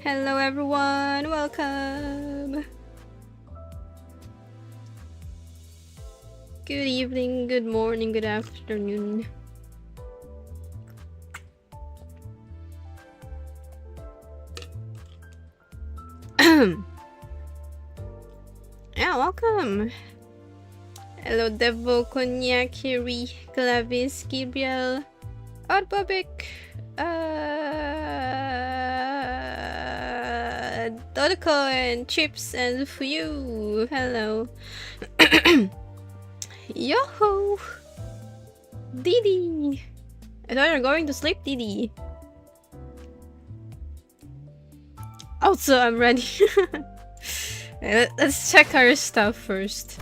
Hello everyone, welcome! Good evening, good morning, good afternoon. Yeah, welcome! Hello Devo, Cognac, Kiri, Clavis, Gabriel, Oddbobik, Dodoko, and Chips, and Fuyu. Hello. Yo-ho! Didi! I thought you were going to sleep, Didi. Also, I'm ready. Let's check our stuff first.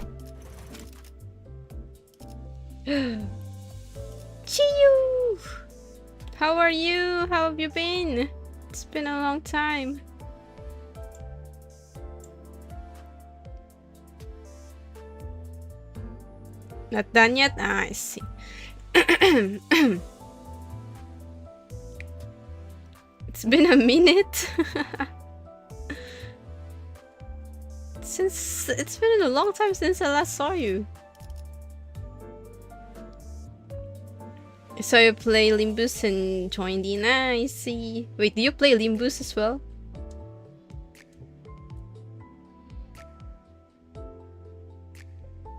Chiyu! How are you? How have you been? It's been a long time. Not done yet? Ah, I see. It's been a minute. It's been a long time since I last saw you. I saw you play Limbus and joined in. Ah, I see. Wait, do you play Limbus as well?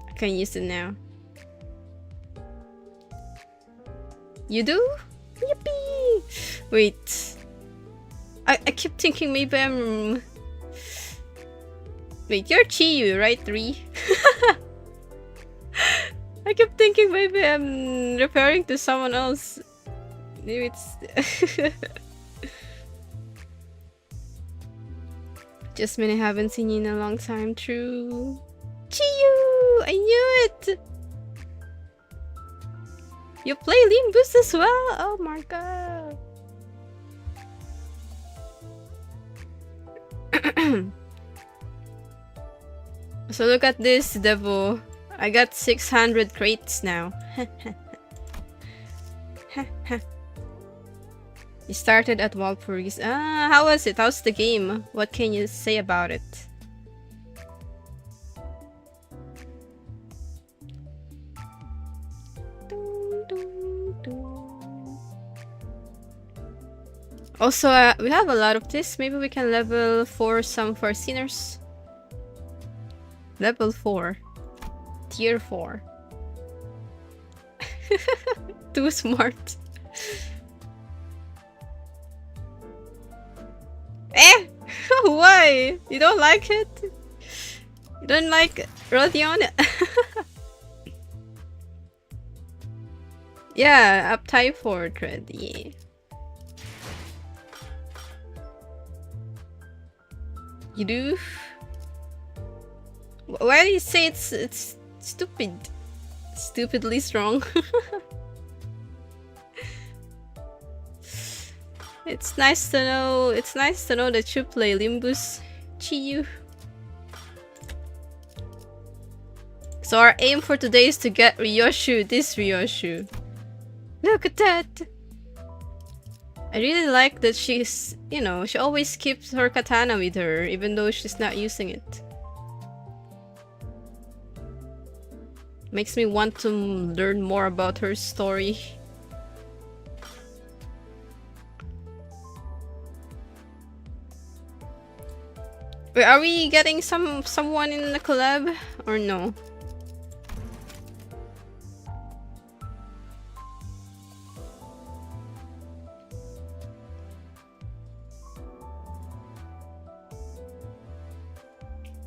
I can use it now. You do? Yippee! Wait. I keep thinking maybe I'm... Wait, you're Chiyu, right? 3? I kept thinking maybe I'm referring to someone else. Maybe it's... Just mean I haven't seen you in a long time, true. Chiyu! I knew it! You play Limbus as well? Oh my god. So look at this, Devo. I got 600 crates now. You started at Walpurgis. Ah, how was it? How's the game? What can you say about it? Also, we have a lot of this. Maybe we can level 4 some for sinners. Level 4. Tier 4. Too smart. Eh? Why? You don't like it? You don't like Rodion? Yeah, up type 4 thread, yeah. You do? Why do you say it's stupid? Stupidly strong. It's nice to know. It's nice to know that you play Limbus, Chiyu. So our aim for today is to get Ryoshu. This Ryoshu. Look at that. I really like that she's, you know, she always keeps her katana with her, even though she's not using it. Makes me want to learn more about her story. Wait, are we getting someone in the collab or no?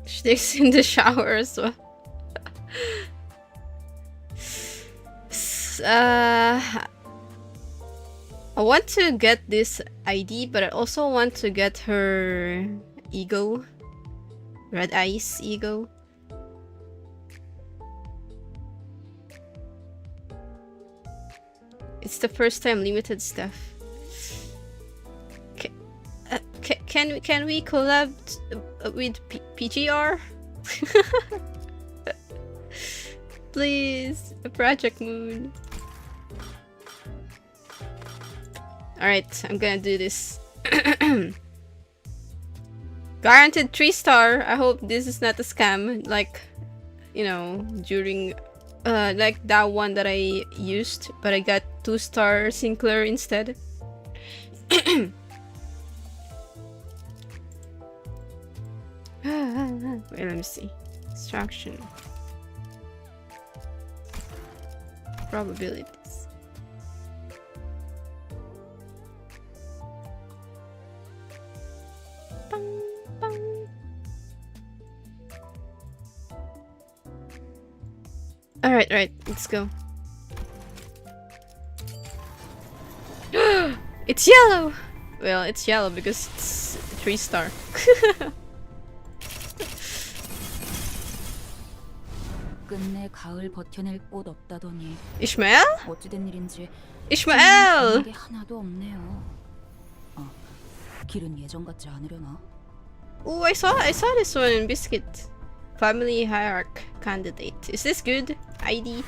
She's in the shower as well. I want to get this ID, but I also want to get her ego. Red Eyes ego. It's the first time limited stuff. Can we collab with PGR? Please, a Project Moon. Alright, I'm gonna do this. Guaranteed 3-star. I hope this is not a scam. Like, you know, during like that one that I used, but I got 2-star Sinclair instead. Wait, let me see. Extraction. Probabilities. Bang, bang. Alright, let's go. It's yellow! Well, it's yellow because it's 3-star. 끝내 가을 버텨낼 꽃 없다더니 Ishmael? 어찌된 일인지 Ishmael! 게 하나도 없네요. 길은 예전 같지 않으려나? Oh, I saw this one in Biscuit. Family hierarch candidate. Is this good? ID.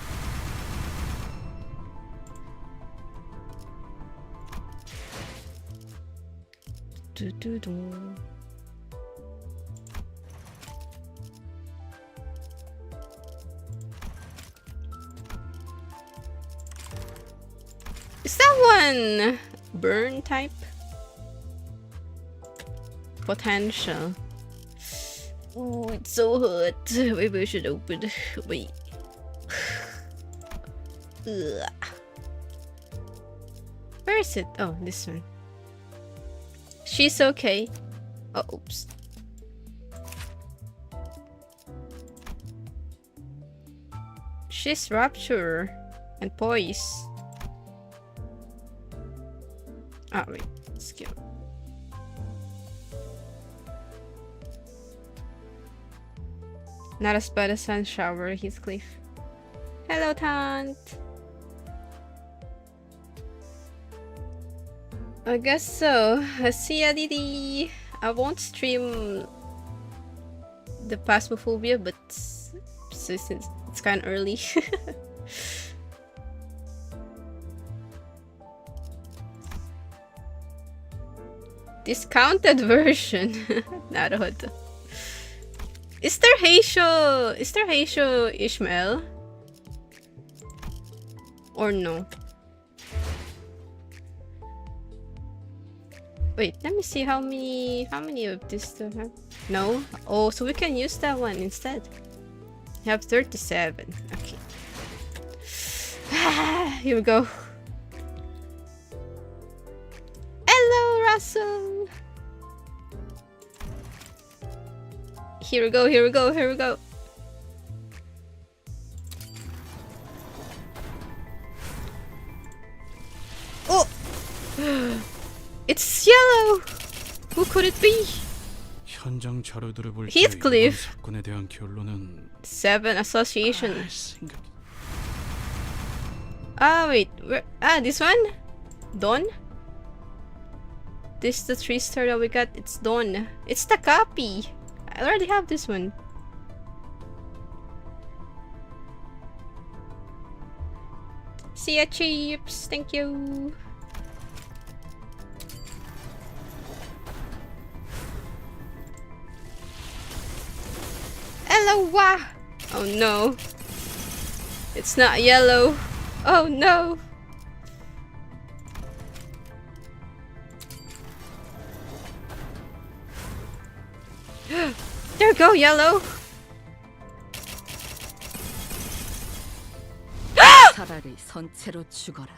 Is that one burn type? Potential. Oh, it's so hot. Maybe I should open. Wait. Ugh. Where is it? Oh, this one. She's okay. Oh, oops. She's rapture and poise. Ah, wait. Skill. Not as bad as Sun Shower, Heathcliff. Hello, Tant. I guess so. See ya, Didi. I won't stream the Phasmophobia, but since it's kind of early. Discounted version. Naruhodo. Is there Heisho Ishmael? Or no? Wait, let me see how many of this do I have? No? Oh, so we can use that one instead. You have 37. Okay. Here we go. Hello, Russell! Here we go, here we go, here we go. Oh! It's yellow! Who could it be? 현장 자료들을 볼 때 Heathcliff. 사건에 대한 결론은 7 association. Ah, wait. Where? Ah, this one? Dawn? This is the 3-star that we got. It's Dawn. It's the copy. I already have this one. See ya, Chips. Thank you. Hello, wah! Oh no. It's not yellow. Oh no. There we go, yellow. 차라리 선체로 죽어라.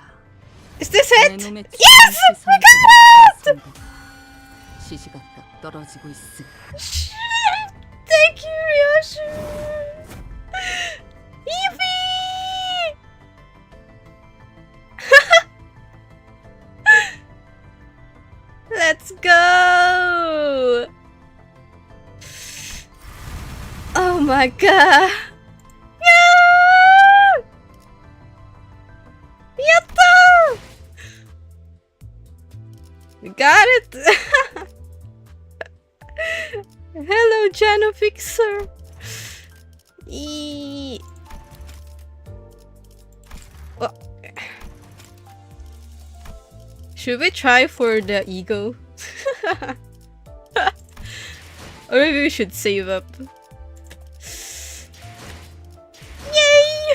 Is this it? 내 놈의 Yes! We got it! 시시각각 떨어지고 있음. Thank you, Ryoshu. Yippee! Let's go! Oh my god! Yeah! Yatta! We got it! Hello, Janofixer! Oh. Should we try for the ego? Or maybe we should save up. Yay!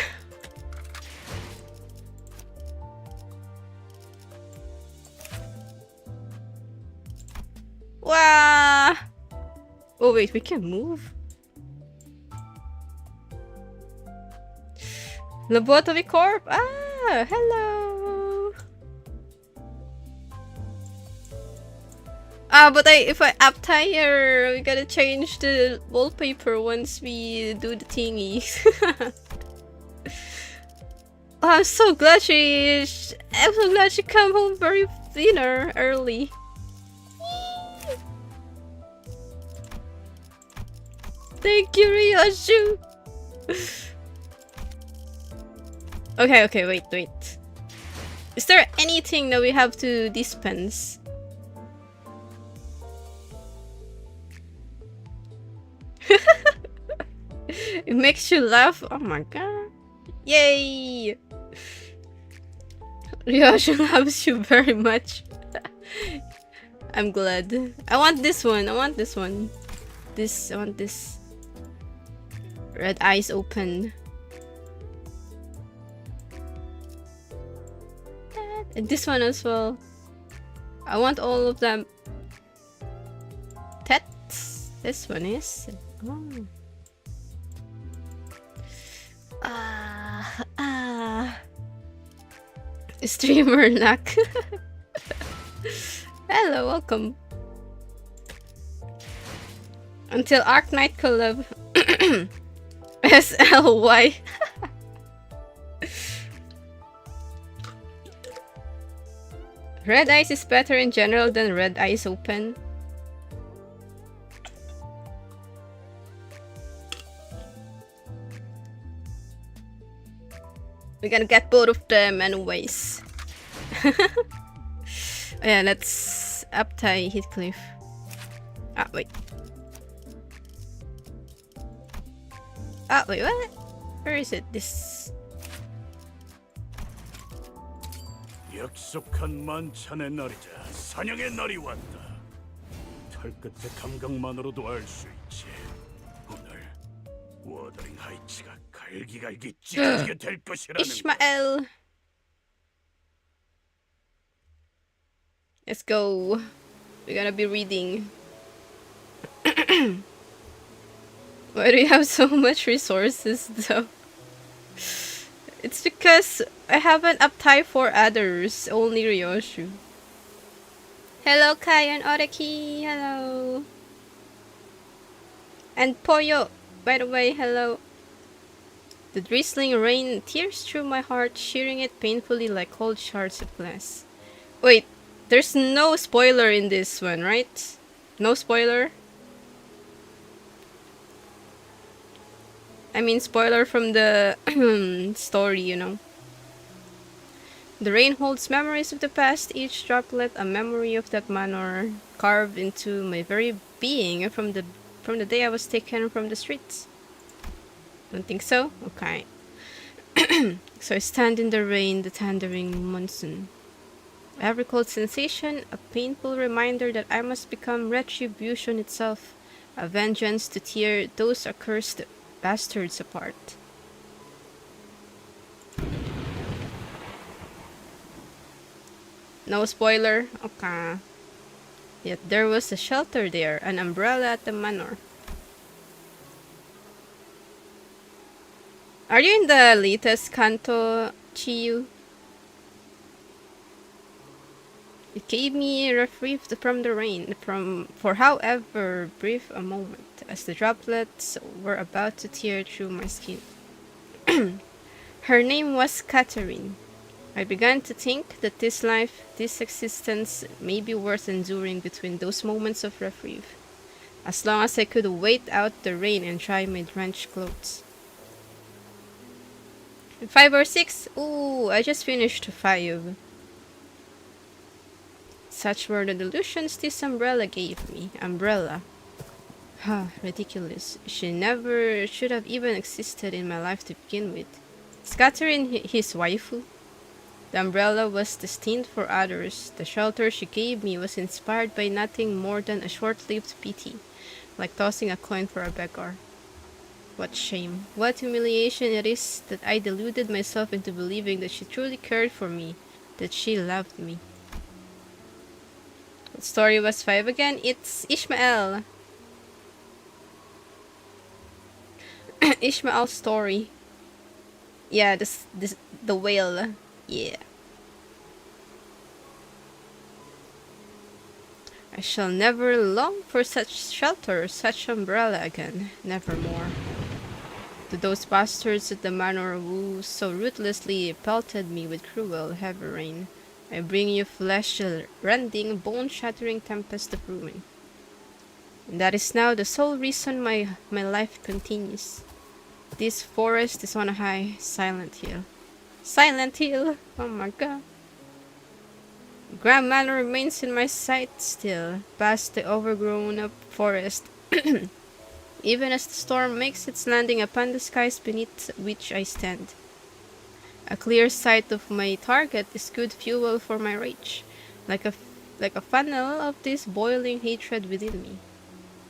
Wow! Oh wait, we can move? Lobotomy Corp? Ah, hello! Ah, but if I up tire, we gotta change the wallpaper once we do the thingy. Oh, I'm so glad she come home very, early. Thank you, Ryoshu! Okay, wait. Is there anything that we have to dispense? It makes you laugh? Oh my god. Yay! Ryoshu loves you very much. I'm glad. I want this one. I want this. Red eyes open. And this one as well. I want all of them. Tets. This one is. Oh. Streamer Knack. Hello, welcome. Until Arc Knight collab. SLY. Red eyes is better in general than red eyes open. We're gonna get both of them anyways. Yeah, let's up-tie Heathcliff. Ah, wait. Ah, wait, what? Where is it? This... 약속한 만찬의 날이자 사냥의 날이 왔다. 털끝의 감각만으로도 알 수 있지. 오늘 워더링 하이츠가 갈기갈기 찢어지게 될 것이라는. Ishmael. Let's go. We're gonna be reading. Why do you have so much resources though? It's because I haven't uptied for others, only Ryoshu. Hello Kai and Oreki, hello. And Poyo, by the way, hello. The drizzling rain tears through my heart, shearing it painfully like cold shards of glass. Wait, there's no spoiler in this one, right? No spoiler? I mean, spoiler from the story, you know. The rain holds memories of the past, each droplet a memory of that manor, carved into my very being from the day I was taken from the streets. Don't think so? Okay. So I stand in the rain, the thundering monsoon. Every cold sensation, a painful reminder that I must become retribution itself, a vengeance to tear those accursed bastards apart. No spoiler? Okay. Yet there was a shelter there, an umbrella at the manor. Are you in the latest canto, Chiyu? It gave me reprieve from the rain, for however brief a moment, as the droplets were about to tear through my skin. Her name was Catherine. I began to think that this life, this existence, may be worth enduring between those moments of reprieve, as long as I could wait out the rain and dry my drenched clothes. 5 or 6? Ooh, I just finished 5. Such were the delusions this umbrella gave me. Umbrella. Ha, ridiculous. She never should have even existed in my life to begin with. Is Catherine his waifu? The umbrella was destined for others. The shelter she gave me was inspired by nothing more than a short-lived pity. like tossing a coin for a beggar. What shame, what humiliation it is that I deluded myself into believing that she truly cared for me, that she loved me. What story was 5 again? It's Ishmael. Ishmael's story. Yeah, the whale. Yeah. I shall never long for such shelter, such umbrella again, nevermore. To those bastards at the manor who so ruthlessly pelted me with cruel, heavy rain, I bring you flesh-rending, bone-shattering tempest of ruin. And that is now the sole reason my life continues. This forest is on a high, silent hill. Silent hill! Oh my god. Grand Manor remains in my sight still, past the overgrown forest, even as the storm makes its landing upon the skies beneath which I stand. A clear sight of my target is good fuel for my rage, like a funnel of this boiling hatred within me.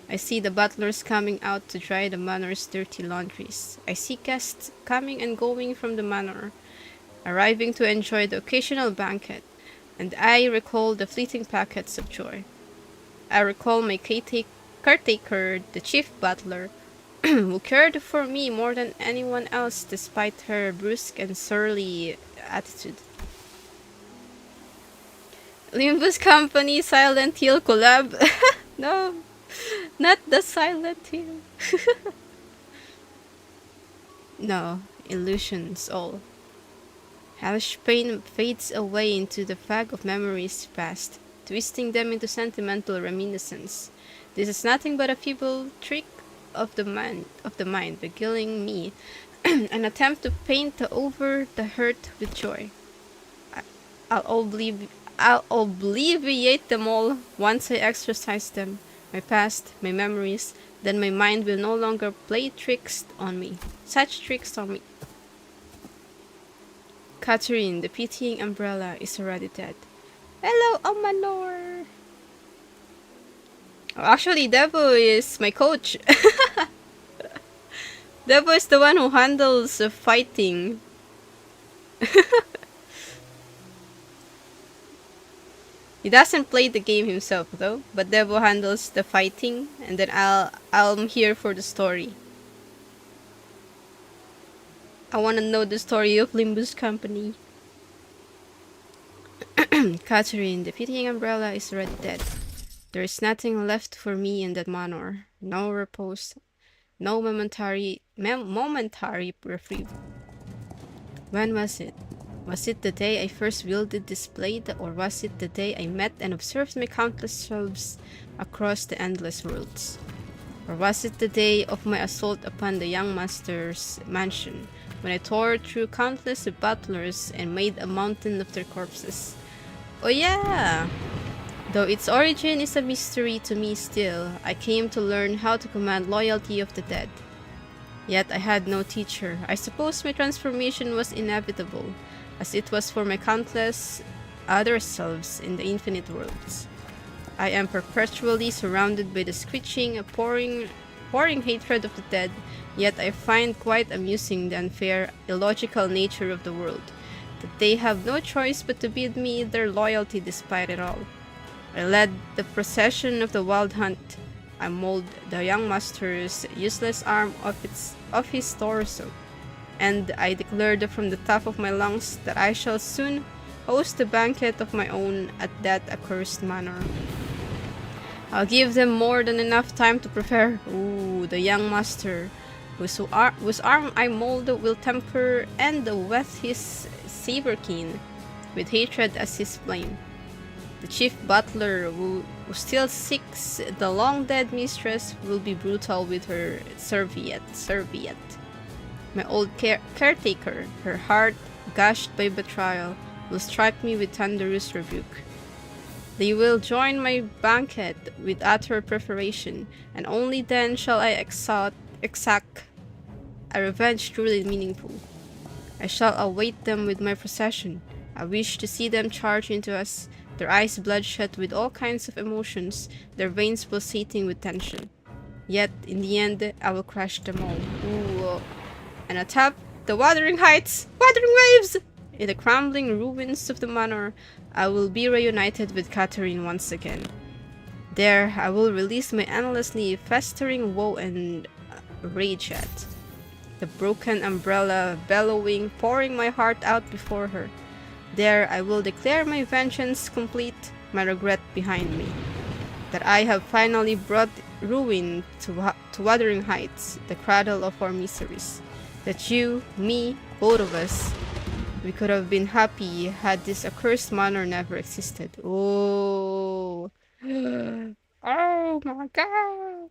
I see the butlers coming out to dry the manor's dirty laundries. I see guests coming and going from the manor, arriving to enjoy the occasional banquet, and I recall the fleeting packets of joy. I recall my caretaker, the chief butler, who cared for me more than anyone else despite her brusque and surly attitude. Limbus Company Silent Hill collab. No, not the Silent Hill. No, illusions all. Hellish pain fades away into the fog of memories past, twisting them into sentimental reminiscence. This is nothing but a feeble trick of the mind, beguiling me, an attempt to paint over the hurt with joy. I'll obliviate them all once I exorcise them, my past, my memories, then my mind will no longer play tricks on me, such tricks on me. Catherine, the pitying umbrella, is already dead. Hello, Omanor! Oh, actually, Devo is my coach. Devo is the one who handles fighting. He doesn't play the game himself though, but Devo handles the fighting, and then I'm here for the story. I want to know the story of Limbus Company. Catherine, the pitying umbrella, is already dead. There is nothing left for me in that manor. No repose, no momentary reprieve. When was it? Was it the day I first wielded this blade, or was it the day I met and observed my countless selves across the endless worlds? Or was it the day of my assault upon the young master's mansion, when I tore through countless butlers and made a mountain of their corpses? Oh yeah! Though its origin is a mystery to me still, I came to learn how to command loyalty of the dead. Yet I had no teacher. I suppose my transformation was inevitable, as it was for my countless other selves in the infinite worlds. I am perpetually surrounded by the screeching, pouring hatred of the dead, yet I find quite amusing the unfair, illogical nature of the world, that they have no choice but to bid me their loyalty despite it all. I led the procession of the wild hunt. I mauled the young master's useless arm of his torso, and I declared from the top of my lungs that I shall soon host a banquet of my own at that accursed manor. I'll give them more than enough time to prepare. Ooh, the young master, whose arm I mold will temper and whet his saber keen with hatred as his flame. The chief butler, who still seeks the long-dead mistress, will be brutal with her serviette. My old caretaker, her heart gashed by betrayal, will strike me with thunderous rebuke. They will join my banquet with utter preparation, and only then shall I exact a revenge truly meaningful. I shall await them with my procession. I wish to see them charge into us, their eyes bloodshot with all kinds of emotions, their veins pulsating with tension. Yet, in the end, I will crush them all. Ooh. And atop the wuthering heights, wuthering waves! In the crumbling ruins of the manor, I will be reunited with Catherine once again. There, I will release my endlessly festering woe and rage at. The broken umbrella bellowing, pouring my heart out before her. There, I will declare my vengeance complete, my regret behind me. That I have finally brought ruin to Wuthering Heights, the cradle of our miseries. That you, me, both of us, we could have been happy had this accursed manor never existed. Oh. Oh my god.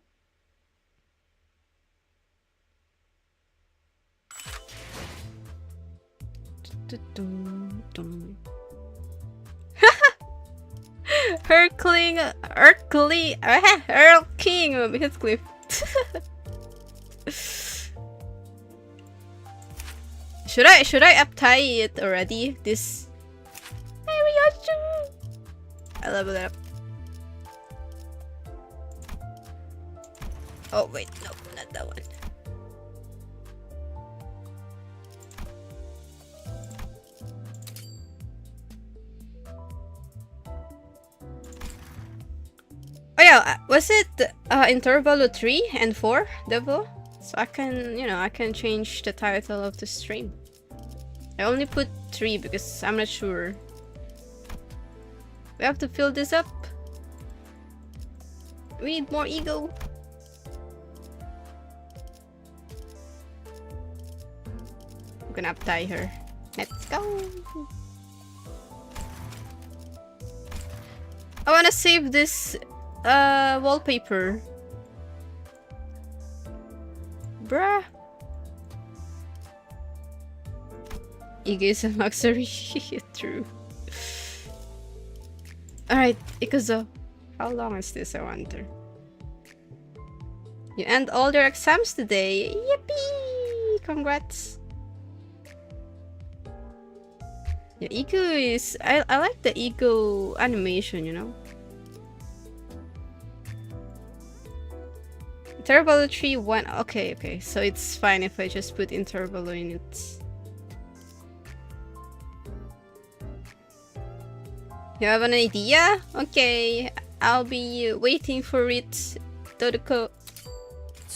Hercling, Earl King of Heathcliff. Should I uptie it already? This Ryoshu. I level it up. Oh wait, no, not that one. Oh yeah, was it Intervallo 3 and 4 Devil? So I can, you know, I can change the title of the stream. I only put 3 because I'm not sure. We have to fill this up. We need more ego. I'm gonna uptie her. Let's go. I wanna save this wallpaper. Bruh. Ego is a luxury. True. Alright, Ikuzo. How long is this, I wonder? You end all your exams today. Yippee! Congrats. Yeah, Ego is... I like the Ego animation, you know? Intervallo 3, 1... Okay, so it's fine if I just put Intervallo in it. You have an idea? Okay, I'll be waiting for it. Dodoko.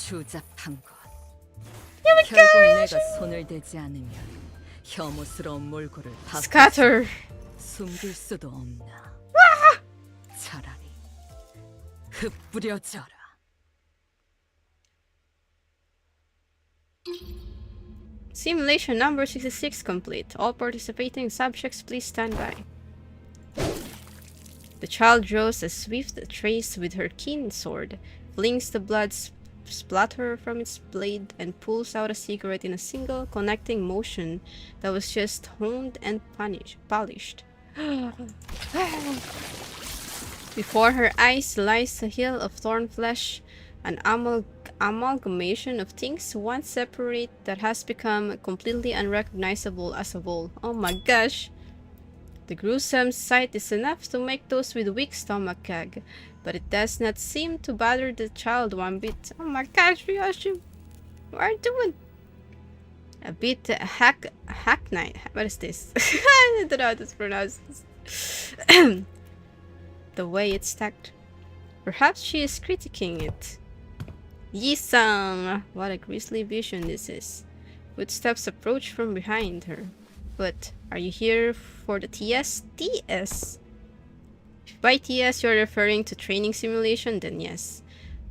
추잡한 것. Here we 결국 go! 내가 손을 대지 않으면 혐오스러운 몰골을 Scatter. 숨길 수도 없나. 차라리 흩뿌려져라. Simulation number 66 complete. All participating subjects, please stand by. The child draws a swift trace with her keen sword, flings the blood splatter from its blade, and pulls out a cigarette in a single connecting motion that was just honed and polished. Before her eyes lies a hill of torn flesh, an amalgamation of things once separate that has become completely unrecognizable as a whole. Oh my gosh! The gruesome sight is enough to make those with weak stomach gag, but it does not seem to bother the child one bit. Oh my gosh, Ryoshu! What are you doing? A bit hackneyed. What is this? I don't know how to pronounce this. The way it's stacked. Perhaps she is critiquing it. Yi-san! What a grisly vision this is. Footsteps approach from behind her. But are you here for the TS? TS? If by TS you're referring to training simulation, then yes.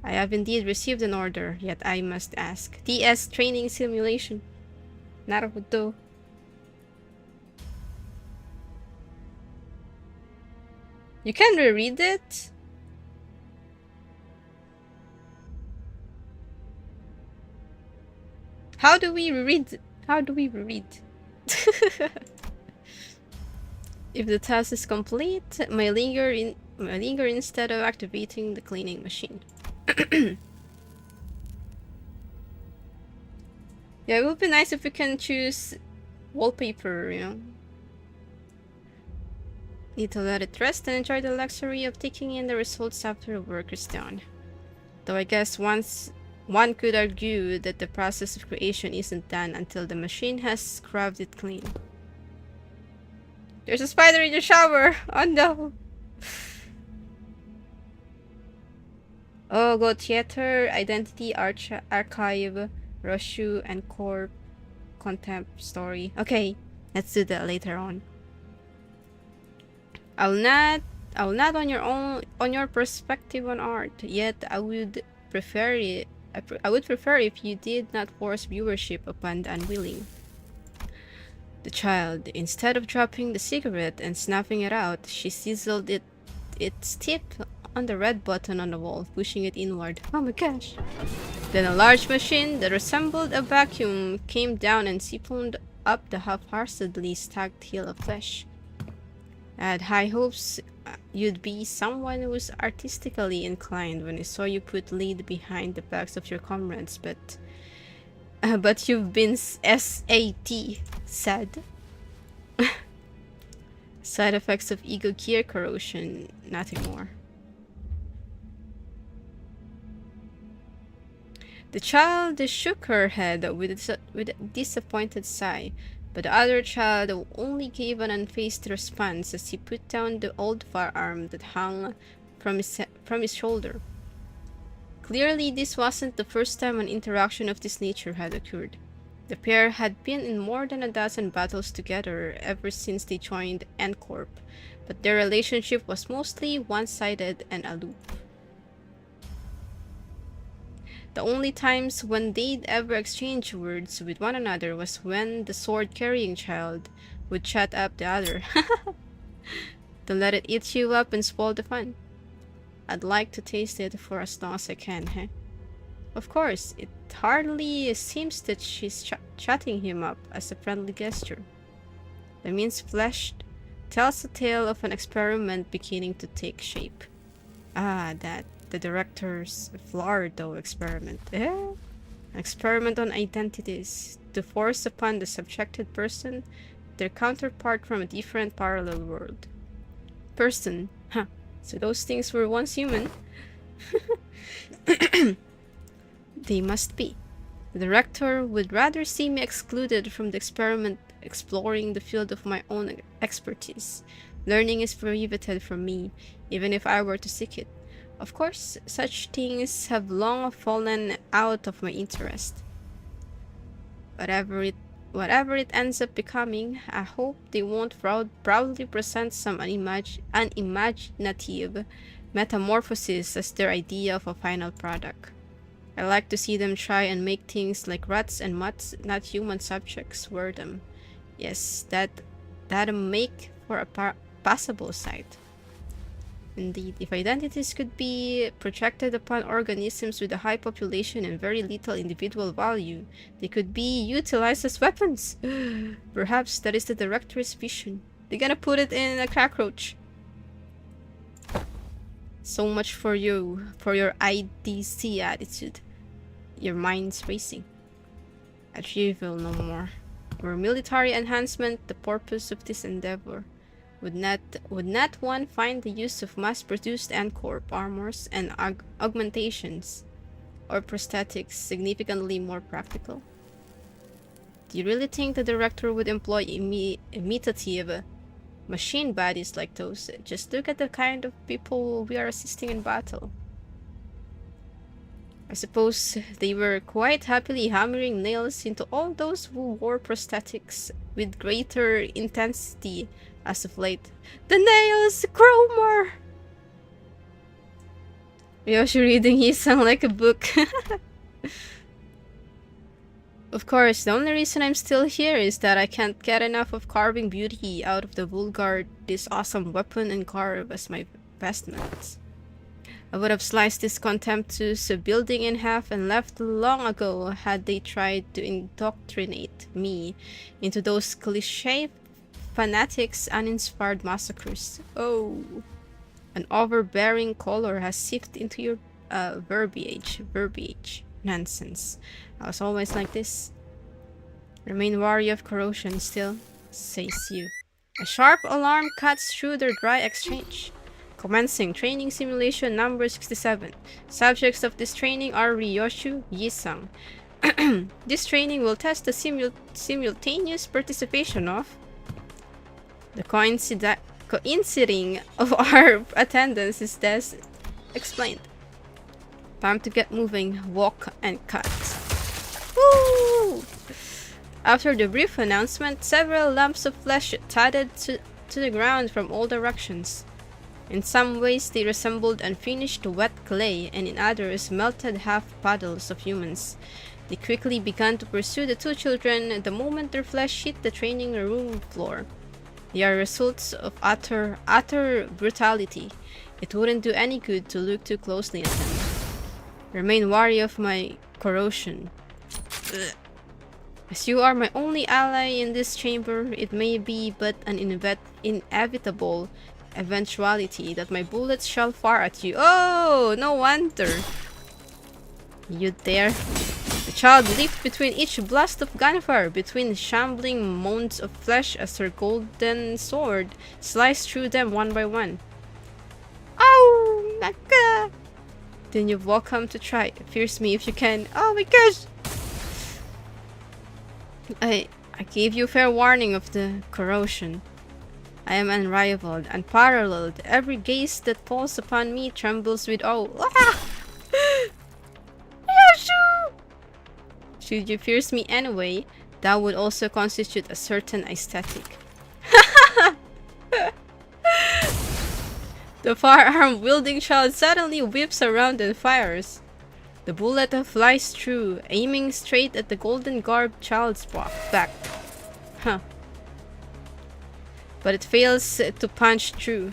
I have indeed received an order, yet I must ask. TS training simulation. Naruhodo. You can reread it? How do we reread? How do we reread? If the task is complete, may linger instead of activating the cleaning machine. Yeah, it would be nice if we can choose wallpaper, you know. Need to let it rest and enjoy the luxury of taking in the results after work is done. Though I guess one could argue that the process of creation isn't done until the machine has scrubbed it clean. There's a spider in your shower! Oh no! Oh, go theater, identity, archive, Ryoshu, and core contempt story. Okay, let's do that later on. I'll not on your perspective on art. Yet I would prefer it. I would prefer if you did not force viewership upon the unwilling. The child, instead of dropping the cigarette and snuffing it out, she sizzled its tip on the red button on the wall, pushing it inward. Oh my gosh! Then a large machine that resembled a vacuum came down and siphoned up the half-heartedly stacked hill of flesh. I had high hopes you'd be someone who was artistically inclined when I saw you put lead behind the backs of your comrades, but you've been SAT, sad. Side effects of ego gear corrosion, nothing more. The child shook her head with a disappointed sigh, but the other child only gave an unfazed response as he put down the old firearm that hung from his shoulder. Clearly, this wasn't the first time an interaction of this nature had occurred. The pair had been in more than a dozen battles together ever since they joined N-Corp, but their relationship was mostly one-sided and aloof. The only times when they'd ever exchange words with one another was when the sword-carrying child would chat up the other. Don't let it eat you up and spoil the fun. I'd like to taste it for as long as I can, huh? Of course, it hardly seems that she's chatting him up as a friendly gesture. The minced flesh tells a tale of an experiment beginning to take shape. Ah, that. The director's Flordo experiment. An experiment on identities, to force upon the subjected person their counterpart from a different parallel world. Person, huh? So those things were once human. They must be. The director would rather see me excluded from the experiment, exploring the field of my own expertise. Learning is prohibited from me, even if I were to seek it. Of course, such things have long fallen out of my interest. Whatever it ends up becoming, I hope they won't proudly present some unimaginative metamorphosis as their idea of a final product. I like to see them try and make things like rats and mutts, not human subjects, wear them. Yes, that'd make for a passable sight. Indeed, if identities could be projected upon organisms with a high population and very little individual value, they could be utilized as weapons. Perhaps that is the director's vision. They're gonna put it in a cockroach. So much for you, for your IDC attitude. Your mind's racing. A trivial no more. Were military enhancement the purpose of this endeavor? Would not one find the use of mass-produced N-Corp armors and augmentations or prosthetics significantly more practical? Do you really think the director would employ imitative machine bodies like those? Just look at the kind of people we are assisting in battle. I suppose they were quite happily hammering nails into all those who wore prosthetics with greater intensity as of late. The nails! Cromer! Ryoshu reading his sound like a book. Of course, the only reason I'm still here is that I can't get enough of carving beauty out of the vulgar, this awesome weapon and carve as my vestments. I would have sliced this contemptuous building in half and left long ago had they tried to indoctrinate me into those cliché fanatics' uninspired massacres. Oh, an overbearing color has seeped into your verbiage. Nonsense. I was always like this. Remain wary of corrosion still, says you. A sharp alarm cuts through their dry exchange. Commencing training simulation number 67. Subjects of this training are Ryoshu, Yisang. This training will test the simultaneous participation of the coinciding of our attendance is thus explained. Time to get moving, walk and cut. Woo! After the brief announcement, several lumps of flesh thudded to the ground from all directions. In some ways they resembled unfinished wet clay, and in others melted half puddles of humans. They quickly began to pursue the two children the moment their flesh hit the training room floor. They are results of utter brutality. It wouldn't do any good to look too closely at them. Remain wary of my corrosion. Ugh. As you are my only ally in this chamber, it may be but an inevitable eventuality that my bullets shall fire at you. Oh, no wonder. You dare. The child leaped between each blast of gunfire, between shambling mounds of flesh as her golden sword sliced through them one by one. Oh, Naka! Then you're welcome to try. Pierce me if you can. Oh my gosh! I gave you fair warning of the corrosion. I am unrivaled, unparalleled. Every gaze that falls upon me trembles with awe. Ah! Ryoshu! Should you pierce me anyway, that would also constitute a certain aesthetic. The firearm-wielding child suddenly whips around and fires. The bullet flies through, aiming straight at the golden-garbed child's back. Huh. But it fails to punch through.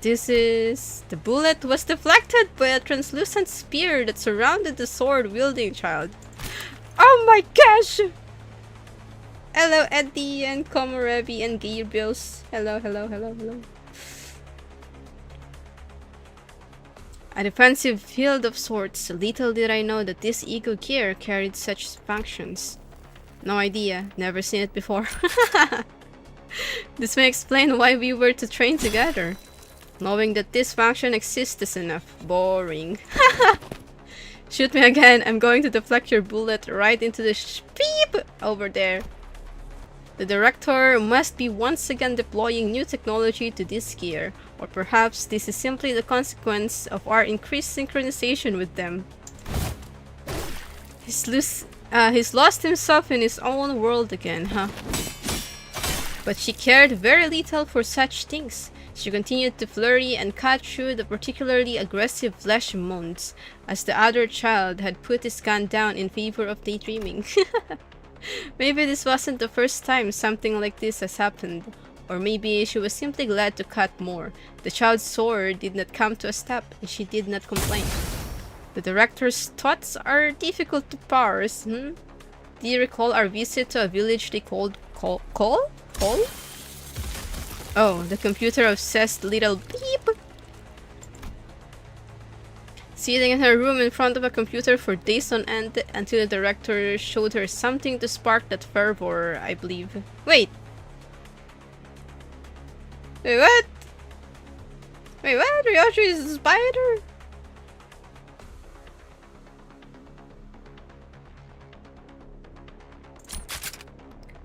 The bullet was deflected by a translucent spear that surrounded the sword-wielding child. Oh my gosh! Hello Eddie and Komorebi and Gabriels. Hello. A defensive field of sorts. Little did I know that this ego gear carried such functions. No idea. Never seen it before. This may explain why we were to train together. Knowing that this function exists is enough. Boring. Shoot me again. I'm going to deflect your bullet right into the beep over there. The director must be once again deploying new technology to this gear. Or perhaps this is simply the consequence of our increased synchronization with them. He's lost himself in his own world again, huh? But she cared very little for such things. She continued to flurry and cut through the particularly aggressive flesh mounds, as the other child had put his gun down in favor of daydreaming. Maybe this wasn't the first time something like this has happened. Or maybe she was simply glad to cut more. The child's sword did not come to a stop, and she did not complain. The director's thoughts are difficult to parse, Do you recall our visit to a village they called Call? Oh, the computer-obsessed little beep! Sitting in her room in front of a computer for days on end until the director showed her something to spark that fervor, I believe. Wait, what? Wait, what? Ryoshu is a spider?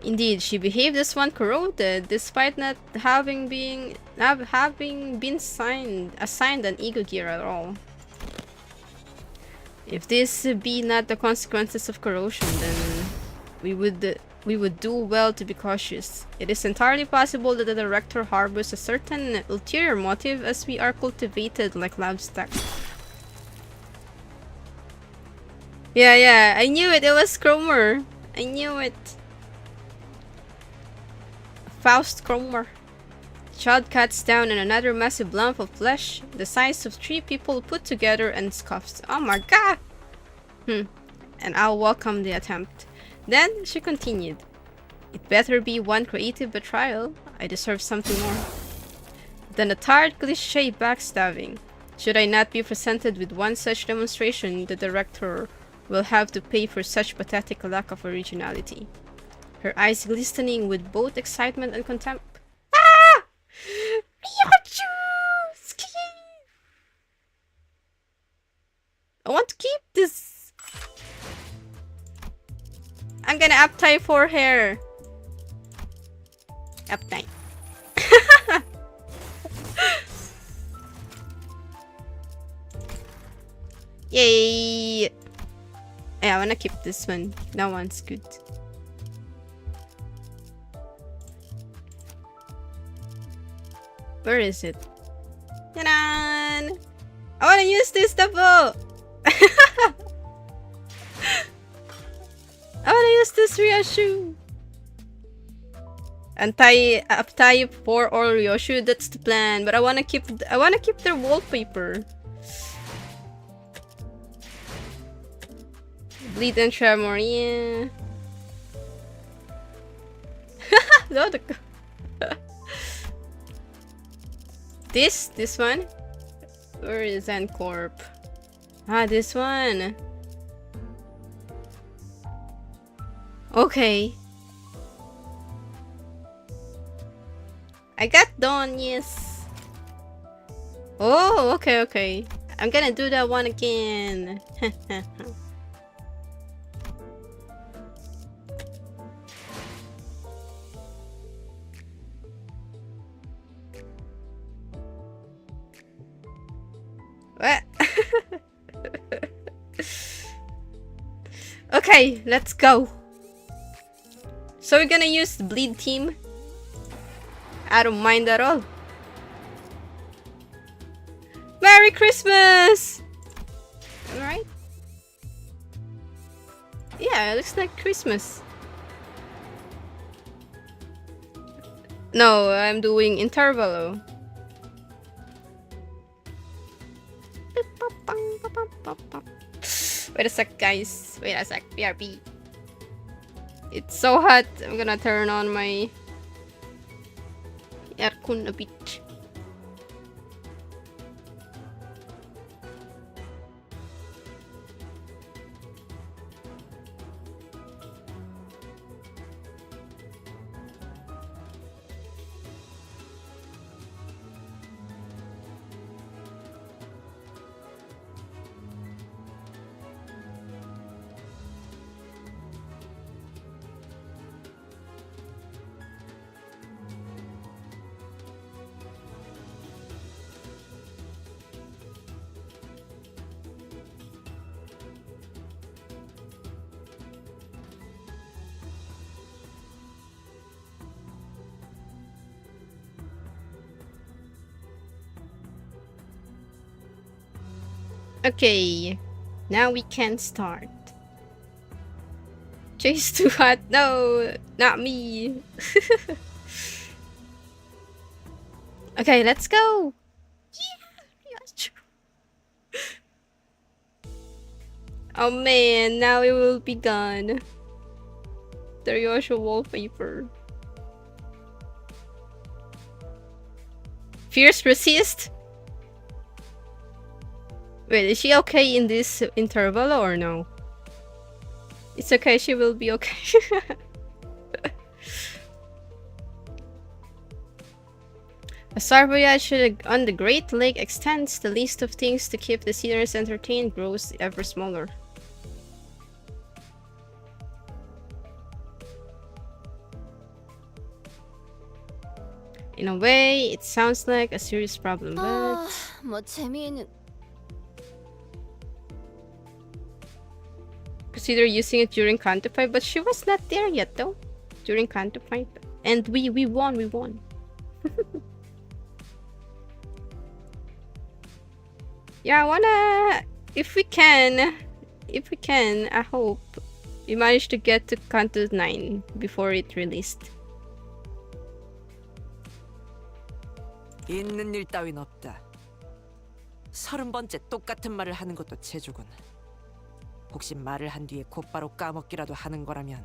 Indeed, she behaved as one corroded, despite not having been assigned an ego gear at all. If this be not the consequences of corrosion, then we would do well to be cautious. It is entirely possible that the director harbors a certain ulterior motive, as we are cultivated like lab stock. Yeah, I knew it. It was Cromer. I knew it. Faust Cromer. The child cuts down on another massive lump of flesh, the size of 3 people put together, and scoffs. Oh my god! And I'll welcome the attempt. Then she continued. It better be one creative betrayal. I deserve something more than a tired cliché backstabbing. Should I not be presented with one such demonstration, the director will have to pay for such pathetic lack of originality. Her eyes glistening with both excitement and contempt. Ah! Ryoshu! Ski! I want to keep this. I'm gonna uptie for hair. Uptie. Yay! Yeah, I wanna keep this one. That one's good. Where is it? Ta-da! I wanna use this double! I wanna use this Ryoshu! Uptie for all Ryoshu, that's the plan. But I wanna keep their wallpaper. Bleed and Tremor, yeah. No, this one? Where is Zencorp? Ah, this one. Okay. I got done, yes. Oh, okay. I'm gonna do that one again. What? Okay, let's go. So we're gonna use the bleed team. I don't mind at all. Merry Christmas! Alright. Yeah, it looks like Christmas. No, I'm doing Intervallo. Wait a sec, guys. Wait a sec. BRB. It's so hot. I'm gonna turn on my aircon a bit. Okay, now we can start. Jay's too hot. No, not me. Okay, let's go. Yeah, oh man, now it will be gone. The Ryoshu wallpaper. Fierce resist. Wait, is she okay in this interval or no? It's okay, she will be okay. A star voyage on the Great Lake extends. The list of things to keep the seers entertained grows ever smaller. In a way, it sounds like a serious problem, but... Consider using it during Canto 5, but she was not there yet though. During Canto 5. And we won. Yeah, I wanna... If we can, I hope we manage to get to Canto 9 before it released. 있는 일 따윈 없다. 30번째 똑같은 말을 하는 것도 재주군. 혹시 말을 한 뒤에 곧바로 까먹기라도 하는 거라면.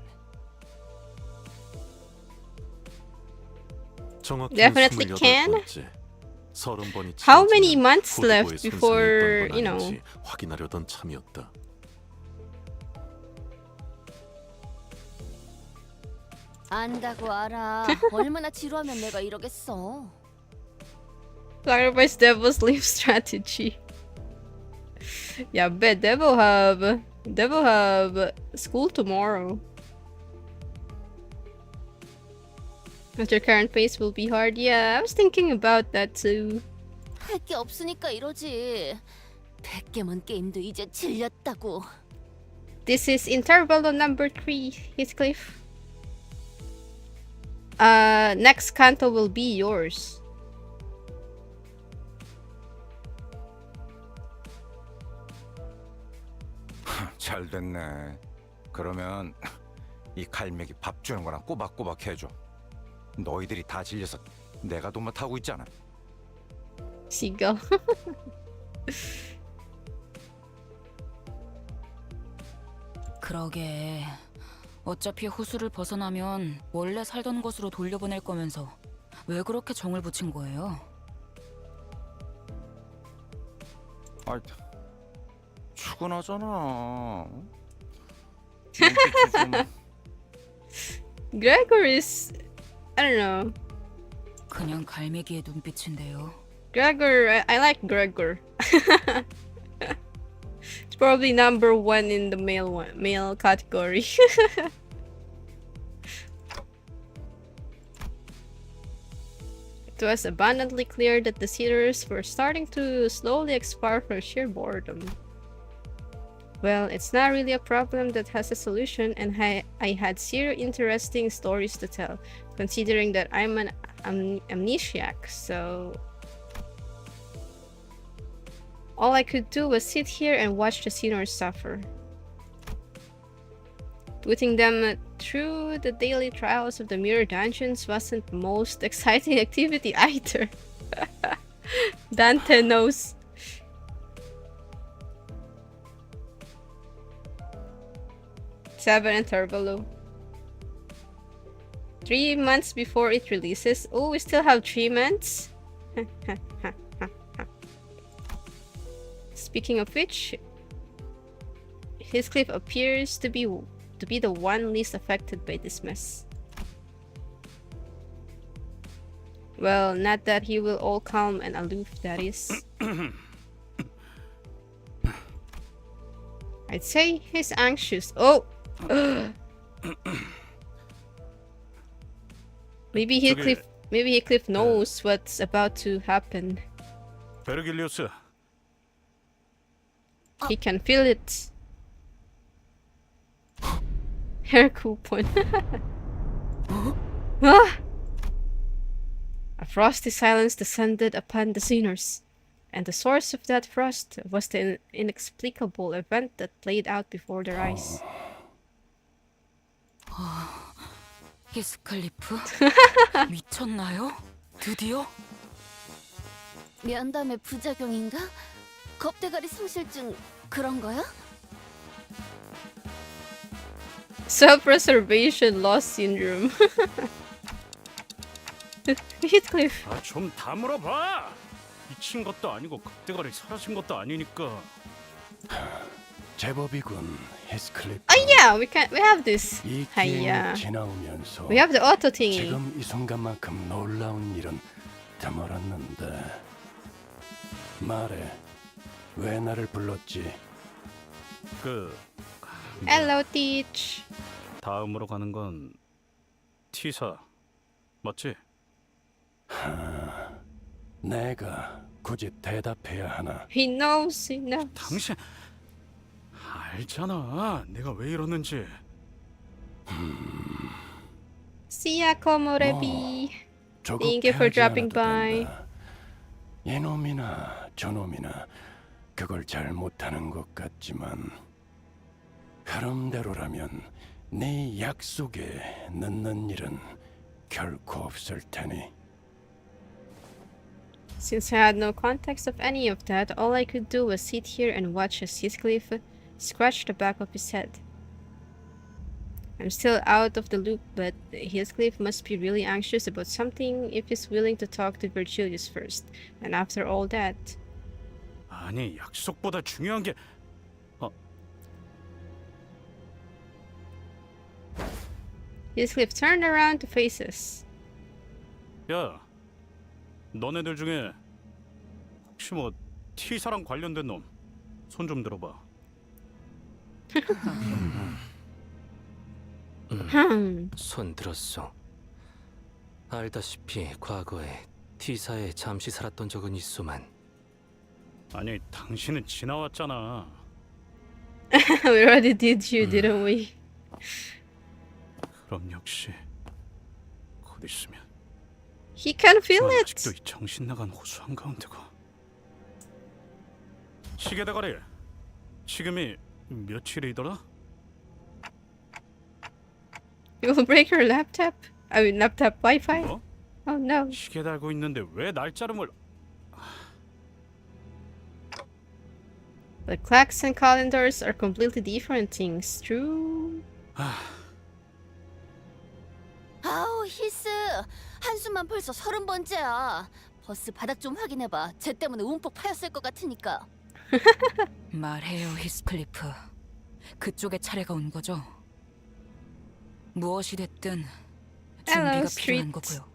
Definitely can. How many months left before, you know? 확인하려던 참이었다. 안다고 알아. 얼마나 지루하면 내가 이러겠어. Sacrifice Devil's Leaf strategy. Yeah, bet they will have school tomorrow. At your current pace will be hard. Yeah, I was thinking about that too. 할 게 없으니까 이러지. 100개만 게임도 이제 질렸다고. This is Intervallo number 3, Heathcliff. Next canto will be yours. 잘 됐네. 그러면 이 갈매기 밥 주는 거랑 꼬박꼬박 해줘. 너희들이 다 질려서 내가 도맡아하고 있잖아. Seagull. 그러게. 어차피 호수를 벗어나면 원래 살던 곳으로 돌려보낼 거면서 왜 그렇게 정을 붙인 거예요? 아, 출근하잖아. 눈빛이 좀 Gregor is... I don't know. 그냥 갈매기의 눈빛인데요. Gregor, I like Gregor. It's probably number 1 in the male category. It was abundantly clear that the suitors were starting to slowly expire from sheer boredom. Well, it's not really a problem that has a solution, and I had zero interesting stories to tell, considering that I'm an amnesiac, so... All I could do was sit here and watch the seniors suffer. Putting them through the daily trials of the mirror dungeons wasn't the most exciting activity either. Dante knows. Seven Intervallo. 3 months before it releases. Oh, we still have 3 months? Speaking of which, Heathcliff appears to be the one least affected by this mess. Well, not that he will all calm and aloof, that is. I'd say he's anxious. Oh! Maybe Heathcliff knows what's about to happen. 베르길리우스, He can feel it. Hair coupon. Ah! A frosty silence descended upon the sinners, and the source of that frost was the inexplicable event that played out before their eyes. 히스클리프? 미쳤나요? 드디어? 면담의 부작용인가? 겁대가리 상실증 그런 거야? Self-preservation loss syndrome. Heathcliff. 아, 좀 다물어봐. 미친 것도 아니고 겁대가리 사라진 것도 아니니까. 제법이군, 헤스클리프. Oh yeah, we have this. 이 Hiya. 기운이 지나오면서 We have the auto thingy. 지금 이 순간만큼 놀라운 일은 드물었는데. 말해, 왜 나를 불렀지? Hello, Teach. 다음으로 가는 건 T사 맞지? 내가 굳이 대답해야 하나? He knows. 당신 알잖아. 내가 왜 이러는지. See ya, Komorebi. 조급해 Thank you for 하지 dropping 않아도 by. 된다. 이놈이나 저놈이나 그걸 잘 못하는 것 같지만 흐름대로라면 네 약속에 늦는 일은 결코 없을 테니. Since I had no context of any of that, all I could do was sit here and watch as Heathcliff scratched the back of his head. I'm still out of the loop, but Heathcliff must be really anxious about something if he's willing to talk to Virgilius first. And after all that... 아니, 약속보다 중요한 게 Heathcliff turned around to face us. 야, 너네들 중에 혹시 뭐 T사랑 관련된 놈 손 좀 들어봐. 손 들었어. 알다시피 과거에 T사에 잠시 살았던 적은 있소만. 아니, 당신은 지나왔잖아. We already did you, didn't we? 그럼 역시 곧 있으면 He can feel 넌 it. 아직도 이 정신 나간 호수 한가운데고. 시계 대가리, 지금이 며칠이더라? You will break your laptop. I mean, laptop Wi-Fi. 뭐? Oh no. 시계 달고 있는데 왜 날짜를 몰라? The clocks and calendars are completely different things. True. 아우 히스 한숨만 벌써 30번째야. 버스 바닥 좀 확인해봐. 쟤 때문에 움푹 파였을 것 같으니까. 말해요, 히스클리프. 그쪽의 차례가 온 거죠? 무엇이 됐든 준비가 Hello, 필요한 street. 거고요.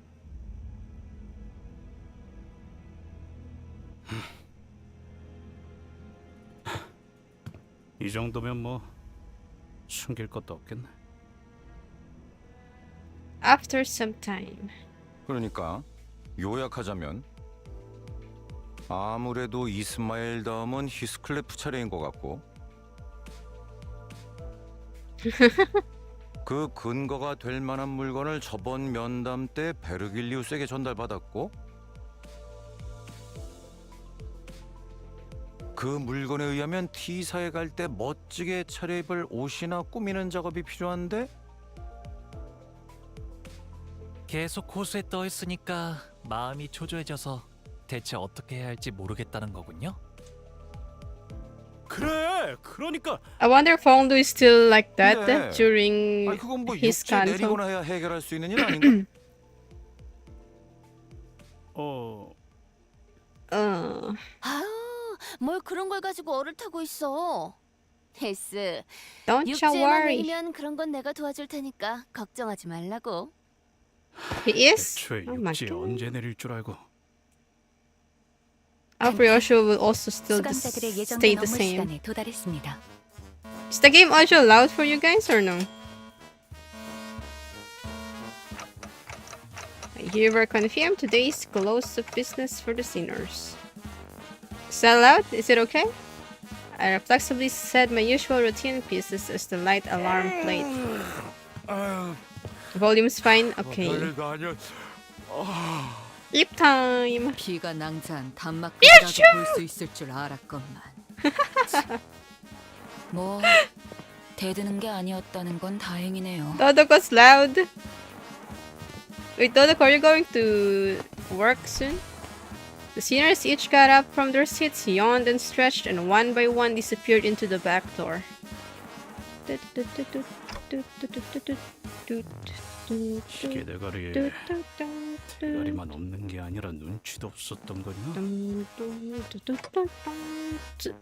이 정도면 뭐 숨길 것도 없겠네. After some time. 그러니까 요약하자면 아무래도 이스마엘 다음은 히스클레프 차례인 것 같고 그 근거가 될 만한 물건을 저번 면담 때 베르길리우스에게 전달받았고 그 물건에 의하면 T사에 갈 때 멋지게 차려입을 옷이나 꾸미는 작업이 필요한데 계속 호수에 떠 있으니까 마음이 초조해져서 대체 어떻게 해야 할지 모르겠다는 거군요. 그래, 그러니까 I wonder if Fongdu is still like that 네. during 아니 그건 뭐 his 육지에 canto. 내리거나 해야 해결할 수 있는 일 아닌가? 아우 뭘 그런 걸 가지고 얼을 타고 있어. 히스 Don't you 육지에만 worry. 내리면 그런 건 내가 도와줄 테니까 걱정하지 말라고. He is. 애초에 Oh my 육지에 god. 언제 내릴 줄 알고. Ryoshu will also still 수감자들의 stay 예정된 the 업무 same. 시간에 도달했습니다. Is the game audio loud for you guys or no? You were confirmed today's close of business for the sinners. Is that loud? Is it okay? I reflexively said my usual routine pieces as the light alarm played. Volume's fine? Okay. Sleep time! 비가 낭자한 단막까지라도 볼 수 있을 줄 알았건만. 뭐 대드는 게 아니었다는 건 다행이네요. Dodok was loud. Wait, Dodok, are you going to work soon? The sinners each got up from their seats, yawned and stretched, and one by one disappeared into the back door. 시계 대가리, 대가리만 없는 게 아니라 눈치도 없었던 거냐?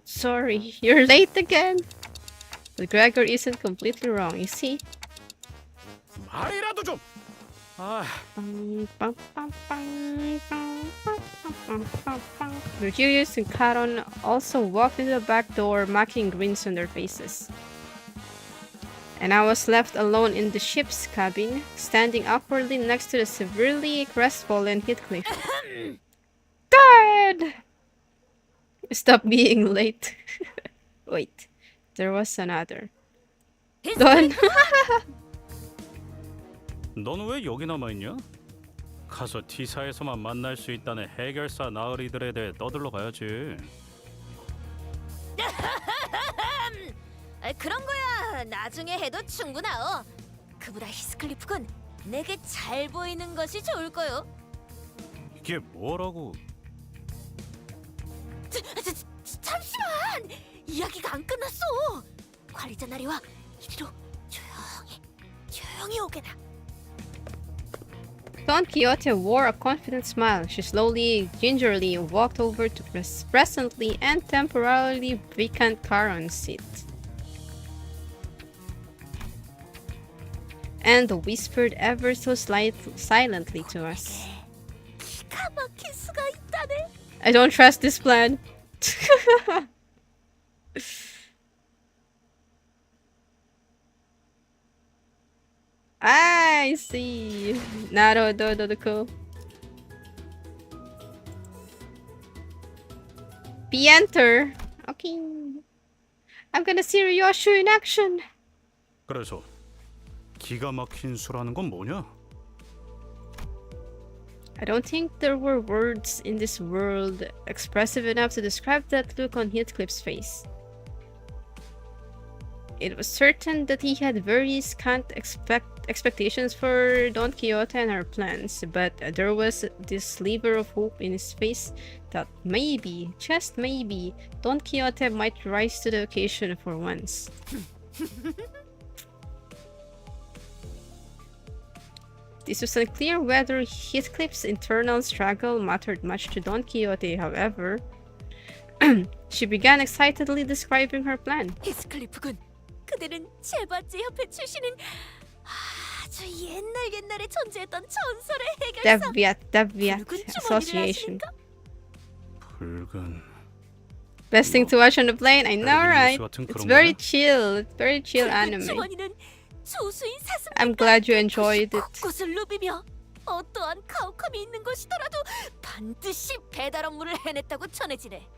Sorry, you're late again. But Gregor isn't completely wrong, you see? 말이라도 좀. Virgilius and Charon also walked into the back door, making grins on their faces. And I was left alone in the ship's cabin, standing awkwardly next to the severely crestfallen Heathcliff. Dad! Stop being late. Wait, there was another. Done. 넌 왜 여기 남아있냐? 가서 T사에서만 만날 수 있다는 해결사 나으리들에 대해 떠들러 가야지. 그런 거야 나중에 해도 충분하오. 그보다 히스클리프군 내게 잘 보이는 것이 좋을 거요. 이게 뭐라고? 잠시만 이야기가 안 끝났어. 관리자 나리와 이리로 조용히 오게나. Don Quixote wore a confident smile. She slowly, gingerly walked over to presently and temporarily vacant Charon's seat. And whispered ever so silently to us. 기가 막힐 수가 있다네. I don't trust this plan. I see. Naruto. Enter. Okay. I'm gonna see Ryoshu in action. 그래서 기가 막힌 수라는 건 뭐냐? I don't think there were words in this world expressive enough to describe that look on Heathcliff's face. It was certain that he had very scant expectations for Don Quixote and her plans, but there was this sliver of hope in his face that maybe, just maybe, Don Quixote might rise to the occasion for once. This was unclear whether Heathcliff's internal struggle mattered much to Don Quixote, however. She began excitedly describing her plan. 히스클리프군, 그대는 제바제 협회 출신인 아주 옛날에 존재했던 전설의 해결사 Deviat 붉은 주머니를 Association. 아십니까? 붉은 Best thing to watch on the plane, I know, right? 같은 It's 그런 very 거야? chill. It's very chill 붉은 anime. 주머니는 조수인 사슴 I'm glad you enjoyed it. 곳곳을 누비며 어떠한 가혹함이 있는 곳이더라도 반드시 배달 업무를 해냈다고 전해지네.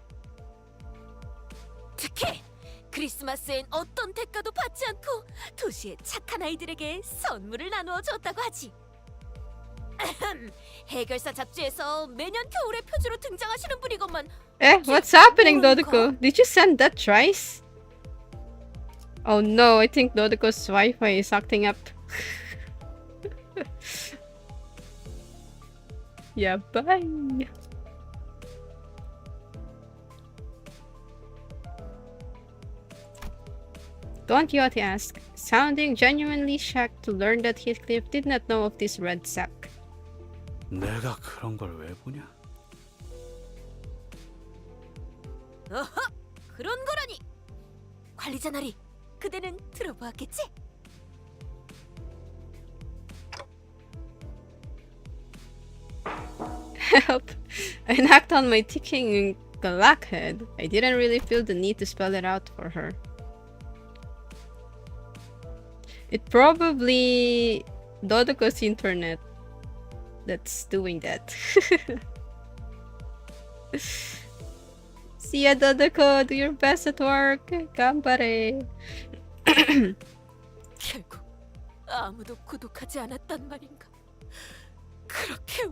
특히 크리스마스엔 어떤 대가도 받지 않고 도시의 착한 아이들에게 선물을 나누어 줬다고 하지. 해결사 잡지에서 매년 겨울의 표지로 등장하시는 분이건만. What's happening, Dodoco? Did you send that thrice? Oh no, I think Dodoco's Wi-Fi is acting up. Yeah, bye. Don Quixote asked, sounding genuinely shocked to learn that Heathcliff did not know of this red sack. 내가 그런 걸 왜 보냐? 어허, 그런 거라니. 관리자 나리, 그대는 들어보았겠지? Help! I knocked on my ticking clock head. I didn't really feel the need to spell it out for her. It probably Dodoco's internet that's doing that. See ya, Dodoco. Do your best at work. Ganbare. 결국 아무도 구독하지 않았단 말인가? 그렇게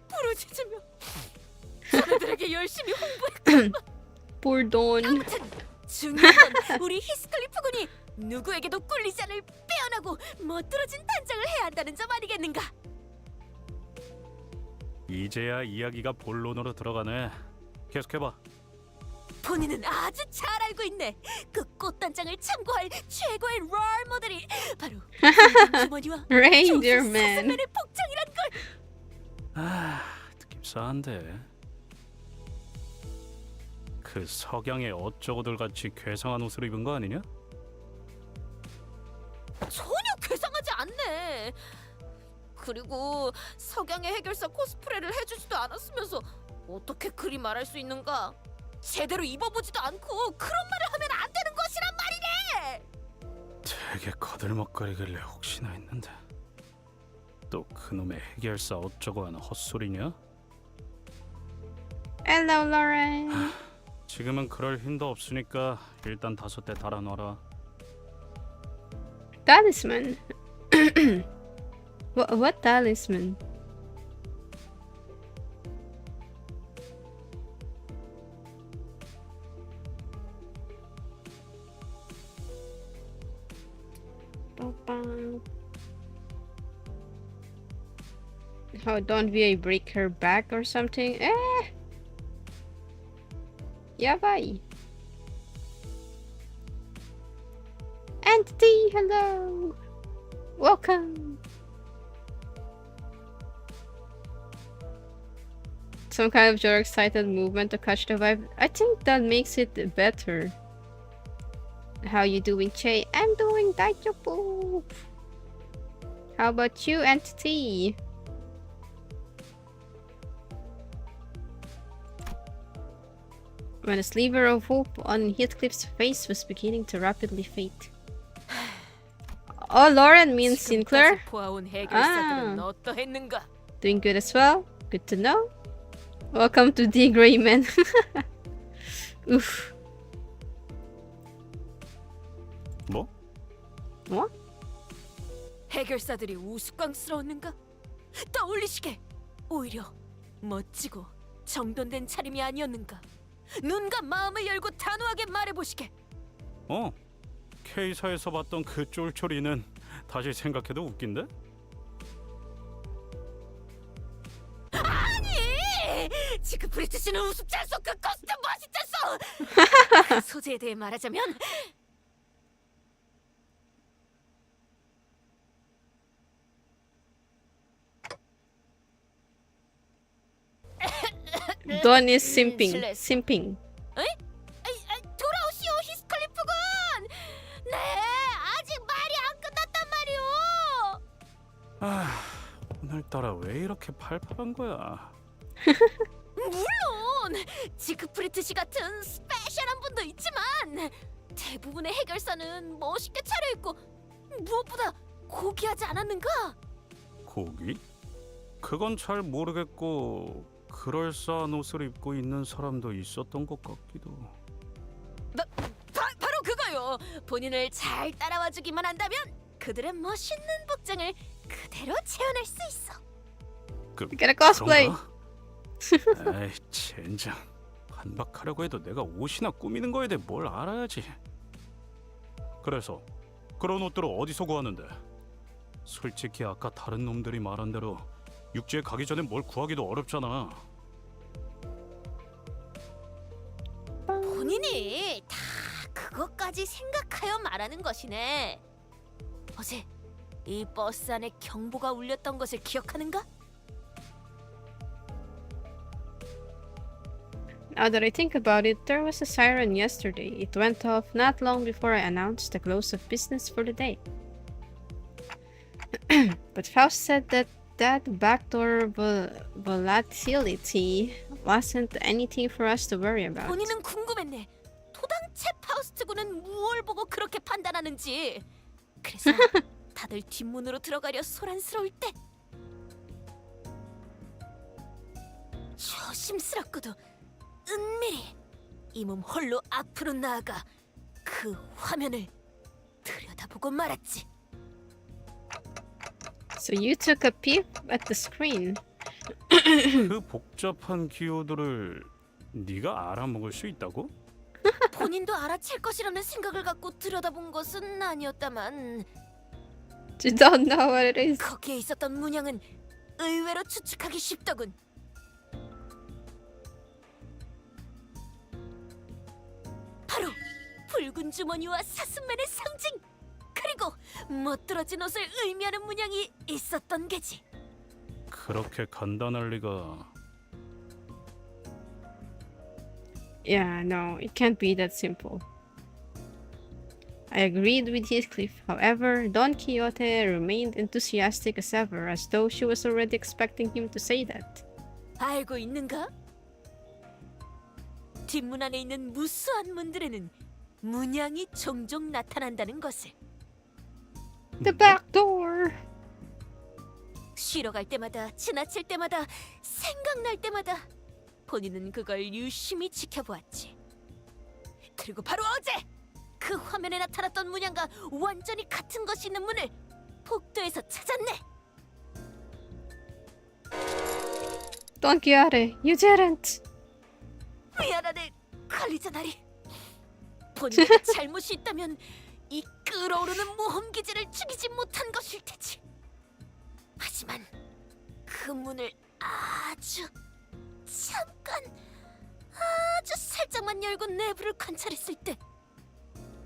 부르짖으며 자네들에게 열심히 홍보했구만. Poor Don. 아무튼 중요한 건 우리 히스클리프 군이 누구에게도 꿀리지 않을 빼어나고 멋들어진 단장을 해야 한다는 점 아니겠는가? 이제야 이야기가 본론으로 들어가네. 계속해봐. 본인은 아주 잘 알고 있네. 그 꽃단장을 참고할 최고의 롤 모델이 바로 주머니와 Reindeer 조수 Man. 사슴맨의 복장이란 걸. 아, 느낌 싸한데. 그 석양의 어쩌고들 같이 괴상한 옷을 입은 거 아니냐? 전혀 괴상하지 않네. 그리고 석양의 해결사 코스프레를 해주지도 않았으면서 어떻게 그리 말할 수 있는가? 제대로 입어보지도 않고 그런 말을 하면 안 되는 것이란 말이네. 되게 거들먹거리길래 혹시나 했는데 또 그놈의 해결사 어쩌고 하는 헛소리냐? Hello, Lauren. 지금은 그럴 힘도 없으니까 일단 5대 달아놔라. Talisman. What talisman? How don't we break her back or something? Yeah, bye. Entity, hello. Welcome. Some kind of your excited movement to catch the vibe. I think that makes it better. How you doing, Che? I'm doing daijoubu. How about you, Entity? When a sliver of hope on Heathcliff's face was beginning to rapidly fade. Lauren means Sinclair. 지금까지 보아온 해결사들은 아. 어떠했는가? Doing good as well. Good to know. Welcome to the Gray Man. Oof. 뭐? 뭐? 해결사들이 우스꽝스러웠는가? 떠올리시게. 오히려 멋지고 정돈된 차림이 아니었는가? 눈과 마음을 열고 단호하게 말해보시게. K사에서 봤던 그 쫄쫄이는 다시 생각해도 웃긴데? 아니! 지금 브리티시는 우습지 않소. 그 코스튬 멋있잖소. 그 소재에 대해 말하자면 Don is simping. 실례. Simping. 돌아오시오 히스클리프군. 네, 아직 말이 안 끝났단 말이오. 오늘따라 왜 이렇게 팔팔한 거야? 물론 지크프리트 씨 같은 스페셜한 분도 있지만 대부분의 해결사는 멋있게 차려입고 무엇보다 고귀하지 않았는가? 고기? 그건 잘 모르겠고 그럴싸한 옷을 입고 있는 사람도 있었던 것 같기도. 바로 그거요. 본인을 잘 따라와주기만 한다면 그들의 멋있는 복장을 그대로 재현할 수 있어. Get a cosplay. 그런가? 에이 젠장. 반박하려고 해도 내가 옷이나 꾸미는 거에 대해 뭘 알아야지. 그래서 그런 옷들을 어디서 구하는데? 솔직히 아까 다른 놈들이 말한 대로 육지에 가기 전에 뭘 구하기도 어렵잖아. 본인이 다 그것까지 생각하여 말하는 것이네. 어제 이 버스 안에 경보가 울렸던 것을 기억하는가? Now that I think about it, there was a siren yesterday. It went off not long before I announced the close of business for the day. But Faust said that backdoor volatility wasn't anything for us to worry about. 본인은 궁금했네. 도당체 파우스트군은 무엇을 보고 그렇게 판단하는지. 그래서 다들 뒷문으로 들어가려 소란스러울 때 조심스럽고도 은밀히 이 몸 홀로 앞으로 나아가 그 화면을 들여다보고 말았지. So you took a peep at the screen. 그 복잡한 기호들을 네가 알아먹을 수 있다고? 본인도 알아챌 것이라는 생각을 갖고 들여다본 것은 아니었다만 You don't know what it is. 거기에 있었던 문양은 의외로 추측하기 쉽더군. 바로 붉은 주머니와 사슴맨의 상징, 그리고 멋들어진 옷을 의미하는 문양이 있었던 게지. 그렇게 간단할 리가. Yeah, no, it can't be that simple. I agreed with Heathcliff. However, Don Quixote remained enthusiastic as ever, as though she was already expecting him to say that. 알고 있는가? 뒷문 안에 있는 무수한 문들에는 문양이 종종 나타난다는 것을. The backdoor! 쉬러 갈 때마다, 지나칠 때마다, 생각날 때마다 본인은 그걸 유심히 지켜보았지. 그리고 바로 어제 그 화면에 나타났던 문양과 완전히 같은 것이 있는 문을 복도에서 찾았네. Don Quixote, you didn't! 미안하네, 관리자 나리. 본인에게 잘못이 있다면 이 끓어오르는 모험 기질을 죽이지 못한 것일 테지. 하지만 그 문을 잠깐, 아주 살짝만 열고 내부를 관찰했을 때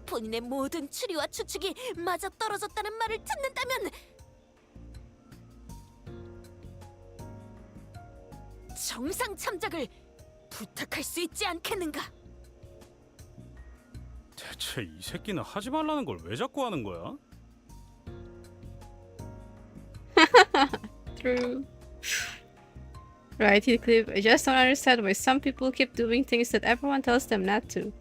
본인의 모든 추리와 추측이 마저 떨어졌다는 말을 듣는다면 정상 참작을 부탁할 수 있지 않겠는가? 대체 이 새끼는 하지 말라는 걸 왜 자꾸 하는 거야? True. Right, Heathcliff. I just don't understand why some people keep doing things that everyone tells them not to.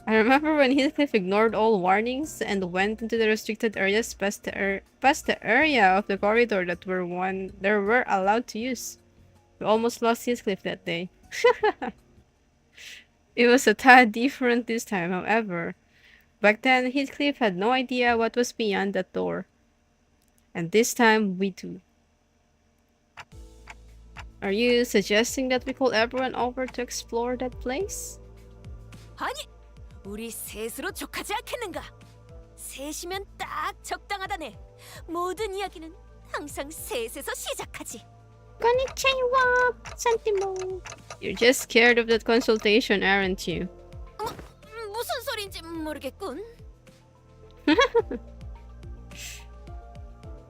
I remember when Heathcliff ignored all warnings and went into the restricted areas past the area of the corridor that there were allowed to use. We almost lost Heathcliff that day. It was a tad different this time, however. Back then, Heathcliff had no idea what was beyond that door. And this time, we do. Are you suggesting that we call everyone over to explore that place? 아니, 우리 셋으로 족하지 않겠는가? 셋이면 딱 적당하다네. 모든 이야기는 항상 셋에서 시작하지. Konnichiwa, Chrysanthemum. You're just scared of that consultation, aren't you? 무슨 소린지 모르겠군.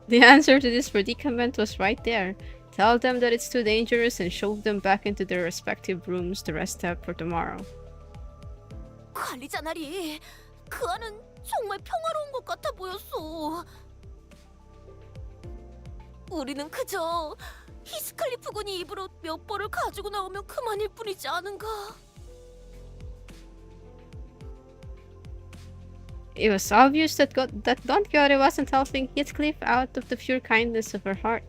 The answer to this predicament was right there. Tell them that it's too dangerous and shove them back into their respective rooms to rest up for tomorrow. 관리자 나리, 그 안은 정말 평화로운 것 같아 보였어. 우리는 그저 히스칼리프 군이 입으로 몇 벌을 가지고 나오면 그만일 뿐이지 않은가? It was obvious that Don Quixote wasn't helping Heathcliff out of the pure kindness of her heart.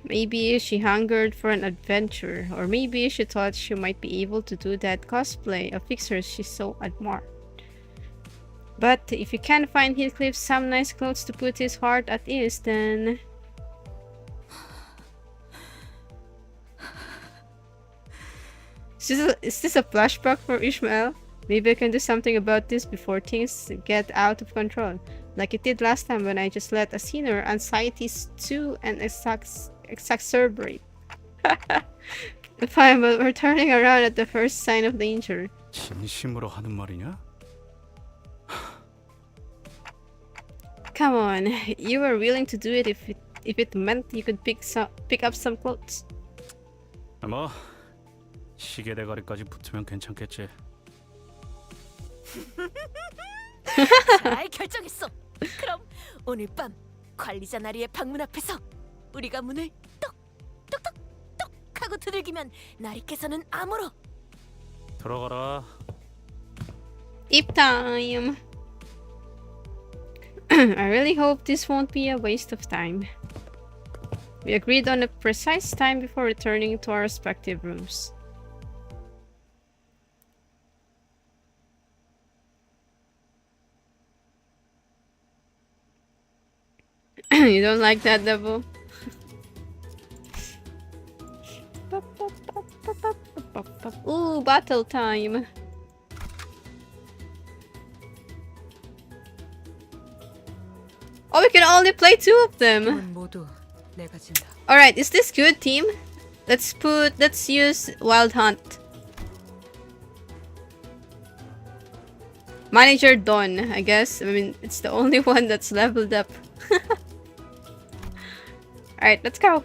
Maybe she hungered for an adventure, or maybe she thought she might be able to do that cosplay of fixers she so admired. But if you can't find Heathcliff some nice clothes to put his heart at ease, then... Is this a flashback for Ishmael? Maybe I can do something about this before things get out of control. Like it did last time when I just let a sinner anxiety stew and exacerbate. Fine, but we're turning around at the first sign of danger. 진심으로 하는 말이냐? Come on, you were willing to do it if it meant you could pick up some clothes. 뭐 시계 대가리까지 붙으면 괜찮겠지. 잘 결정했어. 그럼 오늘 밤 관리자 나리의 방문 앞에서 우리가 문을 똑똑똑똑 하고 두들기면 나리께서는 암으로 들어가라. Eep time. I really hope this won't be a waste of time. We agreed on a precise time before returning to our respective rooms. You don't like that, Devil? Ooh, battle time! Oh, we can only play 2 of them! Alright, is this good, team? Let's use Wild Hunt. Manager Don, I guess. I mean, it's the only one that's leveled up. Alright, let's go.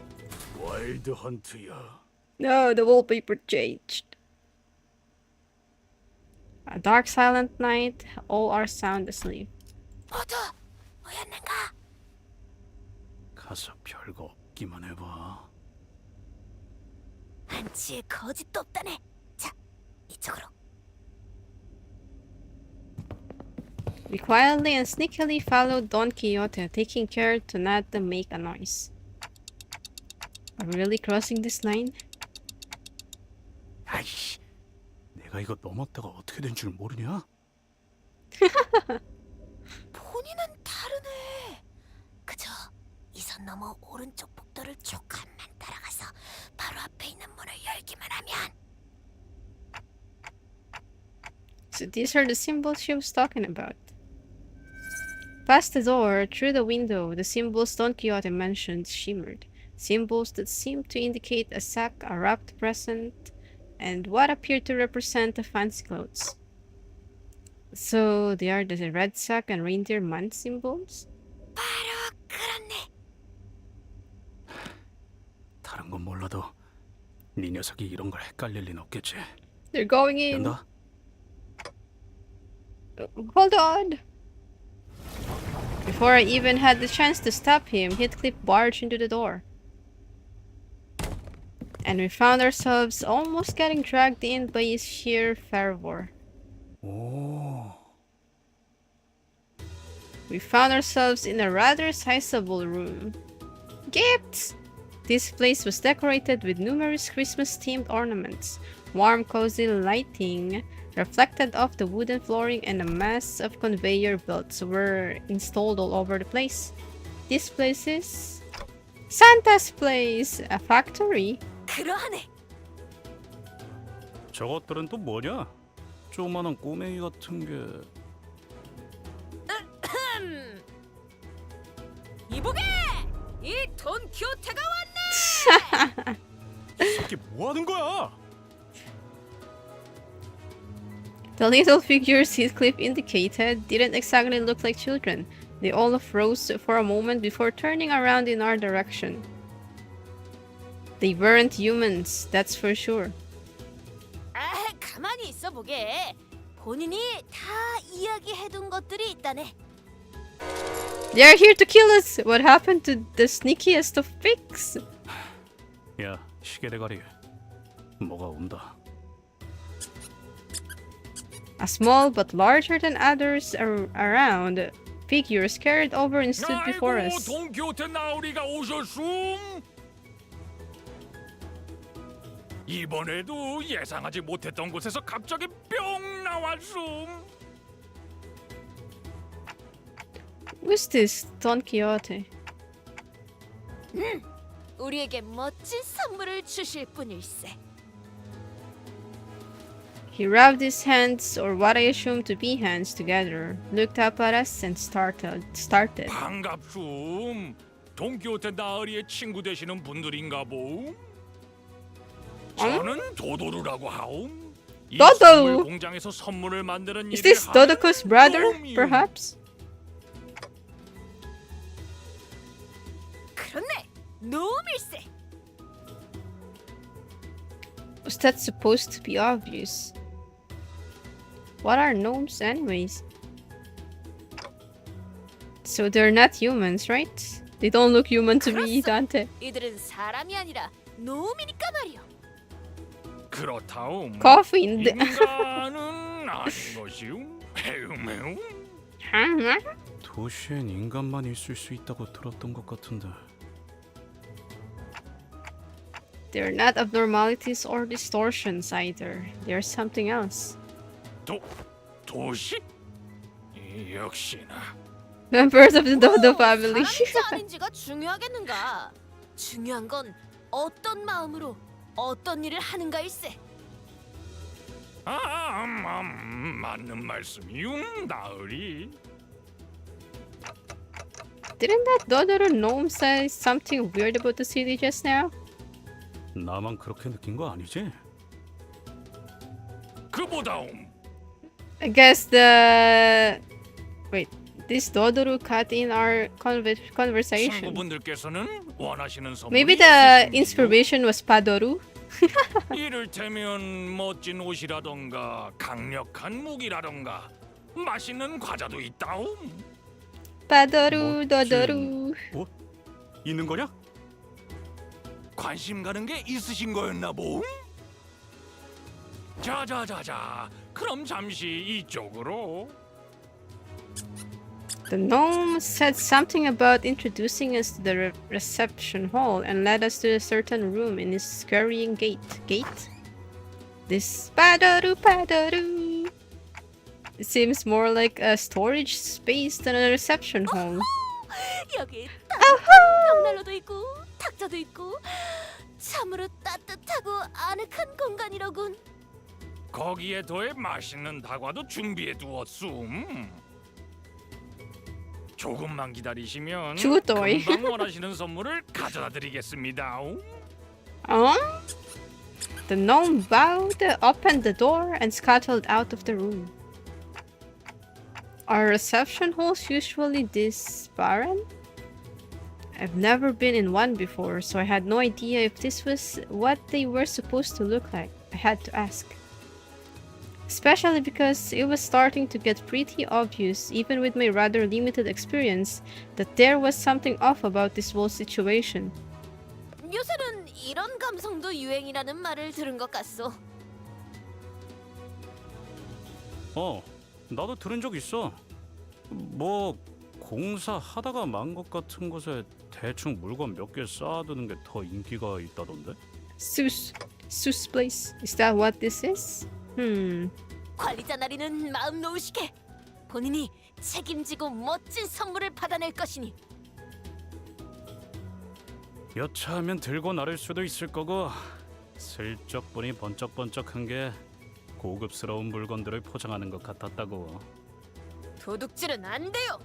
와일드 헌트야. No, the wallpaper changed. A dark silent night, all are sound asleep. 모두 모였는가? 가서 별거 없기만 해봐. 한치의 거짓도 없다네. 자, 이쪽으로. We quietly and sneakily followed Don Quixote, taking care to not make a noise. Are we really crossing this line? 아이씨, 내가 이거 넘었다가 어떻게 된 줄 모르냐? 본인은 다르네. 그저 이 선 넘어 오른쪽 복도를 조금만 따라가서 바로 앞에 있는 문을 열기만 하면. So these are the symbols she was talking about. Past the door, through the window, the symbols Don Quixote mentioned shimmered. Symbols that seemed to indicate a sack, a wrapped present, and what appeared to represent the fancy clothes. So they are the red sack and reindeer man symbols? 바로 그렇네. 다른 건 몰라도 네 녀석이 이런 걸 헷갈릴 리는 없겠지. They're going in. 연다. Hold on. Before I even had the chance to stop him, Heathcliff barged into the door. And we found ourselves almost getting dragged in by his sheer fervor. 오. We found ourselves in a rather sizable room. Gifts! This place was decorated with numerous Christmas-themed ornaments. Warm, cozy lighting reflected off the wooden flooring, and a mass of conveyor belts were installed all over the place. This place is Santa's place, a factory. 그러하네. 저것들은 또 뭐냐? 조그마한 꼬맹이 같은 게. 이보게! 이 돈키호테가 왔네! 이 새끼 뭐 하는 거야? The little figures Heathcliff indicated didn't exactly look like children. They all froze for a moment before turning around in our direction. They weren't humans, that's for sure. 아, 가만히 있어 보게. 본인이 다 이야기해둔 것들이 있다네. They're here to kill us! What happened to the sneakiest of pigs? 야, 시계 대가리. 뭐가 온다. A small but larger than others around figures carried over and stood before us. 돈키호테 나으리가 오셨음. 이번에도 예상하지 못했던 곳에서 갑자기 뿅 나왔음. Who's this Don Quixote? 우리에게 멋진 선물을 주실 분일세. He rubbed his hands, or what I assume to be hands, together, looked up at us, and started. 반갑숨. 돈키호테 나으리의 친구 되시는 분들인가 보. 저는 도도루라고 하옴. 이 도도! 선물 공장에서 선물을 만드는 Is 일을 this 하는 Dodoko's brother, 놈이요. perhaps? 그렇네. 놈일세. Was that supposed to be obvious? What are gnomes, anyways? So they're not humans, right? They don't look human to me, Dante. 이들은 사람이 아니라 놈이니까 말이오. 그렇다움. Coffee in the... 인간은 아닌 것이오. 헤음헤음. 도시엔 인간만 있을 수 있다고 들었던 것 같은데. They're not abnormalities or distortions either. They're something else. 도시? 역시나. Members of the Dodo family. 사람인지 아닌지가 중요하겠는가? 중요한 건 어떤 마음으로 어떤 일을 하는가일세. 맞는 말씀이요, 나으리. Didn't that Dodo gnome say something weird about the city just now? 나만 그렇게 느낀 거 아니지? 그보다움. I guess the... Wait, this Dodoru cut in our conversation. 친구분들께서는 원하시는 선물이 Maybe the 있으신지요? inspiration was Padoru? 이를테면 멋진 옷이라던가 강력한 무기라던가 맛있는 과자도 있다움. Padoru, Dodoru. 뭐? 있는 거냐? 관심 가는 게 있으신 거였나 보? 자자자자, 그럼 잠시 이쪽으로. The gnome said something about introducing us to the reception hall and led us to a certain room in his scurrying gait. Gate? This Padoru, Padoru. It seems more like a storage space than a reception hall. 여기 벽난로도 있고 탁자도 있고 참으로 따뜻하고 아늑한 공간이로군. 거기에 더해 맛있는 다과도 준비해 두었음. 조금만 기다리시면 죽었더이. 금방 원하시는 선물을 가져다 드리겠습니다. The gnome bowed, opened the door, and scuttled out of the room. Are reception halls usually this barren? I've never been in one before, so I had no idea if this was what they were supposed to look like. I had to ask. Especially because it was starting to get pretty obvious, even with my rather limited experience, that there was something off about this whole situation. 요새는 이런 감성도 유행이라는 말을 들은 것 같소. 나도 들은 적 있어. 뭐 공사 하다가 만 것 같은 곳에 대충 물건 몇 개 쌓아두는 게 더 인기가 있다던데. Sus place. Is that what this is? 관리자 나리는 마음 놓으시게. 본인이 책임지고 멋진 선물을 받아낼 것이니. 여차하면 들고 나를 수도 있을 거고, 슬쩍 보니 번쩍번쩍한 게 고급스러운 물건들을 포장하는 것 같았다고. 도둑질은 안 돼요.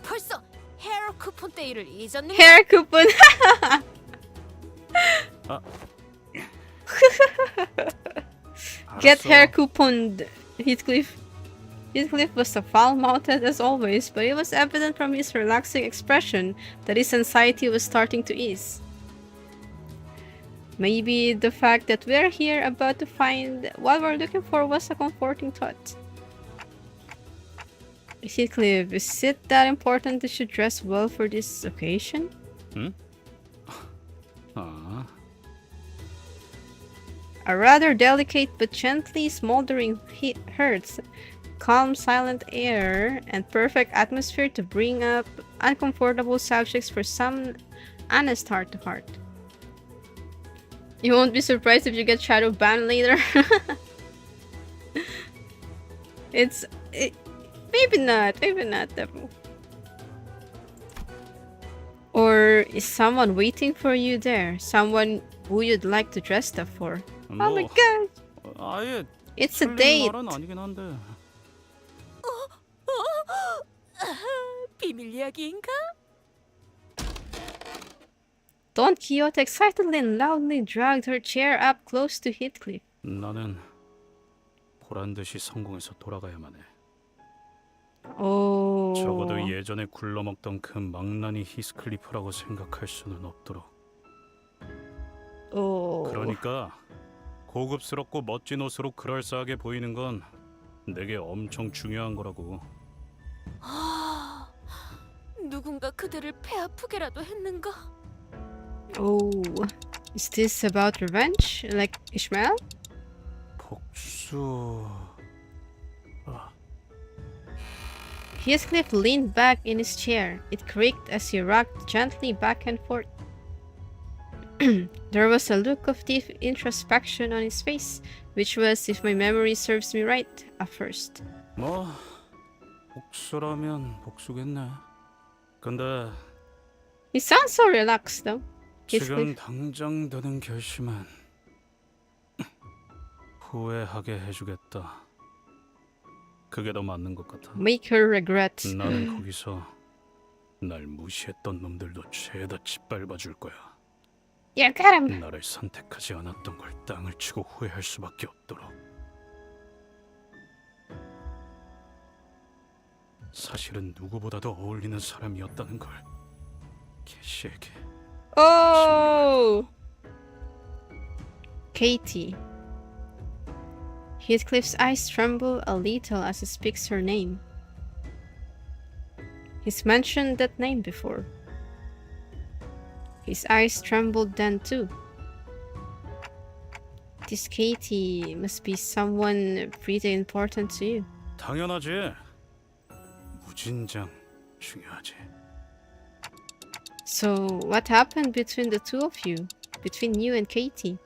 벌써 헤어 쿠폰 데이를 잊었는가? Hair coupon. Get 알았어. hair couponed, Heathcliff. Heathcliff was foul-mouthed as always, but it was evident from his relaxing expression that his anxiety was starting to ease. Maybe the fact that we're here about to find what we're looking for was a comforting thought. Heathcliff, is it that important that you dress well for this occasion? A rather delicate but gently smoldering hearth, calm, silent air, and perfect atmosphere to bring up uncomfortable subjects for some honest heart-to-heart. You won't be surprised if you get shadow banned later. Maybe not, Devo. Or is someone waiting for you there? Someone who you'd like to dress up for? Oh my god! 아예 It's a 틀린 date! 말은 아니긴 한데. 비밀 이야기인가? Don Quixote excitedly and loudly dragged her chair up close to Heathcliff. 나는 보란 듯이 성공해서 돌아가야만 해. Oh. 적어도 예전에 굴러먹던 그 망나니 히스클리프라고 생각할 수는 없도록. 그러니까 고급스럽고 멋진 옷으로 그럴싸하게 보이는 건 내게 엄청 중요한 거라고. 누군가 그대를 배 아프게라도 했는가? Oh, is this about revenge, like Ishmael? 복수. Heathcliff leaned back in his chair. It creaked as he rocked gently back and forth. There was a look of deep introspection on his face, which was, if my memory serves me right, a first. 뭐 복수라면 복수겠네. 근데 He sounds so relaxed, though. 지금 Heathcliff. 당장 드는 결심은 후회하게 해주겠다. 그게 더 맞는 것 같아. Make her regret. 나는 거기서 날 무시했던 놈들도 죄다 짓밟아 줄 거야. Yeah, got him. 나를 선택하지 않았던 걸 땅을 치고 후회할 수밖에 없도록. 사실은 누구보다도 어울리는 사람이었다는 걸 캐시에게. Oh! Katie. Heathcliff's eyes tremble a little as he speaks her name. He's mentioned that name before. His eyes trembled then too. This Katie must be someone pretty important to you. 당연하지. 무진장 중요하지. So, what happened between the two of you? Between you and Katie?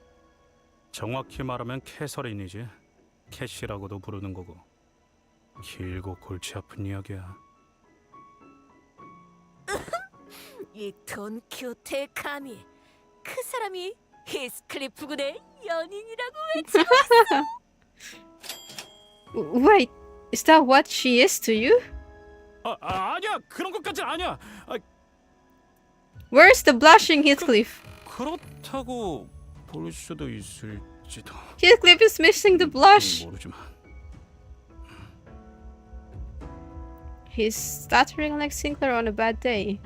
정확히 말하면 캐서린이지. 캐시라고도 부르는 거고. 길고 골치 아픈 이야기야. 이 돈키호테의 감히 그 사람이 히스클리프군의 연인이라고 외치고 Wait, is that what she is to you? 아니야. 그런 것까지는 아니야. Where's the blushing Heathcliff? 그렇다고 볼 수도 있을지도. Heathcliff is missing the blush. 모르지만. He's stuttering like Sinclair on a bad day.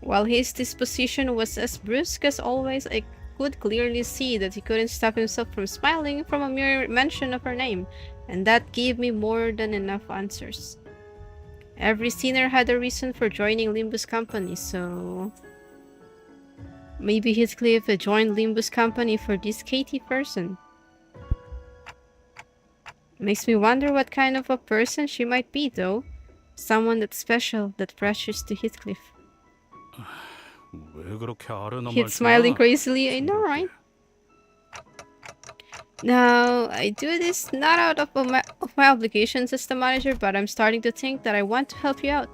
While his disposition was as brusque as always, I could clearly see that he couldn't stop himself from smiling from a mere mention of her name, and that gave me more than enough answers. Every sinner had a reason for joining Limbus company, so... Maybe Heathcliff joined Limbus company for this Katie person. Makes me wonder what kind of a person she might be, though. Someone that's special, that precious to Heathcliff. 왜 그렇게 아련한 He's smiling 말투야? crazily, I know, right? Now, I do this not out of my obligations as the manager, but I'm starting to think that I want to help you out,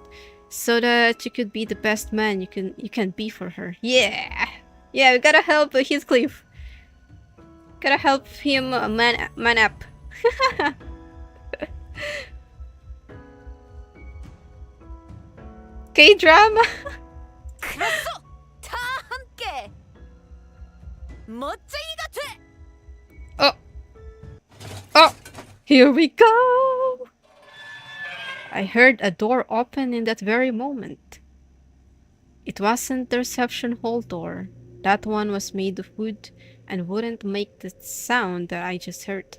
so that you could be the best man you can be for her. Yeah, yeah, we gotta help Heathcliff. Gotta help him man up. K-drama. 그렇소! 다 함께 멋쟁이가 돼! Oh, here we go! I heard a door open in that very moment. It wasn't the reception hall door. That one was made of wood and wouldn't make the sound that I just heard.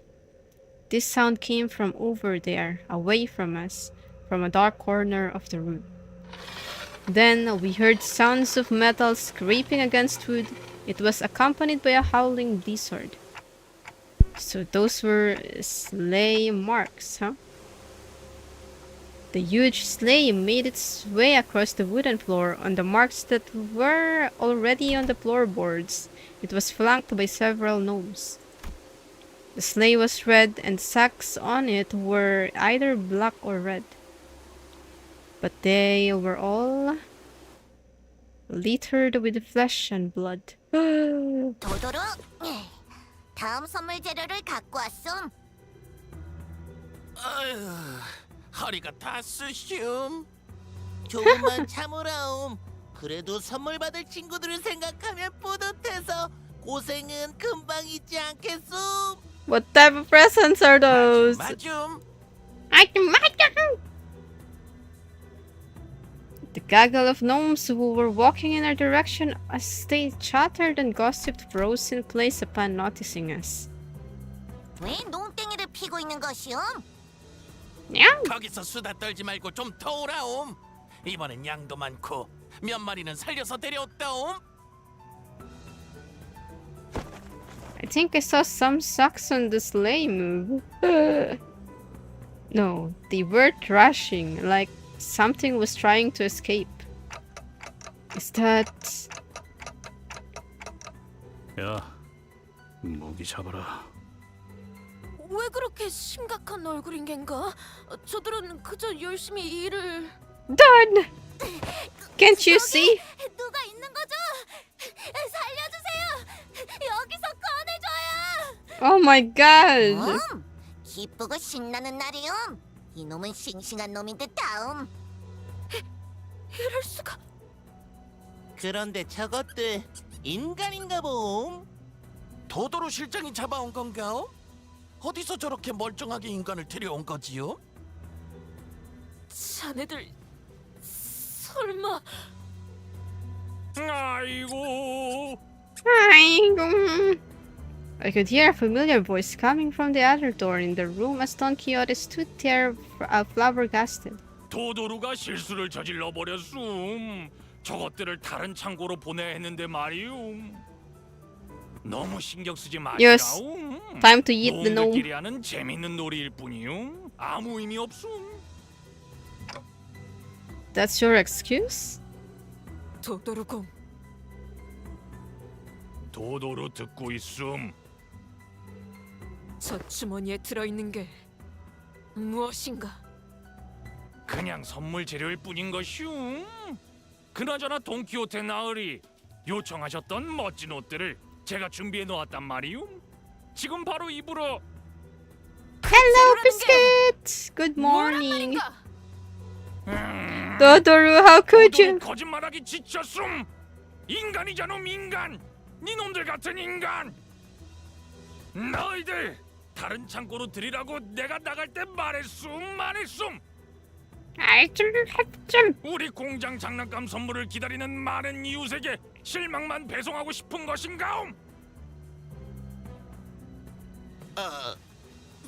This sound came from over there, away from us, from a dark corner of the room. Then we heard sounds of metal scraping against wood. It was accompanied by a howling blizzard. So those were sleigh marks, huh? The huge sleigh made its way across the wooden floor on the marks that were already on the floorboards. It was flanked by several gnomes. The sleigh was red and sacks on it were either black or red. But they were all littered with flesh and blood. 도도로, 다음 선물 재료를 갖고 왔음. 아휴, 허리가 다 쑤숑. 조금만 참으라옴. 그래도 선물 받을 친구들을 생각하면 뿌듯해서 고생은 금방 잊지 않겠음. What type of presents are those? 맞음. The gaggle of gnomes who were walking in our direction as they chattered and gossiped froze in place upon noticing us. 왜 농땡이를 피고 있는 것이오? 거기서 수다 떨지 말고 좀 더 오라옴. 이번엔 양도 많고 몇 마리는 살려서 데려왔다옴. I think I saw some socks on the sleigh move. No, they were thrashing, like something was trying to escape. Is that... 야, 모기 잡아라. 왜 그렇게 심각한 얼굴인 겐가? 저들은 그저 열심히 일을... Done! Can't you see? 누가 있는 거죠? 살려주세요! 여기서 꺼내줘요! Oh my god! 기쁘고 신나는 날이요. 이놈은 싱싱한 놈인데 다음. 이럴 수가... 그런데 저것들 인간인가 봄? 도도로 실장이 잡아온 건가? 어디서 저렇게 멀쩡하게 인간을 데려온 거지요? 자네들... 설마... 아이고... 아이고... I could hear a familiar voice coming from the other door in the room as Don Quixote stood there flabbergasted. 도도루가 실수를 저질러 버렸음. 저것들을 다른 창고로 보내야 했는데 말이움. 너무 신경 쓰지 마시라움. Yes, time to eat the gnome. 놈들끼리 하는 재밌는 놀이일 뿐이움. 아무 의미 없음. That's your excuse? 도도루공. 도도루 듣고 있음. 저 주머니에 들어있는 게 무엇인가? 그냥 선물 재료일 뿐인 것이움. 그나저나 돈키호테 나으리 요청하셨던 멋진 옷들을 제가 준비해 놓았단 말이움. 지금 바로 입으러. Hello, Biscuit! Good morning. Dodoru, how could you? 거짓말하기 지쳤음. 인간이잖아, 인간. 니놈들 같은 인간. 너희들 다른 창고로 들이라고 내가 나갈 때 말했음. 우리 공장 장난감 선물을 기다리는 많은 이웃에게 실망만 배송하고 싶은 것인가옴?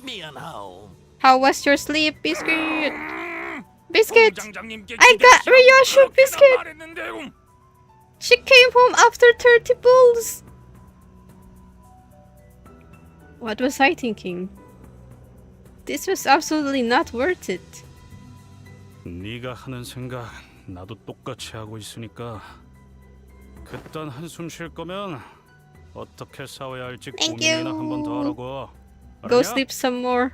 미안하오. How was your sleep, Biscuit? Biscuit! I got Ryoshu, Biscuit! She came home after 30 bulls! What was I thinking? This was absolutely not worth it. 네가 하는 생각 나도 똑같이 하고 있으니까 그딴 한숨 쉴 거면 어떻게 싸워야 할지 Thank 고민이나 you. 한 번 더 하라고. Go 알았냐? sleep some more.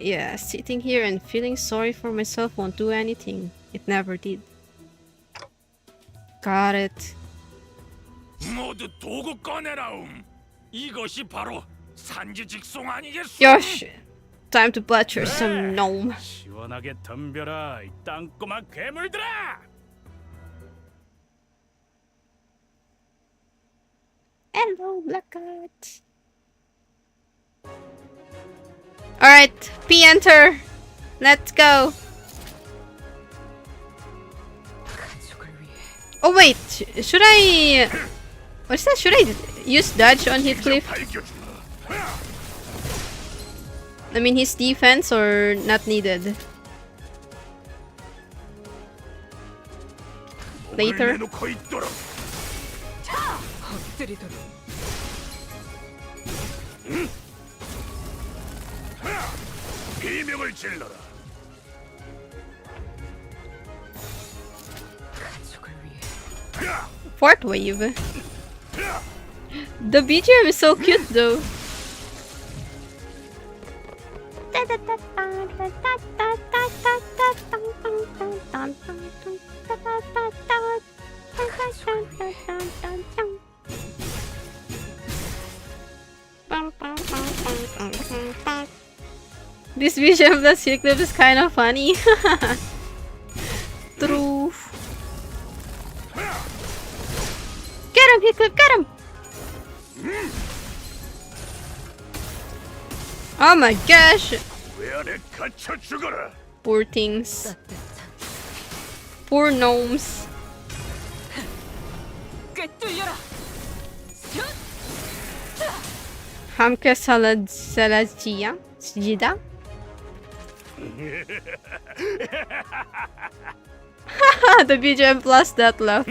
Yeah, sitting here and feeling sorry for myself won't do anything. It never did. Got it. 모두 도구 꺼내라움. 이것이 바로 산지직송 아니겠소? Yosh! Time to butcher some gnome. 시원하게 덤벼라 이 땅꼬마 괴물들아! Hello, Blackguard. Alright, P-enter. Let's go. Oh wait, should I... What's that? Should I use dodge on Heathcliff? I mean his defense or not needed? Later? 비명을 질러라. Fourth wave. The BGM is so cute though. This BGM plus Heathcliff is kind of funny. True. Get him, Heathcliff, get him! Oh my gosh! Poor things. Poor gnomes. Hamke Salajia? Sjida? The BGM plus that laugh.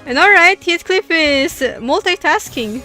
And alright, Heathcliff is multitasking.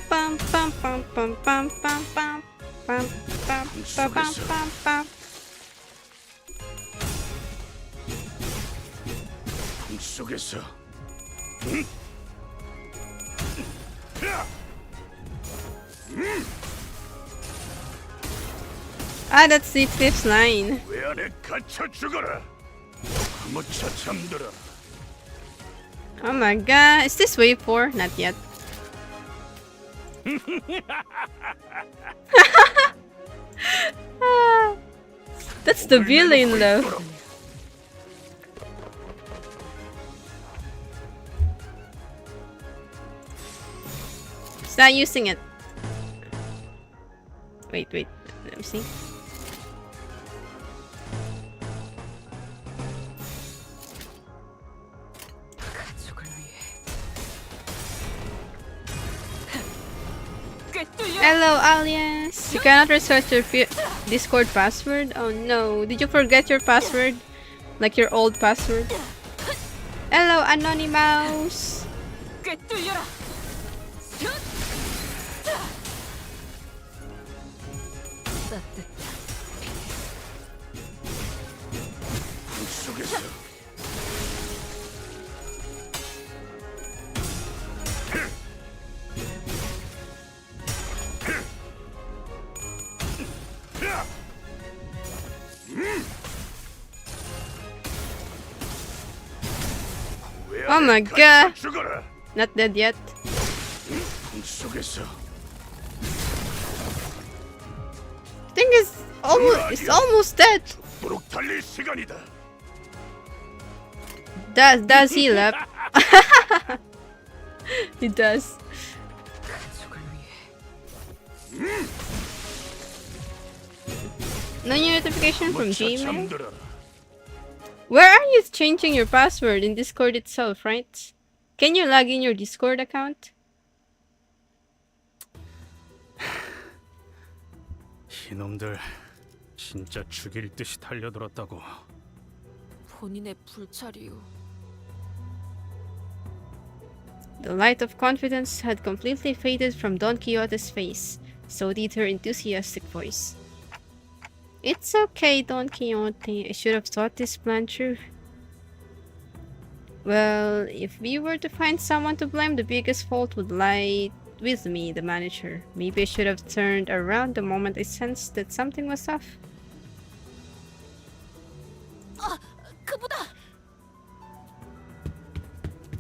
Bum bum bum bum bum bum bum bum bum bum bum bum bum. 속에서 Ah, that's Heathcliff's line. 왜 안에 갇혀 죽어라. 아무차 잠들어. Oh my god, is this wave 4? Not yet. That's the villain though. He's not using it. Wait, let me see. Hello, alias. You cannot research your Discord password? Oh no, did you forget your password? Like your old password? Hello, Anonymous. Oh my god! Not dead yet. Thing is, almost dead. 죽도록 달릴 시간이다. Does he lap? He does. No new notification from Gmail? 잠들어라. Where are you changing your password? In Discord itself, right? Can you log in your Discord account? 이놈들 진짜 죽일 듯이 달려들었다고. 본인의 불찰이요. The light of confidence had completely faded from Don Quixote's face. So did her enthusiastic voice. It's okay, Don Quixote. I should have thought this plan through. Well, if we were to find someone to blame, the biggest fault would lie with me, the manager. Maybe I should have turned around the moment I sensed that something was off. 그보다.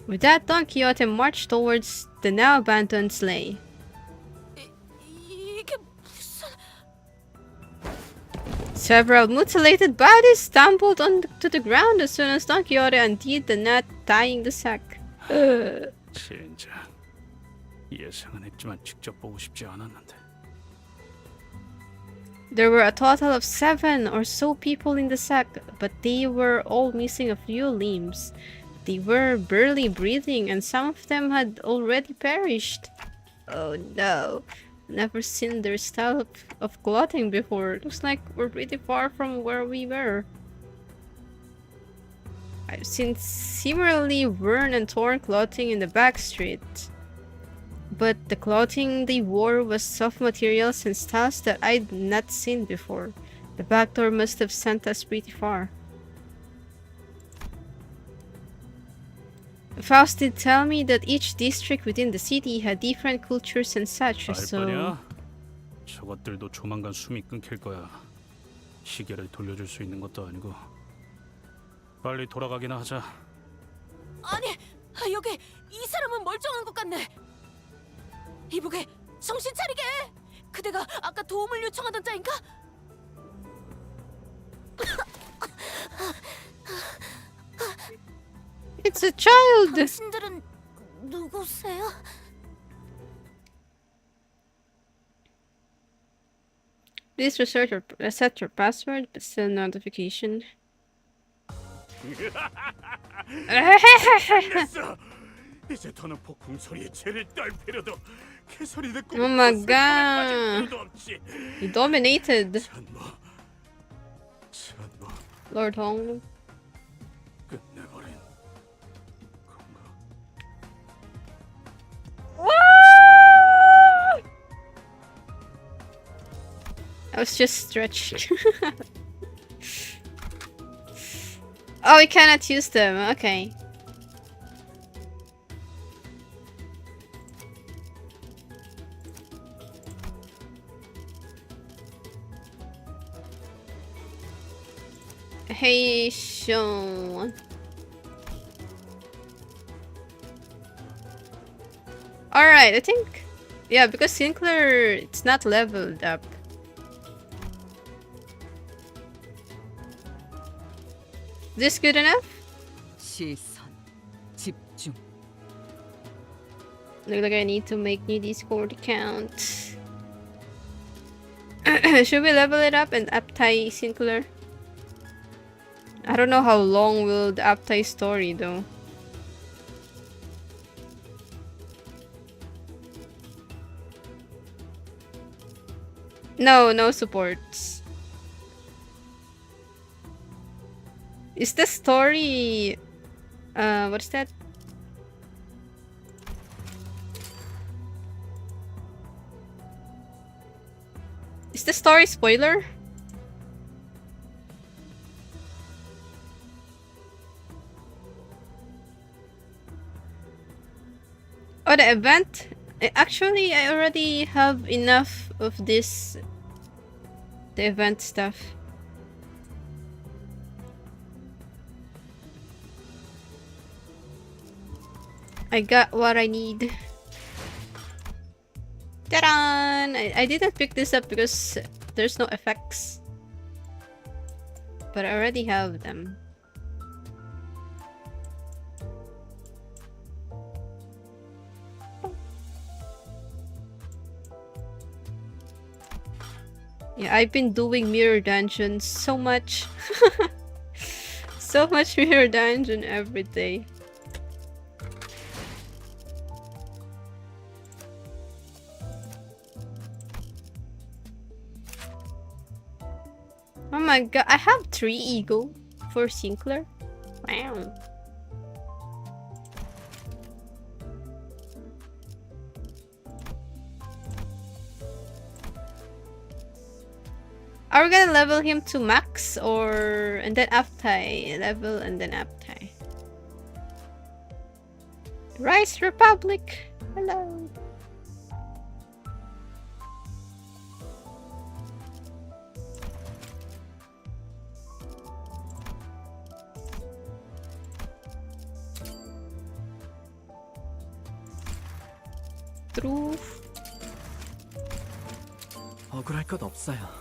With that, Don Quixote marched towards the now abandoned sleigh. 이게 무슨? Several mutilated bodies stumbled onto the ground as soon as Don Quixote undid the knot tying the sack. 진짜 예상은 했지만 직접 보고 싶지 않았는데. There were a total of 7 or so people in the sack, but they were all missing a few limbs. They were barely breathing, and some of them had already perished. Oh no. Never seen their style of clothing before. Looks like we're pretty far from where we were. I've seen similarly worn and torn clothing in the back street. But the clothing they wore was soft materials and styles that I'd not seen before. The backdoor must have sent us pretty far. Faust did tell me that each district within the city had different cultures and such, so... 알바냐? 저것들도 조만간 숨이 끊길 거야. 시계를 돌려줄 수 있는 것도 아니고. 빨리 돌아가기나 하자. 아니, 여기 이 사람은 멀쩡한 것 같네. 이보게, 정신 차리게. 그대가 아까 도움을 요청하던 자인가? It's a child! 당신들은 누구세요? Please reset your password, but still notification. 됐어. 이제 더는 폭풍 소리에 죄를 떨 필요도 개소리를 Oh my god! 필요도 없지. You dominated! 천모. Lord Hong. 끝내버린 건가? I was just stretched. Oh, we cannot use them. Okay. Hey, Sean. Alright, I think... Yeah, because Sinclair, it's not leveled up. This good enough? 시선, 집중. Look like I need to make new Discord account. Should we level it up and uptie Sinclair? I don't know how long will the uptie story though. No supports. Is the story... what is that? Is the story spoiler? Oh, the event? Actually, I already have enough of this... the event stuff. I got what I need. Ta-da! I didn't pick this up because there's no effects. but I already have them. Yeah, I've been doing mirror dungeons so much. So much mirror dungeon every day. Oh my god, I have 3 ego for Sinclair. Wow. Are we gonna level him to max or and then Aptai level and then Aptai? Rice Republic. Hello. True. 억울할 것 없어요.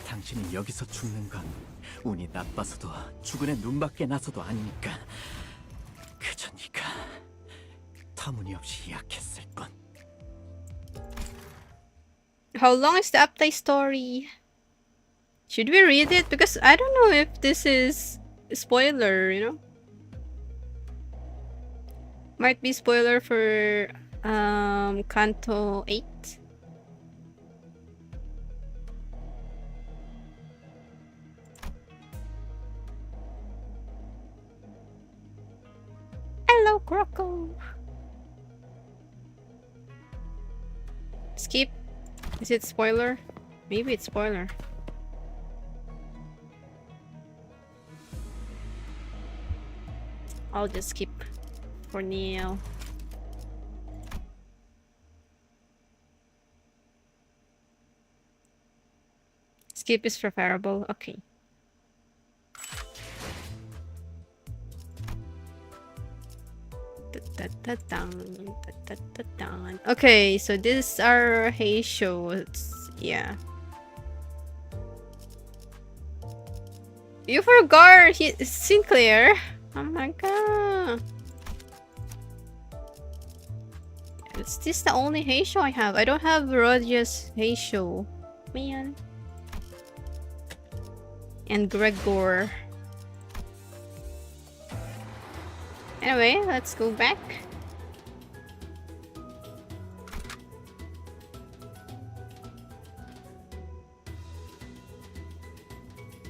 당신이 여기서 죽는 건 운이 나빠서도 죽은 애 눈밖에 나서도 아니니까. 그저 네가 터무니없이 약했을 뿐. How long is the update story? Should we read it? Because I don't know if this is a spoiler, you know? Might be spoiler for Kanto 8. Hello, Croco. Skip. Is it spoiler? Maybe it's spoiler. I'll just skip for now. Skip is preferable. Okay. Okay, so this is our Heisho. Yeah. You forgot Sinclair. Oh my god. Is this the only Heisho I have? I don't have Rodia's Heisho. Man. And Gregor. Anyway, let's go back.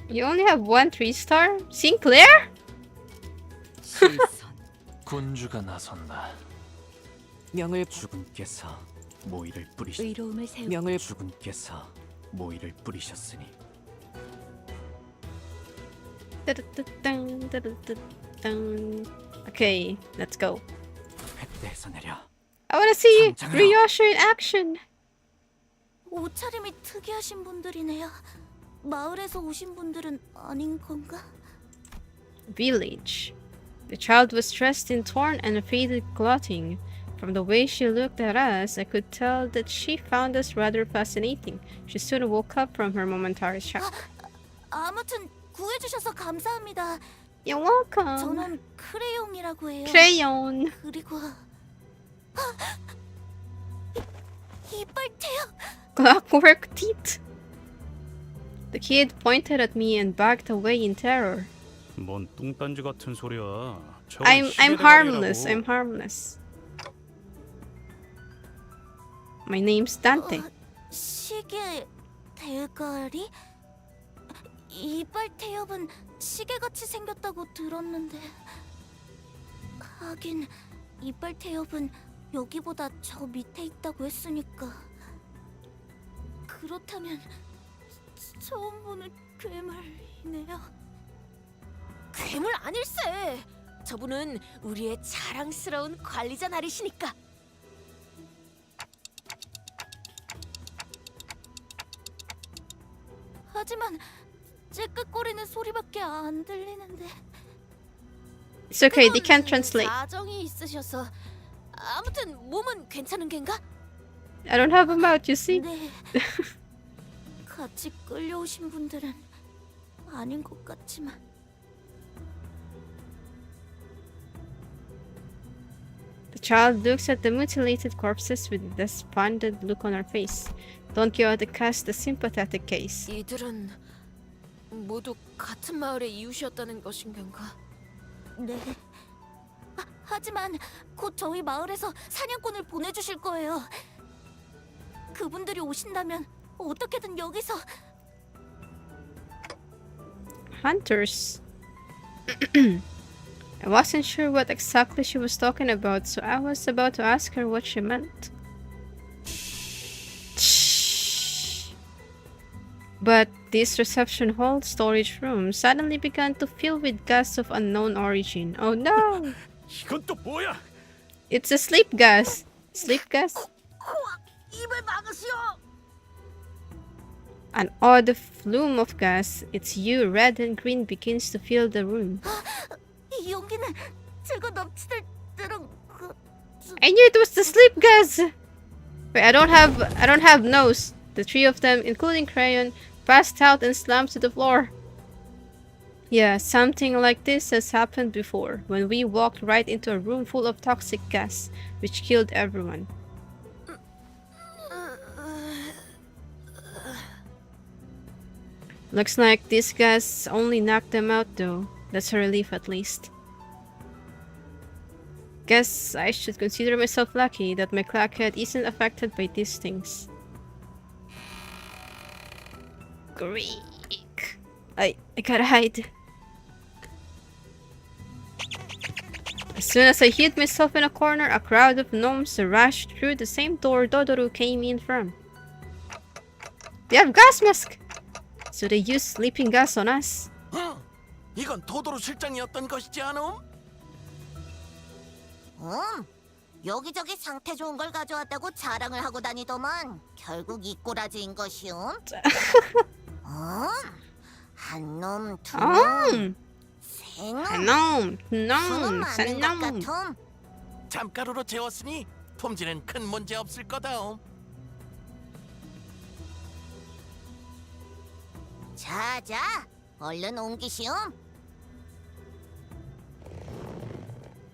You only have 1 3-star? Sinclair? 군주가 나선다. 명을 주군께서 모이를 뿌리셨. 의로움을 세우. 명을 주군께서 모이를 뿌리셨으니. Okay, let's go. 횃대에서 내려. I wanna see Ryoshu in action. 옷차림이 특이하신 분들이네요. 마을에서 오신 분들은 아닌 건가? Village. The child was dressed in torn and faded clothing. From the way she looked at us, I could tell that she found us rather fascinating. She soon woke up from her momentary shock. 아무튼 구해주셔서 감사합니다. You're welcome. 저는 크레용이라고 해요. Crayon. 그리고 이빨 태요. Clockwork teeth. The kid pointed at me and backed away in terror. 뭔 뚱딴지 같은 소리야. I'm harmless. I'm harmless. My name's Dante. 시계 대가리? 이빨 태엽은 시계같이 생겼다고 들었는데 하긴 이빨 태엽은 여기보다 저 밑에 있다고 했으니까 그렇다면 처음 보는 괴물이네요. 괴물 아닐세. 저분은 우리의 자랑스러운 관리자 나리시니까. 하지만 째끗거리는 소리밖에 안 들리는데. It's okay, they can't translate. 사정이 있으셔서. 아무튼 몸은 괜찮은 겐가? I don't have a mouth, you see? 네. 같이 끌려오신 분들은 아닌 것 같지만. The child looks at the mutilated corpses with a despondent look on her face. Don Quixote casts a sympathetic gaze. 이들은 모두 같은 마을의 이웃이었다는 것인 건가? 네. 하지만 곧 저희 마을에서 사냥꾼을 보내주실 거예요. 그분들이 오신다면 어떻게든 여기서. Hunters. I wasn't sure what exactly she was talking about, so I was about to ask her what she meant. But this reception hall storage room suddenly began to fill with gas of unknown origin. Oh no! 이건 또 뭐야? It's a sleep gas. Sleep gas? 입을 막으시오. An odd flume of gas, its hue red and green, begins to fill the room. 이 용기는 제가 납치될 때랑 I knew it was the sleep gas. Wait, I don't have nose. The three of them, including Crayon, passed out and slammed to the floor. Yeah, something like this has happened before, when we walked right into a room full of toxic gas, which killed everyone. Looks like this gas only knocked them out though. That's a relief at least. Guess I should consider myself lucky that my clackhead isn't affected by these things. Greek. I gotta hide. As soon as I hid myself in a corner, a crowd of gnomes rushed through the same door Dodoru came in from. They have gas mask! So they used sleeping gas on us. 이건 도도로 실장이었던 것이지 않음? 여기저기 상태 좋은 걸 가져왔다고 자랑을 하고 다니더만 결국 이 꼬라지인 것이오. 한 놈, 두 놈, 세 놈, 수는 많은 것 같음. 잠가루로 재웠으니 품질은 큰 문제 없을 거다. 자자, 얼른 옮기시오.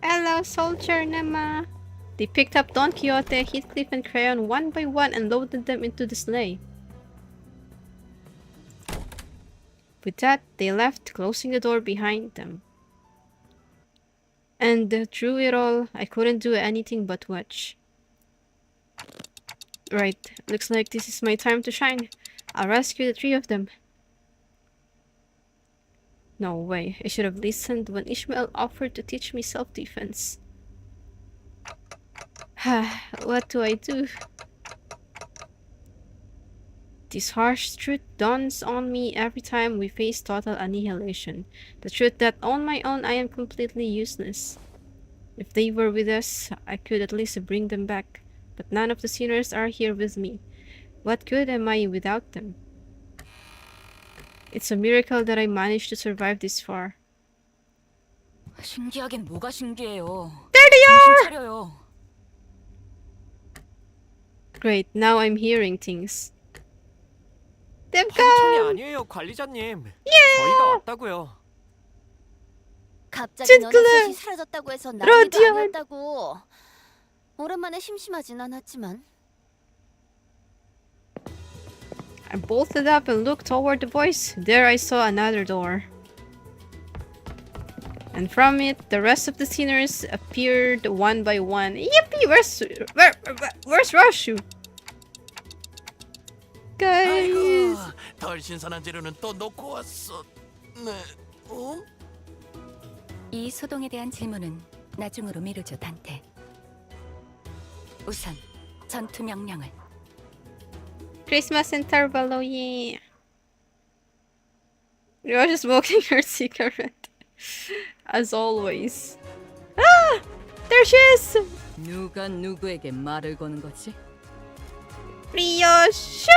Hello, soldier Nema. They picked up Don Quixote, Heathcliff, and Crayon one by one and loaded them into the sleigh. With that, they left, closing the door behind them. And through it all, I couldn't do anything but watch. Right, looks like this is my time to shine. I'll rescue the three of them. No way, I should have listened when Ishmael offered to teach me self-defense. What do I do? This harsh truth dawns on me every time we face total annihilation. The truth that on my own I am completely useless. If they were with us, I could at least bring them back. But none of the sinners are here with me. What good am I without them? It's a miracle that I managed to survive this far. 신기하긴 뭐가 신기해요. There they 정신 are! 차려요. Great, now I'm hearing things. They've 환청이 gone! 아니에요, 관리자님. Yeah! 저희가 왔다고요. 갑자기 너네 찐클레! 셋이 사라졌다고 해서 난리도 라디언! 아니었다고. 오랜만에 심심하진 않았지만. I bolted up and looked toward the voice. There I saw another door. And from it, the rest of the sinners appeared one by one. Yippee! Where's Ryoshu? Guys! 아이고, 덜 신선한 재료는 또 놓고 왔어. 네, 이 소동에 대한 질문은 나중으로 미루죠, 단테. 우선 전투 명령을. Christmas Intervallo, yeah. You're just smoking her cigarette. As always. Ah! There she is! 누가 누구에게 말을 거는 거지? Ryoshu!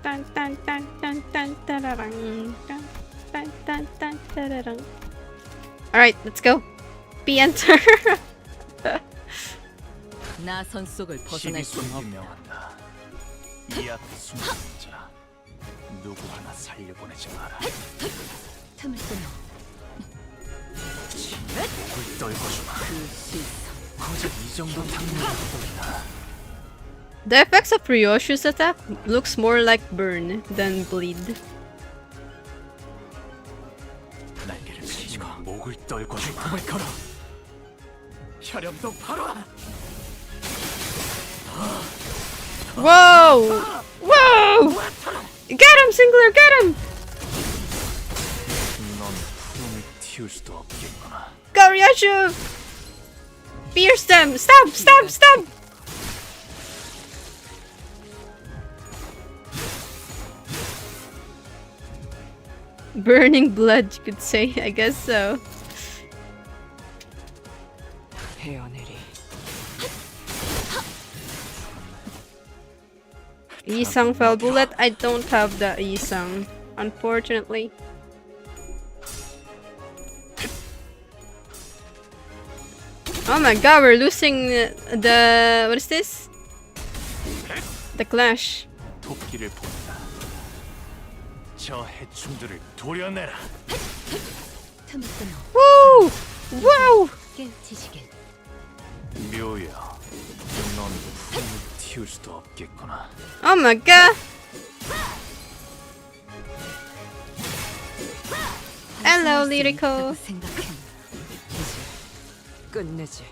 Dun dun dun dun dun tararang. Dun dun dun dun tararang. Alright, let's go. Be enter. 나선 속을 벗어날 수 없다. 이 앞에 숨은 자 누구 하나 살려보내지 마라. 틈을 끊어. 목을 떨궈주마. 고작 이 정도 탕면이다. The effects of Ryoshu's attack looks more like burn than bleed. 날개를 펼치고 목을 떨궈주마. 품을 걸어. 혈염도 바로. Whoa! Whoa! Get him, Singler, get him! 넌 품을 틔울 수도 없겠구나. Go, Ryoshu! Pierce them! Stab! Stab! Stab! Burning blood, you could say. I guess so. 헤어내리. Isang fell bullet. I don't have the Isang, unfortunately. Oh my god, we're losing the what is this? The clash. 도끼를 본다. 저 해충들을 도려내라. 틈을 끊어. Woo! Wow! 깨우치시길. 묘야, 넌 품을 틔울 수도 없겠구나. Oh my god! Hello, Lyrical. 끝내지.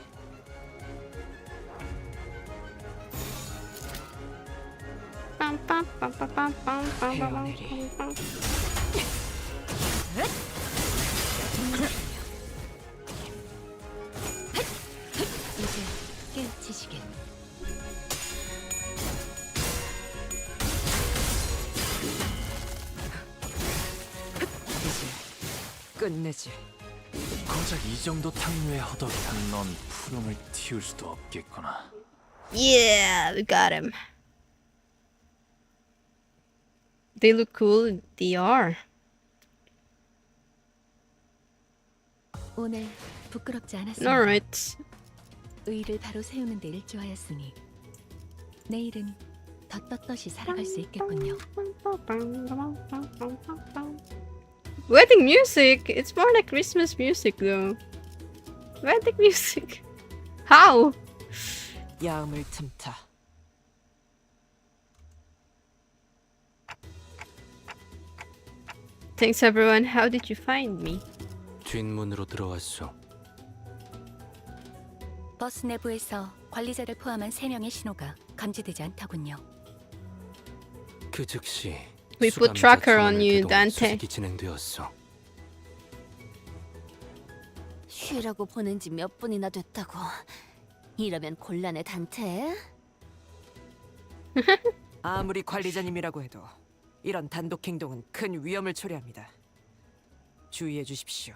이제 깨우치시길. 끝내지. 고작 이 정도 탕류의 허덕이다. 넌 푸름을 틔울 수도 없겠구나. Yeah, we got him. They look cool. They are. 오늘 부끄럽지 않았습니다. Alright. 의를 바로 세우는 데 일조하였으니 내일은 더 떳떳이 살아갈 수 있겠군요. Wedding music? It's more like Christmas music though. Wedding music? How? 야음을 틈타. Thanks everyone. How did you find me? 뒷문으로 들어왔소. 버스 내부에서 관리자를 포함한 3명의 신호가 감지되지 않더군요. 그 즉시 We put tracker on you, Dante. 수색이 진행되었어. 쉬라고 보낸 지 몇 분이나 됐다고. 이러면 곤란해, 단테. 아무리 관리자님이라고 해도 이런 단독 행동은 큰 위험을 초래합니다. 주의해 주십시오.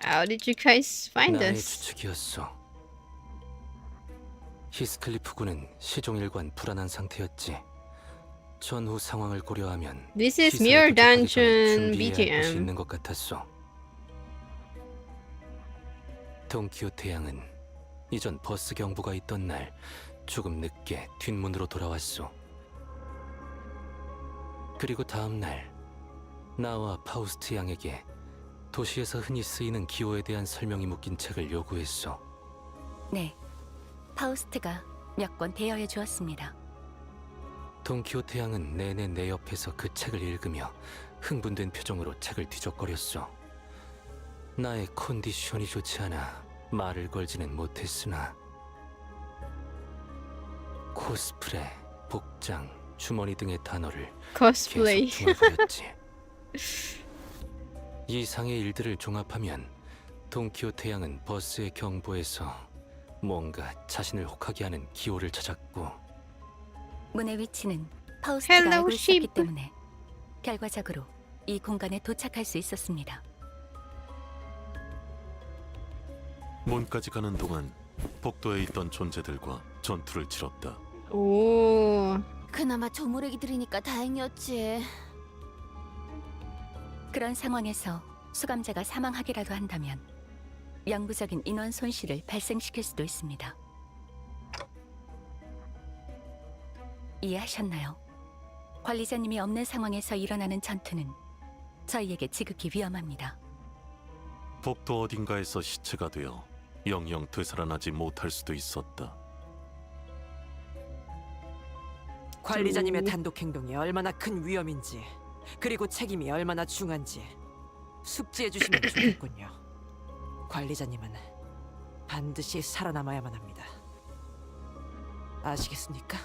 How did you guys find 나의 us? 추측이었어. 히스클리프 군은 시종일관 불안한 상태였지. 전후 상황을 고려하면 This is 시설을 Mirror 도착하기 전에 Dungeon 준비해야 할 것이 BGM. 있는 것 같았어. 돈키호테 양은 이전 버스 경보가 있던 날 조금 늦게 뒷문으로 돌아왔어. 그리고 다음 날 나와 파우스트 양에게 도시에서 흔히 쓰이는 기호에 대한 설명이 묶인 책을 요구했어. 네, 파우스트가 몇 권 대여해 주었습니다. 돈키호테 양은 내내 내 옆에서 그 책을 읽으며 흥분된 표정으로 책을 뒤적거렸어. 나의 컨디션이 좋지 않아 말을 걸지는 못했으나 코스프레, 복장, 주머니 등의 단어를 Cosplay. 계속 중얼거렸지. 이상의 일들을 종합하면 돈키호테 양은 버스의 경보에서 뭔가 자신을 혹하게 하는 기호를 찾았고 문의 위치는 파우스트가 Hello, 알고 있었기 sheep. 때문에 결과적으로 이 공간에 도착할 수 있었습니다. 문까지 가는 동안 복도에 있던 존재들과 전투를 치렀다. 오. 그나마 조무래기들이니까 다행이었지. 그런 상황에서 수감자가 사망하기라도 한다면 영구적인 인원 손실을 발생시킬 수도 있습니다. 이해하셨나요? 관리자님이 없는 상황에서 일어나는 전투는 저희에게 지극히 위험합니다. 복도 어딘가에서 시체가 되어 영영 되살아나지 못할 수도 있었다. 관리자님의 단독 행동이 얼마나 큰 위험인지, 그리고 책임이 얼마나 중한지 숙지해 주시면 좋겠군요. 관리자님은 반드시 살아남아야만 합니다. 아시겠습니까?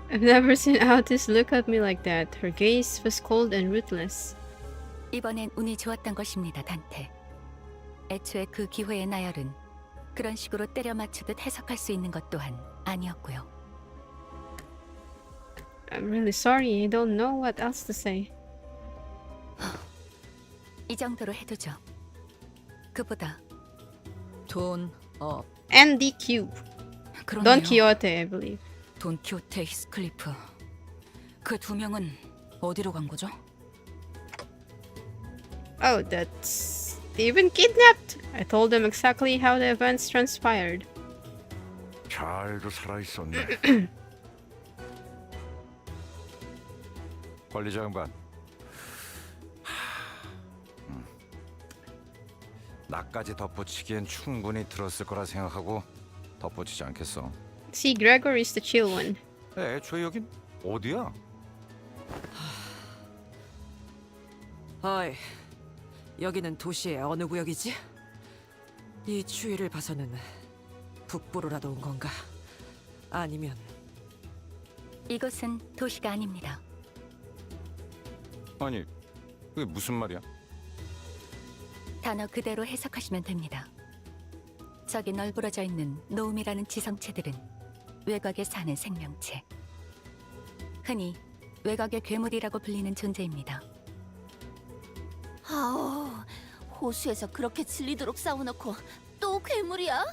I've never seen Altis look at me like that. Her gaze was cold and ruthless. 이번엔 운이 좋았던 것입니다, 단테. 애초에 그 기회의 나열은 그런 식으로 때려 맞추듯 해석할 수 있는 것 또한 아니었고요. I'm really sorry. I don't know what else to say. 이 정도로 해두죠. 그보다 And DQ. Don Quixote, I believe. 돈키호테, 히스클리프. 그 두 명은 어디로 간 거죠? Oh, that's... They've been kidnapped! I told them exactly how the events transpired. 잘도 살아있었네. 관리자 양반. 나까지 덧붙이기엔 충분히 들었을 거라 생각하고 덧붙이지 않겠어. See, Gregor is the chill one. 애초에 여긴 어디야? 어이, 여기는 도시의 어느 구역이지? 이 추위를 봐서는 북부로라도 온 건가? 아니면 이곳은 도시가 아닙니다. 아니, 그게 무슨 말이야? 단어 그대로 해석하시면 됩니다. 저기 널브러져 있는 노움이라는 지성체들은 외곽에 사는 생명체. 흔히 외곽의 괴물이라고 불리는 존재입니다. 아우, 호수에서 그렇게 질리도록 싸워놓고 또 괴물이야?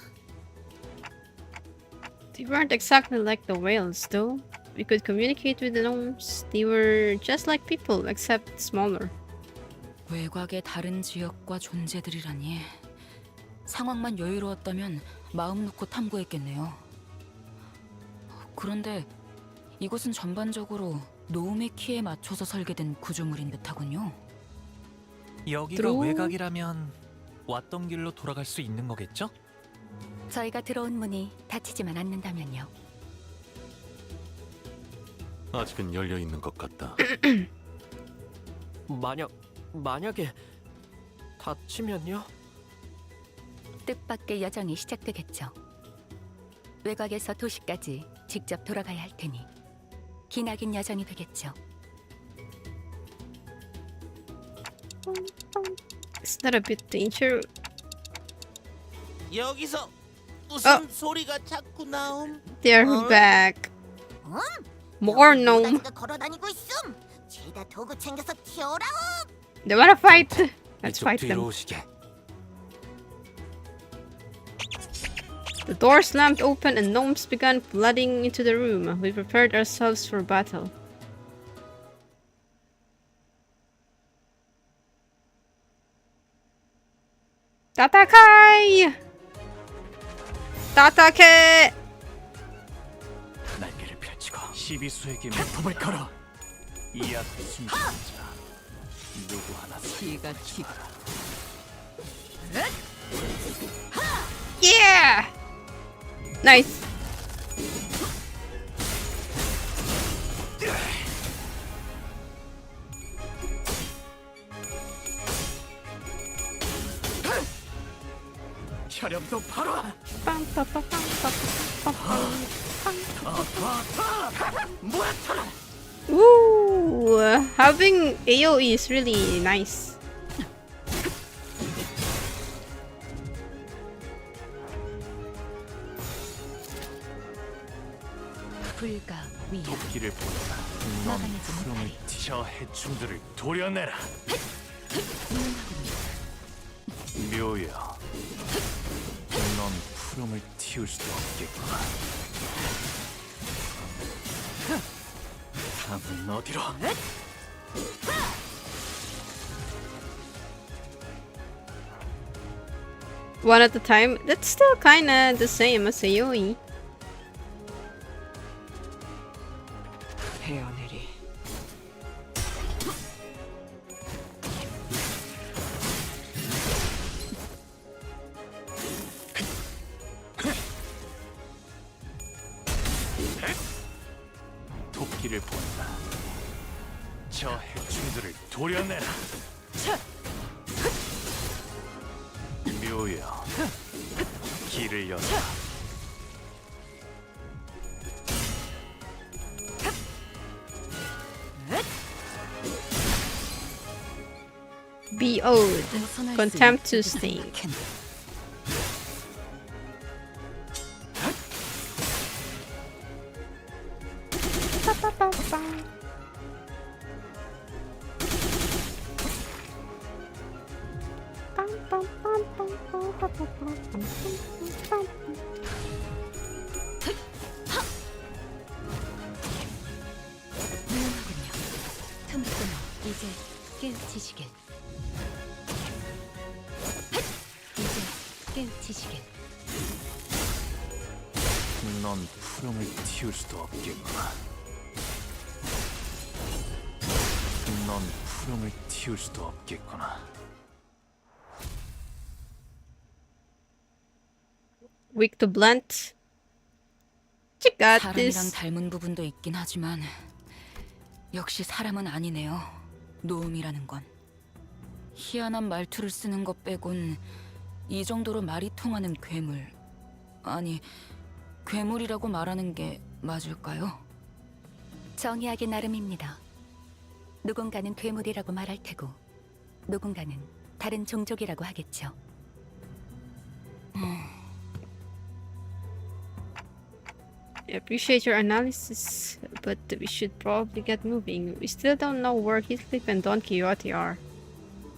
They weren't exactly like the whales, though. We could communicate with the gnomes. They were just like people, except smaller. 외곽의 다른 지역과 존재들이라니. 상황만 여유로웠다면 마음 놓고 탐구했겠네요. 그런데 이곳은 전반적으로 노움의 키에 맞춰서 설계된 구조물인 듯하군요. 여기가 외곽이라면 왔던 길로 돌아갈 수 있는 거겠죠? 저희가 들어온 문이 닫히지만 않는다면요. 아직은 열려 있는 것 같다. 만약에 닫히면요? 뜻밖의 여정이 시작되겠죠. 외곽에서 도시까지 직접 돌아가야 할 테니 기나긴 여정이 되겠죠. Is that a bit dangerous? 여기서 무슨 소리가 자꾸 나옴? They're back. More gnome. 걸어다니고 있음. 죄다 도구 챙겨서 튀어라. They wanna fight. Let's 이쪽 fight 뒤로 them. 오시게. The door slammed open and gnomes began flooding into the room. We prepared ourselves for battle. Tatakai! Tatake! 날개를 펼치고 시비수에게 물품을 걸어. 이 앞에 숨진 자 누구 하나 기가 튀고. Yeah! Nice. 혈염도 바로. Ooh, having AoE is really nice. 불가 위협. 도끼를 보내라. 넌 푸름을 저 해충들을 도려내라. 묘야. 넌 푸름을 틔울 수도 없겠구나. 다음은 어디로? One at a time. That's still kinda the same as AoE. 헤어내리. 토끼를 본다. 저 해충들을 도려내라. 묘여, 길을 열어. Be owed. Contemptuous thing. 훌륭하군요. 틈끊어 이제 깨우치시길. 이제 깨우치시길. 넌 푸름을 틔울 수도 없겠구나. 넌 푸름을 틔울 수도 없겠구나. Weak to blunt. You got 사람이랑 this. 닮은 부분도 있긴 하지만 역시 사람은 아니네요. 노음이라는 건. 희한한 말투를 쓰는 것 빼곤 이 정도로 말이 통하는 괴물. 아니, 괴물이라고 말하는 게 맞을까요? 정의하기 나름입니다. 누군가는 괴물이라고 말할 테고 누군가는 다른 종족이라고 하겠죠. I appreciate your analysis, but we should probably get moving. We still don't know where Heathcliff and Don Quixote are.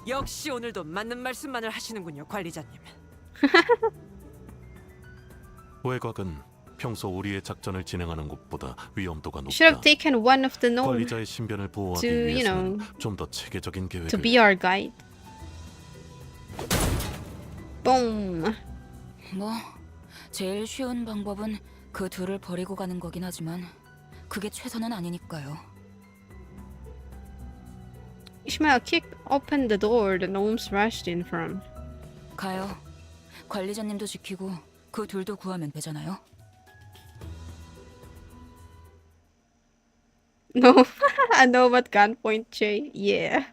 역시 오늘도 맞는 말씀만을 하시는군요, 관리자님. 외곽은 평소 우리의 작전을 진행하는 것보다 위험도가 Should have 높다. taken one of the gnomes 관리자의 신변을 보호하기 to, you 위해서는 know, 좀 더 체계적인 to 계획을. be our guide. Boom. 뭐 제일 쉬운 방법은 그 둘을 버리고 가는 거긴 하지만 그게 최선은 아니니까요. Ishmael kicked open the door the gnomes rushed in from. 가요. 관리자님도 지키고 그 둘도 구하면 되잖아요. No, I know about gunpoint, Jay. Yeah.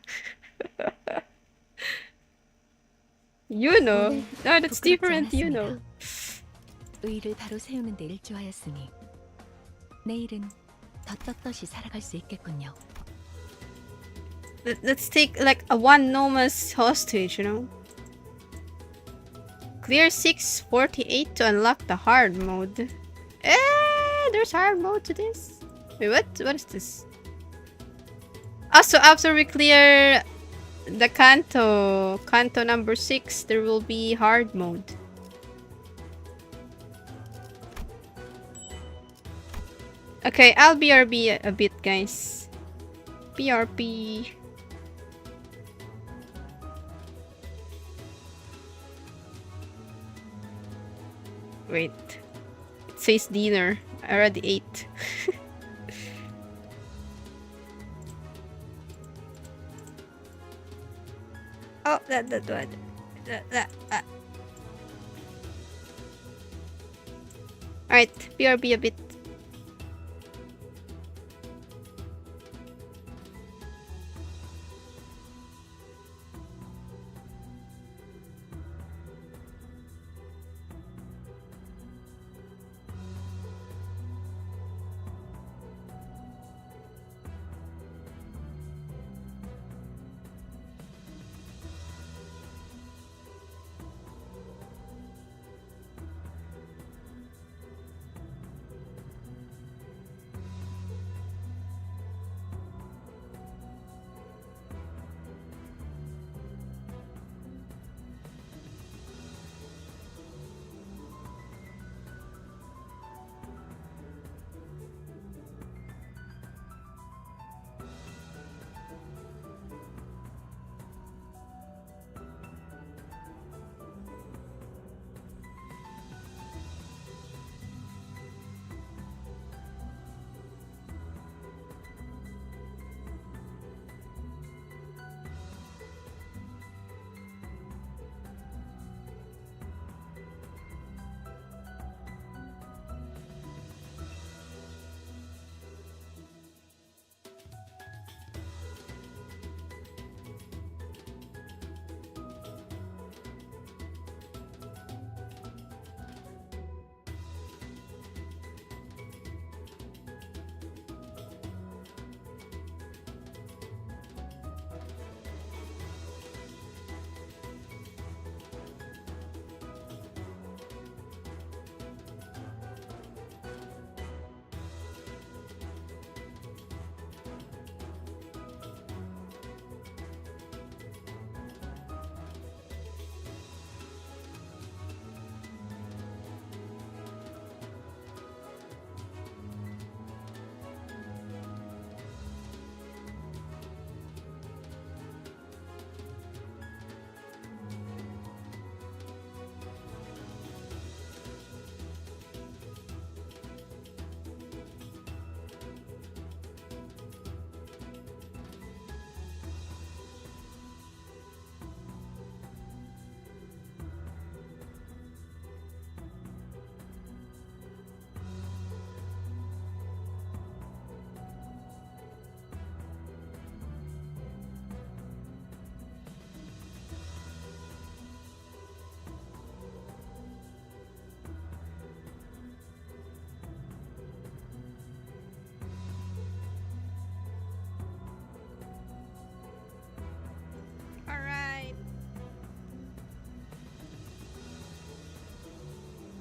You know. No, that's different, you know. 의를 바로 세우는 데 일조하였으니 내일은 더 떳떳이 살아갈 수 있겠군요. Let's take like a one Noma's hostage, you know. Clear 648 to unlock the hard mode. There's hard mode to this. Wait, what? What is this? So after we clear the canto number 6, there will be hard mode. Okay, I'll BRB a bit, guys. BRB. Wait. It says dinner. I already ate. Oh, that one. Alright, BRB a bit.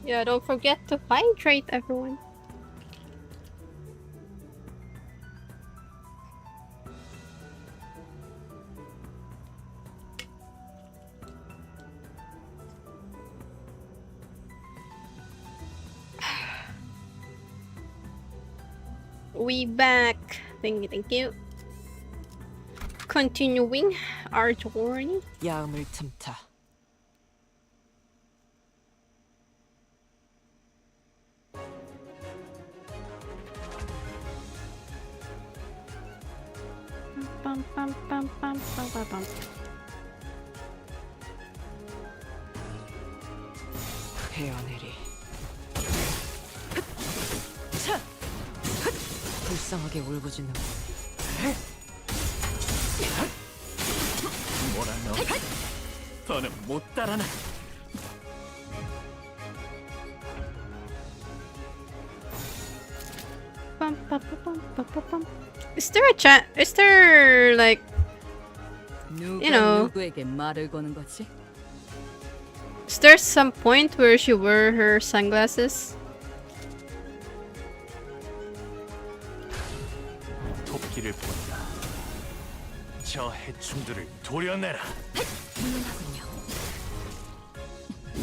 Yeah, don't forget to hydrate, everyone. We back. Thank you. Continuing our journey. 야음을 틈타. Bum, bum, bum, bum, bum, bum, bum. 헤어내리. 불쌍하게 울부짖는 거. 뭐라 너? 더는 못 따라나. Bum, bum, bum, bum, bum, bum. Is there a chat? Is there like, you know, 누구에게 말을 거는 거지? is there some point where she wear her sunglasses? 토끼를 본다. 저 해충들을 도려내라.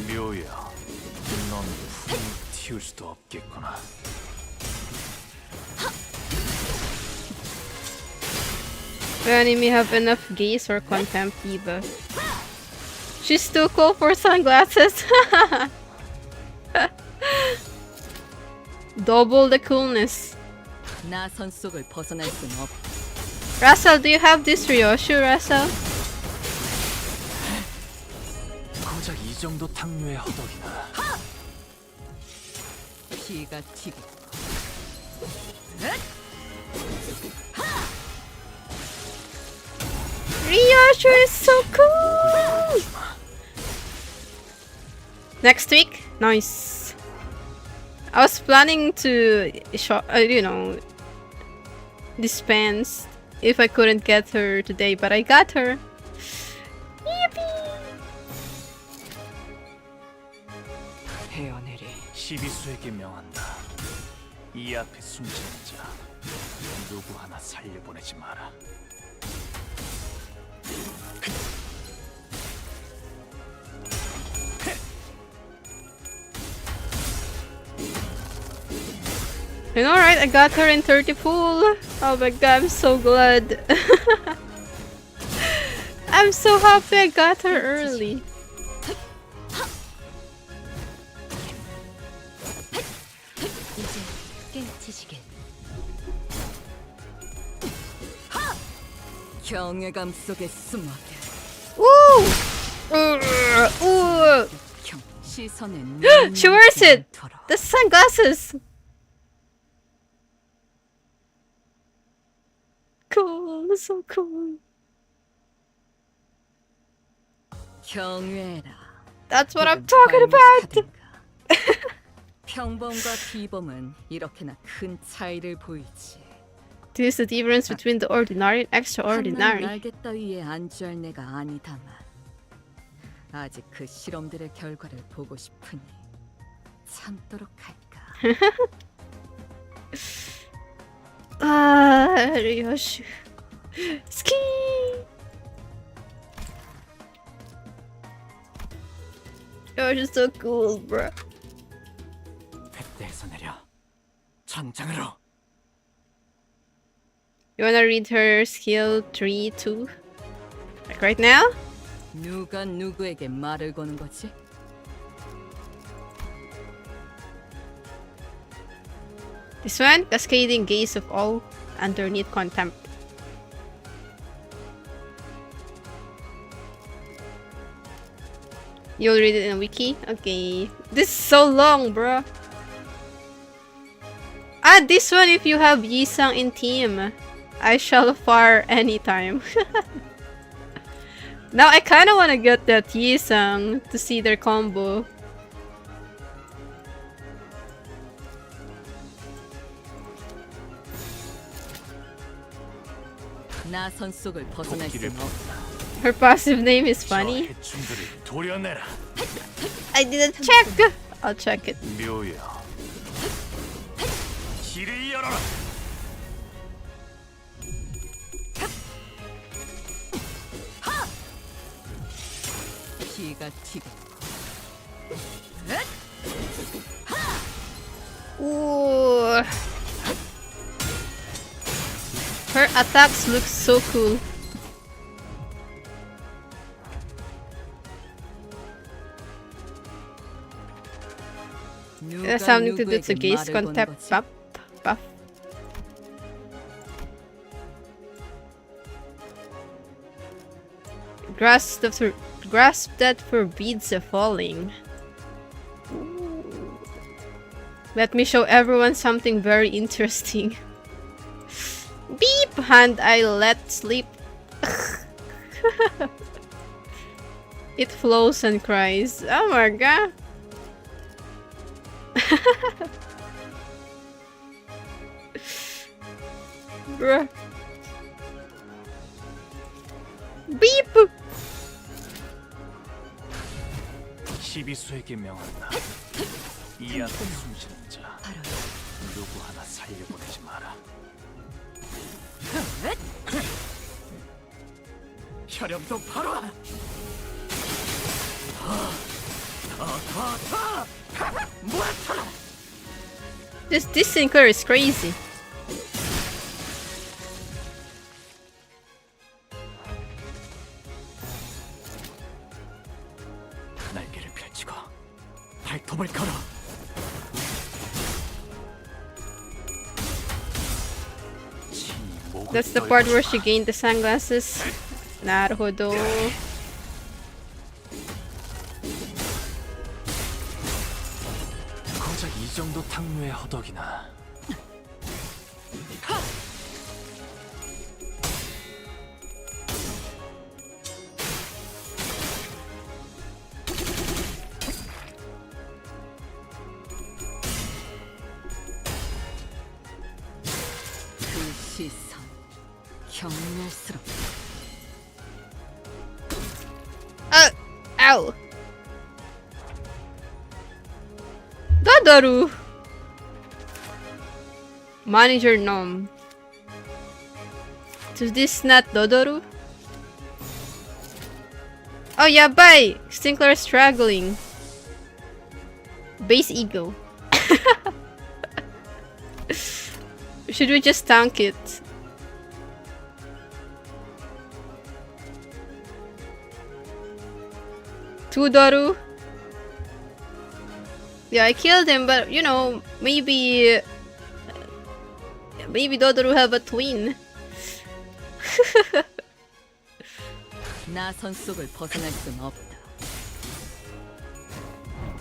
묘야, 넌 풍 튀울 수도 없겠구나. The enemy have enough gaze or contempt, Eva. She's too cool for sunglasses. Double the coolness. 나선 속을 벗어날 순 없. Russell, do you have this Ryoshu, Russell? 고작 이 정도 탕류의 허덕이나. 피가 튀고. Ryoshu is so cool! Next week? Nice. I was planning to, you know, dispense if I couldn't get her today, but I got her. Yippee! 헤어내리. 시비수에게 명한다. 이 앞에 숨지는 자 누구 하나 살려보내지 마라. You know, right? I got her in 30 pool. Oh my god, I'm so glad. I'm so happy I got her early. 경외감 속에 숨어. Ooh! 시선은 She wears it! The sunglasses! Cool, so cool. 경외라. That's what I'm talking about! 평범과 비범은 이렇게나 큰 차이를 보이지. This is the difference between the ordinary and 한낱 extraordinary. 날개 따위에 안주할 내가 아니다만 아직 그 실험들의 결과를 보고 싶으니 참도록 할까. Ah, Ryoshu. Ski! You're just so cool, bro. 뱃대에서 내려. 전장으로. You wanna read her skill 3 too? Like right now? 누가 누구에게 말을 거는 거지? This one? Cascading gaze of all underneath contempt. You'll read it in a wiki? Okay. This is so long, bro. Add this one if you have Yisang in team. I shall fire anytime. Now I kinda wanna get that Yisang to see their combo. 나선 속을 벗어날 수 없다. Her passive name is funny. 해충들을 도려내라. I didn't check! I'll check it. 묘야. 길을 열어라. 기가 튀고. Ooh. Her attacks look so cool. There's something to do to gaze contact buff. Grasp that forbids a falling. Ooh. Let me show everyone something very interesting. Beep! Hand I let sleep. It flows and cries. Oh my god. Bruh. Beep! 시비수에게 명한다. 이 앞에 숨쉬는 자 누구 하나 살려보내지 마라. 혈염도 바로. This Sinclair is crazy. 날개를 펼치고 발톱을 걸어. That's the part where she gained the sunglasses. 나르호도. 고작 이 정도 탕류의 허덕이나. 그 시선 경멸스럽다. Ow! Dodoru! Manager Gnome. Is this not Dodoru? Oh yeah, bye! Stinkler is struggling. Base ego. Should we just tank it? Dodoru. Yeah, I killed him, but you know, maybe Dodoru have a twin. 나선 속을 벗어날 순 없다.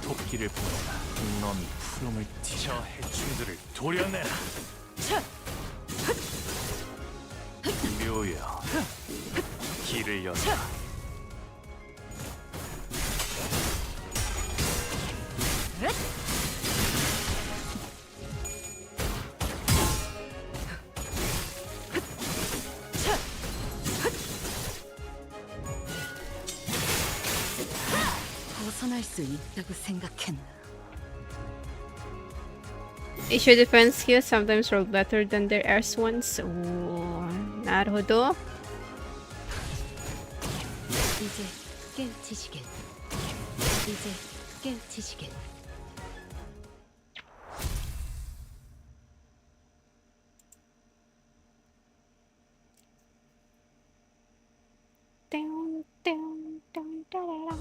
토끼를 보내라. 놈이 푸름을 튀어 해충들을 도려내라. 묘야. 길을 열라. 벗어날 수 있다고 생각했나? Asia defense skills sometimes roll better than their airs ones. Ooh, 나르호도. 이제 깨우치시길. 이제 깨우치시길.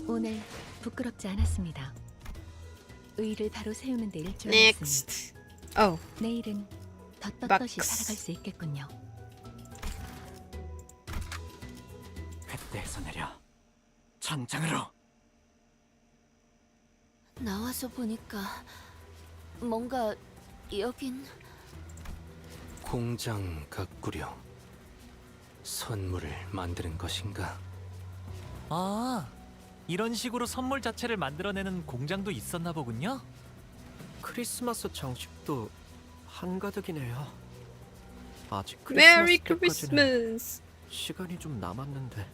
오늘 부끄럽지 않았습니다. 의의를 바로 세우는 데 일조하였으니 Next. Oh. 내일은 더 떳떳이 Box. 살아갈 수 있겠군요. 횃대에서 내려 전장으로. 나와서 보니까 뭔가 여긴 공장 가꾸려 선물을 만드는 것인가? 아, 이런 식으로 선물 자체를 만들어내는 공장도 있었나 보군요. 크리스마스 장식도 한가득이네요. 아직 Merry 크리스마스 때까지는 Christmas! 시간이 좀 남았는데.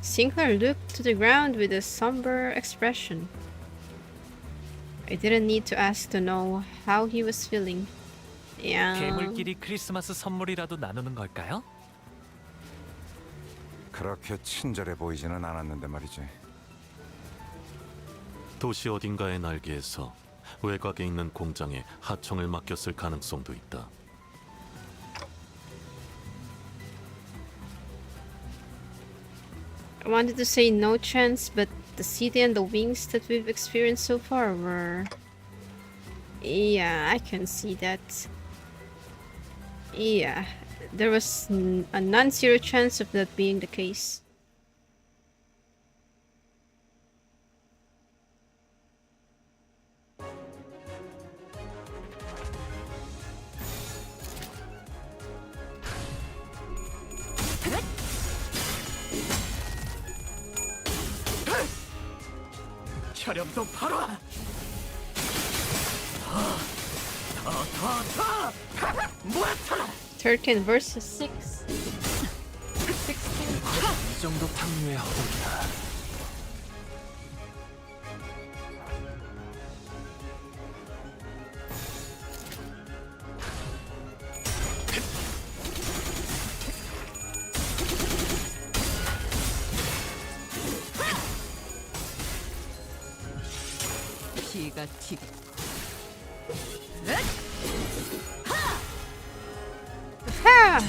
Sinclair looked to the ground with a somber expression. I didn't need to ask to know how he was feeling. Yeah. 괴물끼리 크리스마스 선물이라도 나누는 걸까요? 그렇게 친절해 보이지는 않았는데 말이지. 도시 어딘가의 날개에서 외곽에 있는 공장에 하청을 맡겼을 가능성도 있다. I wanted to say no chance, but the city and the wings that we've experienced so far were... Yeah, I can see that. Yeah, there was a non-zero chance of that being the case. 혈염도 바로. 더. 모아쳐라. 13 versus 6. 16. 이 정도 탕류의 허공이다. 피가 튀고. 하!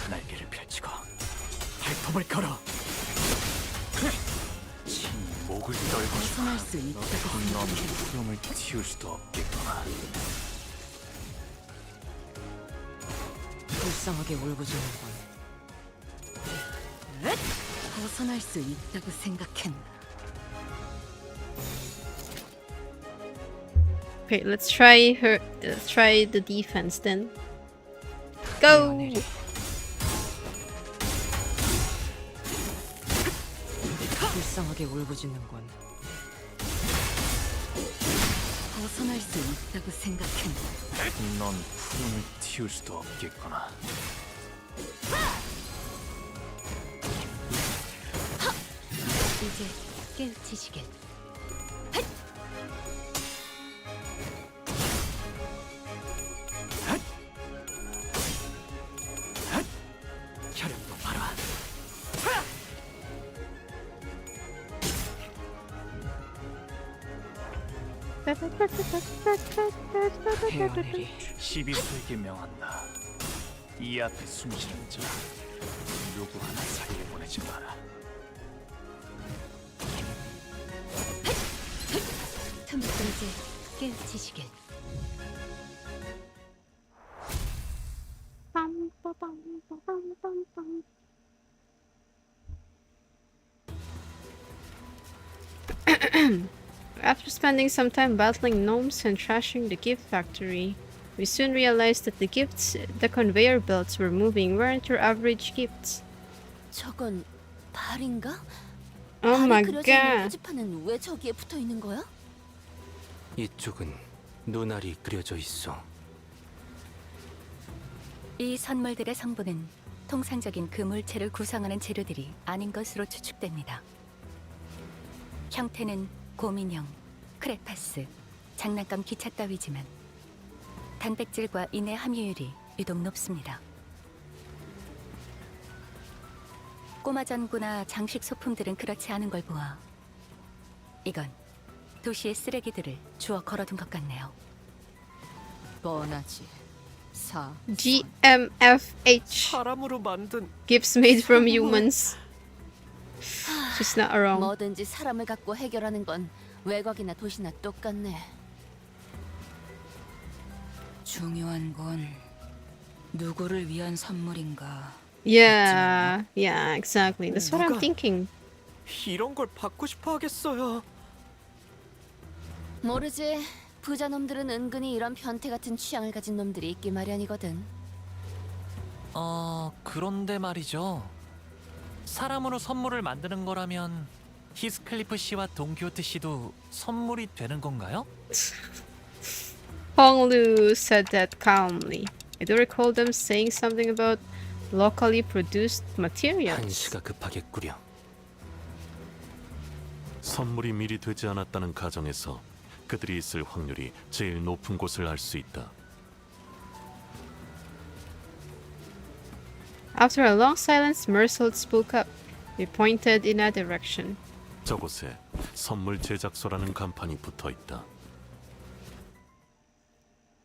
날개를 펼치고 발톱을 걸어. 친히 목을 떨고 벗어날 수 있다고 놈 푸름을 틔울 수도 없겠구나. 불쌍하게 울부짖는군. 벗어날 수 있다고 생각했나? Okay, let's try her. Let's try the defense then. Go! 불쌍하게 울부짖는군. 벗어날 수 있다고 생각했나? 넌 푸름을 틔울 수도 없겠구나. 이제 깨우치시길. 혈염도 바로. 헤어내리 12수에게 명한다. 이 앞에 숨쉬는 자 누구 하나 살려보내지 마라. 이제 깨우치시길. After spending some time battling gnomes and trashing the gift factory, we soon realized that the gifts the conveyor belts were moving weren't your average gifts. 저건 발인가? Oh my 발이 그려져 있는 god. 표지판은 왜 저기에 붙어 있는 거야? 이쪽은 눈알이 그려져 있어. 이 선물들의 성분은 통상적인 그물체를 구성하는 재료들이 아닌 것으로 추측됩니다. 형태는 곰인형, 크레파스, 장난감 기차 따위지만 단백질과 인의 함유율이 유독 높습니다. 꼬마 전구나 장식 소품들은 그렇지 않은 걸 보아 이건 도시의 쓰레기들을 주워 걸어둔 것 같네요. 뻔하지. GMFH. 사람으로 만든 Gifts made from humans. She's not wrong. 뭐든지 사람을 갖고 해결하는 건 외곽이나 도시나 똑같네. 중요한 건 누구를 위한 선물인가. Yeah, yeah, exactly. That's what I'm thinking. 이런 걸 받고 싶어 하겠어요. 모르지. 부자 놈들은 은근히 이런 변태 같은 취향을 가진 놈들이 있기 마련이거든. 그런데 말이죠. 사람으로 선물을 만드는 거라면 히스클리프 씨와 동키호테 씨도 선물이 되는 건가요? Hong Lu said that calmly. I do recall them saying something about locally produced materials. 한시가 급하겠구려. 선물이 미리 되지 않았다는 가정에서 그들이 있을 확률이 제일 높은 곳을 알 수 있다. After a long silence, Mersault spoke up. We pointed in a direction. 저곳에 선물 제작소라는 간판이 붙어 있다.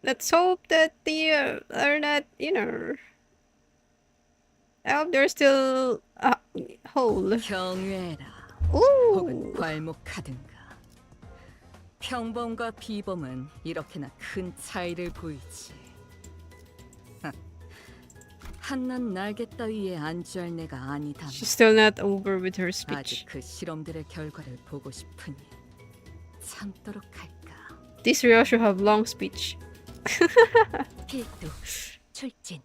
Let's hope that they are not, you know. I hope they're still whole. 경외라. Ooh. 혹은 괄목하든가. 평범과 비범은 이렇게나 큰 차이를 보이지. 한낱 날개 따위에 안주할 내가 아니다. She's still not over with her speech. 아직 그 실험들의 결과를 보고 싶으니 참도록 할까. These Ryoshu have long speech. 필두 출진.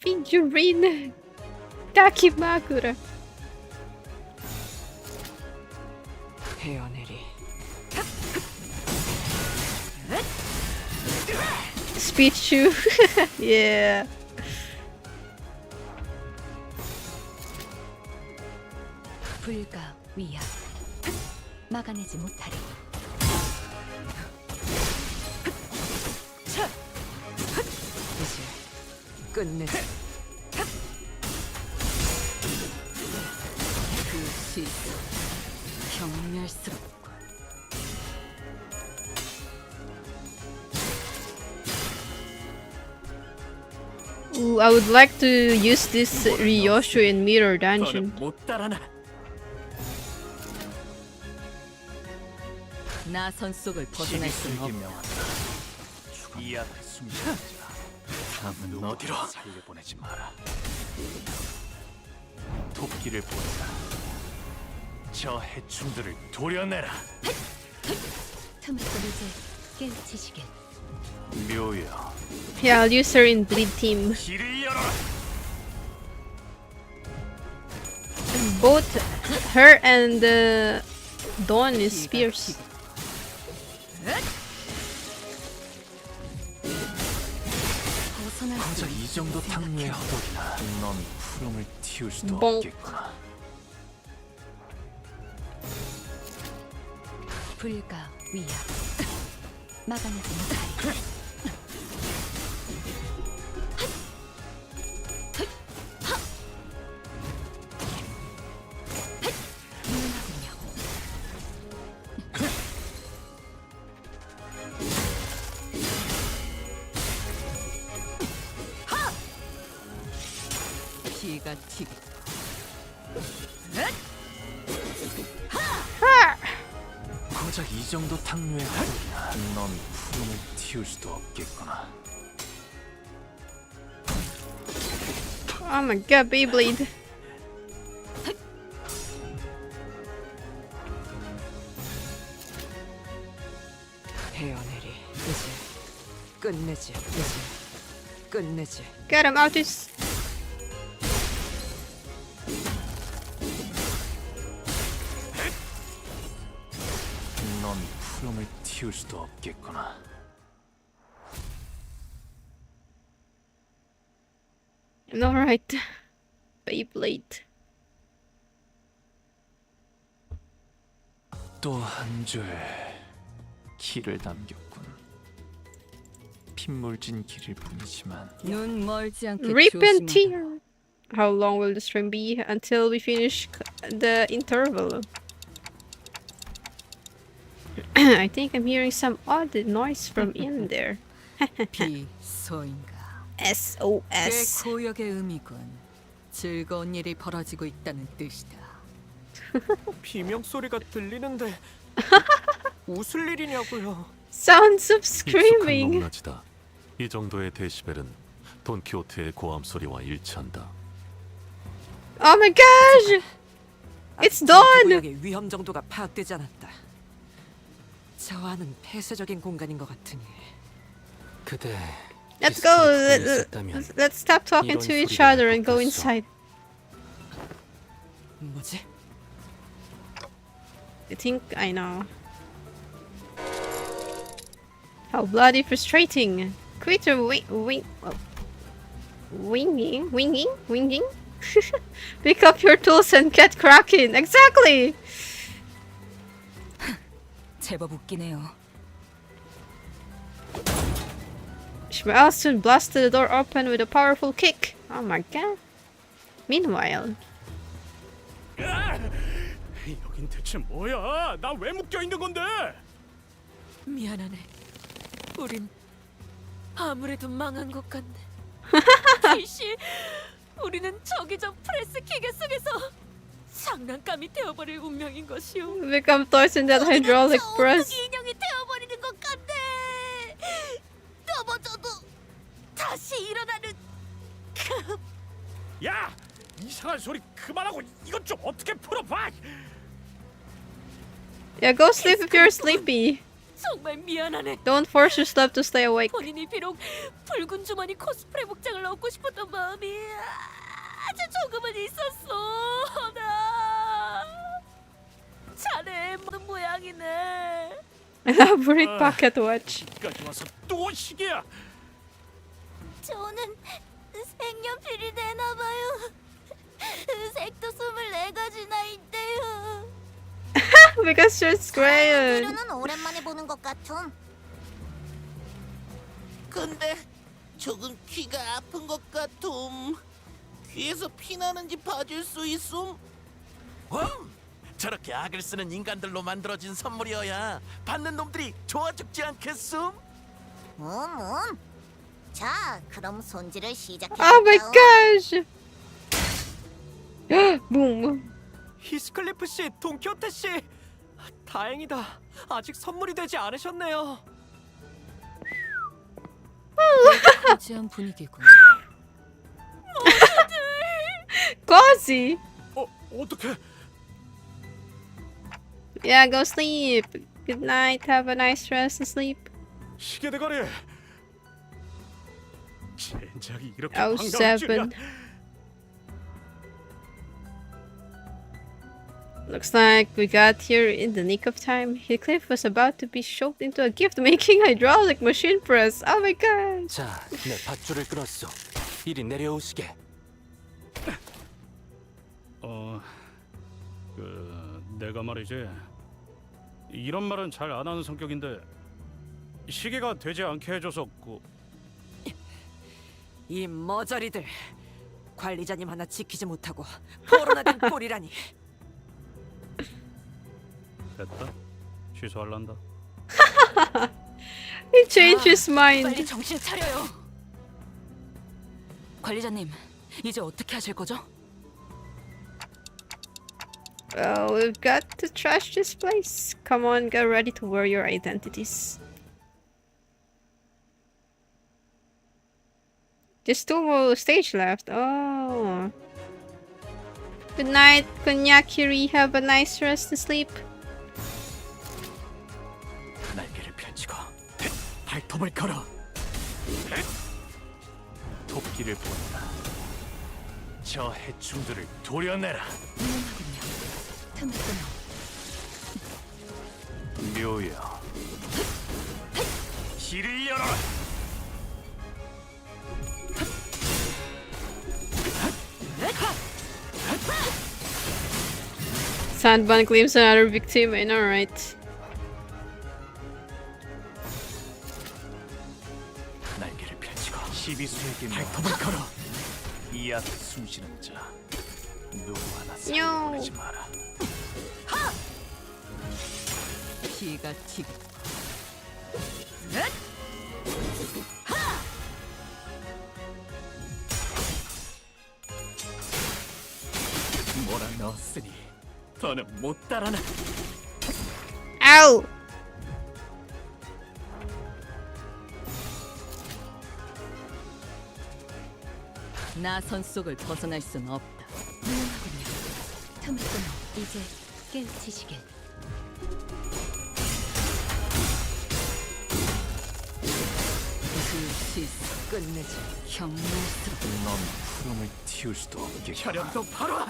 Figurine Takimakura. 헤어내리. Speech shoe. Yeah. 불가 위압. 막아내지 못하리. 이제 끝내자. 그 시선 경멸스럽군. Ooh, I would like to use this Ryoshu in Mirror Dungeon. 못 따라나. 나선 속을 벗어날 수는 없다. 이 앞에 숨지 마. 다음은 어디로? 살려보내지 마라. 토끼를 보내라. 저 해충들을 도려내라. 틈을 이제 깨우치시게. 묘야. Yeah, I'll use her in Bleed Team. 길을 열어라. Both her and Dawn is fierce. 고작 이 정도 탕류의 허덕이나 넌 푸름을 틔울 수도 뽕. 없겠구나. 불가 위압. 막아내지 못하리. 기가 튀고. 고작 이 정도 탕류의 허덕이나 넌 푸름을 틔울 수도 없겠구나. Oh my god, Beyblade. 헤어내리. 이제 끝내지. 이제 끝내지. Get him, Altis. 넌 푸름을 틔울 수도 없겠구나. Alright. Beyblade. 또 한 줄 길을 남겼군. 핏물진 길일 뿐이지만 눈 멀지 않게 Rip and 조심하라. tear. How long will the stream be until we finish the Intervallo? I think I'm hearing some odd noise from in there. 비소인가. 꽤 SOS. 고역의 의미군. 즐거운 일이 벌어지고 있다는 뜻이다. 비명 소리가 들리는데 웃을 일이냐고요. Sounds of 익숙한 screaming. 높낮이다. 이 정도의 데시벨은 돈키호테의 고함 소리와 일치한다. Oh my gosh! It's Dawn! 구역의 위험 정도가 파악되지 않았다. 저 안은 폐쇄적인 공간인 것 같으니. 그대 Let's go. Let's stop talking to each other and go inside. 뭐지? I think I know. How bloody frustrating. Quit your winging? Pick up your tools and get cracking. Exactly! 제법 웃기네요. Schmelson blasted the door open with a powerful kick. Oh my god. Meanwhile, 여긴 대체 뭐야? 나 왜 묶여 있는 건데? 미안하네. 우린 아무래도 망한 것 같네. 피시, 우리는 저기 저 프레스킥의 속에서 장난감이 되어버릴 운명인 것이오. become toys in that hydraulic press. 인형이 되어버리는 것 같네. 넘어져도 다시 일어나는 야! 이상한 소리 그만하고 이것 좀 어떻게 풀어봐! Yeah, go sleep if you're sleepy. 정말 미안하네. Don't force yourself to stay awake. 본인이 비록 붉은 주머니 코스프레 복장을 얻고 싶었던 마음이 아주 조금은 있었어. 나 자네의 모든 모양이네. Elaborate pocket watch. 여기까지 와서 또 시계야! 저는 색연필이 되나봐요. 색도 24가지나 있대요. Because you're crayon. 필요는 오랜만에 보는 것 같음. 근데 조금 귀가 아픈 것 같음. 귀에서 피 나는지 봐줄 수 있음? 저렇게 악을 쓰는 인간들로 만들어진 선물이어야 받는 놈들이 좋아 죽지 않겠음? 자, 그럼 손질을 시작해. Oh my gosh. Boom. 히스클리프 씨, 동키호테 씨, 다행이다. 아직 선물이 되지 않으셨네요. 고지한 분위기군. Cozy. 어떡해? Yeah, go sleep. Good night. Have a nice rest and sleep. 시계 대가리! 젠장이 이렇게 Oh, 반가울 줄이야. 7. Looks like we got here in the nick of time. Heathcliff was about to be shoved into a gift-making hydraulic machine press. Oh my god! 자, 내 밧줄을 끊었어. 이리 내려오시게. 내가 말이지. 이런 말은 잘 안 하는 성격인데 시계가 되지 않게 해줘서 이 머저리들 관리자님 하나 지키지 못하고 포로나된 꼴이라니. 됐다. 취소할란다. He changed his mind. 빨리 정신 차려요. 관리자님, 이제 어떻게 하실 거죠? Well, we've got to trash this place. Come on, get ready to wear your identities. Just 2 more stage left. Oh. Good night, Konyakiri. Have a nice rest and sleep. 날개를 펼치고 발톱을 걸어. 토끼를 본다. 저 해충들을 도려내라. 틈을 끊어. 묘야. 길을 열어라. Sandban claims another victim. I know, right? 날개를 펼치고 시비수에게 발톱을 걸어. 이 앞에 숨쉬는 자 누구 하나 살려보내지 마라. 기가 튀고. 몰아 넣었으니 더는 못 따라나. Ow! 나선 속을 벗어날 순 없다. 틈을 끊어. 이제 깨우치시게. 그 끝내지. 경멸스러워. 넌 푸름을 틔울 수도 없게. 혈연도 바로.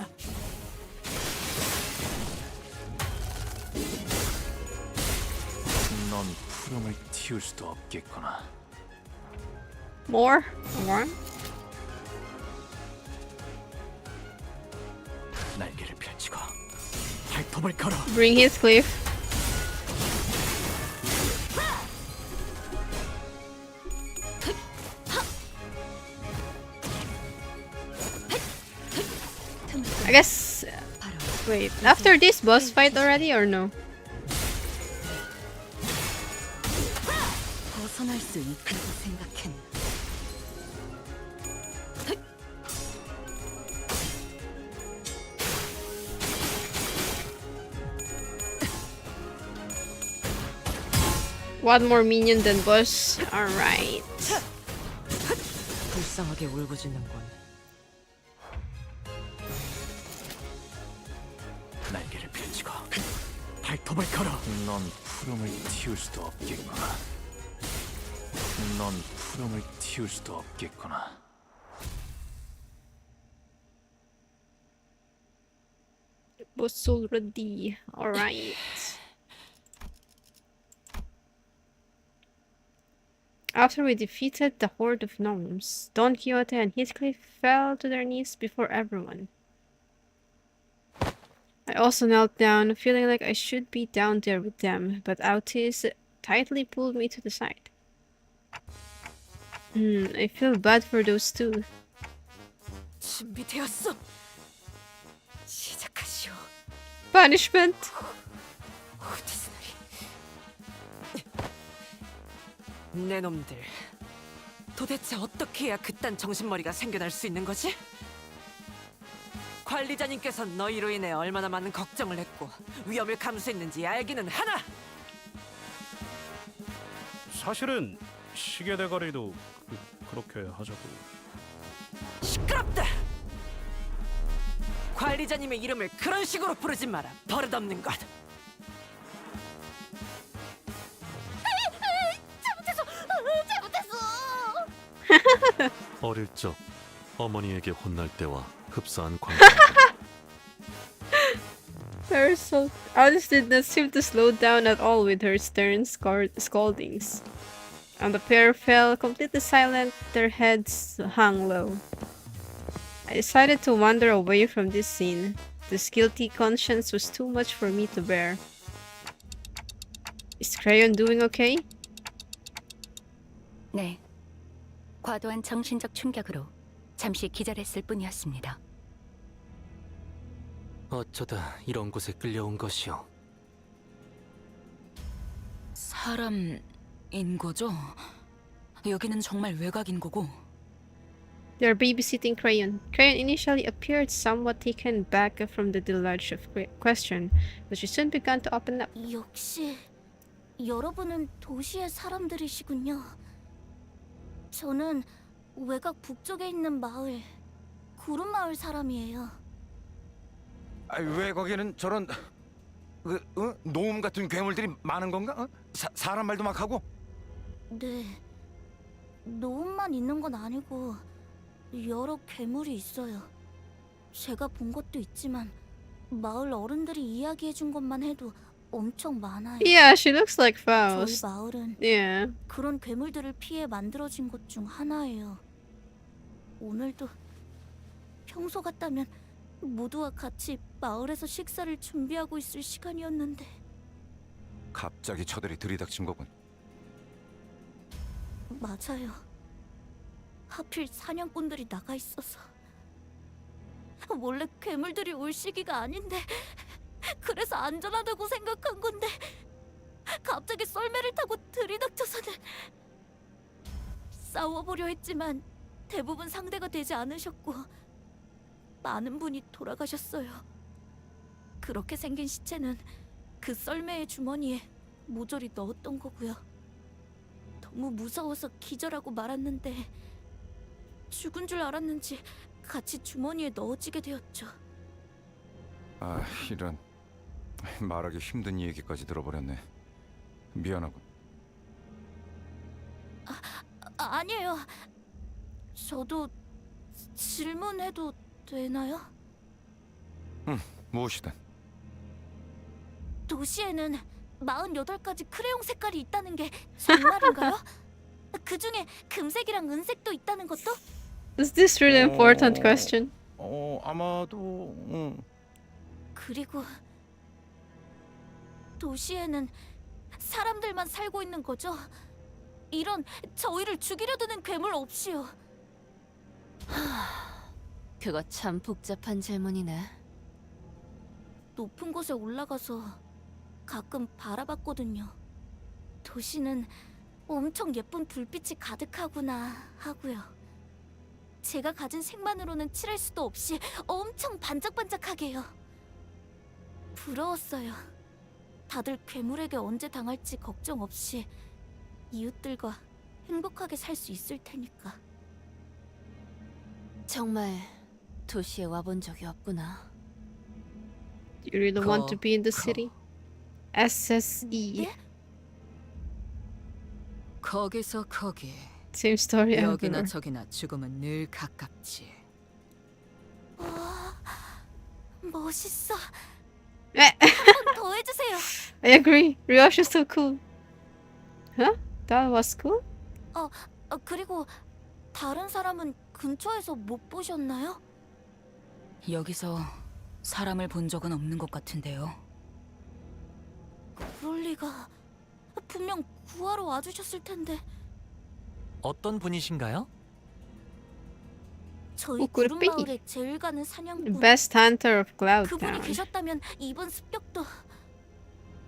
넌 푸름을 틔울 수도 없겠구나. More? More? 날개를 펼치고 발톱을 걸어. Bring Heathcliff. I guess. Wait, after this boss fight already or no? 벗어날 수 있다고 생각했나? One more minion than boss. Alright. 불쌍하게 울부짖는군. 날개를 펼치고 발톱을 걸어. 넌 푸름을 틔울 수도 없겠구나. 넌 푸름을 틔울 수도 없겠구나. Boss already. Alright. After we defeated the horde of gnomes, Don Quixote and Heathcliff fell to their knees before everyone. I also knelt down, feeling like I should be down there with them, but Autis tightly pulled me to the side. I feel bad for those two. 준비되었어. 시작하시오. Punishment! 내 놈들, 도대체 어떻게 해야 그딴 정신머리가 생겨날 수 있는 거지? 관리자님께서 너희로 인해 얼마나 많은 걱정을 했고 위험을 감수했는지 알기는 하나. 사실은 시계 대가리도 그렇게 하자고. 시끄럽다. 관리자님의 이름을 그런 식으로 부르지 마라. 버릇없는 것. 어릴 적 어머니에게 혼날 때와 흡사한 관계. They're so. Alice did not seem to slow down at all with her stern scoldings. And the pair fell completely silent, their heads hung low. I decided to wander away from this scene. This guilty conscience was too much for me to bear. Is Crayon doing okay? 네. 과도한 정신적 충격으로 잠시 기절했을 뿐이었습니다. 어쩌다 이런 곳에 끌려온 것이오. 사람인 거죠? 여기는 정말 외곽인 거고. They're babysitting Crayon. Crayon initially appeared somewhat taken back from the deluge of question, but she soon began to open up. 역시 여러분은 도시의 사람들이시군요. 저는 외곽 북쪽에 있는 마을, 구름마을 사람이에요. 왜 거기는 저런 노움 같은 괴물들이 많은 건가? 사람 말도 막 하고? 네, 노움만 있는 건 아니고 여러 괴물이 있어요. 제가 본 것도 있지만 마을 어른들이 이야기해준 것만 해도 엄청 많아요. Yeah, she looks like 저희 Faust. 마을은 Yeah. 그런 괴물들을 피해 만들어진 곳 중 하나예요. 오늘도 평소 같다면 모두와 같이 마을에서 식사를 준비하고 있을 시간이었는데 갑자기 저들이 들이닥친 거군. 맞아요. 하필 사냥꾼들이 나가 있어서. 원래 괴물들이 올 시기가 아닌데 그래서 안전하다고 생각한 건데 갑자기 썰매를 타고 들이닥쳐서는 싸워보려 했지만 대부분 상대가 되지 않으셨고 많은 분이 돌아가셨어요. 그렇게 생긴 시체는 그 썰매의 주머니에 모조리 넣었던 거고요. 너무 무서워서 기절하고 말았는데 죽은 줄 알았는지 같이 주머니에 넣어지게 되었죠. 아, 이런 말하기 힘든 얘기까지 들어버렸네. 미안하군. 아니에요. 저도 질문해도 되나요? 응, 무엇이든. 도시에는 48가지 크레용 색깔이 있다는 게 정말인가요? 그 중에 금색이랑 은색도 있다는 것도? Is this really important question? 아마도 그리고 도시에는 사람들만 살고 있는 거죠? 이런 저희를 죽이려 드는 괴물 없이요. 그거 참 복잡한 질문이네. 높은 곳에 올라가서 가끔 바라봤거든요. 도시는 엄청 예쁜 불빛이 가득하구나 하고요. 제가 가진 색만으로는 칠할 수도 없이 엄청 반짝반짝하게요. 부러웠어요. 다들 괴물에게 언제 당할지 걱정 없이 이웃들과 행복하게 살 수 있을 테니까. 정말 도시에 와본 적이 없구나. Do you really want to be in the city? SSE. 거기서 거기. Same story 여기나 everywhere. 저기나 죽음은 늘 가깝지. 멋있어. 에. 한 번 더 해주세요. I agree. Ryoshu's so cool. Huh? That was cool? 그리고 다른 사람은 근처에서 못 보셨나요? 여기서 사람을 본 적은 없는 것 같은데요. 그럴 리가. 분명 구하러 와주셨을 텐데. 어떤 분이신가요? 저희 구름 마을에 제일 가는 사냥꾼. Best hunter of Cloud 그분이 Town. 계셨다면 이번 습격도.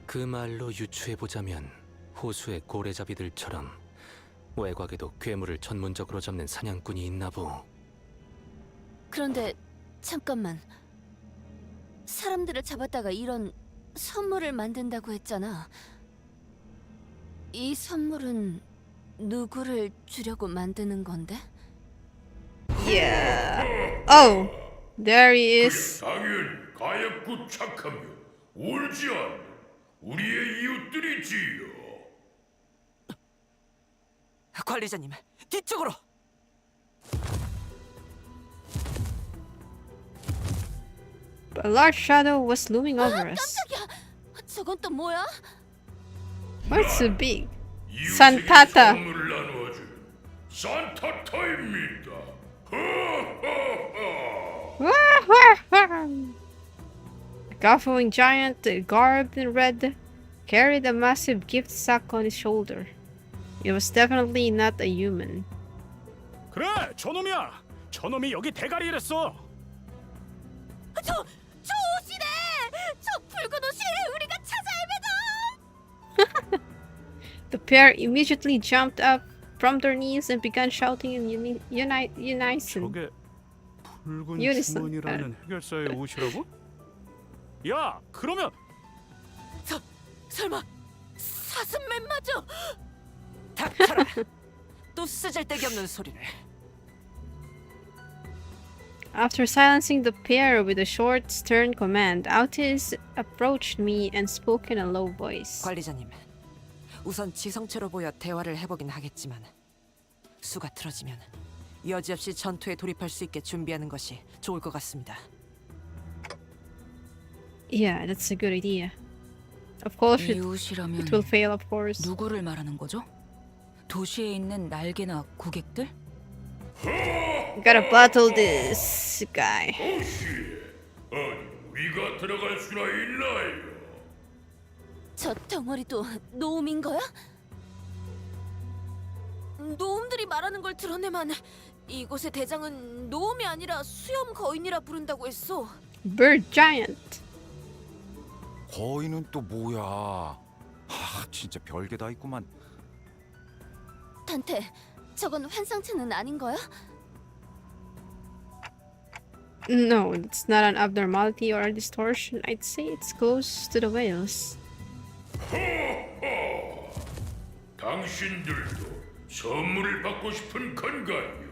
그 말로 유추해보자면 호수의 고래잡이들처럼 외곽에도 괴물을 전문적으로 잡는 사냥꾼이 있나보. 그런데 잠깐만. 사람들을 잡았다가 이런 선물을 만든다고 했잖아. 이 선물은 누구를 주려고 만드는 건데? Yeah. Oh, there he is. 당연 가엾고 착하며 울지 않는 우리의 이웃들이지요. 관리자님, 뒤쪽으로. A large shadow was looming over us. 깜짝이야. 저건 또 뭐야? What's so big? 이웃에게 산타타. 선물을 나누어주는 산타타입니다. A golfing giant, garbed in red, carried a massive gift sack on his shoulder. It was definitely not a human. 그래, 저놈이야. 저놈이 여기 대가리를 했어. 저 옷이네. 저 붉은 옷이 우리가 찾아 헤매다. The pair immediately jumped up from their knees and began shouting in unison. 저게 붉은 Unison. 주머니라는 해결사의 옷이라고? 야, 그러면 설마 사슴맨 맞아? 닥쳐라. 또 쓰잘데기 없는 소리를. After silencing the pair with a short, stern command, Autis approached me and spoke in a low voice. 관리자님, 우선 지성체로 보여 대화를 해보긴 하겠지만 수가 틀어지면 여지없이 전투에 돌입할 수 있게 준비하는 것이 좋을 것 같습니다. Yeah, that's a good idea. Of course, 이웃이라면 it will fail, of course. 누구를 말하는 거죠? 도시에 있는 날개나 고객들? Gotta battle this guy. 아니, 우리가 들어갈 수나 있나요? 저 덩어리도 노움인 거야? 노움들이 말하는 걸 들어내만 이곳의 대장은 노움이 아니라 수염 거인이라 부른다고 했어. Bird giant. 거인은 또 뭐야? 진짜 별게 다 있구만. 단테, 저건 환상체는 아닌 거야? No, it's not an abnormality or a distortion. I'd say it's close to the whales. 당신들도 선물을 받고 싶은 건가요?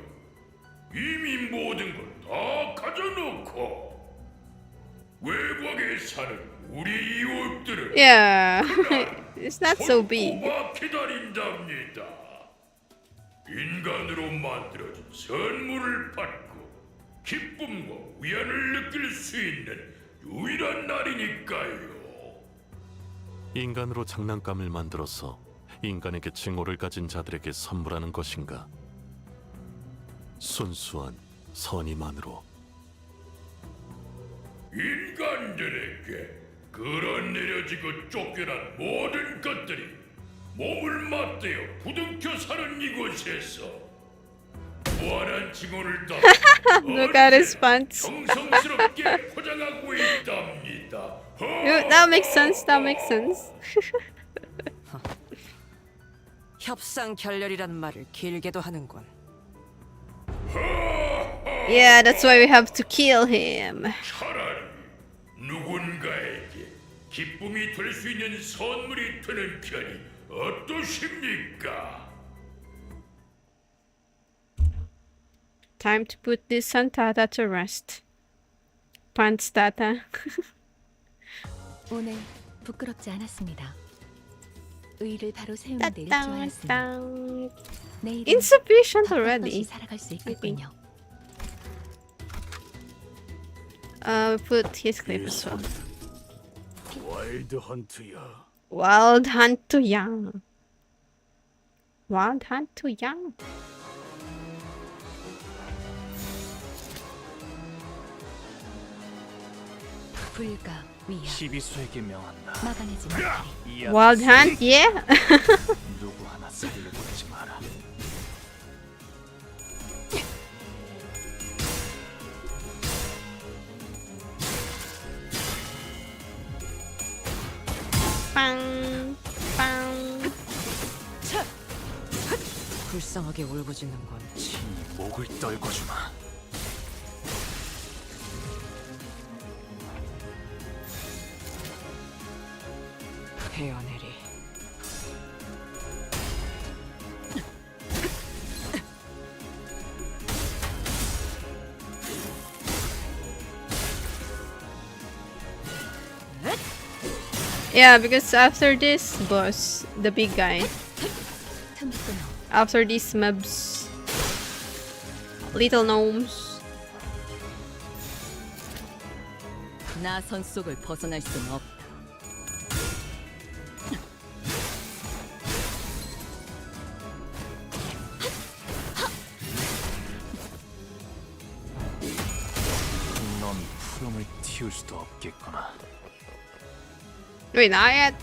이미 모든 걸 다 가져놓고 외곽에 사는 우리 이웃들은 Yeah, it's not so big. 막 기다린답니다. 인간으로 만들어진 선물을 받고 기쁨과 위안을 느낄 수 있는 유일한 날이니까요. 인간으로 장난감을 만들어서 인간에게 징후를 가진 자들에게 선물하는 것인가? 순수한 선의만으로. 인간들에게 그런 내려지고 쫓겨난 모든 것들이 몸을 맞대어 부둥켜 사는 이곳에서 무한한 징후를 따 Look at his pants. 정성스럽게 포장하고 있답니다. That makes sense. That makes sense. 협상 결렬이란 말을 길게도 하는군. Yeah, that's why we have to kill him. 차라리 누군가에게 기쁨이 될 수 있는 선물이 되는 편이 어떠십니까? Time to put this Santata to rest. Pants Tata. 오늘 부끄럽지 않았습니다. 의를 바로 세우는 데 일조하였으니 내일은 Insufficient already. 살아갈 수 있겠군요. Put his clip as well. 와일드 헌트야. Wild Hunt to Young. Wild Hunt to Young. 불가 위야. 시비수에게 명한다. 막아내지 못하리. Wild Hunt, yeah. 누구 하나 살려보내지 마라. 빵, 빵. 불쌍하게 울부짖는 건 친히 목을 떨궈주마. 헤어내리. Yeah, because after this boss, the big guy, after these mobs, little gnomes. 나선 속을 벗어날 수는 없다. 넌 푸름을 틔울 수도 없겠구나. Wait, not yet.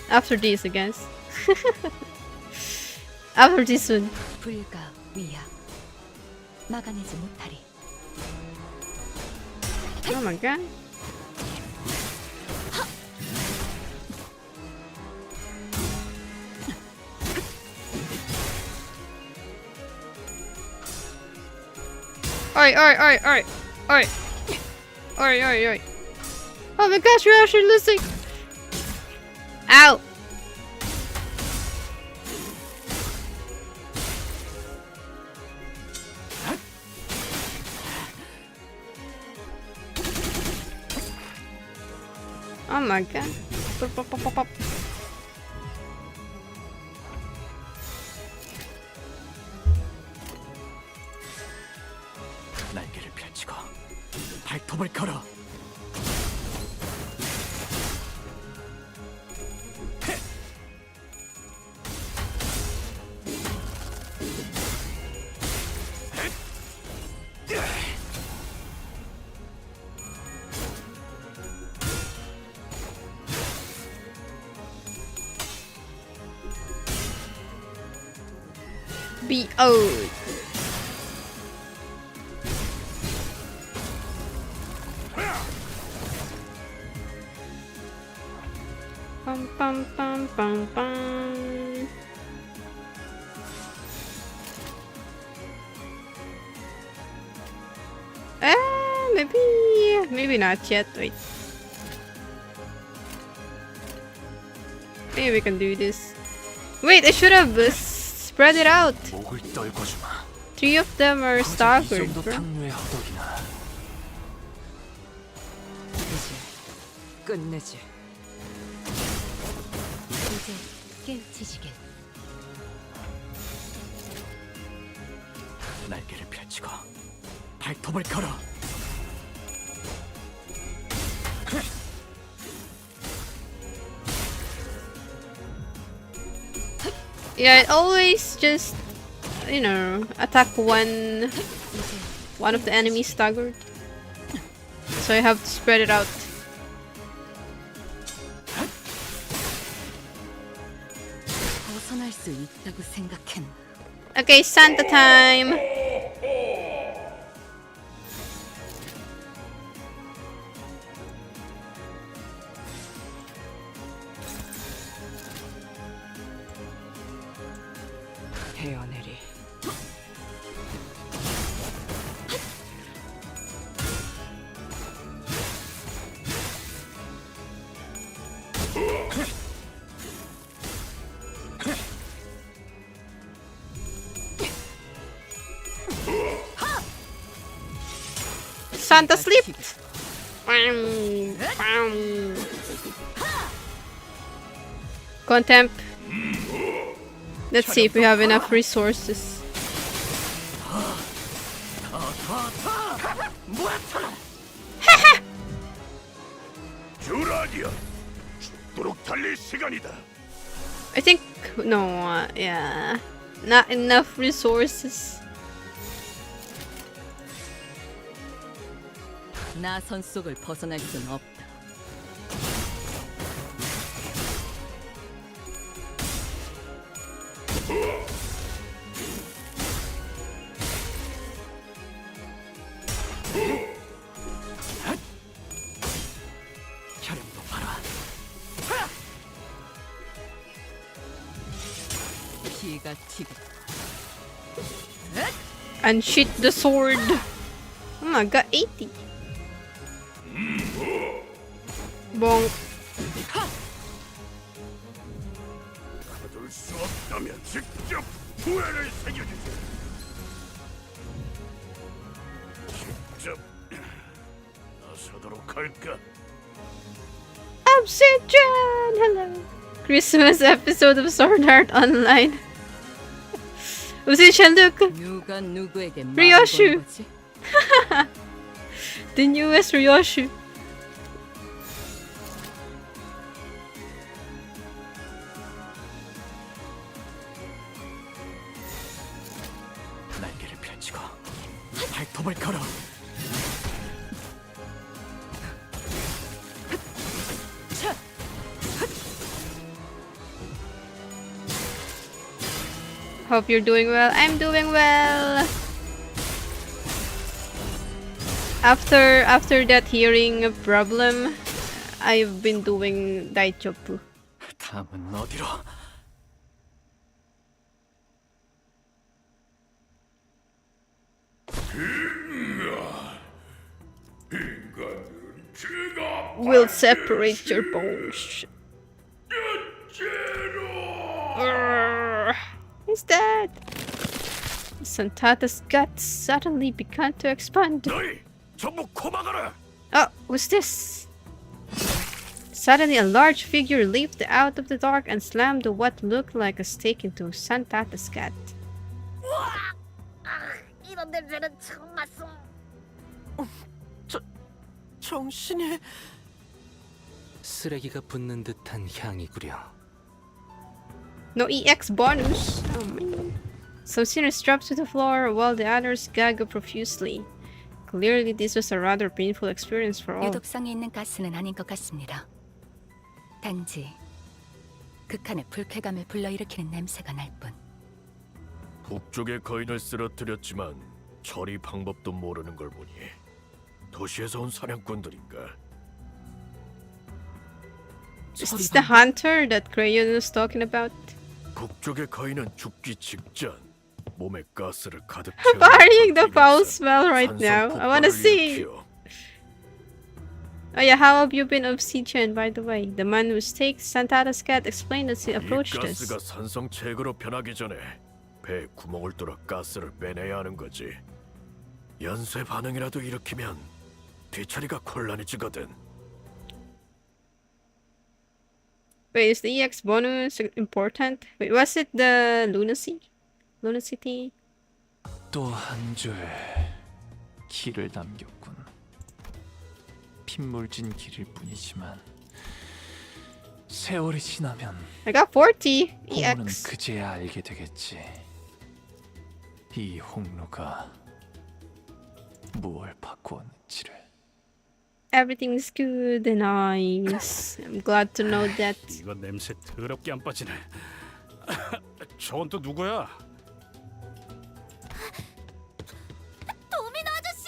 After this, I guess. After this one. 불가 위야. 막아내지 못하리. Oh my god. Oi, oi, oi, oi, oi, oi, oi, oi. Oh my gosh, we're actually losing. Ow. Oh my god. Pop, pop, pop, pop, pop. 날개를 펼치고 발톱을 걸어. Be owed. Bum bum bum bum bum. Maybe not yet. Wait. Maybe we can do this. Wait, I should have spread it out. 목을 떨궈주마. 3 of them are staggered. 이 정도 탕류의 허덕이나. 이제 끝내지. 이제 깨우치시길. 날개를 펼치고 발톱을 걸어. Yeah, it always just, you know, attack one of the enemies staggered. So I have to spread it out. 벗어날 수 있다고 생각했나? Okay, Santa time! 헤어내리. Santa sleep! Contempt. Let's see if we have enough resources. 주라기야, 죽도록 달릴 시간이다. I think no, yeah, not enough resources. 나선 속을 벗어날 순 없다. 혈염도 봐라. 피가 튀고. Unsheath the sword. Oh my god, 80. Bonk. 가둘 수 없다면 직접 후회를 새겨주지. 직접 나서도록 할까? Obsidian! Hello. Christmas episode of Sword Art Online. Obsidian, look! 누가 누구에게 Ryoshu! The newest Ryoshu. 날개를 펼치고 발톱을 걸어. Hope you're doing well. I'm doing well. After that hearing problem, I've been doing Daichopu. 다음은 어디로? We'll separate your bones. Who's that? Santata's guts suddenly began to expand. Oh, what's this? Suddenly, a large figure leaped out of the dark and slammed what looked like a stake into Santata's gut. 이런 냄새는 처음 났어. 정신이 쓰레기가 붙는 듯한 향이구려. No EX bonus. Oh man. Some sinners dropped to the floor while the others gaggled profusely. Clearly, this was a rather painful experience for all. 유독성이 있는 가스는 아닌 것 같습니다. 단지 극한의 불쾌감을 불러일으키는 냄새가 날 뿐. 북쪽의 거인을 쓰러뜨렸지만 처리 방법도 모르는 걸 보니 도시에서 온 사냥꾼들인가? Is this the hunter that Crayon was talking about? 북쪽의 거인은 죽기 직전 몸에 가스를 가득 I'm partying the foul smell right now. I wanna see. Oh yeah, how have you been, Obsidian, by the way? The man who staked Santata's cat explained as he approached 이 us. 가스가 산성체액으로 변하기 전에 배에 구멍을 뚫어 가스를 빼내야 하는 거지. 연쇄 반응이라도 일으키면 뒤처리가 곤란해지거든. Wait, is the EX bonus important? Wait, was it the lunacy? Lunacy? 또 한 줄 길을 남겼군. 핏물진 길일 뿐이지만 세월이 지나면 I got 40 고모는 EX. 그제야 알게 되겠지. 이 홍로가 무엇을 바꾸었는지를. Everything's good and nice. I'm glad to know that. 이거 냄새 더럽게 안 빠지네. 저건 또 누구야? 도미노 아저씨!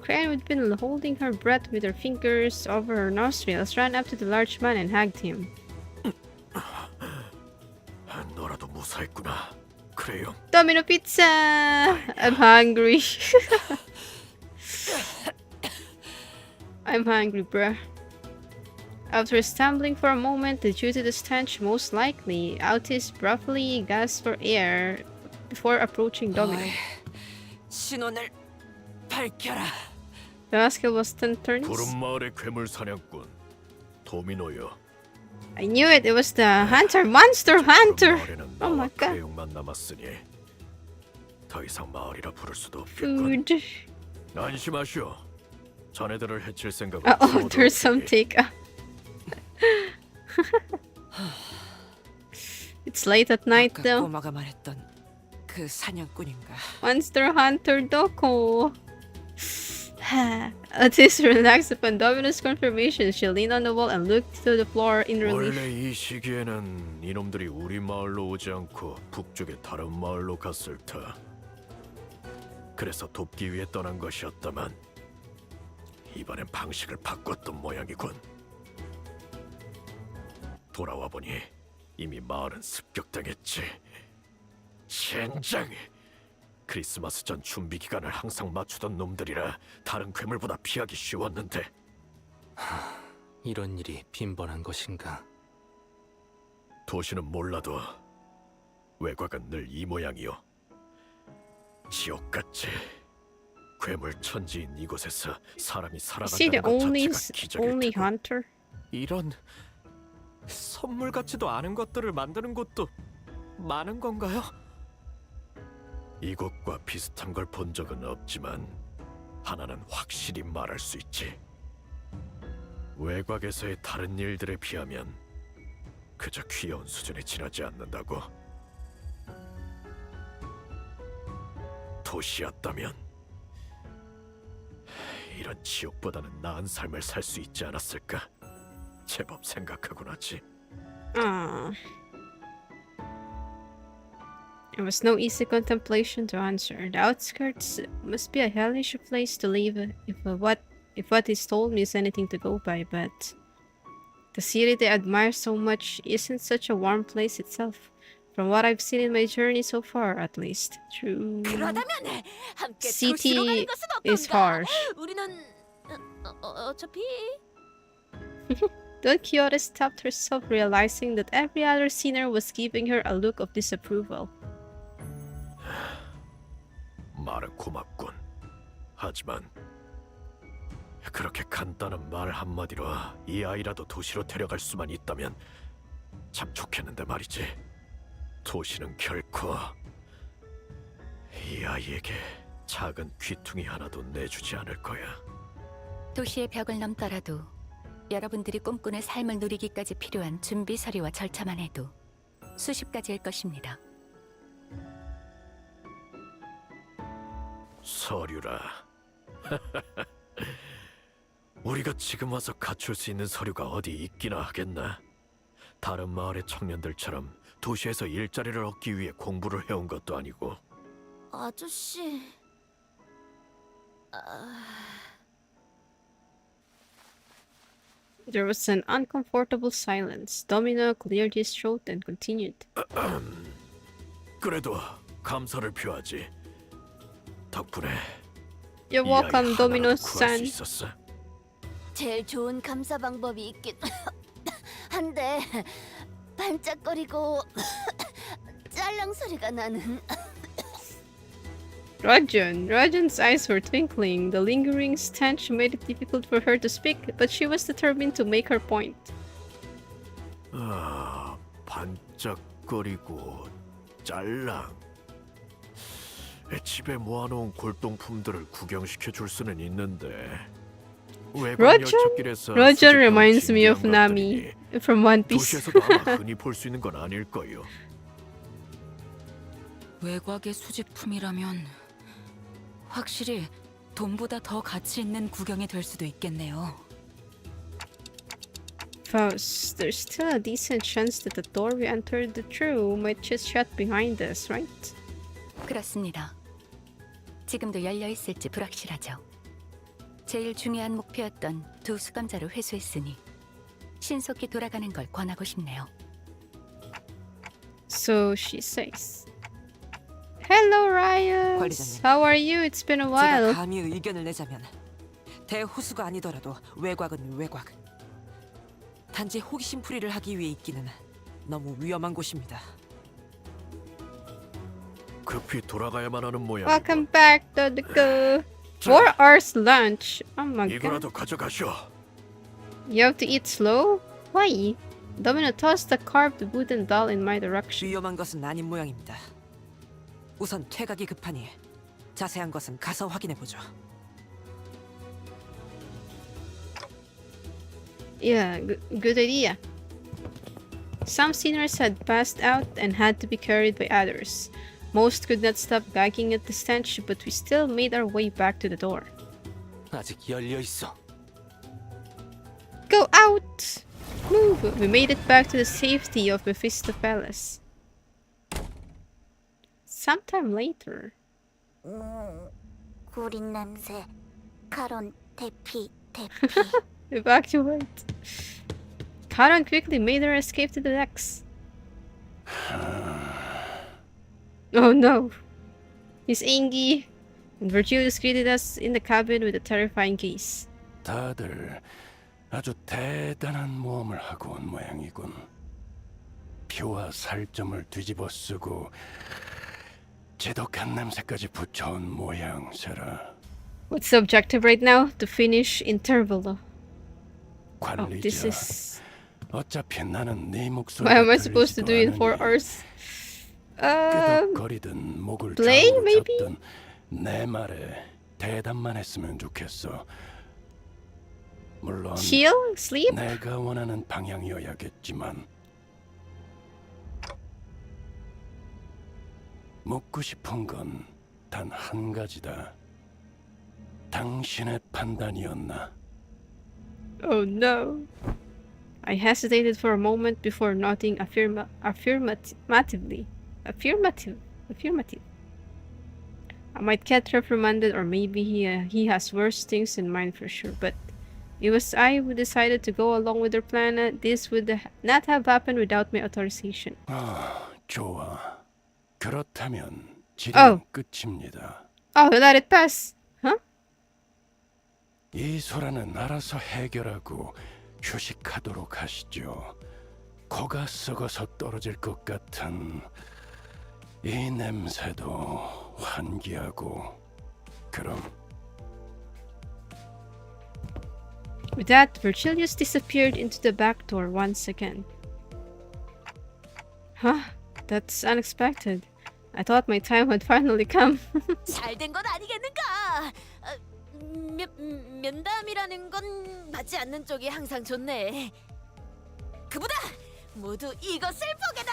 Crane, who'd been holding her breath with her fingers over her nostrils, ran up to the large man and hugged him. 너라도 무사했구나. 그래요. Domino pizza! I'm hungry. I'm hungry, bruh. After stumbling for a moment due to the stench, most likely, Altis briefly gasped for air before approaching Domino. 신원을 밝혀라. The rascal was 10 turns. 푸른 마을의 괴물 사냥꾼 도미노요. I knew it! It was the hunter! Monster hunter! Oh my god. 괴용만 남았으니 더 이상 마을이라 부를 수도 없겠군. Food. 안심하시오. 자네들을 해칠 생각은 Uh-oh, there's some take. It's late at night 아까 though. 꼬마가 말했던 그 사냥꾼인가? Monster hunter Doko. Otis relaxed upon Domino's confirmation. She leaned on the wall and looked to the floor in relief. 원래 이 시기에는 이놈들이 우리 마을로 오지 않고 북쪽의 다른 마을로 갔을 터. 그래서 돕기 위해 떠난 것이었다만 이번엔 방식을 바꿨던 모양이군. 돌아와 보니 이미 마을은 습격당했지. 젠장! 크리스마스 전 준비 기간을 항상 맞추던 놈들이라 다른 괴물보다 피하기 쉬웠는데. 이런 일이 빈번한 것인가? 도시는 몰라도 외곽은 늘 이 모양이요. 지옥같이 괴물 천지인 이곳에서 사람이 Is he the 살아간다는 것 only 자체가 기적일 only 테고. hunter? 이런 선물 같지도 않은 것들을 만드는 곳도 많은 건가요? 이곳과 비슷한 걸 본 적은 없지만 하나는 확실히 말할 수 있지. 외곽에서의 다른 일들에 비하면 그저 귀여운 수준에 지나지 않는다고. 도시였다면 이런 지옥보다는 나은 삶을 살 수 있지 않았을까? 제법 생각하곤 하지. It was no easy contemplation to answer. The outskirts must be a hellish place to live if what is told me is anything to go by, but the city they admire so much isn't such a warm place itself. From what I've seen in my journey so far, at least. True. 그러다면 함께 City 도시로 가는 것은 is 어떤가? harsh. 우리는 어차피 Don Quixote stopped herself, realizing that every other sinner was giving her a look of disapproval. 말은 고맙군. 하지만 그렇게 간단한 말 한마디로 이 아이라도 도시로 데려갈 수만 있다면 참 좋겠는데 말이지. 도시는 결코 이 아이에게 작은 귀퉁이 하나도 내주지 않을 거야. 도시의 벽을 넘더라도 여러분들이 꿈꾸는 삶을 누리기까지 필요한 준비 서류와 절차만 해도 수십 가지일 것입니다. 서류라. 우리가 지금 와서 갖출 수 있는 서류가 어디 있기나 하겠나? 다른 마을의 청년들처럼 도시에서 일자리를 얻기 위해 공부를 해온 것도 아니고. 아저씨... There was an uncomfortable silence. Domino cleared his throat and continued. 그래도 감사를 표하지. 덕분에 You're welcome, Domino-san. 제일 좋은 감사 방법이 있긴 한데 반짝거리고 짤랑 소리가 나는 Rajan's eyes were twinkling. The lingering stench made it difficult for her to speak, but she was determined to make her point. 아, 반짝거리고 짤랑. 집에 모아놓은 골동품들을 구경시켜 줄 수는 있는데 Roger reminds me of Nami from One Piece. 도시에서도 아마 흔히 볼 수 있는 건 아닐 거요. 외곽의 수집품이라면 확실히 돈보다 더 가치 있는 구경이 될 수도 있겠네요. Faust, there's still a decent chance that the door we entered through might just shut behind us, right? 그렇습니다. 지금도 열려 있을지 불확실하죠. 제일 중요한 목표였던 두 수감자를 회수했으니 신속히 돌아가는 걸 권하고 싶네요. So she says, "Hello, Ryos. 관리자님. How are you? It's been a while." 제가 감히 의견을 내자면 대호수가 아니더라도 외곽은 외곽. 단지 호기심풀이를 하기 위해 있기는 너무 위험한 곳입니다. 급히 돌아가야만 하는 모양. Welcome back to the go. 4 hours lunch. Oh my god. 이거라도 가져가시오. You have to eat slow? Why? Domino tossed the carved wooden doll in my direction. 위험한 것은 아닌 모양입니다. 우선 퇴각이 급하니 자세한 것은 가서 확인해 보죠. Yeah, good idea. Some sinners had passed out and had to be carried by others. Most could not stop gagging at the stench, but we still made our way back to the door. 아직 열려 있어. Go out! Move! We made it back to the safety of Mephisto Palace. Sometime later. 구린 냄새. 카론 대피. Evacuate. Karan quickly made her escape to the decks. Oh no. He's angry. And Virgilius greeted us in the cabin with a terrifying gaze. 다들 아주 대단한 모험을 하고 온 모양이군. 피와 살점을 뒤집어 쓰고 지독한 냄새까지 붙여온 모양새라. What's the objective right now? To finish Intervallo. Oh, this 관리자. is... 어차피 나는 네 목소리. What am I supposed to do in 4 hours? 끄덕거리든 목을 play, 좌우로 maybe? 잡든 내 말에 대답만 했으면 좋겠어. 물론 Chill? Sleep? 내가 원하는 방향이어야겠지만 묻고 싶은 건 단 한 가지다. 당신의 판단이었나? Oh no. I hesitated for a moment before nodding affirmatively. Affirmative. I might get reprimanded, or maybe he has worse things in mind for sure, but it was I who decided to go along with their plan. This would not have happened without my authorization. 좋아. 그렇다면 질의는 끝입니다. Oh, let it pass. Huh? 이 소라는 알아서 해결하고 휴식하도록 하시죠. 코가 썩어서 떨어질 것 같은 이 냄새도 환기하고. 그럼. With that, Virgilius disappeared into the back door once again. Huh? That's unexpected. I thought my time had finally come. 잘된 건 아니겠는가? 면담이라는 건 맞지 않는 쪽이 항상 좋네. 그보다 모두 이것을 보게다.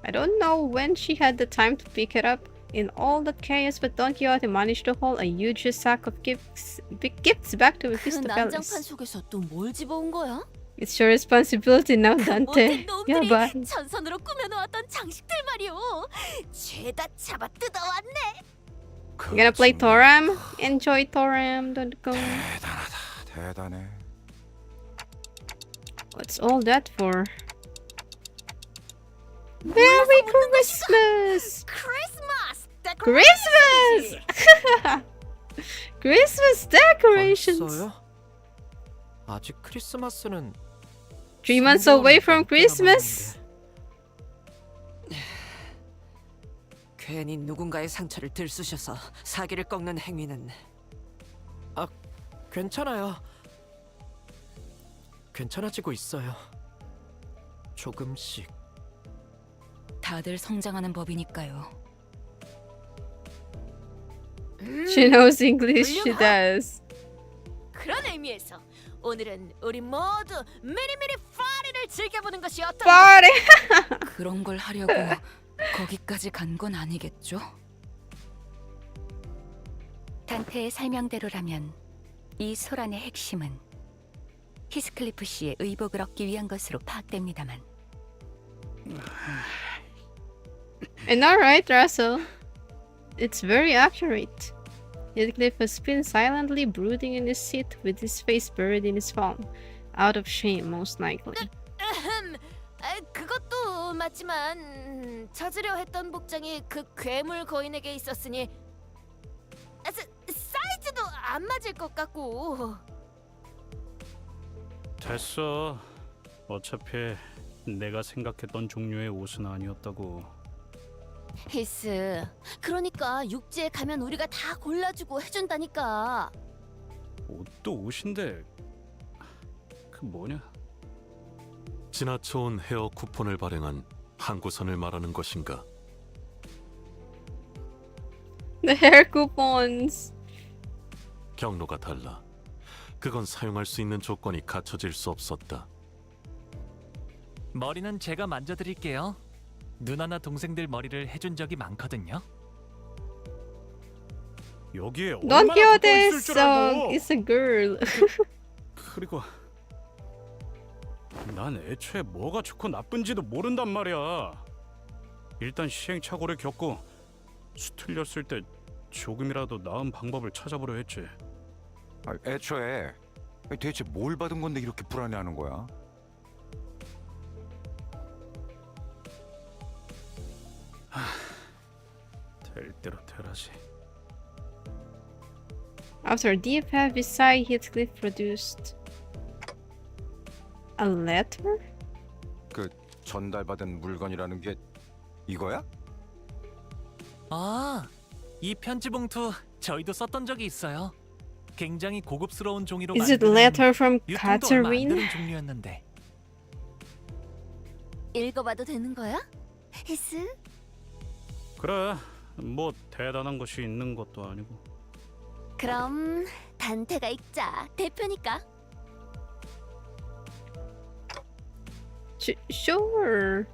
I don't know when she had the time to pick it up in all that chaos, but Don Quixote managed to haul a huge sack of gifts back to 그 Mephisto 난장판 Palace. 속에서 또 뭘 집어온 거야? It's your responsibility now, Dante. 못된 놈들이 Yabai. 전선으로 꾸며놓았던 장식들 말이오. 죄다 잡아 뜯어왔네. You gonna play Toram? Enjoy Toram. Don't go. 대단해. What's all that for? Merry Christmas! Christmas! Christmas! Christmas decorations! 벌써요? 아직 크리스마스는 3 months away from Christmas? 괜히 누군가의 상처를 들쑤셔서 사기를 꺾는 행위는 괜찮아요. 괜찮아지고 있어요. 조금씩. 다들 성장하는 법이니까요. She knows English. She does. 그런 의미에서 오늘은 우리 모두 미리미리 파리를 즐겨보는 것이 어떤가? 파리. 그런 걸 하려고 거기까지 간 건 아니겠죠? 단테의 설명대로라면 이 소란의 핵심은 히스클리프 씨의 의복을 얻기 위한 것으로 파악됩니다만. I know, right, Russell? It's very accurate. Heathcliff has been silently brooding in his seat with his face buried in his palm, out of shame, most likely. 그것도 맞지만 찾으려 했던 복장이 그 괴물 거인에게 있었으니 사이즈도 안 맞을 것 같고. 됐어. 어차피 내가 생각했던 종류의 옷은 아니었다고. 히스, 그러니까 육지에 가면 우리가 다 골라주고 해준다니까. 옷도 옷인데 그 뭐냐? 지나쳐온 헤어 쿠폰을 발행한 항구선을 말하는 것인가? The hair coupons. 경로가 달라. 그건 사용할 수 있는 조건이 갖춰질 수 없었다. 머리는 제가 만져드릴게요. 누나나 동생들 머리를 해준 적이 많거든요. 여기에 Don't 얼마나 kill 붙어 this 있을 줄 알고. song. It's a girl. 그리고 난 애초에 뭐가 좋고 나쁜지도 모른단 말이야. 일단 시행착오를 겪고 수틀렸을 때 조금이라도 나은 방법을 찾아보려 했지. 애초에 대체 뭘 받은 건데 이렇게 불안해하는 거야? 될 대로 되라지. After a deep heavy sigh, Heathcliff produced a letter? 그 전달받은 물건이라는 게 이거야? 아, 이 편지 봉투 저희도 썼던 적이 있어요. 굉장히 고급스러운 종이로 Is it 만드는 letter from 유통도 얼마 안 Catherine? 되는 종류였는데. 읽어봐도 되는 거야? 히스? 그래, 뭐 대단한 것이 있는 것도 아니고. 그럼 단테가 읽자. 대표니까. Sure.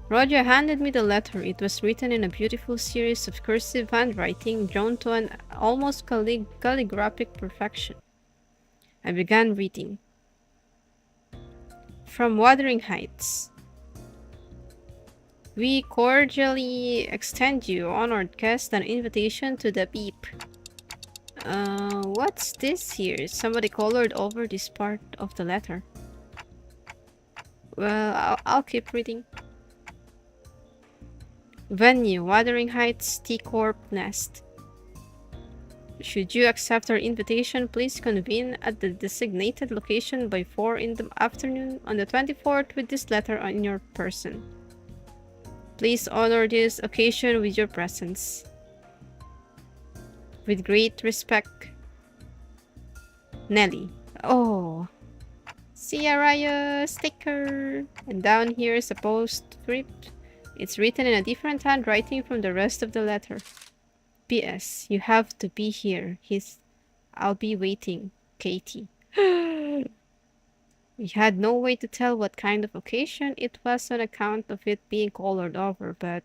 Roger handed me the letter. It was written in a beautiful series of cursive handwriting drawn to an almost calligraphic perfection. I began reading. From Wuthering Heights. We cordially extend you, honored guest, an invitation to the Beep. What's this here? Somebody colored over this part of the letter. Well, I'll keep reading. Venue, Wuthering Heights T Corp Nest. Should you accept our invitation, please convene at the designated location by 4 in the afternoon on the 24th with this letter on your person. Please honor this occasion with your presence. With great respect, Nelly. Oh. See ya, Raya sticker. And down here is a postscript. It's written in a different handwriting from the rest of the letter. P.S. You have to be here. I'll be waiting. Katie. We had no way to tell what kind of occasion it was on account of it being colored over, but...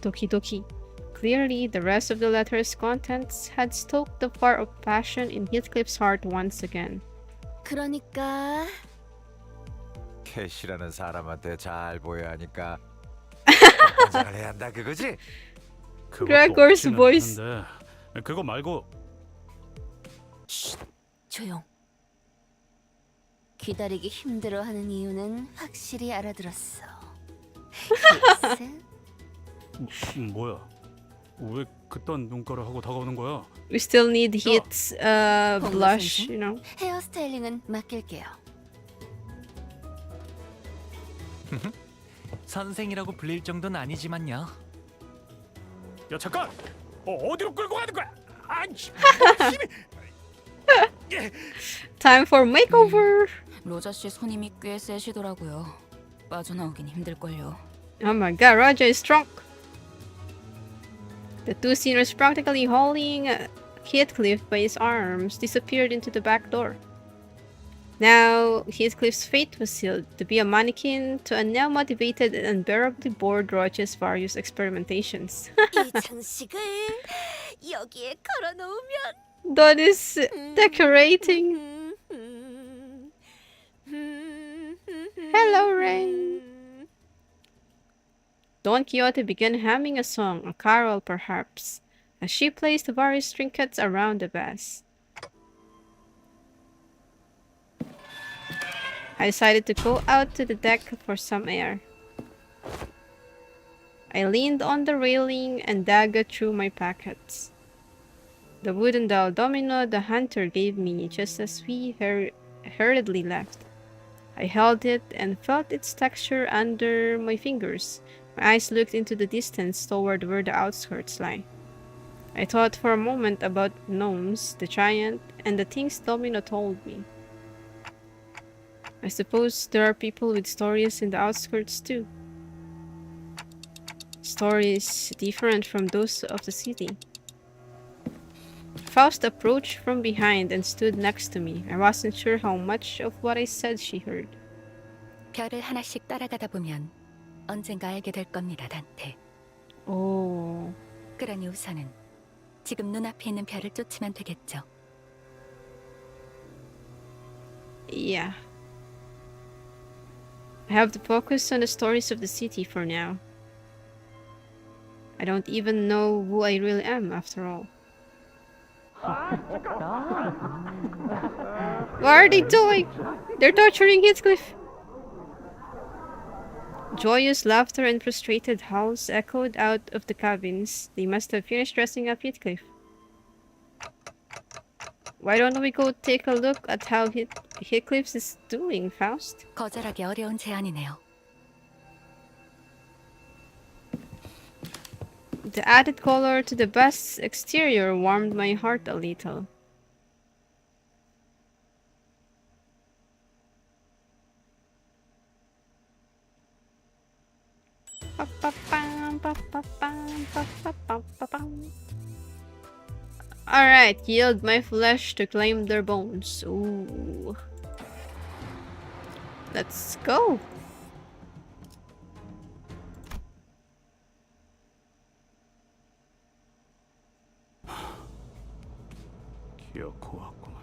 Doki doki. Clearly, the rest of the letter's contents had stoked the fire of passion in Heathcliff's heart once again. 그러니까 캐시라는 사람한테 잘 보여야 하니까 잘 해야 한다 그거지? Gregor's voice. 그거 말고 조용. 기다리기 힘들어하는 이유는 확실히 알아들었어. 히스? 뭐야? 왜 그딴 눈가를 하고 다가오는 거야? We still need Heath's blush, you know. 헤어스타일링은 맡길게요. 선생이라고 불릴 정도는 아니지만요. 야 잠깐! 어디로 끌고 가는 거야? Time for makeover. 로저 씨 손님이 꽤 세시더라고요. 빠져나오긴 힘들걸요. Oh my god, Roger is drunk! The two sinners, practically holding Heathcliff by his arms, disappeared into the back door. Now, Heathcliff's fate was sealed, to be a mannequin to a now motivated and unbearably bored Roger's various experimentations. 이 장식을 여기에 걸어놓으면 That is decorating. Hello, Rain. Don Quixote began humming a song, a carol perhaps, as she placed various trinkets around the vase. I decided to go out to the deck for some air. I leaned on the railing and dug through my pockets. The wooden doll domino the hunter gave me just as we hurriedly left. I held it and felt its texture under my fingers. My eyes looked into the distance toward where the outskirts lie. I thought for a moment about gnomes, the giant, and the things Domino told me. I suppose there are people with stories in the outskirts too. Stories different from those of the city. Faust approached from behind and stood next to me. I wasn't sure how much of what I said she heard. 별을 하나씩 따라가다 보면 언젠가 알게 될 겁니다, 단테. 오. 그러니 우선은 지금 눈앞에 있는 별을 쫓으면 되겠죠. Yeah. I have to focus on the stories of the city for now. I don't even know who I really am after all. What are they doing? They're torturing Heathcliff. Joyous laughter and frustrated howls echoed out of the cabins. They must have finished dressing up Heathcliff. Why don't we go take a look at how Heathcliff is doing, Faust? 거절하기 어려운 제안이네요. The added color to the best's exterior warmed my heart a little. Alright, yield my flesh to claim their bones. Ooh. Let's go. 기어코 왔구만.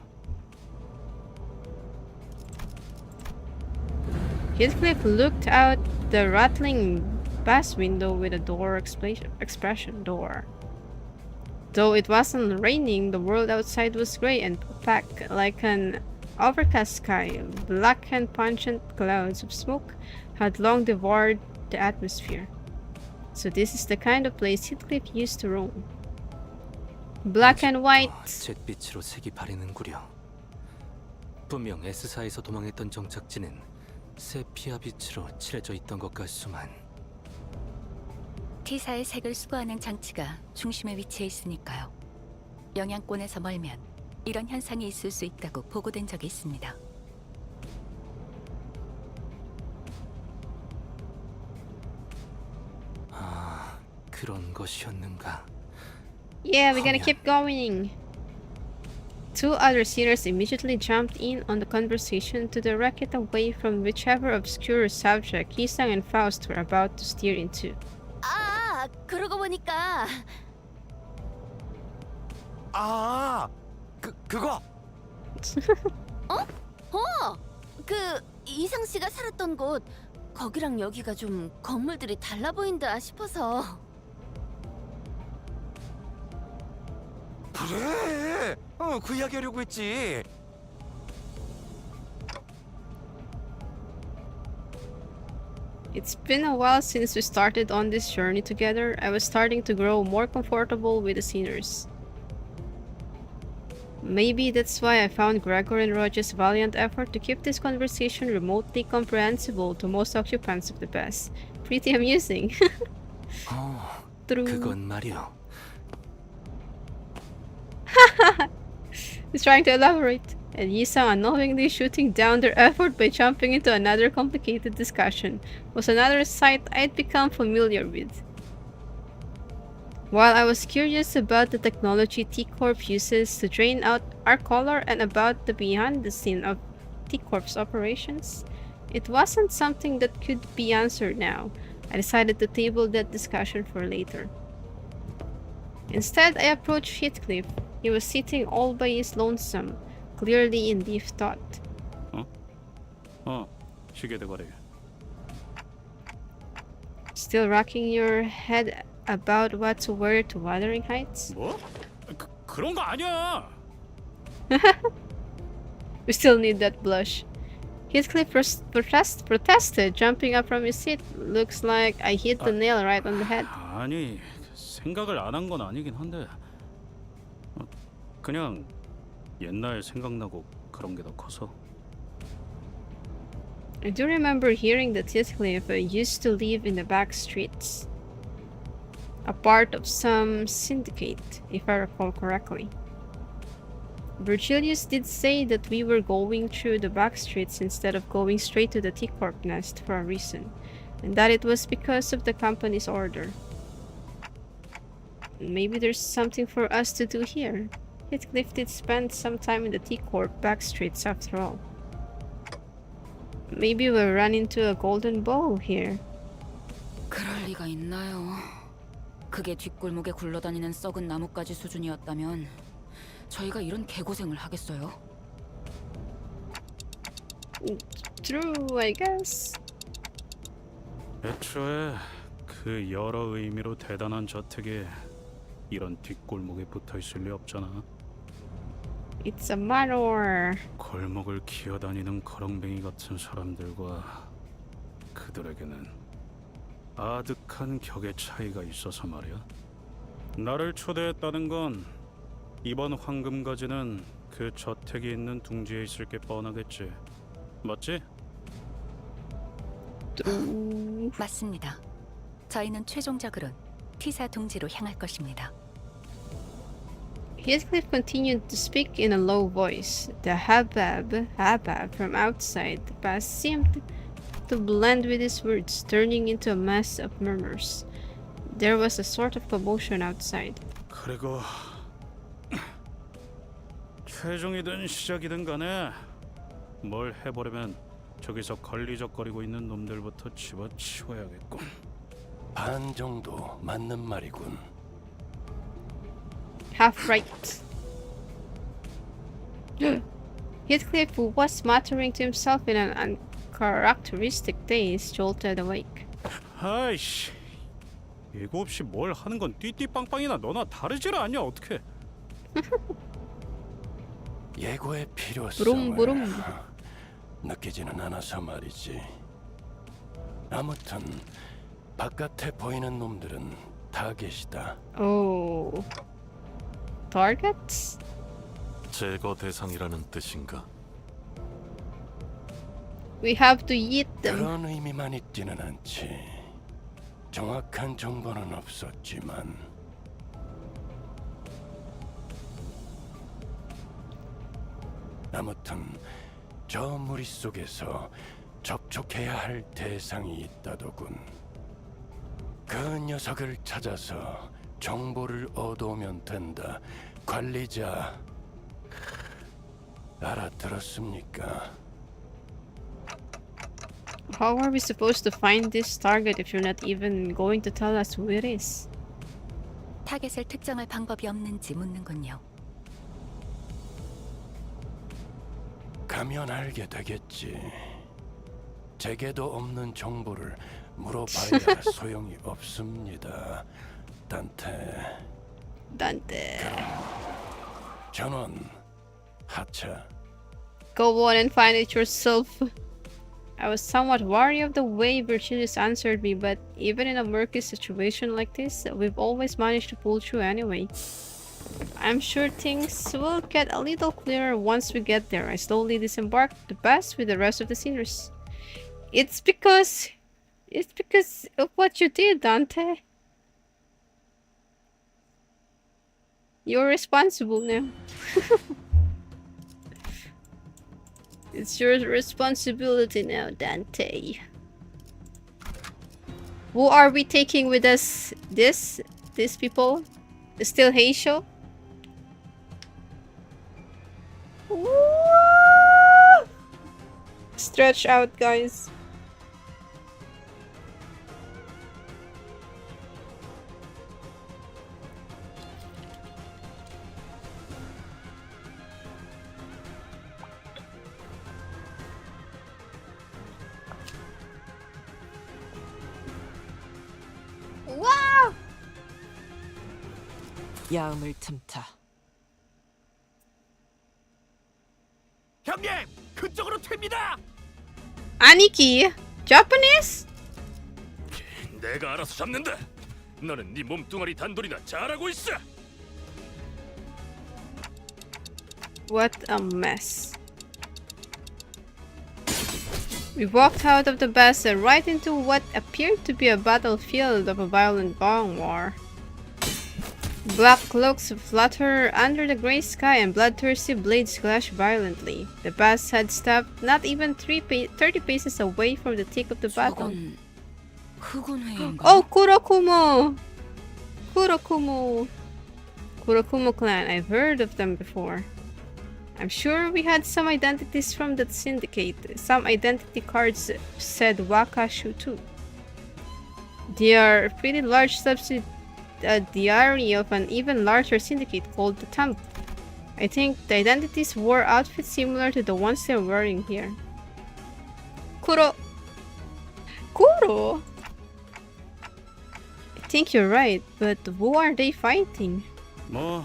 Heathcliff looked out the rattling bass window with a door expression. Though it wasn't raining, the world outside was grey and opaque, like an overcast sky. Black and pungent clouds of smoke had long devoured the atmosphere. So this is the kind of place Heathcliff used to roam. Black and white. 잿빛으로 색이 바래는구려. 분명 S사에서 도망했던 정착지는 세피아 빛으로 칠해져 있던 것 같수만. T사의 색을 수거하는 장치가 중심에 위치해 있으니까요. 영향권에서 멀면 이런 현상이 있을 수 있다고 보고된 적이 있습니다. 아, 그런 것이었는가? Yeah, we're gonna keep going. Two other sinners immediately jumped in on the conversation to direct it away from whichever obscure subject Hisang and Faust were about to steer into. 아, 그러고 보니까 그거. 그 이상 씨가 살았던 곳 거기랑 여기가 좀 건물들이 달라 보인다 싶어서. 그래. 그 이야기 하려고 했지. It's been a while since we started on this journey together. I was starting to grow more comfortable with the sinners. Maybe that's why I found Gregor and Roger's valiant effort to keep this conversation remotely comprehensible to most occupants of the bus pretty amusing. 그건 말이야. He's trying to elaborate. and Yisang unknowingly shooting down their effort by jumping into another complicated discussion was another sight I'd become familiar with. While I was curious about the technology T-Corp uses to drain out our color and about the behind the scene of T-Corp's operations, it wasn't something that could be answered now. I decided to table that discussion for later. Instead, I approached Heathcliff. He was sitting all by his lonesome, clearly in deep thought. 시계 대가리. Still rocking your head about what to wear to Wuthering Heights? 뭐? 그런 거 아니야. We still need that blush. Heathcliff protested, jumping up from his seat. Looks like I hit the nail right on the head. 아니, 생각을 안 한 건 아니긴 한데 그냥 옛날 생각나고 그런 게 더 커서. I do remember hearing that Heathcliff used to live in the back streets, a part of some syndicate, if I recall correctly. Virgilius did say that we were going through the back streets instead of going straight to the T-Corp nest for a reason, and that it was because of the company's order. Maybe there's something for us to do here. Heathcliff did spend some time in the T-Corp back streets after all. Maybe we'll run into a golden bowl here. 그럴 리가 있나요? 그게 뒷골목에 굴러다니는 썩은 나뭇가지 수준이었다면 저희가 이런 개고생을 하겠어요? True, I guess. 애초에 그 여러 의미로 대단한 저택에 이런 뒷골목에 붙어있을 리 없잖아. It's a manor. 골목을 기어다니는 거렁뱅이 같은 사람들과 그들에게는 아득한 격의 차이가 있어서 말이야. 나를 초대했다는 건 이번 황금가지는 그 저택이 있는 둥지에 있을 게 뻔하겠지. 맞지? 맞습니다. 저희는 최종적으론 T사 둥지로 향할 것입니다. Heathcliff continued to speak in a low voice. The habab from outside the pass seemed to blend with his words, turning into a mass of murmurs. There was a sort of commotion outside. 그리고 최종이든 시작이든 간에 뭘 해보려면 저기서 걸리적거리고 있는 놈들부터 집어치워야겠군. 반 정도 맞는 말이군. Half right. Heathcliff, who was muttering to himself in an uncharacteristic daze, jolted awake. 아이씨, 예고 없이 뭘 하는 건 띠띠빵빵이나 너나 다르질 않냐 어떻게? 예고의 필요성을 부rum. 느끼지는 않아서 말이지. 아무튼 바깥에 보이는 놈들은 다 계시다. Oh. Targets? 제거 대상이라는 뜻인가? We have to eat them. 그런 의미만 있지는 않지. 정확한 정보는 없었지만 아무튼 저 무리 속에서 접촉해야 할 대상이 있다더군. 그 녀석을 찾아서 정보를 얻어오면 된다. 관리자, 알아들었습니까? How are we supposed to find this target if you're not even going to tell us who it is? 타겟을 특정할 방법이 없는지 묻는군요. 가면 알게 되겠지. 제게도 없는 정보를 물어봐야 소용이 없습니다. 단테. 전원 하차. Go on and find it yourself. I was somewhat wary of the way Virgilius answered me, but even in a murky situation like this, we've always managed to pull through anyway. I'm sure things will get a little clearer once we get there. I slowly disembarked the bus with the rest of the seniors. It's because of what you did, Dante. You're responsible now. It's your responsibility now, Dante. Who are we taking with us? These people? Still Heisho? Woo! Stretch out, guys. Wow! 야음을 틈타. 형님, 그쪽으로 튑니다. Aniki? Japanese? 내가 알아서 잡는다. 너는 네 몸뚱아리 단돌이나 잘하고 있어. What a mess. We walked out of the bus and right into what appeared to be a battlefield of a violent bong war. Black cloaks flutter under the gray sky and bloodthirsty blades clash violently. The bus had stopped not even 30 paces away from the thick of the battle. Oh, Kurokumo! Kurokumo! Kurokumo clan, I've heard of them before. I'm sure we had some identities from that syndicate. Some identity cards said Wakashu too. They are a pretty large subsidiary of an even larger syndicate called the Temp. I think the identities wore outfits similar to the ones they're wearing here. Kuro! I think you're right, but who are they fighting? 뭐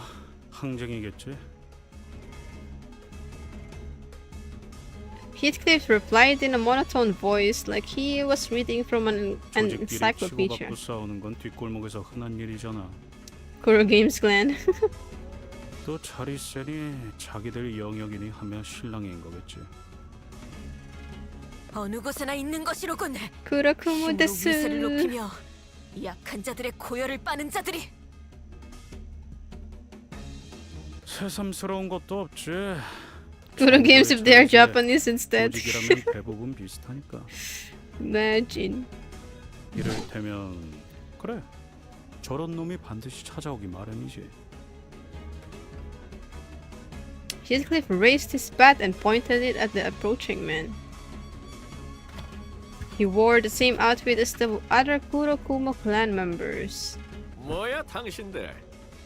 항쟁이겠지. Heathcliff replied in a monotone voice, like he was reading from an encyclopedia. 치고받고 싸우는 건 뒷골목에서 흔한 일이잖아. Kuro Games Clan. 또 자리 세니 자기들 영역이니 하며 실랑이인 거겠지. 어느 곳에나 있는 것이로군. Kurokumo 힘으로 desu. 위세를 높이며 약한 자들의 고열을 빠는 자들이. 새삼스러운 것도 없지. Kuro Games if they are Japanese instead. 조직이라면 대부분 비슷하니까. Imagine. 이를테면 그래. 저런 놈이 반드시 찾아오기 마련이지. Heathcliff raised his bat and pointed it at the approaching man. He wore the same outfit as the other Kurokumo clan members. 뭐야 당신들?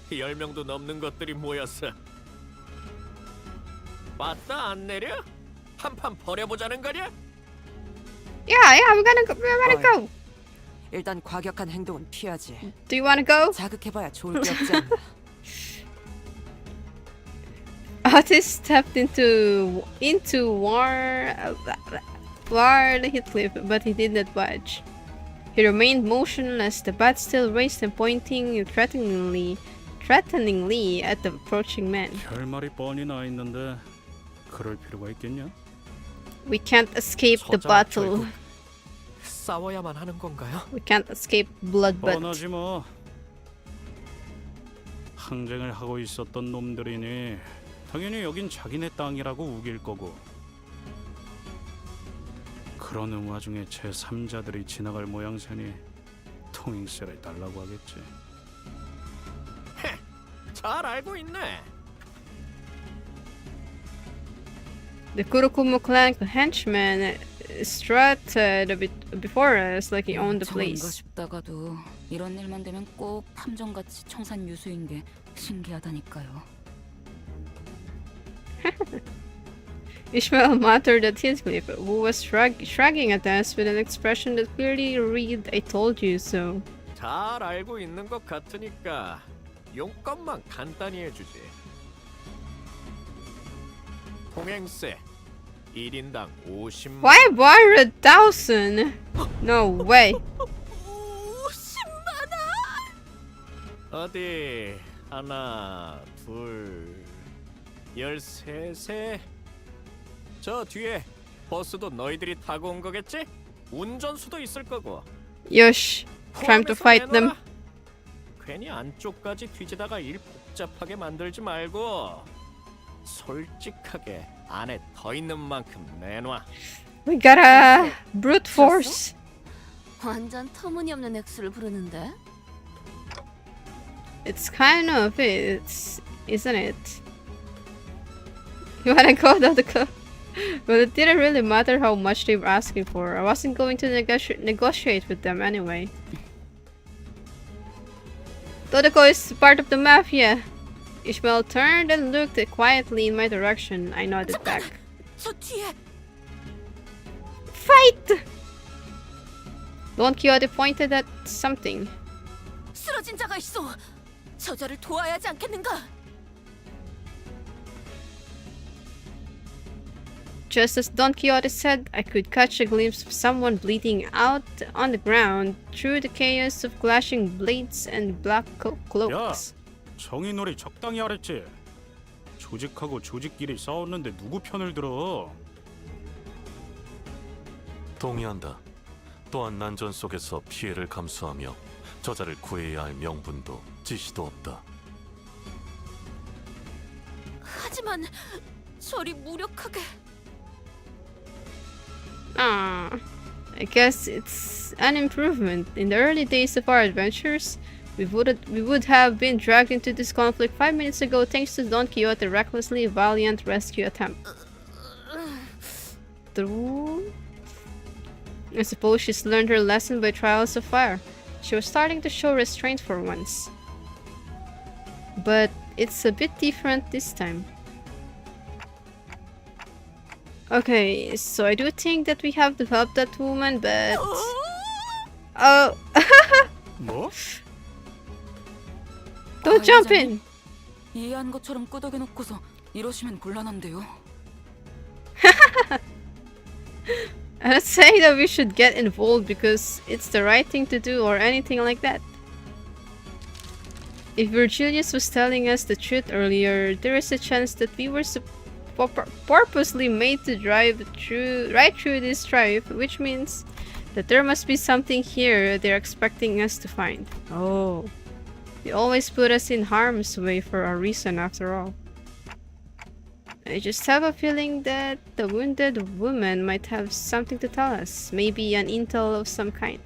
10명도 넘는 것들이 모였어. 맞다 안 내려? 한판 벌여보자는 거냐? Yeah, we're gonna go. 일단 과격한 행동은 피하지. Do you wanna go? 자극해봐야 좋을 게 없지 않나. Otis stepped into War Heathcliff, but he did not budge. He remained motionless, the bat still raised and pointing threateningly at the approaching man. 결말이 뻔히 나 있는데 그럴 필요가 있겠냐? We can't escape the battle. 싸워야만 하는 건가요? We can't escape bloodbath. 뻔하지 뭐. 항쟁을 하고 있었던 놈들이니 당연히 여긴 자기네 땅이라고 우길 거고. 그러는 와중에 제3자들이 지나갈 모양새니 통행세를 달라고 하겠지. 잘 알고 있네. The Kurokumo clan henchman strutted a bit before us like he owned the 저건가 place. 싶다가도 이런 일만 되면 꼭 탐정같이 청산 유수인 게 신기하다니까요. Ishmael muttered at Heathcliff, who was shrugging at us with an expression that clearly read, "I told you so." 잘 알고 있는 것 같으니까 용건만 간단히 해주지. 통행세 1인당 50만. Why borrow 1,000? No way. 50만 원? 어디 하나 둘 13세. 저 뒤에 버스도 너희들이 타고 온 거겠지? 운전수도 있을 거고. Yosh, trying to fight them. 괜히 안쪽까지 뒤지다가 일 복잡하게 만들지 말고 솔직하게 안에 더 있는 만큼 내놔. We gotta brute force. 완전 터무니없는 액수를 부르는데. It's kind of it, isn't it? You wanna go down the club? But it didn't really matter how much they were asking for. I wasn't going to negotiate with them anyway. Todeko is part of the mafia. Ishmael turned and looked quietly in my direction. I nodded back. 저 뒤에 Fight! Don Quixote pointed at something. 쓰러진 자가 있어. 저자를 도와야 하지 않겠는가? Just as Don Quixote said, I could catch a glimpse of someone bleeding out on the ground through the chaos of clashing blades and black 야, cloaks. 정의놀이 적당히 하랬지. 조직하고 조직끼리 싸웠는데 누구 편을 들어? 동의한다. 또한 난전 속에서 피해를 감수하며 저자를 구해야 할 명분도 지시도 없다. 하지만 저리 무력하게. Ah, I guess it's an improvement. In the early days of our adventures, we would have been dragged into this conflict 5 minutes ago thanks to Don Quixote's recklessly valiant rescue attempt. True. I suppose she's learned her lesson by trials of fire. She was starting to show restraint for once. But it's a bit different this time. Okay, so I do think that we have to help that woman, but... Oh! 뭐? Don't jump in! 이해한 것처럼 끄덕여놓고서 이러시면 곤란한데요. I'm not saying that we should get involved because it's the right thing to do or anything like that. If Virgilius was telling us the truth earlier, there is a chance that we were purposely made to drive right through this strife, which means that there must be something here they're expecting us to find. Oh. They always put us in harm's way for a reason after all. I just have a feeling that the wounded woman might have something to tell us, maybe an intel of some kind.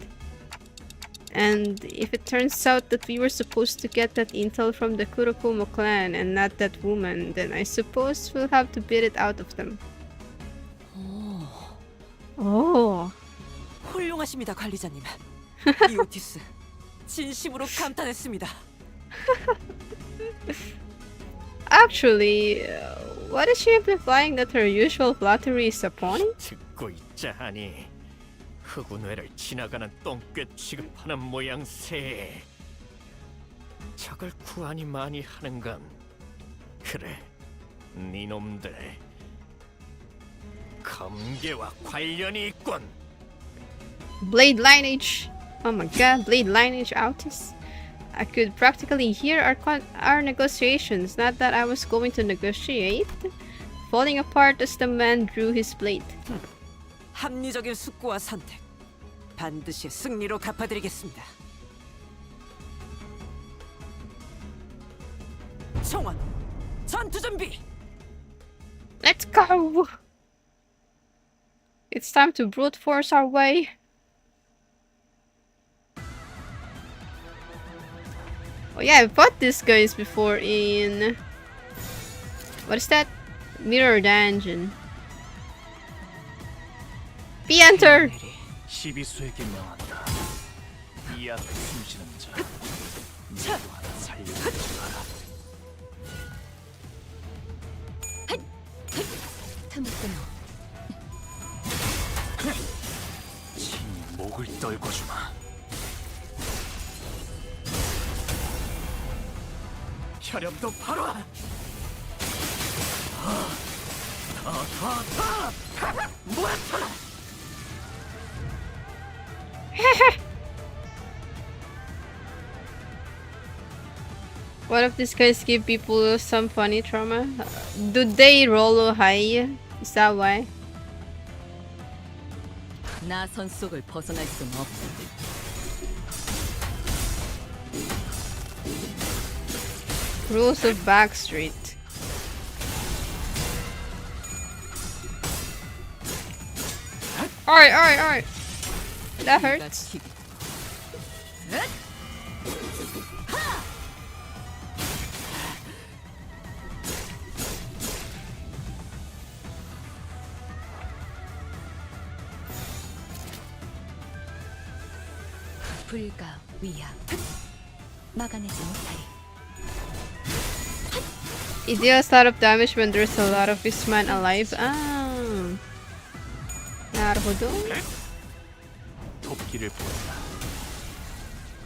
And if it turns out that we were supposed to get that intel from the Kurokumo clan and not that woman, then I suppose we'll have to beat it out of them. Oh. 훌륭하십니다, 관리자님. 이오티스, 진심으로 감탄했습니다. Actually, what is she implying that her usual flattery is a pony? 듣고 있자 하니 흑운회를 지나가는 똥꿰 취급하는 모양새. 적을 구하니 많이 하는건 그래, 니놈들 검계와 관련이 있군. Blade Lineage! Oh my god, Blade Lineage Autis. I could practically hear our negotiations, not that I was going to negotiate, falling apart as the man drew his blade. 합리적인 숙고와 선택, 반드시 승리로 갚아드리겠습니다. 총원, 전투 준비! Let's go! It's time to brute force our way. Oh yeah, I fought these guys before in... What is that? Mirror Dungeon. Enter! 시비수에게 명한다. 이 앞에 숨지는 자, 누구 하나 살려주지 마라. 친히 목을 떨궈주마. 혈염도 바로 와! 모아쳐라! What if these guys give people some funny trauma? Do they roll high? Is that why? 나선 속을 벗어날 순 없어. Rules of Backstreet. Alright. That hurts. 불가 위야 막아내지 못하리. It deals a lot of damage when there's a lot of Fistman alive. Ah. 나르호도. 토끼를 보낸다.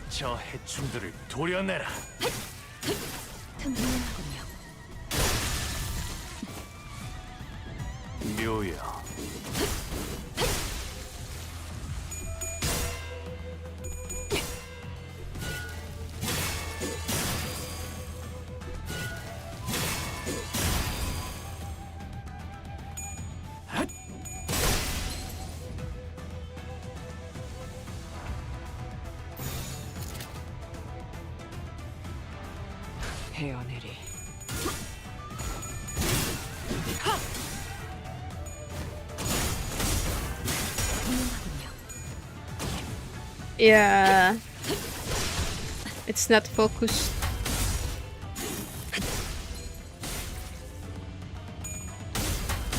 저 해충들을 도려내라. 튼튼하군요. 묘야. 헤어내리. Yeah. It's not focused.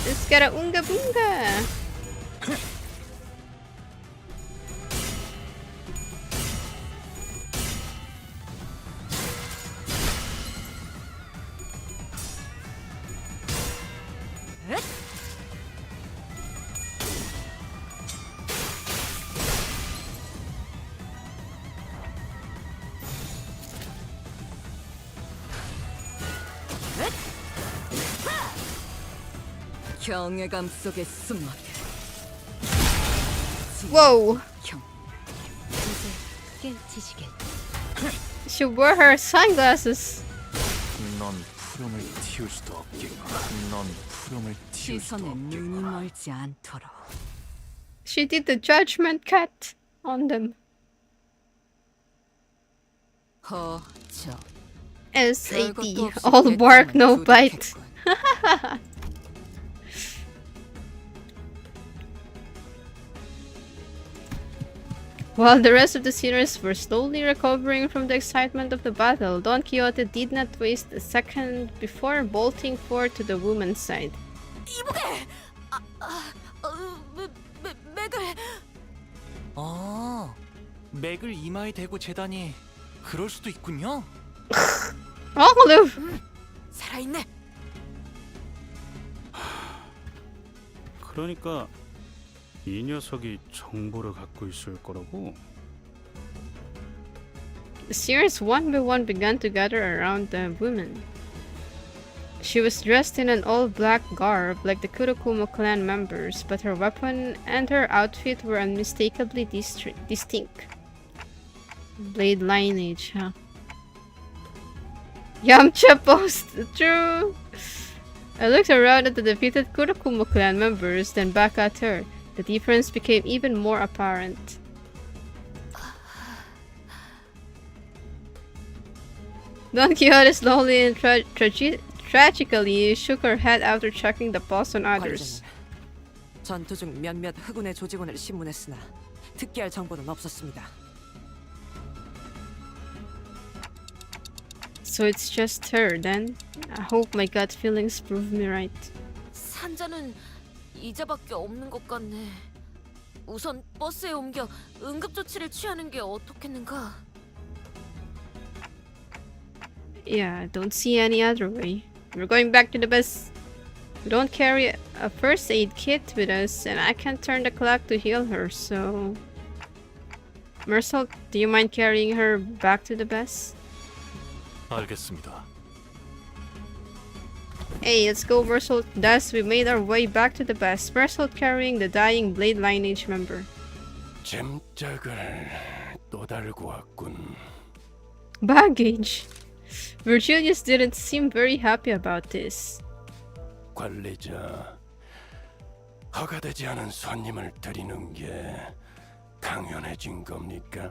Just gotta unga bunga. 경외감 속에 숨어. Whoa. 이제 깨우치시길. She wore her sunglasses. 넌 푸름을 틔울 수도 없겠고, 넌 푸름을 틔울 수도 시선에 없겠고. 눈이 멀지 않도록. She did the judgment cut on them. 허저. SAD. All bark, no bite. While the rest of the sinners were slowly recovering from the excitement of the battle, Don Quixote did not waste a second before bolting forward to the woman's side. 이보게! 맥을... 맥을 이마에 대고 재다니 그럴 수도 있군요. Olive! 살아있네! 그러니까 이 녀석이 정보를 갖고 있을 거라고? The seers one by one began to gather around the woman. She was dressed in an all-black garb like the Kurokumo clan members, but her weapon and her outfit were unmistakably distinct. Blade lineage, huh? Yamcha post! True! I looked around at the defeated Kurokumo clan members, then back at her. The difference became even more apparent. Don Quixote slowly and tragically shook her head after checking the pulse on others. 전투 중 몇몇 흑운의 조직원을 신문했으나 특기할 정보는 없었습니다. So it's just her then? I hope my gut feelings prove me right. 산자는 이자밖에 없는 것 같네. 우선 버스에 옮겨 응급 조치를 취하는 게 어떻겠는가? Yeah, I don't see any other way. We're going back to the bus. We don't carry a first aid kit with us, and I can't turn the clock to heal her, so... Mersault, do you mind carrying her back to the bus? 알겠습니다. Hey, let's go, Mersault. Thus, we made our way back to the bus. Mersault carrying the dying Blade Lineage member. 짐짝을 또 달고 왔군. Baggage. Virgilius didn't seem very happy about this. 관리자, 허가되지 않은 손님을 드리는 게 당연해진 겁니까?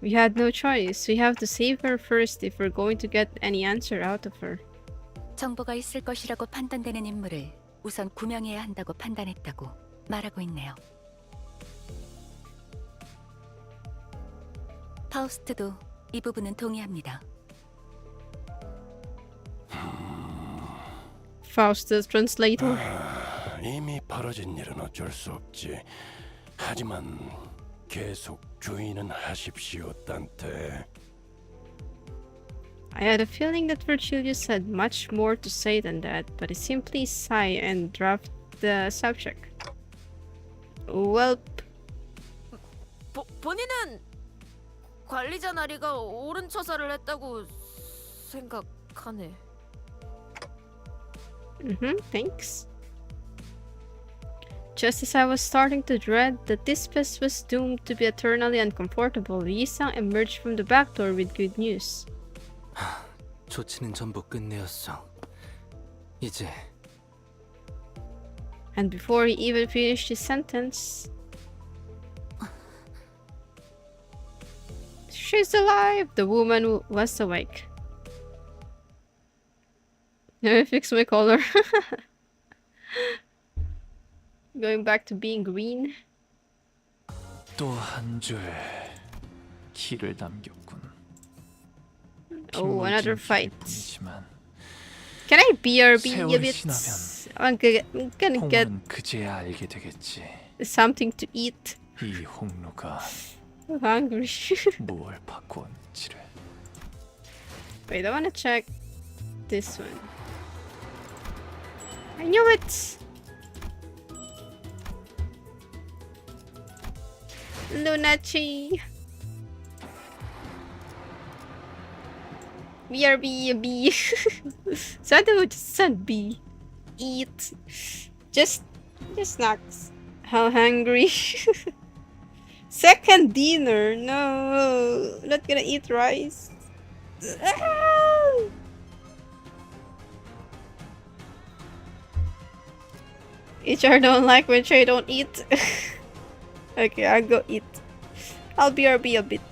We had no choice. We have to save her first if we're going to get any answer out of her. 정보가 있을 것이라고 판단되는 인물을 우선 구명해야 한다고 판단했다고 말하고 있네요. 파우스트도 이 부분은 동의합니다. Faust the translator. 이미 벌어진 일은 어쩔 수 없지. 하지만 계속 주의는 하십시오, 딴테. I had a feeling that Virgilius had much more to say than that, but he simply sighed and dropped the subject. Well, 본인은 관리자 나리가 옳은 처사를 했다고 생각하네. Thanks. Just as I was starting to dread that this pest was doomed to be eternally uncomfortable, Yi-sang emerged from the back door with good news. 조치는 전부 끝내었어. 이제. And before he even finished his sentence, she's alive! The woman was awake. Let me fix my color. Going back to being green. 또 한 줄 길을 남겼군. Oh, another fight. 뿐이지만 Can I BRB a 세월이 bit? 지나면 I'm gonna get 홍로는 그제야 알게 되겠지. something to eat. 이 홍로가 I'm hungry. 뭘 바꾸었는지를. Wait, I wanna check this one. I knew it! Lunachi! BRB a B. Something would just send B. Eat. Just snacks. How hungry. Second dinner. No. Not gonna eat rice. HR don't like when Trey don't eat. Okay, I'll go eat. I'll BRB a bit.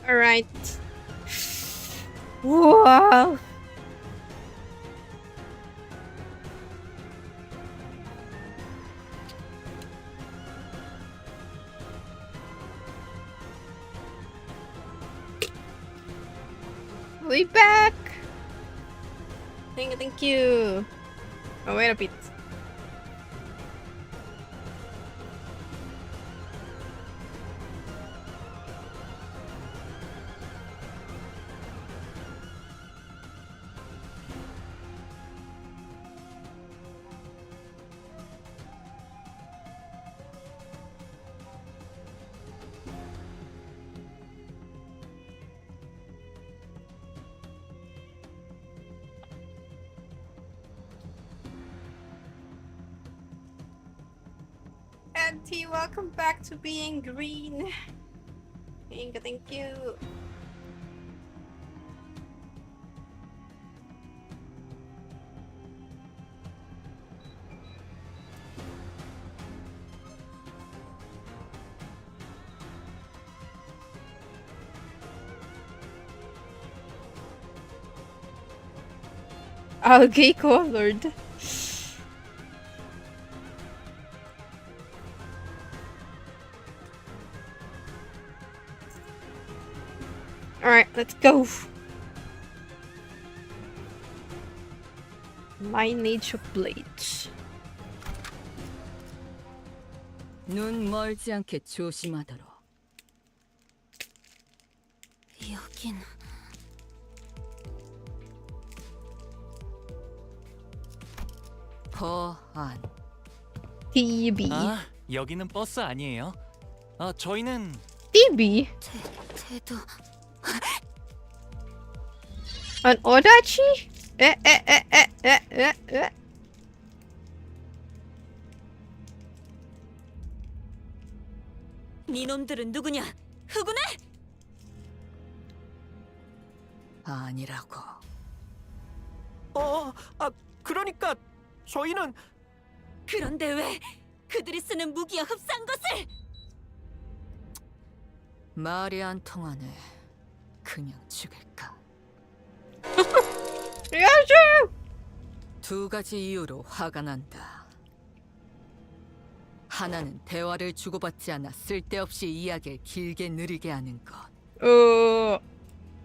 Alright. Wow. We back. Thank you. Oh, wait a bit. Auntie, welcome back to being green. Thank you. Algae colored. Alright, let's go. Lineage of Blades. 눈 멀지 않게 조심하도록. 여긴 거안. TB. 아, 여기는 버스 아니에요. 아, 저희는 TB. 태도 An odachi? 니놈들은 누구냐? 흑운에? 아니라고. 그러니까 저희는 그런데 왜 그들이 쓰는 무기와 흡사한 것을? 말이 안 통하네. 그냥 죽일까? 리아슈! 두 가지 이유로 화가 난다. 하나는 대화를 주고받지 않아 쓸데없이 이야기를 길게 느리게 하는 것.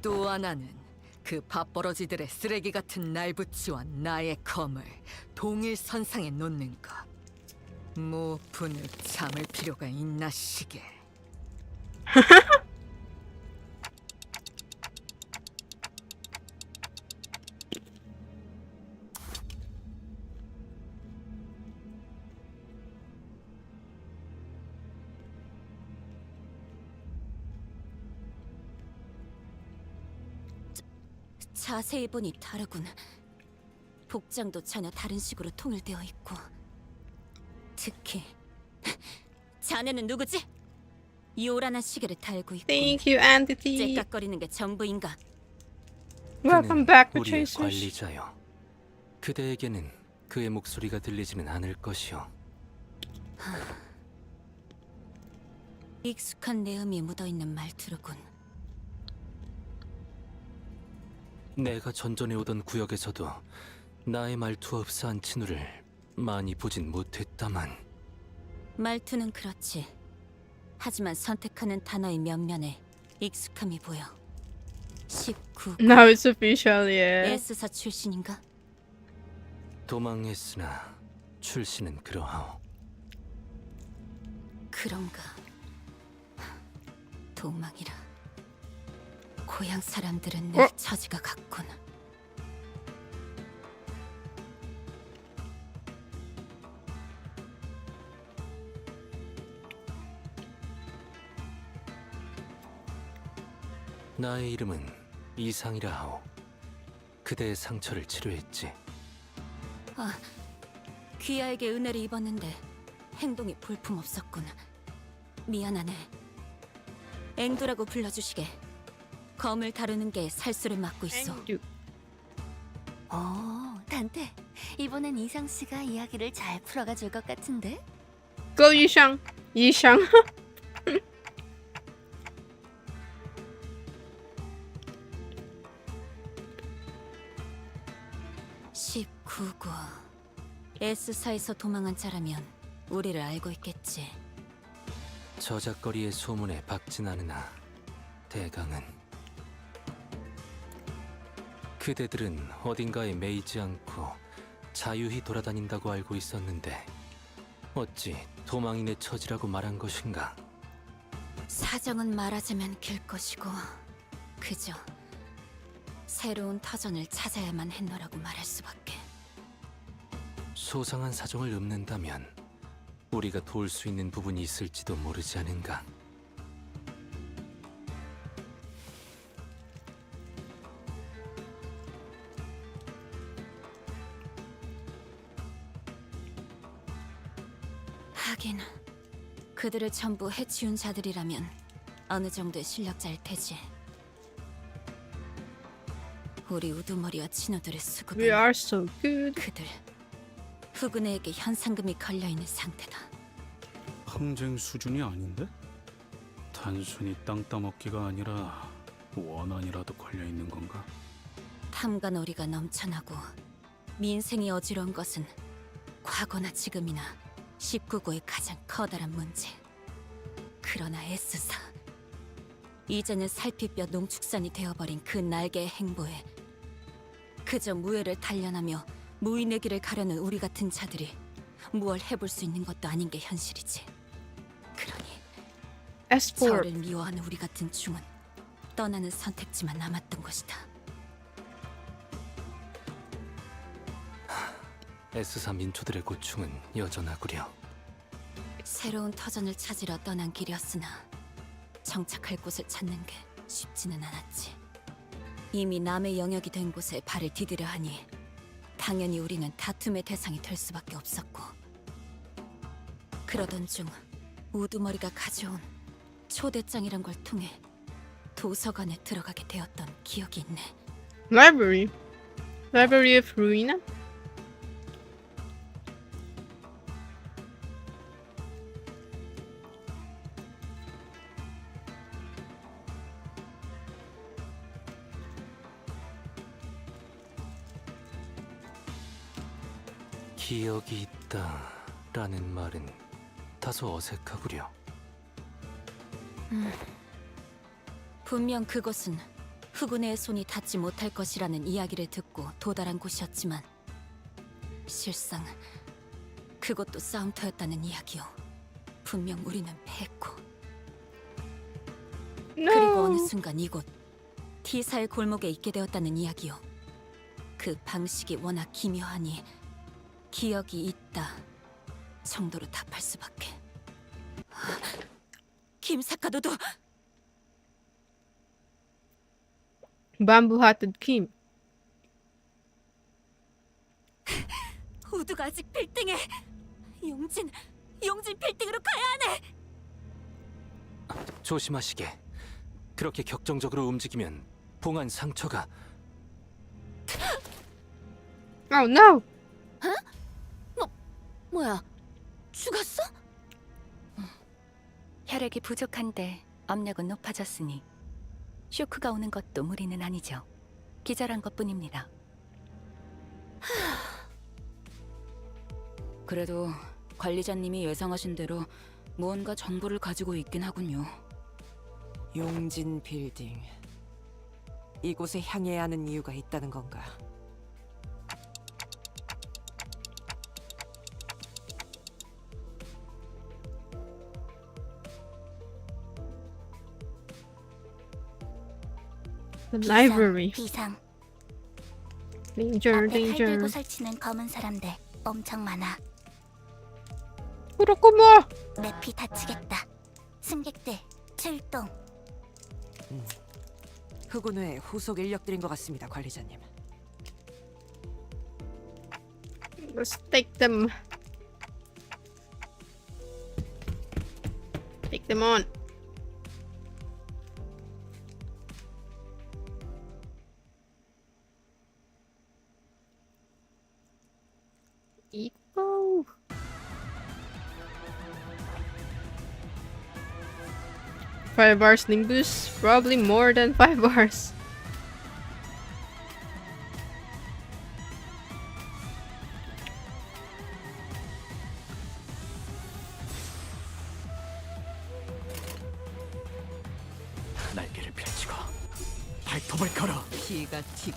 또 하나는 그 밥버러지들의 쓰레기 같은 날붙이와 나의 검을 동일 선상에 놓는 것. 뭐 분을 참을 필요가 있나 시게. 자세히 보니 다르군. 복장도 전혀 다른 식으로 통일되어 있고, 특히 자네는 누구지? 요란한 시계를 달고 있고. Thank you, Entity. 째깍거리는 게 전부인가? Welcome back, the 우리의 Chasers. 관리자요. 그대에게는 그의 목소리가 들리지는 않을 것이오. 익숙한 내음이 묻어있는 말투로군. 내가 전전에 오던 구역에서도 나의 말투와 흡사한 친우를 많이 보진 못했다만. 말투는 그렇지. 하지만 선택하는 단어의 면면에 익숙함이 보여. 19. Now it's official, yeah. S사 출신인가? 도망했으나 출신은 그러하오. 그런가. 도망이라. 고향 사람들은 늘 처지가 같군. 나의 이름은 이상이라 하오. 그대의 상처를 치료했지. 아, 귀하에게 은혜를 입었는데 행동이 볼품없었군. 미안하네. 앵두라고 불러주시게. 검을 다루는 게 살수를 맡고 있어. 단테, 이번엔 이상 씨가 이야기를 잘 풀어가 줄 것 같은데? Go 이상. 이상. 후구. S사에서 도망한 자라면 우리를 알고 있겠지. 저작거리의 소문에 박진하느나 대강은 그대들은 어딘가에 매이지 않고 자유히 돌아다닌다고 알고 있었는데 어찌 도망인의 처지라고 말한 것인가? 사정은 말하자면 길 것이고 그저 새로운 터전을 찾아야만 했노라고 말할 수밖에. 소상한 사정을 읊는다면 우리가 도울 수 있는 부분이 있을지도 모르지 않은가? 하긴 그들을 전부 해치운 자들이라면 어느 정도의 실력자일 테지. 우리 우두머리와 친구들의 수급은 We are so good. 그들 후근에게 현상금이 걸려있는 상태다. 항쟁 수준이 아닌데? 단순히 땅 따먹기가 아니라 원한이라도 걸려있는 건가? 탐관오리가 넘쳐나고 민생이 어지러운 것은 과거나 지금이나 19구의 가장 커다란 문제. 그러나 S사 이제는 살피뼈 농축산이 되어버린 그 날개의 행보에 그저 무예를 단련하며 무인의 길을 가려는 우리 같은 자들이 무얼 해볼 수 있는 것도 아닌 게 현실이지. 그러니 저를 미워하는 우리 같은 중은 떠나는 선택지만 남았던 것이다. S사 민초들의 고충은 여전하구려. 새로운 터전을 찾으러 떠난 길이었으나 정착할 곳을 찾는 게 쉽지는 않았지. 이미 남의 영역이 된 곳에 발을 디디려 하니 당연히 우리는 다툼의 대상이 될 수밖에 없었고, 그러던 중 우두머리가 가져온 초대장이란 걸 통해 도서관에 들어가게 되었던 기억이 있네. Library. Library of Ruina? 기억이 있다라는 말은 다소 어색하구려. 분명 그곳은 후군의 손이 닿지 못할 것이라는 이야기를 듣고 도달한 곳이었지만 실상 그것도 싸움터였다는 이야기요. 분명 우리는 패했고. 그리고 어느 순간 이곳 T사의 골목에 있게 되었다는 이야기요. 그 방식이 워낙 기묘하니 기억이 있다 정도로 답할 수밖에. 김사카도도 Bamboo-hatted Kim. 우두가 아직 빌딩에. 용진 빌딩으로 가야 하네. 조심하시게. 그렇게 격정적으로 움직이면 봉한 상처가. Oh no! 뭐야? 죽었어? 혈액이 부족한데 압력은 높아졌으니 쇼크가 오는 것도 무리는 아니죠. 기절한 것뿐입니다. 그래도 관리자님이 예상하신 대로 무언가 정보를 가지고 있긴 하군요. 용진 빌딩. 이곳에 향해야 하는 이유가 있다는 건가? The library. 비상. Danger, 앞에 칼 danger. 들고 설치는 검은 사람들 엄청 많아. Kurokumo! 맵이 다치겠다. 승객들 출동. 후군의 후속 인력들인 것 같습니다, 관리자님. Let's take them. Take them on. Eco. 5 bars Limbus, probably more than 5 bars. 발톱을 걸어. 피가 튀기.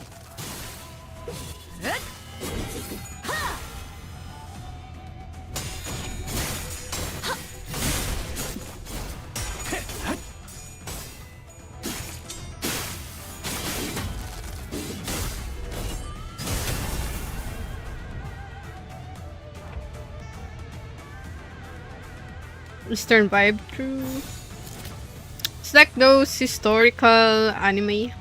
Eastern vibe, true. It's like those historical anime.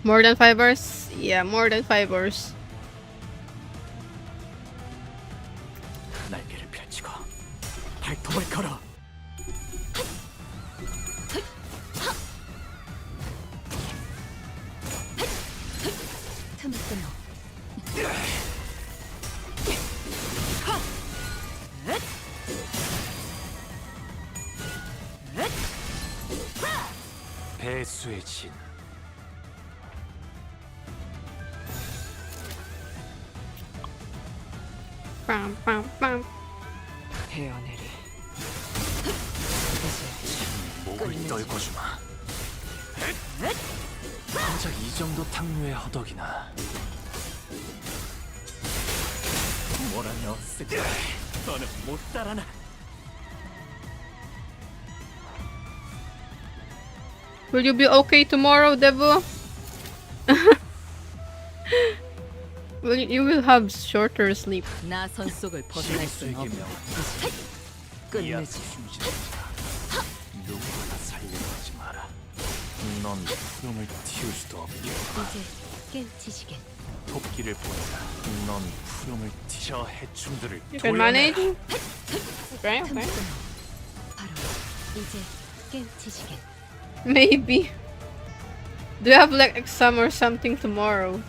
More than 5 hours? Yeah, more than 5 hours. 날개를 펼치고 발톱을 걸어. 틈을 끊어. 배수의 진. 빰빰빰. 헤어내리. 목을 떨궈주마. 정작 이 정도 탕류의 허덕이나. 뭐라며 쓰지. 너는 못 따라나. Will you be okay tomorrow, Devo? You will have shorter sleep. 나선 속을 벗어날 수는 없다. 끝내지. 누구 하나 살려고 하지 마라. 넌 푸름을 틔울 수도 없겠구나. 이제 깨우치시게. 토끼를 보내라. 넌 푸름을 저 해충들을 You can manage? Okay, 틈을 okay. 끊어. 바로 이제 깨우치시게. Maybe. Do you have like exam or something tomorrow?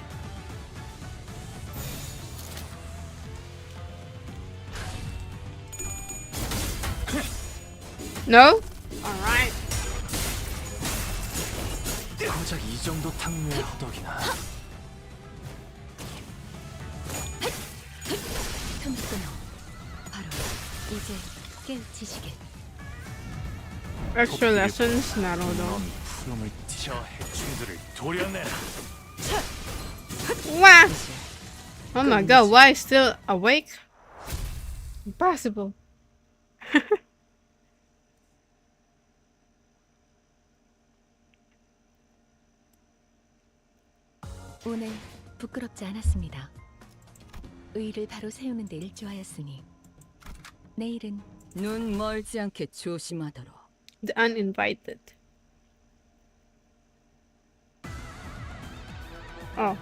No? Alright. 정작 이 정도 탕류의 허덕이나. 틈을 끊어. 바로 이제 깨우치시게. Extra lessons? 나로도. 넌 푸름을 저 해충들을 도려내라. Wow! Oh my god, why still awake? Impossible. 오늘 부끄럽지 않았습니다. 의를 바로 세우는 데 일조하였으니 내일은 눈 멀지 않게 조심하도록. The uninvited. Oh.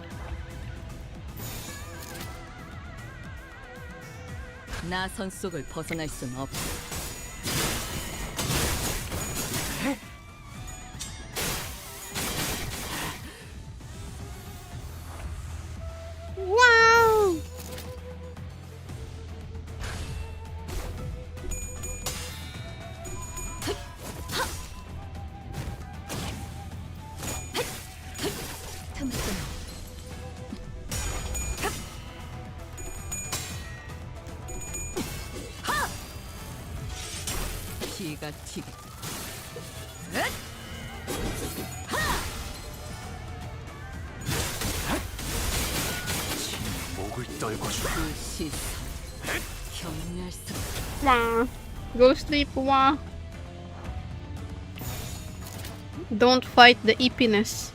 나선 속을 벗어날 수는 없다. Wow! 틈을 끊어. 피가 튀기. 목을 떨궈주마. 그 시선 경멸스. Wow. Go sleep, wow. Don't fight the eepiness.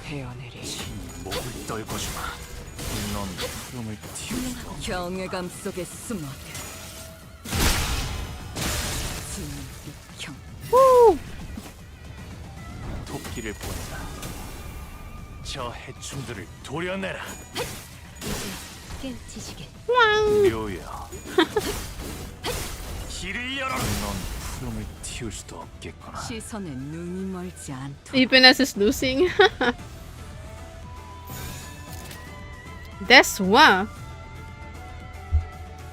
헤어내리. 목을 떨궈주마. 넌 푸름을 틔울 수도 없. 경외감 속에 숨어들. 진빅형. Woo! 토끼를 보내라. 저 해충들을 도려내라. 이제 깨우치시게. Wow! 묘야. 길을 열어라. 넌 푸름을 틔울 수도 없겠구나. 시선에 눈이 멀지 않도록. Eepiness is losing. That's one.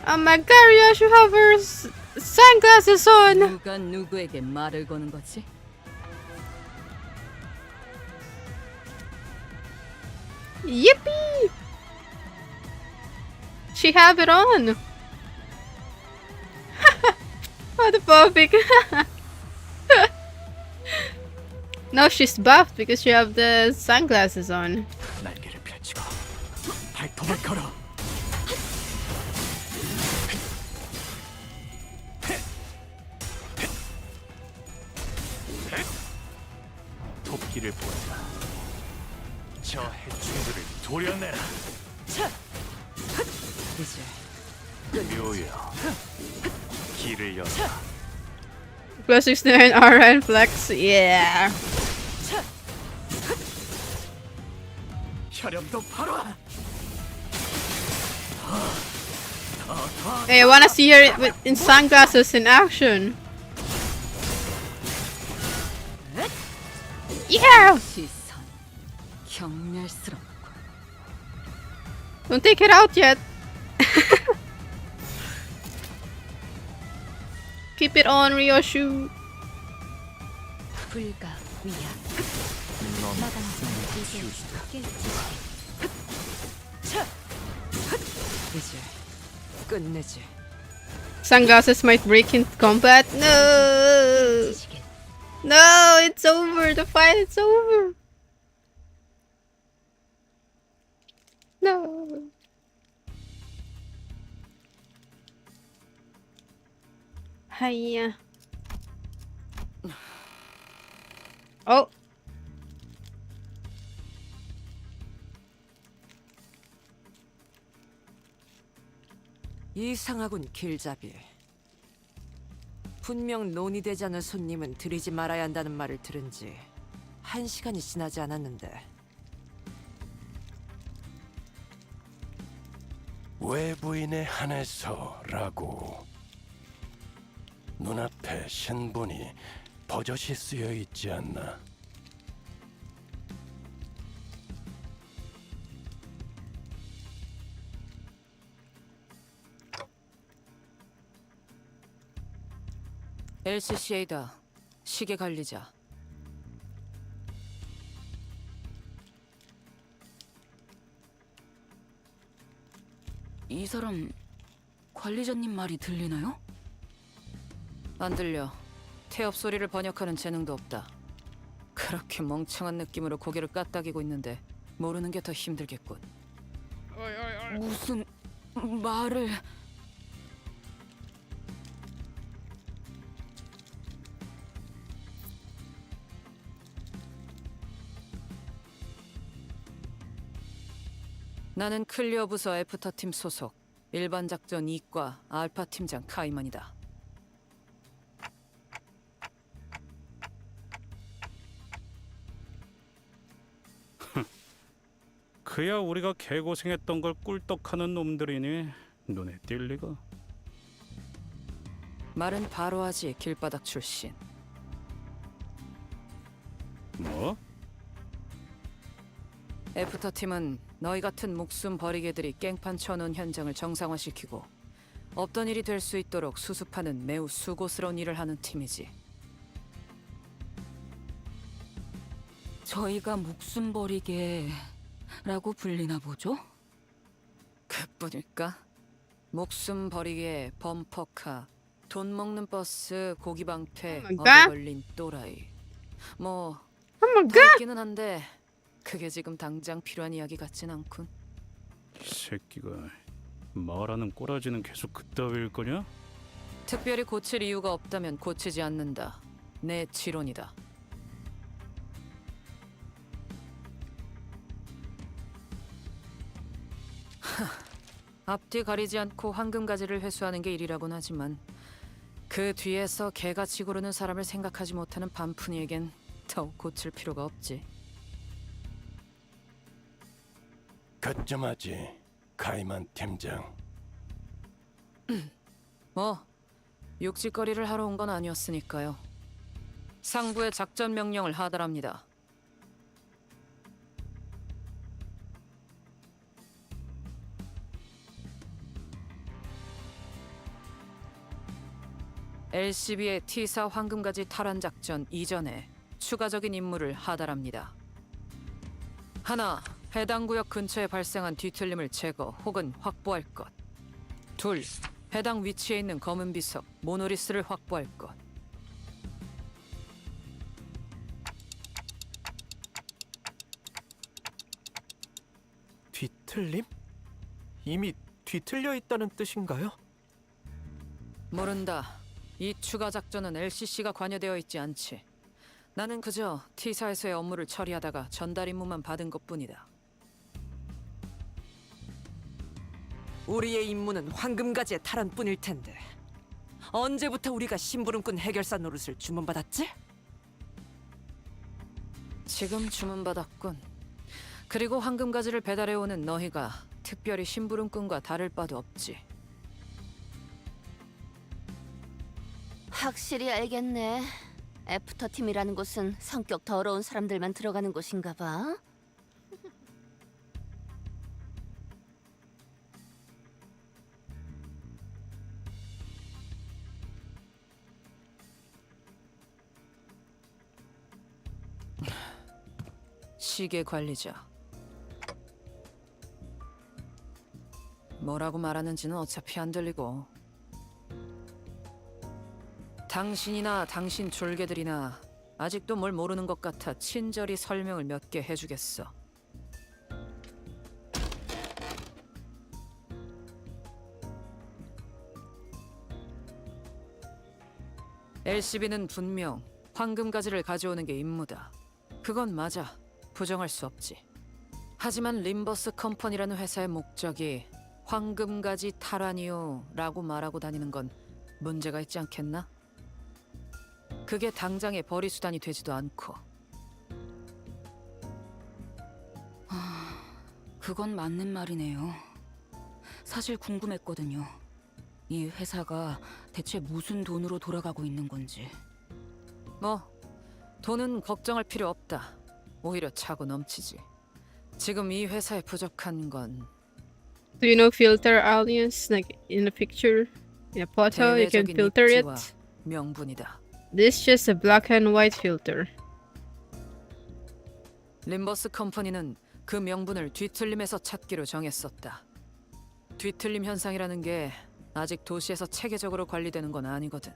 Oh my god, Ryoshu have her sunglasses on. 누가 누구에게 말을 거는 거지? Yippee! She have it on. Oh, the puppy. No, she's buffed because she have the sunglasses on. 날개를 펼치고 발톱을 걸어. 토끼를 보라. 저 해충들을 도려내라. 묘야. 길을 열어. Plus 69 aura and flex. Yeah. 혈염도 바로. Hey, I wanna see her in sunglasses in action. Yeah! 시선 경멸스럽고. Don't take it out yet. Keep it on, Ryoshu. 불가 위야. 이제 끝내지. Sunglasses might break in combat. No! No, it's over. The fight is over. No. Hiya. Oh. 이상하군 길잡이. 분명 논의되지 않은 손님은 들이지 말아야 한다는 말을 들은 지 1시간이 지나지 않았는데. 외부인에 한해서라고. 눈앞에 신분이 버젓이 쓰여 있지 않나? LCCA다. 시계 관리자. 이 사람 관리자님 말이 들리나요? 안 들려. 태엽 소리를 번역하는 재능도 없다. 그렇게 멍청한 느낌으로 고개를 까딱이고 있는데 모르는 게 더 힘들겠군. 무슨 말을... 나는 클리어 부서 애프터팀 소속 일반 작전 2과 알파 팀장 카이만이다. 그야 우리가 개고생했던 걸 꿀떡하는 놈들이니 눈에 띌 리가. 말은 바로 하지. 길바닥 출신. 뭐? 애프터팀은 너희 같은 목숨 버리개들이 깽판 쳐놓은 현장을 정상화시키고 없던 일이 될 수 있도록 수습하는 매우 수고스러운 일을 하는 팀이지. 저희가 목숨 버리개라고 불리나 보죠? 그뿐일까? 목숨 버리개, 범퍼카, 돈 먹는 버스, 고기방패, 어디 걸린 또라이. 뭐 더 있기는 한데 그게 지금 당장 필요한 이야기 같진 않군. 이 새끼가 말하는 꼬라지는 계속 그따위일 거냐? 특별히 고칠 이유가 없다면 고치지 않는다. 내 지론이다. 앞뒤 가리지 않고 황금가지를 회수하는 게 일이라곤 하지만 그 뒤에서 개같이 구르는 사람을 생각하지 못하는 반푼이에겐 더욱 고칠 필요가 없지. 거점하지, 카이만 팀장. 뭐 육지거리를 하러 온 건 아니었으니까요. 상부의 작전 명령을 하달합니다. LCB의 T사 황금가지 탈환 작전 이전에 추가적인 임무를 하달합니다. 하나, 해당 구역 근처에 발생한 뒤틀림을 제거 혹은 확보할 것. 둘, 해당 위치에 있는 검은 비석 모노리스를 확보할 것. 뒤틀림? 이미 뒤틀려 있다는 뜻인가요? 모른다. 이 추가 작전은 LCC가 관여되어 있지 않지. 나는 그저 T사에서의 업무를 처리하다가 전달 임무만 받은 것뿐이다. 우리의 임무는 황금가지의 탈환뿐일 텐데 언제부터 우리가 심부름꾼 해결사 노릇을 주문받았지? 지금 주문받았군. 그리고 황금가지를 배달해오는 너희가 특별히 심부름꾼과 다를 바도 없지. 확실히 알겠네. 애프터팀이라는 곳은 성격 더러운 사람들만 들어가는 곳인가 봐. 시계 관리자. 뭐라고 말하는지는 어차피 안 들리고. 당신이나 당신 졸개들이나 아직도 뭘 모르는 것 같아 친절히 설명을 몇 개 해주겠어. LCB는 분명 황금가지를 가져오는 게 임무다. 그건 맞아. 부정할 수 없지. 하지만 림버스 컴퍼니라는 회사의 목적이 황금가지 탈환이요 라고 말하고 다니는 건 문제가 있지 않겠나? 그게 당장의 벌이수단이 되지도 않고. 그건 맞는 말이네요. 사실 궁금했거든요. 이 회사가 대체 무슨 돈으로 돌아가고 있는 건지. 뭐 돈은 걱정할 필요 없다. 오히려 차고 넘치지. 지금 이 회사에 부족한 건 Do you know filter aliens like in the picture? In a photo, you can 대외적인 filter it. 입지와 명분이다. This is just a black and white filter. 림버스 컴퍼니는 그 명분을 뒤틀림에서 찾기로 정했었다. 뒤틀림 현상이라는 게 아직 도시에서 체계적으로 관리되는 건 아니거든.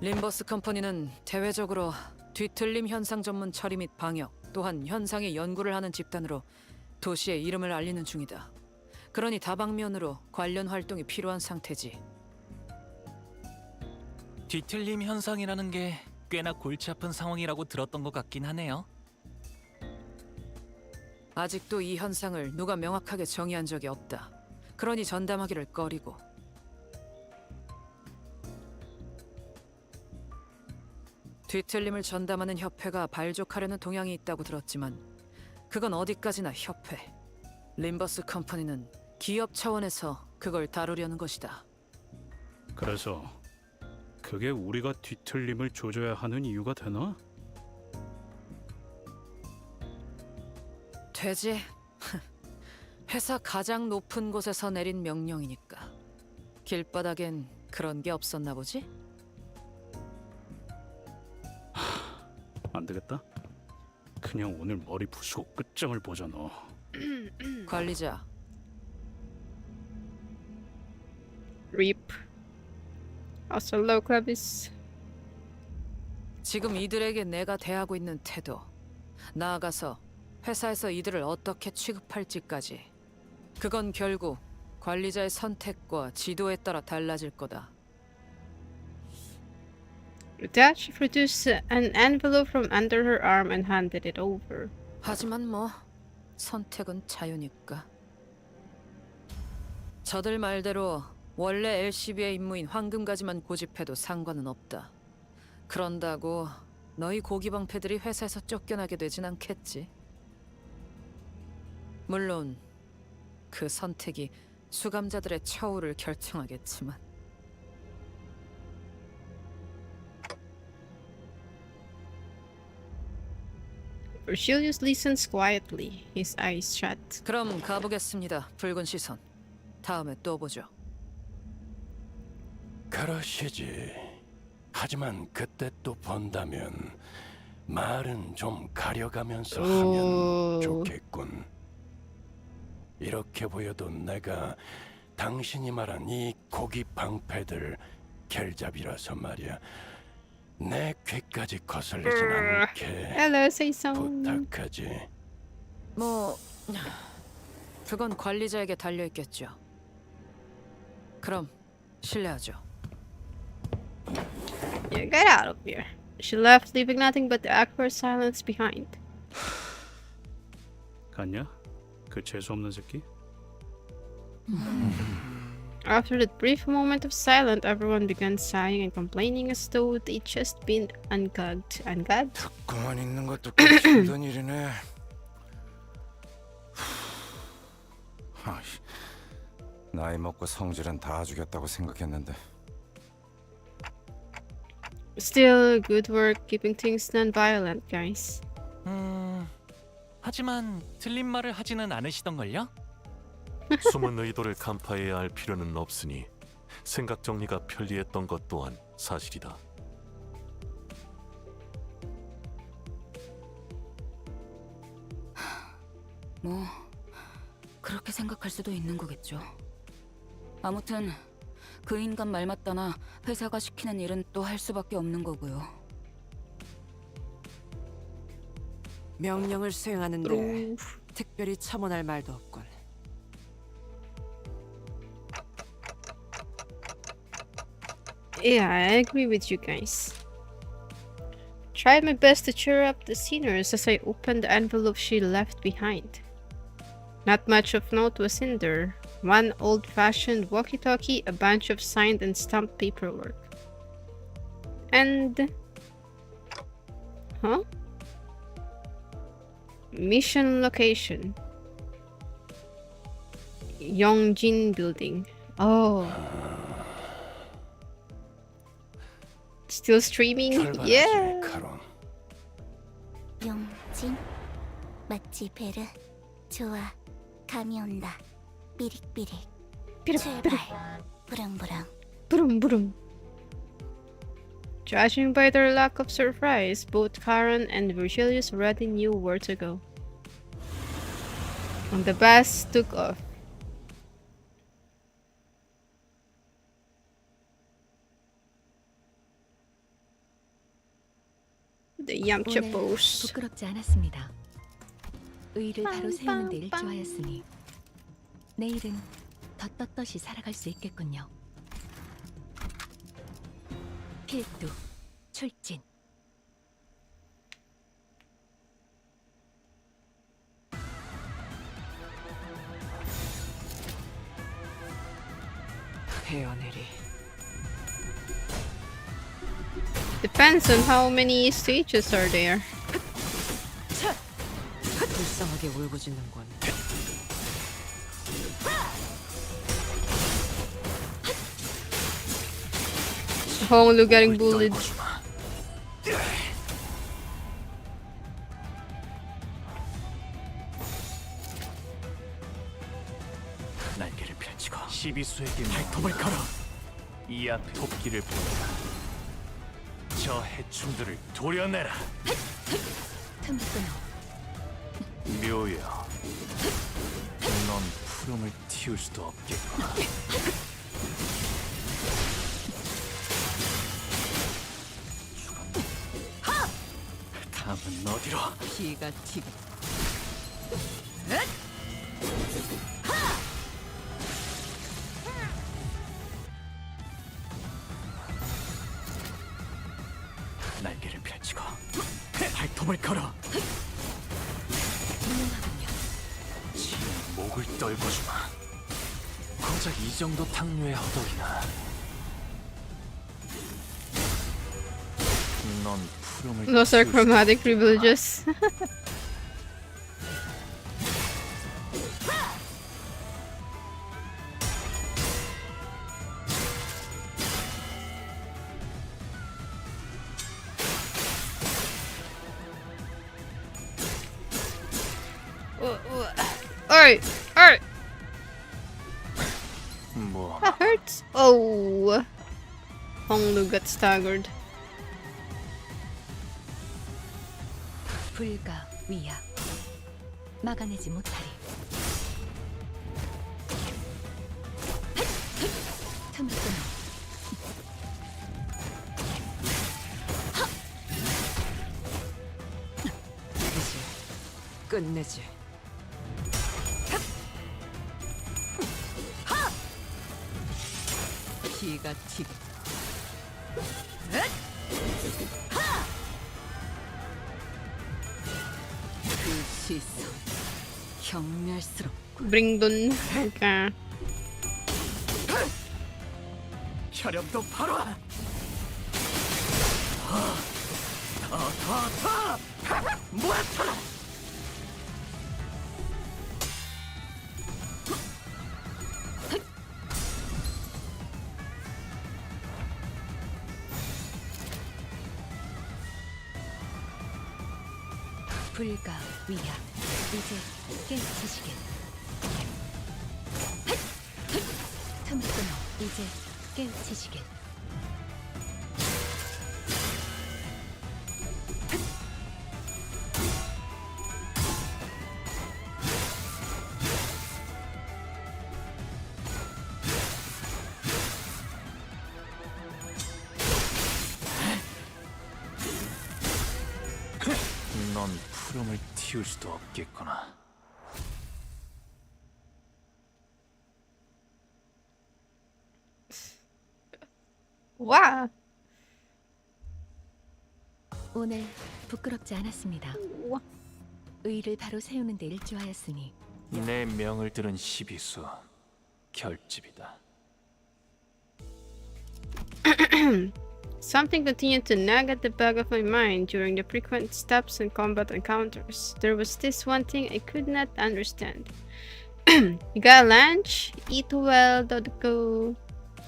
림버스 컴퍼니는 대외적으로 뒤틀림 현상 전문 처리 및 방역, 또한 현상의 연구를 하는 집단으로 도시의 이름을 알리는 중이다. 그러니 다방면으로 관련 활동이 필요한 상태지. 뒤틀림 현상이라는 게 꽤나 골치 아픈 상황이라고 들었던 것 같긴 하네요. 아직도 이 현상을 누가 명확하게 정의한 적이 없다. 그러니 전담하기를 꺼리고. 뒤틀림을 전담하는 협회가 발족하려는 동향이 있다고 들었지만 그건 어디까지나 협회. 림버스 컴퍼니는 기업 차원에서 그걸 다루려는 것이다. 그래서 그게 우리가 뒤틀림을 조져야 하는 이유가 되나? 되지. 회사 가장 높은 곳에서 내린 명령이니까. 길바닥엔 그런 게 없었나 보지? 안 되겠다. 그냥 오늘 머리 부수고 끝장을 보자 너. 관리자. Reap. Also low clavis. 지금 이들에게 내가 대하고 있는 태도, 나아가서 회사에서 이들을 어떻게 취급할지까지. 그건 결국 관리자의 선택과 지도에 따라 달라질 거다. Detach produced an envelope from under her arm and handed it over. 하지만 뭐 선택은 자유니까. 저들 말대로 원래 LCB의 임무인 황금가지만 고집해도 상관은 없다. 그런다고 너희 고기방패들이 회사에서 쫓겨나게 되진 않겠지. 물론 그 선택이 수감자들의 처우를 결정하겠지만. Vergilius listens quietly, his eyes shut. 그럼 가보겠습니다. 붉은 시선. 다음에 또 보죠. 그러시지. 하지만 그때 또 본다면 말은 좀 가려가면서 오. 하면 좋겠군. 이렇게 보여도 내가 당신이 말한 이 고기 방패들 켈잡이라서 말이야. 내 귀까지 거슬리진 않게 Hello, say some. 부탁하지. 뭐 그건 관리자에게 달려 있겠죠. 그럼 실례하죠. Yeah, get out of here. She left, leaving nothing but the awkward silence behind. 갔냐? 그 재수 없는 새끼? After that brief moment of silence, everyone began sighing and complaining as though they'd just been ungagged. Ungagged? 듣고만 있는 것도 꽤 힘든 일이네. 아이씨, 나이 먹고 성질은 다 죽였다고 생각했는데. Still, good work keeping things non-violent, guys. 하지만 틀린 말을 하지는 않으시던걸요? 숨은 의도를 간파해야 할 필요는 없으니 생각 정리가 편리했던 것 또한 사실이다. 뭐 그렇게 생각할 수도 있는 거겠죠. 아무튼 그 인간 말 맞다나 회사가 시키는 일은 또 할 수밖에 없는 거고요. 명령을 수행하는데 특별히 첨언할 말도 없군. Yeah, I agree with you guys. Tried my best to cheer up the seniors as I opened the envelope she left behind. Not much of note was in there. One old-fashioned walkie-talkie, a bunch of signed and stamped paperwork. And... Huh? Mission location. Yongjin Building. Oh. Still streaming? Yeah. 용진 마치 베르 좋아 감이 온다 삐릭삐릭 출발 부릉부릉 Brum. Judging by their lack of surprise, both Karen and Virgilius already knew where to go. And the bus took off. The Yamcha 오늘 pose. 부끄럽지 않았습니다. 의를 바로 세우는 데 일조하였으니 내일은 더 떳떳이 살아갈 수 있겠군요. 필두, 출진. 헤어내리. Depends on how many stages are there. 불쌍하게 울부짖는군. Honglu getting bullied. 날개를 펼치고 12수에게 발톱을 걸어 이 앞에 토끼를 보내라. 저 해충들을 도려내라. 틈끊어. 묘야, 넌 푸름을 틔울 수도 없겠구나. 다음은 어디로? 피가 튀. 날개를 펼치고 발톱을 걸어. 지의 목을 떨궈주마. 고작 이 정도 탕류의 허덕이나. 넌 푸름을 Those are 틔울 chromatic privileges. Alright. 뭐 That hurts. Oh. Honglu got staggered. 불가 위야 막아내지 못하리. 틈을 끊어. 이제 끝내지. 피가 튀고. 그 시선 경멸스럽고. Bring dun. Okay. 혈염도 바로. 모아쳐라. 불가 위야 이제 깨우치시길. 틈을 끊어 이제 깨우치시길. 넌 푸름을 틔울 수도 없겠구나. Wow. 오늘 부끄럽지 않았습니다. 의를 바로 세우는 데 일조하였으니 내 명을 들은 시비수 결집이다. Something continued to nag at the back of my mind during the frequent steps and combat encounters. There was this one thing I could not understand. You got lunch? Eat well, Dodoko.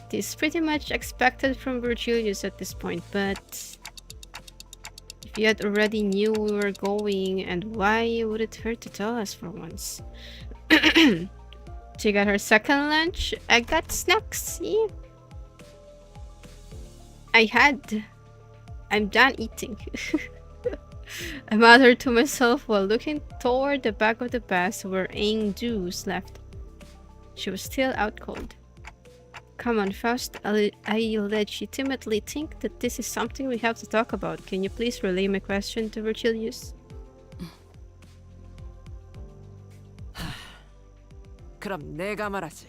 This is pretty much expected from Virgilius at this point, but if you had already knew we were going, and why would it hurt to tell us for once? She got her second lunch. I got snacks. Yeah. I'm done eating. I muttered to myself while looking toward the back of the bus where Aang-Du slept. She was still out cold. Come on, Faust. I legitimately think that this is something we have to talk about. Can you please relay my question to Virgilius? 그럼 내가 말하지.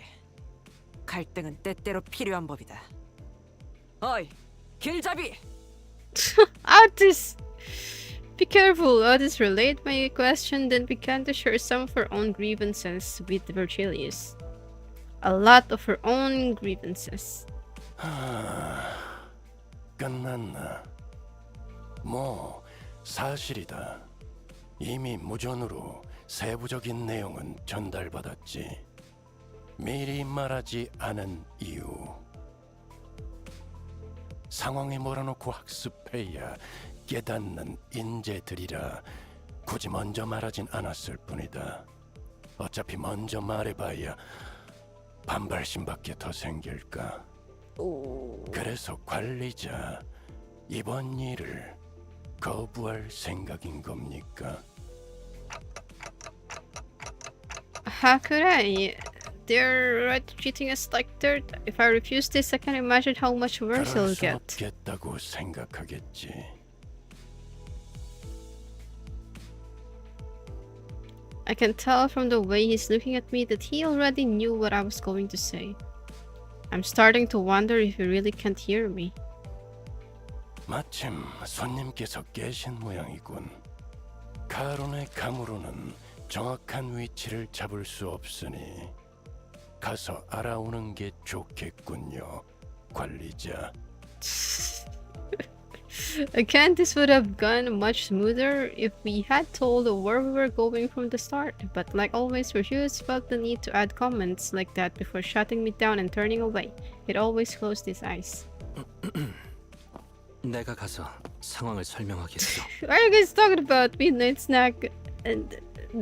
갈등은 때때로 필요한 법이다. 어이, 길잡이! Otis! Be careful. Otis relayed my question, then began to share some of her own grievances with Virgilius. A lot of her own grievances. 끝났나? 뭐 사실이다. 이미 무전으로 세부적인 내용은 전달받았지. 미리 말하지 않은 이유. 상황에 몰아놓고 학습해야 깨닫는 인재들이라 굳이 먼저 말하진 않았을 뿐이다. 어차피 먼저 말해봐야 반발심밖에 더 생길까. 그래서 관리자, 이번 일을 거부할 생각인 겁니까? How could I? They're right treating us like dirt. If I refuse this, I can imagine how much worse 그럴 it'll 수 get. 없겠다고 생각하겠지. I can tell from the way he's looking at me that he already knew what I was going to say. I'm starting to wonder if he really can't hear me. 마침 손님께서 계신 모양이군. 가론의 감으로는 정확한 위치를 잡을 수 없으니 가서 알아오는 게 좋겠군요, 관리자. Again, this would have gone much smoother if we had told where we were going from the start, but like always, Ryoshu felt the need to add comments like that before shutting me down and turning away. He'd always closed his eyes. 내가 가서 상황을 설명하겠어. What are you guys talking about? Midnight snack and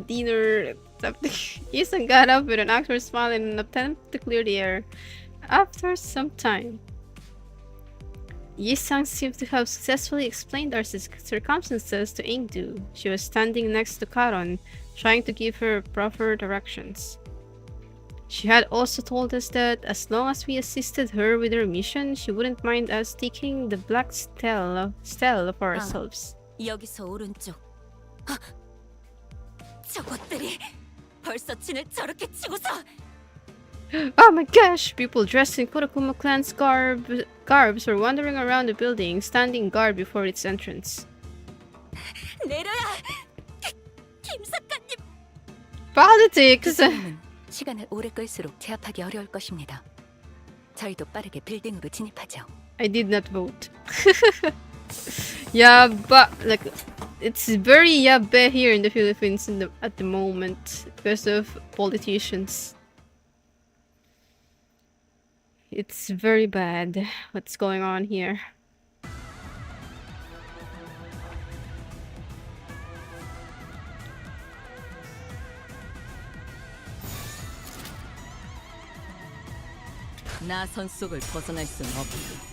dinner something. Ethan got up with an awkward smile in an attempt to clear the air. After some time. Yi-sang seemed to have successfully explained our circumstances to Ingdu. She was standing next to Karon, trying to give her proper directions. She had also told us that as long as we assisted her with her mission, she wouldn't mind us taking the black stele for ourselves. 여기서 오른쪽. 아, 저것들이 벌써 진을 저렇게 치고서. Oh my gosh! People dressed in Kurokumo clan's garbs were wandering around the building, standing guard before its entrance. 내려야. 김 작가님. Politics! 시간을 오래 끌수록 제압하기 어려울 것입니다. 저희도 빠르게 빌딩으로 진입하죠. I did not vote. Yeah, but like it's very yabe here in the Philippines at the moment because of politicians. It's very bad what's going on here. 나선 속을 벗어날 순 없고.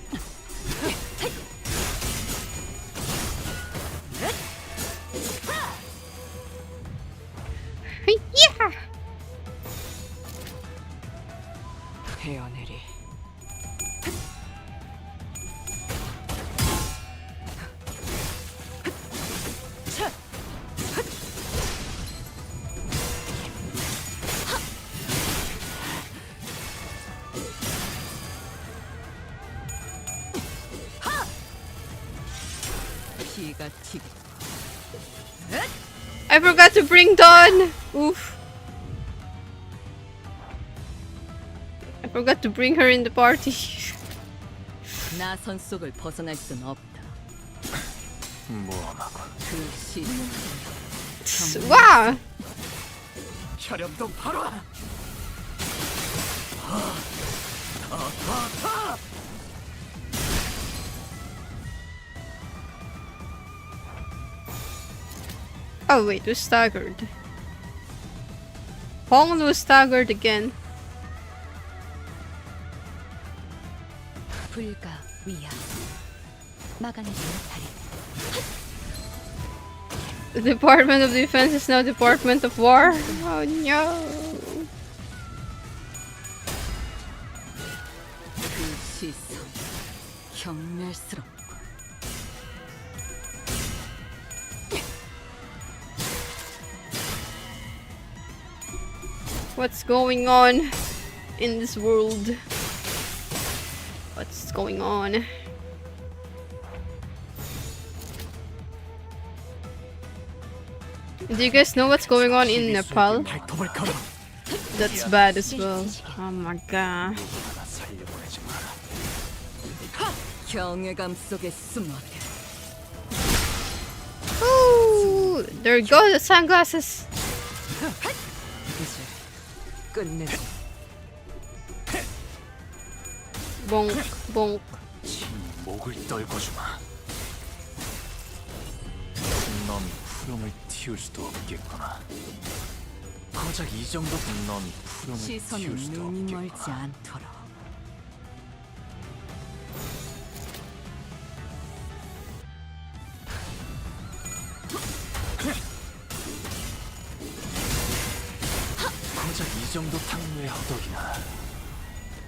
Yeah. 헤어내리. 피가 튀고. I forgot to bring Dawn! Oof. I forgot to bring her in the party. 나선 속을 벗어날 순 없다. 모험하고. 그 시선. Wow! 혈염도 바로. Oh wait, was staggered. Hong was staggered again. 불가 위야. 막아내지 못하리. The Department of Defense is now Department of War. Oh no. 그 시선. 경멸스럽고. What's going on in this world? What's going on? Do you guys know what's going on in Nepal? That's bad as well. Oh my god. 경외감 속에 숨어. Ooh, there go the sunglasses. 끝내자. Bonk, bonk. 목을 떨궈주마. 넌 푸름을 틔울 수도 없겠구나. 고작 이 정도. 넌 푸름을 시선은 틔울 수도 눈이 없겠구나. 멀지 않도록. 고작 이 정도 탕류의 허덕이나.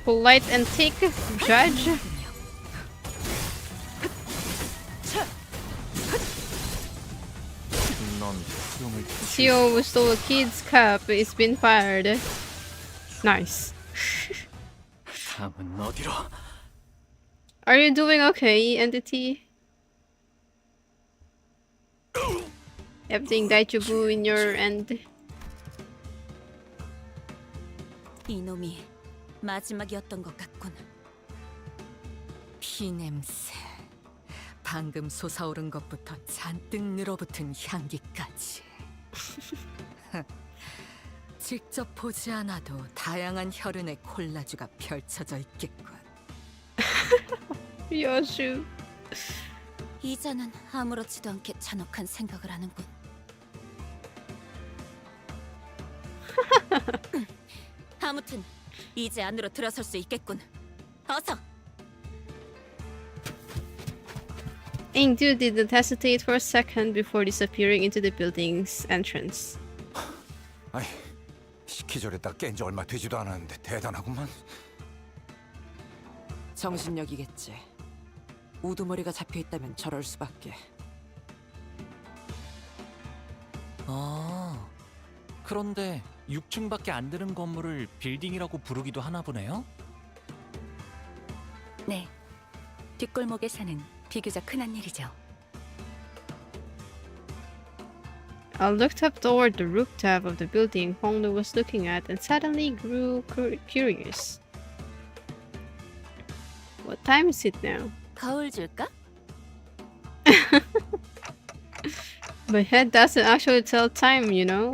Polite and thick, judge. 넌 푸름을 CEO who stole a kid's cap is been fired. Nice. 다음은 어디로? Are you doing okay, Entity? Everything Daichubu in your end? 이놈이 마지막이었던 것 같군. 피 냄새. 방금 솟아오른 것부터 잔뜩 늘어붙은 향기까지. 직접 보지 않아도 다양한 혈흔의 콜라주가 펼쳐져 있겠군. Ryoshu. 이자는 아무렇지도 않게 잔혹한 생각을 하는군. 아무튼 이제 안으로 들어설 수 있겠군. 어서. Ingdu didn't hesitate for a second before disappearing into the building's entrance. 아이, 기절했다 깬 지 얼마 되지도 않았는데 대단하구만. 정신력이겠지. 우두머리가 잡혀있다면 저럴 수밖에. 아, 그런데 6층밖에 안 되는 건물을 빌딩이라고 부르기도 하나 보네요? 네, 뒷골목에 사는 비교적 흔한 일이죠. I looked up toward the rooftop of the building Honglu was looking at and suddenly grew curious. What time is it now? 거울 줄까? My head doesn't actually tell time, you know.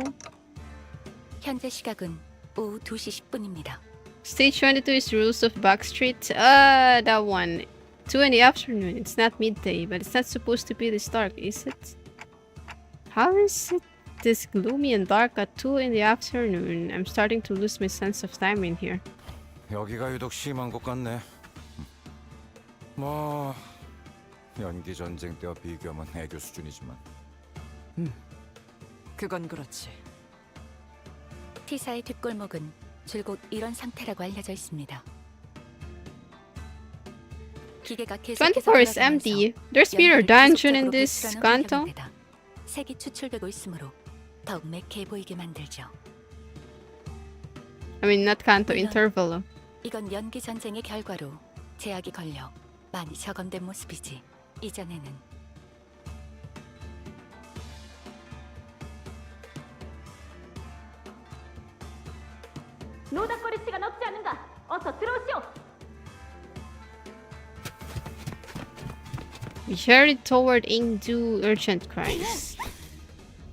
현재 시각은 오후 2시 10분입니다. Stage 22 is Rules of Backstreet. That one. 2 in the afternoon. It's not midday, but it's not supposed to be this dark, is it? How is it this gloomy and dark at 2 in the afternoon? I'm starting to lose my sense of time in here. 여기가 유독 심한 것 같네. 뭐 연기 전쟁 때와 비교하면 애교 수준이지만. 그건 그렇지. T사의 뒷골목은 줄곧 이런 상태라고 알려져 있습니다. 기계가 계속해서 24 is empty. There's Peter Dungeon in this canto. 색이 추출되고 있으므로 더욱 매캐해 보이게 만들죠. I mean, not canto, Intervallo. 이건 연기 전쟁의 결과로 제약이 걸려 많이 저감된 모습이지. 이전에는 노닥거리치가 넘지 않는가? 어서 들어오시오. We hurried toward Ingdu urgent cries.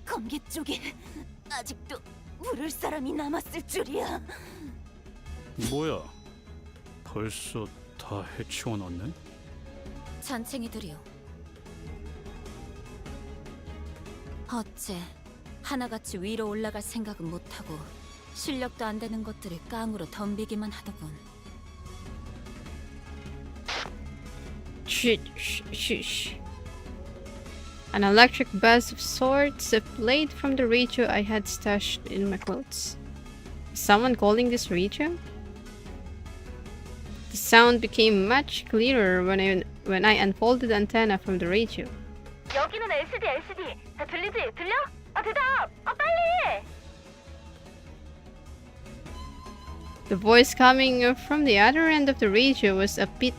검기 쪽에 아직도 부를 사람이 남았을 줄이야. 뭐야? 벌써 다 해치워 놨네? 잔챙이들이요. 어째 하나같이 위로 올라갈 생각은 못하고 실력도 안 되는 것들을 깡으로 덤비기만 하더군. Shh. An electric buzz of sorts played from the radio I had stashed in my clothes. Is someone calling this radio? The sound became much clearer when I unfolded the antenna from the radio. 여기는 LCD. 들리지? 들려? 대답! 빨리! The voice coming from the other end of the radio was a bit,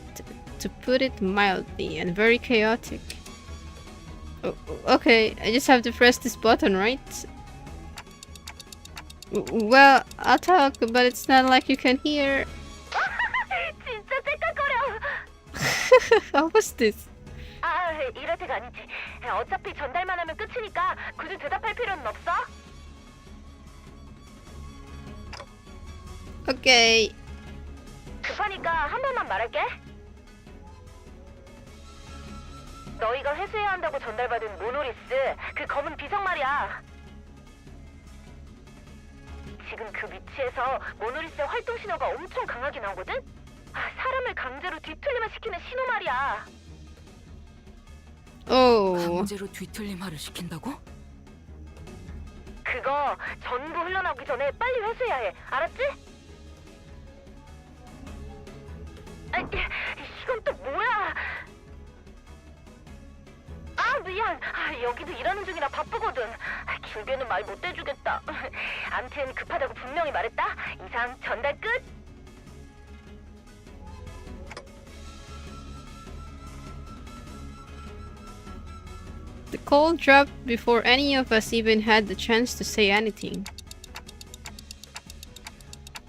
to put it mildly, and very chaotic. Okay, I just have to press this button, right? Well, I'll talk, but it's not like you can hear. 진짜 째깍거려. How was this? 이럴 때가 아니지. 어차피 전달만 하면 끝이니까 굳이 대답할 필요는 없어. Okay. 급하니까 한 번만 말할게. 너희가 회수해야 한다고 전달받은 모노리스, 그 검은 비석 말이야. 지금 그 위치에서 모노리스의 활동 신호가 엄청 강하게 나오거든? 사람을 강제로 뒤틀리만 시키는 신호 말이야. 강제로 뒤틀림화를 시킨다고? 그거 전부 흘러나오기 전에 빨리 회수해야 해. 알았지? 이건 또 뭐야? 미안. 여기도 일하는 중이라 바쁘거든. 길게는 말 못 해주겠다. 암튼 급하다고 분명히 말했다. 이상 전달 끝. The call dropped before any of us even had the chance to say anything.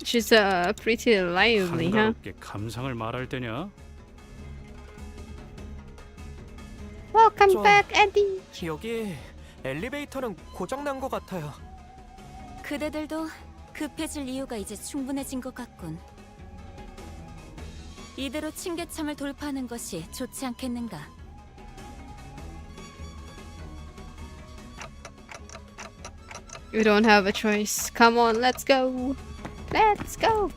She's pretty lively, huh? 한가롭게 감상을 말할 때냐? Welcome back, Eddie. 여기 엘리베이터는 고장난 것 같아요. 그대들도 급해질 이유가 이제 충분해진 것 같군. 이대로 층계참을 돌파하는 것이 좋지 않겠는가? We don't have a choice. Come on, let's go. Let's go.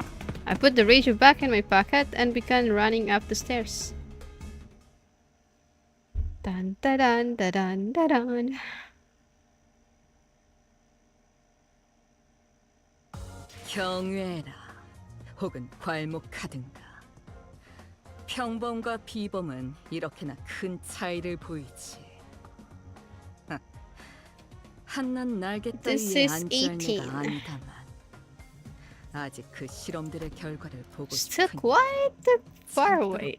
I put the radio back in my pocket and began running up the stairs. Dun, dun, dun, dun, dun, dun. 경외라 혹은 괄목하든가. 평범과 비범은 이렇게나 큰 차이를 보이지. 한낱 날개 This 따위에 is 앉을 18. 내가 아니다만 아직 그 실험들의 결과를 보고 Still 싶은 quite far away.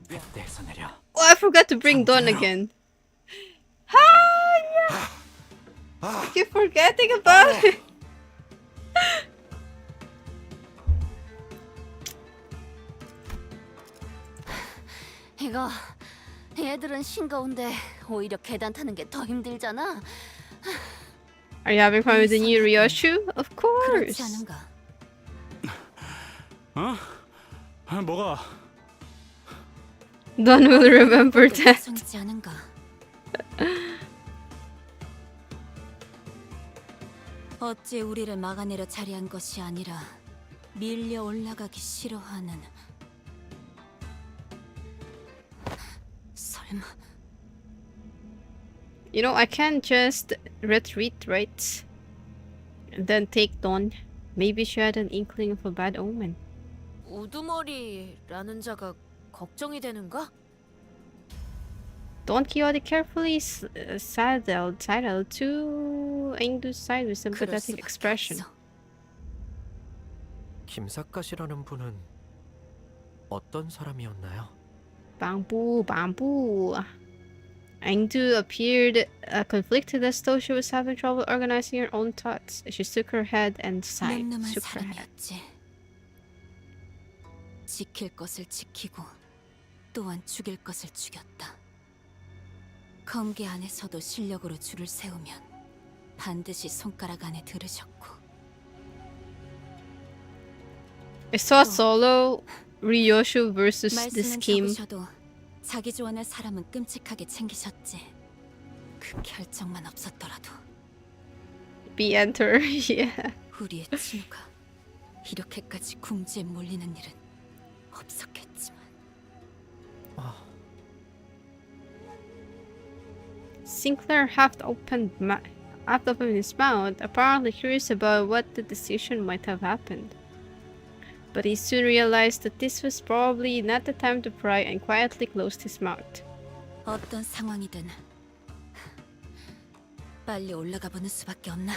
뱃대에서 내려. Oh, I forgot to bring Dawn again. I keep forgetting about it. 이거 얘들은 싱거운데 오히려 계단 타는 게 더 힘들잖아. Are you having fun with the new Ryoshu? Of 그렇지 course. 않은가? 어? 뭐가? Dawn will remember that. 성지 않은가? 어찌 우리를 막아내려 자리한 것이 아니라 밀려 올라가기 싫어하는. 설마 You know, I can't just retreat, right? And then take Dawn. Maybe she had an inkling of a bad omen. 우두머리라는 자가 걱정이 되는가? Don Quixote carefully saddled to Engdu's side with sympathetic expression. 김사갓이라는 분은 어떤 사람이었나요? Bamboo. Engdu appeared conflicted as though she was having trouble organizing her own thoughts. She shook her head and sighed. 늠름한 Shook her head. 사람이었지. 지킬 것을 지키고 또한 죽일 것을 죽였다. 검계 안에서도 실력으로 줄을 세우면 반드시 손가락 안에 들으셨고. I saw solo Ryoshu versus this 말씀은 game. 적으셔도 자기 조언할 사람은 끔찍하게 챙기셨지. 그 결정만 없었더라도 Be enter. Yeah. 우리의 친구가 이렇게까지 궁지에 몰리는 일은 없었겠지만. Sinclair half opened his mouth, apparently curious about what the decision might have happened. But he soon realized that this was probably not the time to pry and quietly closed his mouth. 어떤 상황이든 빨리 올라가 보는 수밖에 없나?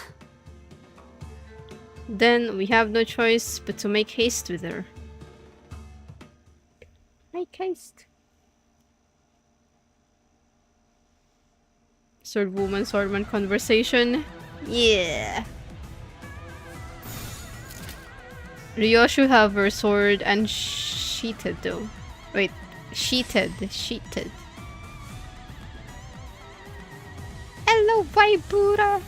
Then we have no choice but to make haste with her. Make haste. Swordwoman conversation. Yeah. Ryoshu have her sword unsheathed though. Wait, sheathed. Hello, Vaibura.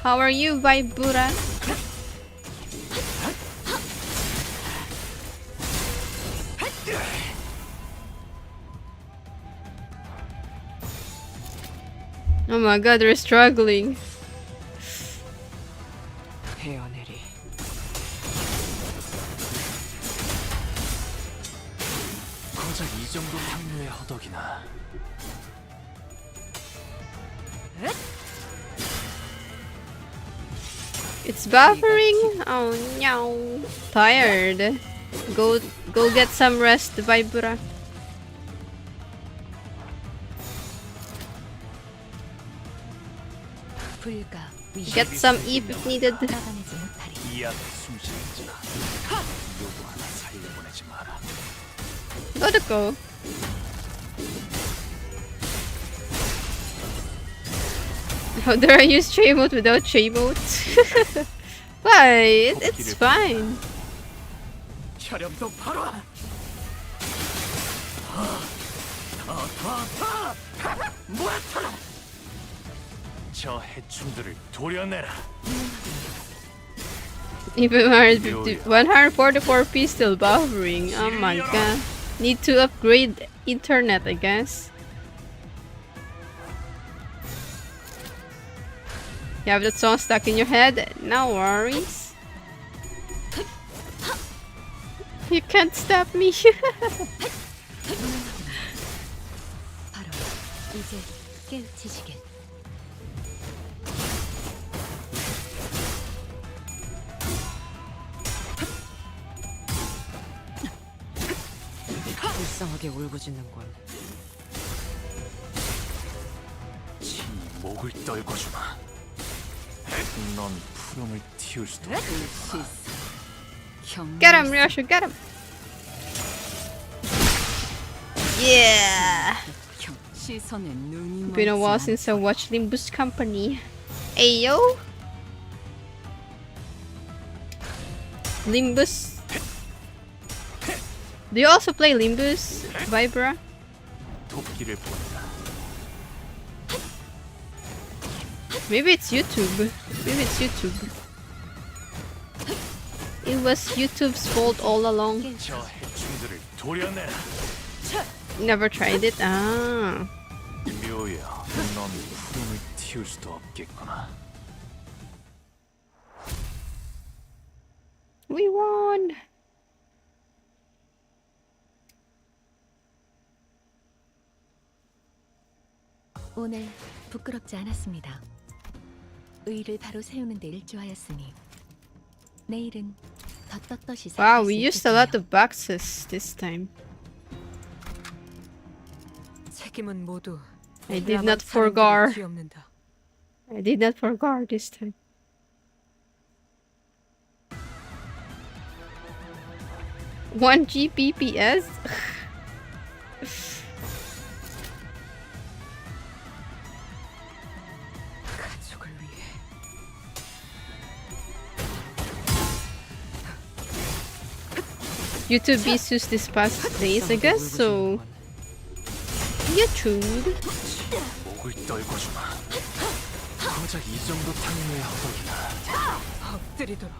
How are you, Vaibura? Oh my god, they're struggling. 헤어내리. 고작 이 정도 확률의 허덕이나. It's buffering. Oh no. Tired. Go get some rest, Vaibura. Get some Eve if needed. 이 앞에 숨쉬는 자 누구 하나 살려보내지 마라. Let it go. How dare I use J mode without J mode? Why? It's fine. 혈염도 바로. 모아쳐라. 저 해충들을 도려내라. Even 144p still buffering. Oh my god. Need to upgrade internet, I guess. You have that song stuck in your head? No worries. You can't stop me. 바로 이제 깨우치시길. 불쌍하게 울부짖는군. 친히 목을 떨궈주마. 넌 푸름을 틔울 수도 없고. Get him, Ryoshu, get him. Yeah. 시선에 눈이 Been a while 멀지 since I watched Limbus Company. Ayo. Limbus. Do you also play Limbus, Vibra? 도끼를 본다. Maybe it's YouTube. Maybe it's YouTube. It was YouTube's fault all along. 저 해충들을 도려내라. Never tried it. Ah. 묘야, 넌 푸름을 틔울 수도 없겠구나. We won. 오늘 부끄럽지 않았습니다. 의를 바로 세우는 데 일조하였으니 내일은 더 떳떳이 Wow, we used a lot of boxes this time. 책임은 모두 I did not 사람들을 forgar. 뒤엎는다. I did not forgar this time. One Gbps? 가족을 위해. YouTube issues this past days, I guess so. YouTube. 목을 떨궈주마. 고작 이 정도 탕후의 허덕이다. 엎드리도록.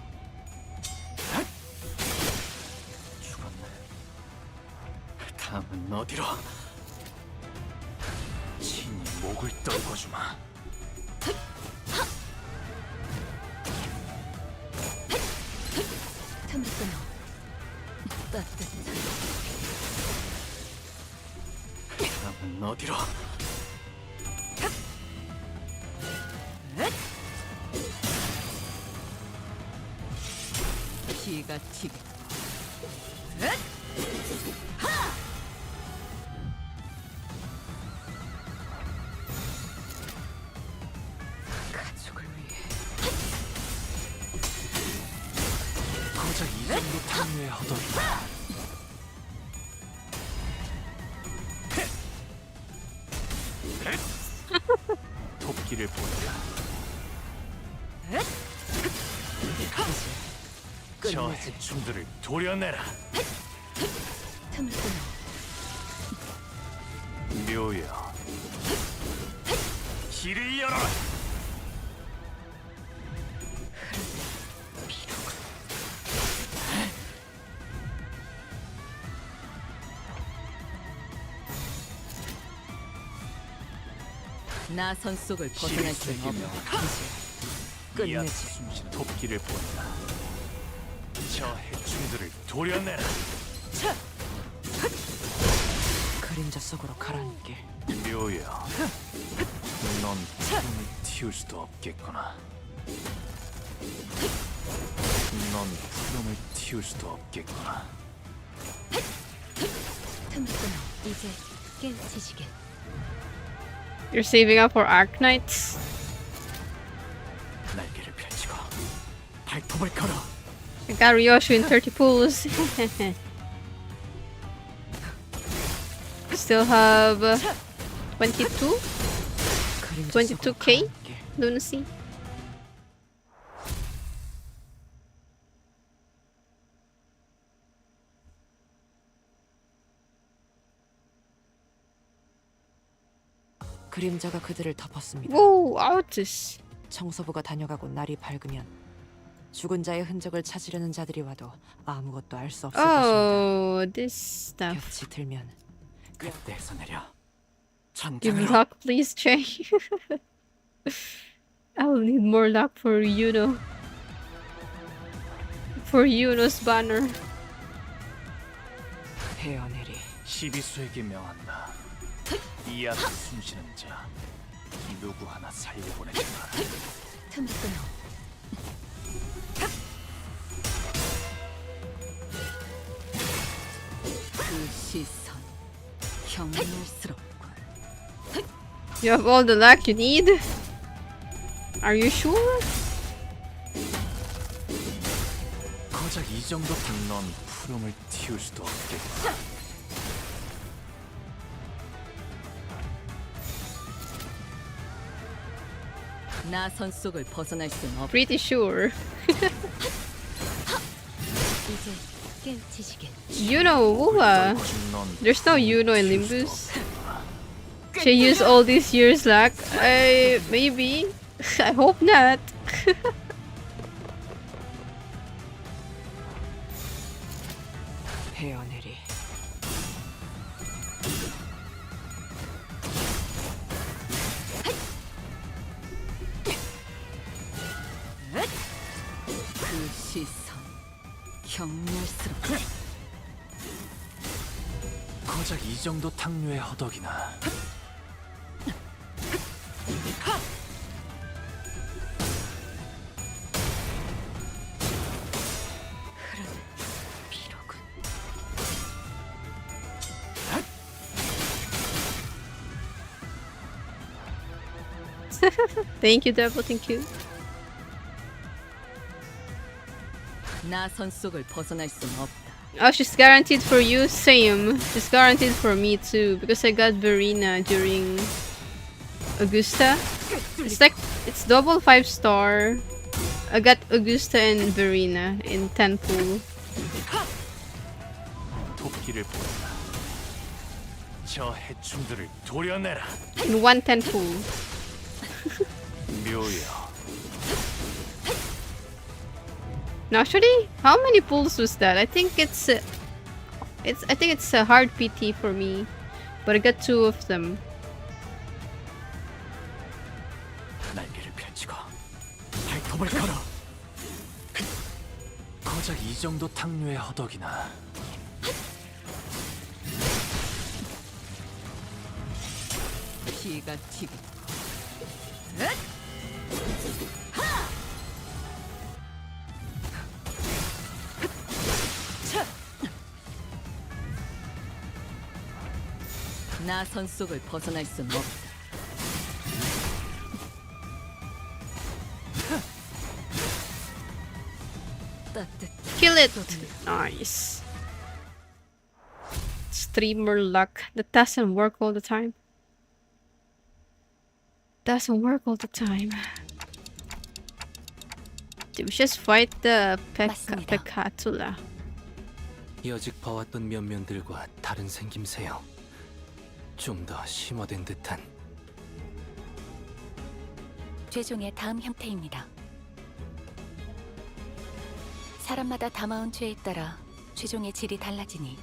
죽었네. 다음은 어디로? 친히 목을 떨궈주마. 틈을 끊어 따뜻한 다음은 어디로? 피가 튀게. 가족을 위해. 고작 이 정도 탕후의 허덕이다. 도끼를 본다. 저 해충들을 도려내라. 틈을 끊어 묘야, 길을 열어라. 나선 속을 벗어날 수 없는 끝내지. 도끼를 본다. 저 해충들을 도려내라. 그림자 속으로 가라앉게. 묘야, 넌 푸름을 틔울 수도 없겠구나. 넌 푸름을 틔울 수도 없겠구나. 틈을 끊어 이제 깨우치시길. You're saving up for Arknights? 날개를 펼치고 발톱을 걸어. I got Ryoshu in 30 pools. Still have 22? 22k? Lunacy? 그림자가 그들을 덮었습니다. Whoa, ouch. 청소부가 다녀가고 날이 밝으면 죽은 자의 흔적을 찾으려는 자들이 와도 아무것도 알 수 없을 것입니다. Oh, this stuff. 볕이 들면 그때서 내려. Give 전장으로. luck, please, Jay. I'll need more luck for Yuno. For Yuno's banner. 해안일이 시비수에게 명한다. 이 앞에 숨쉬는 자 누구 하나 살려보내지 마라. 틈을 끊어. 그 시선 경멸스럽군. You have all the luck you need? Are you sure? 고작 이 정도 넌 푸름을 틔울 수도 없겠다. 나선 속을 벗어날 순 없. Pretty sure. 이제 깨우치시겠. You know, there's no Yuno in Limbus. She used all these years luck. Maybe. I hope not. 해안일이 그 시선 경멸스럽군. 고작 이 정도 탕류의 허덕이나. Thank you, Devil. Thank you. 나선 속을 벗어날 순 없다. Oh, she's guaranteed for you. Same. She's guaranteed for me too because I got Verena during Augusta. It's double 5-star. I got Augusta and Verena in 10 pool. 도끼를 보라. 저 해충들을 도려내라. In 110 pool. 묘여. Now, actually, how many pulls was that? I think it's a hard PT for me, but I got 2 of them. 날개를 펼치고 발톱을 걸어. 고작 이 정도 탕류의 허덕이나. 피가 튀고. 나선 속을 벗어날 순 없다. Kill it! Nice. Streamer luck. That doesn't work all the time. Doesn't work all the time. Did we just fight the Pekatula? 여직 봐왔던 면면들과 다른 생김새요. 좀 더 심화된 듯한. 죄종의 다음 형태입니다. 사람마다 담아온 죄에 따라 죄종의 질이 달라지니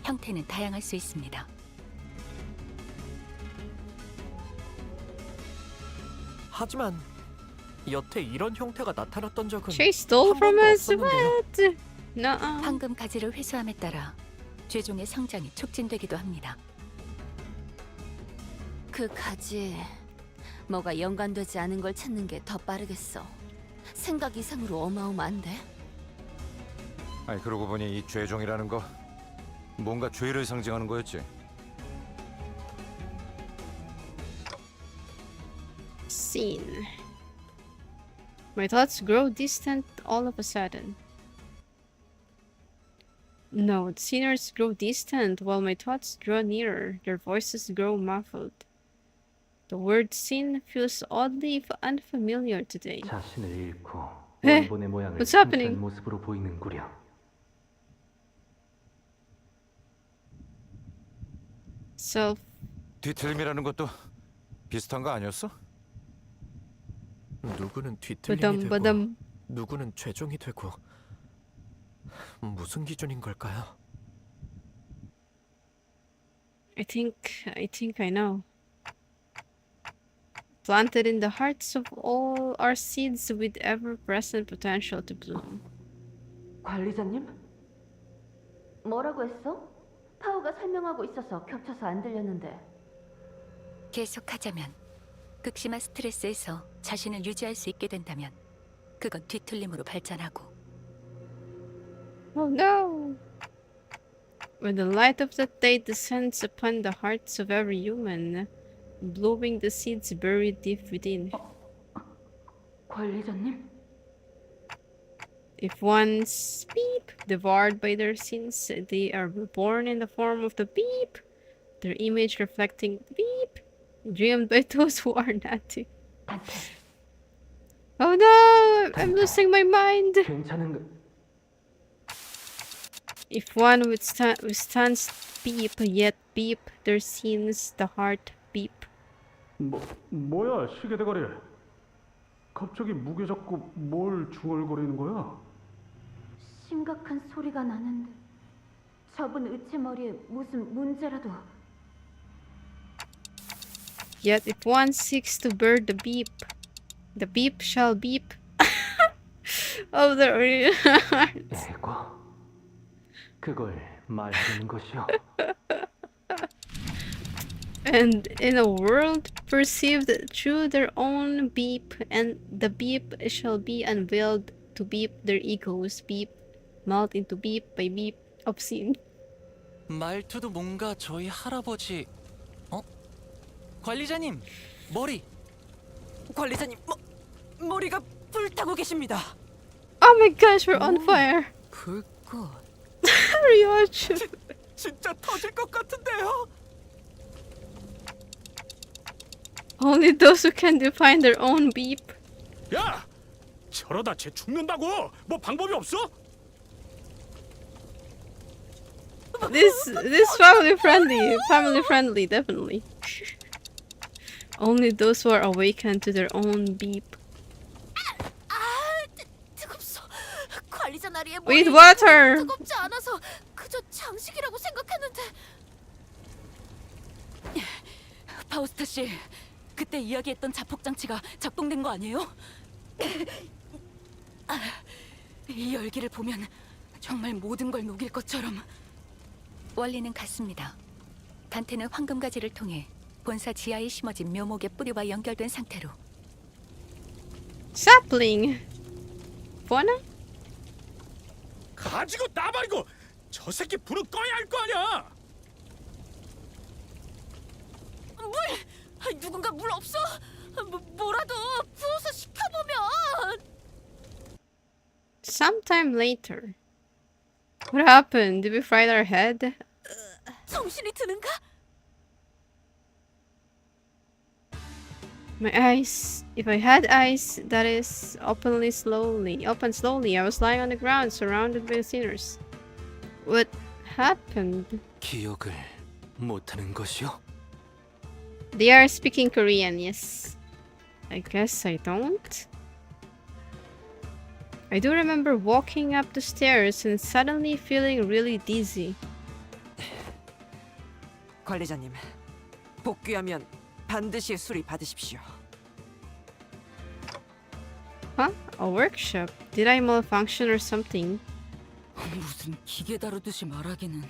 형태는 다양할 수 있습니다. 하지만 여태 이런 형태가 나타났던 적은 She stole from us. What? No. 황금 가지를 회수함에 따라 죄종의 성장이 촉진되기도 합니다. 그 가지에 뭐가 연관되지 않은 걸 찾는 게 더 빠르겠어. 생각 이상으로 어마어마한데? 아니 그러고 보니 이 죄종이라는 거 뭔가 죄를 상징하는 거였지. Scene. My thoughts grow distant all of a sudden. No, the sinners grow distant while my thoughts draw nearer. Their voices grow muffled. The word sin feels oddly unfamiliar today. 자신을 잃고 에? 원본의 모양을 What's happening? 상실한 모습으로 보이는구려. Self. 뒤틀림이라는 것도 비슷한 거 아니었어? 누구는 뒤틀림이 되고 바담. 누구는 죄종이 되고 무슨 기준인 걸까요? I think I know. Planted in the hearts of all are seeds with ever-present potential to bloom. 관리자님? 뭐라고 했어? 파워가 설명하고 있어서 겹쳐서 안 들렸는데. 계속하자면 극심한 스트레스에서 자신을 유지할 수 있게 된다면 그건 뒤틀림으로 발전하고. Oh no! When the light of that day descends upon the hearts of every human, blowing the seeds buried deep within. 관리자님? If one's beep devoured by their sins, they are reborn in the form of the beep, their image reflecting the beep, dreamed by those who are naughty. Oh no! I'm losing my mind! If one withstands beep, yet beep their sins, the heart beep. 뭐야 시계 대가리? 갑자기 무게 잡고 뭘 중얼거리는 거야? 심각한 소리가 나는데 저분 의체머리에 무슨 문제라도. Yet if one seeks to bear the beep shall beep of their hearts. 애과. 그걸 말하는 것이요. And in a world perceived through their own beep, and the beep shall be unveiled to beep their egos, beep, melt into beep by beep, obscene. 말투도 뭔가 저희 할아버지. 관리자님, 머리. 관리자님, 머리가 불타고 계십니다. Oh my gosh, we're on fire. 불꽃. Ryoshu. 진짜 터질 것 같은데요. Only those who can define their own beep. 야! 저러다 쟤 죽는다고! 뭐 방법이 없어? This family friendly, definitely. Only those who are awakened to their own beep. 뜨겁소. 관리자 나리의 With water. 뜨겁지 않아서 그저 장식이라고 생각했는데. 파우스타 씨, 그때 이야기했던 자폭 장치가 작동된 거 아니에요? 이 열기를 보면 정말 모든 걸 녹일 것처럼. 원리는 같습니다. 단테는 황금가지를 통해 본사 지하에 심어진 묘목의 뿌리와 연결된 상태로. Sapling. Fauna? 가지고 나발고 저 새끼 불을 꺼야 할 거 아니야. 물! 누군가 물 없어? 뭐라도 부어서 식혀보면. Sometime later. What happened? Did we fried our head? 정신이 드는가? My eyes. If I had eyes, that is, open slowly. I was lying on the ground, surrounded by sinners. What happened? 기억을 못하는 것이요? They are speaking Korean, yes. I guess I don't. I do remember walking up the stairs and suddenly feeling really dizzy. 관리자님, 복귀하면 반드시 수리 받으십시오. Huh? A workshop? Did I malfunction or something? 무슨 기계 다루듯이 말하기는.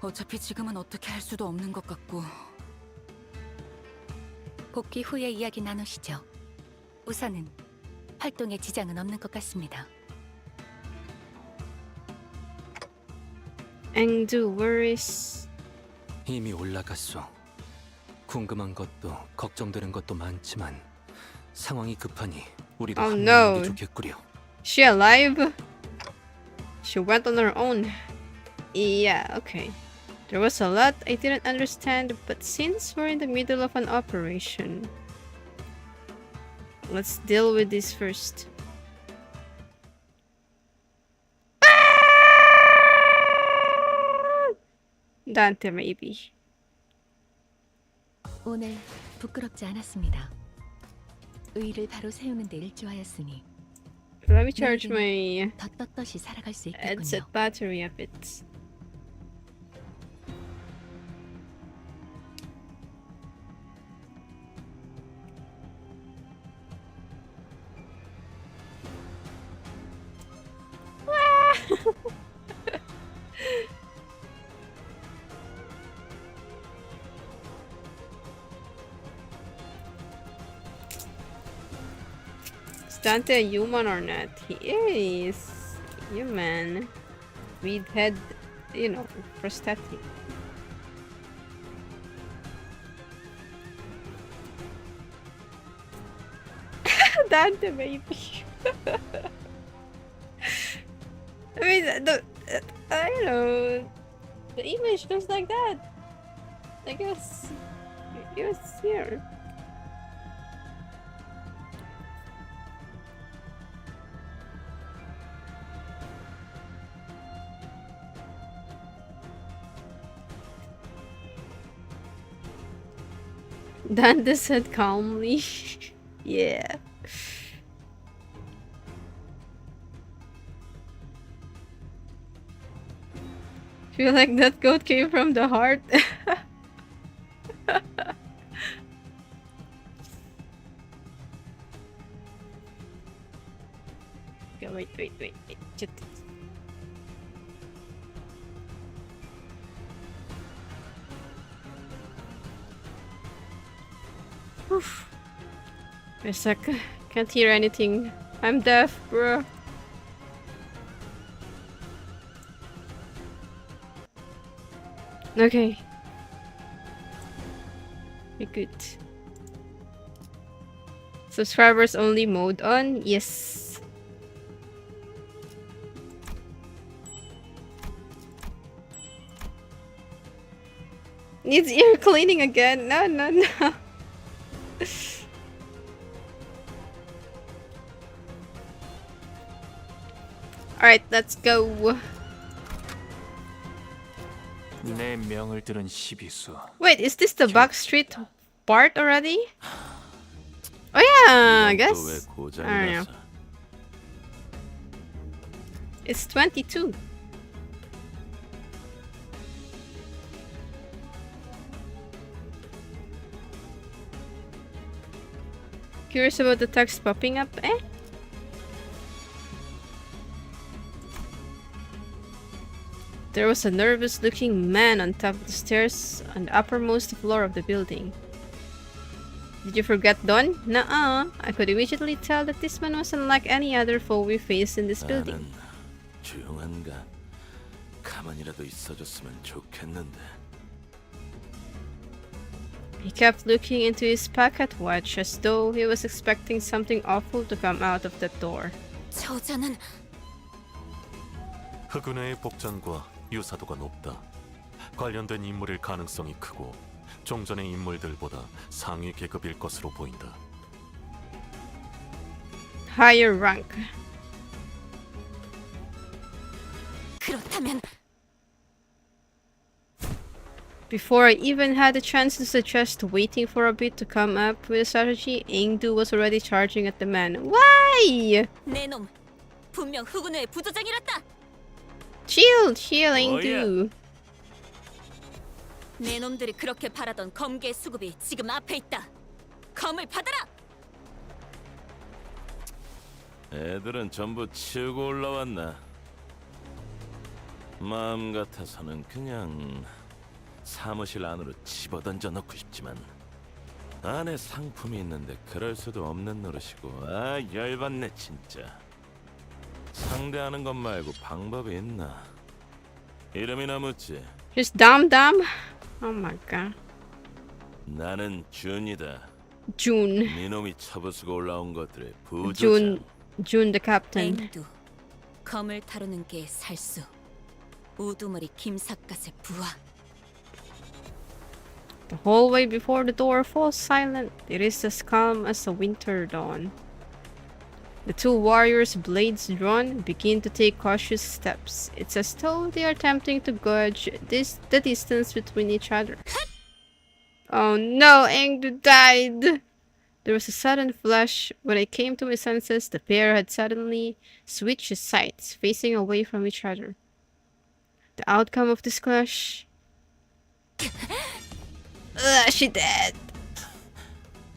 어차피 지금은 어떻게 할 수도 없는 것 같고. 복귀 후에 이야기 나누시죠. 우선은 활동에 지장은 없는 것 같습니다. Engdu, where is... 이미 올라갔어. 궁금한 것도 걱정되는 것도 많지만 상황이 급하니 우리도 Oh 합류하는 게 no. 좋겠구려. She alive? She went on her own. Yeah, okay. There was a lot I didn't understand, but since we're in the middle of an operation, let's deal with this first. Dante, maybe. 오늘 부끄럽지 않았습니다. 의를 바로 세우는 데 일조하였으니 Let me charge my 더 떳떳이 살아갈 수 headset 있겠군요. battery a bit. Dante a human or not? He is human with head, you know, prosthetic. Dante, baby. I mean, I don't know. The image looks like that. I guess it was here. Dante said calmly. Yeah. Feel like that goat came from the heart. Okay, wait. Shit. Oof. Wait a sec. Can't hear anything. I'm deaf, bro. Okay. We're good. Subscribers only mode on? Yes. Needs ear cleaning again. No. Alright, let's go. 내 명을 들은 시비수. Wait, is this the back street part already? Oh yeah, I guess. I don't know. It's 22. Curious about the text popping up, eh? There was a nervous-looking man on top of the stairs on the uppermost floor of the building. Did you forget Don? Nuh-uh. I could immediately tell that this man was unlike any other foe we faced in this building. 조용한가? 가만히라도 있어줬으면 좋겠는데. He kept looking into his pocket watch as though he was expecting something awful to come out of that door. 저자는 흑은혜의 복장과 유사도가 높다. 관련된 인물일 가능성이 크고 종전의 인물들보다 상위 계급일 것으로 보인다. Higher rank. 그렇다면 Before I even had a chance to suggest waiting for a bit to come up with a strategy, Ingdu was already charging at the man. Why? 내놈 분명 흑운의 부조장이랬다. Chill, Ingdu. 내놈들이 그렇게 바라던 검계 수급이 지금 앞에 있다. 검을 받아라. 애들은 전부 치우고 올라왔나? 마음 같아서는 그냥 사무실 안으로 집어던져 넣고 싶지만 안에 상품이 있는데 그럴 수도 없는 노릇이고. 아, 열받네 진짜. 상대하는 것 말고 방법이 있나? 이름이나 묻지. Just dumb. Oh my god. 나는 준이다. June. 니놈이 처부수고 올라온 것들의 부조장. June the captain. 앵두 검을 다루는 게 살수. 우두머리 김삿갓의 부하. The hallway before the door falls silent. It is as calm as a winter dawn. The two warriors, blades drawn, begin to take cautious steps. It's as though they are attempting to gauge the distance between each other. Oh no, Engdu died! There was a sudden flash. When I came to my senses, the pair had suddenly switched sides, facing away from each other. The outcome of this clash... she dead.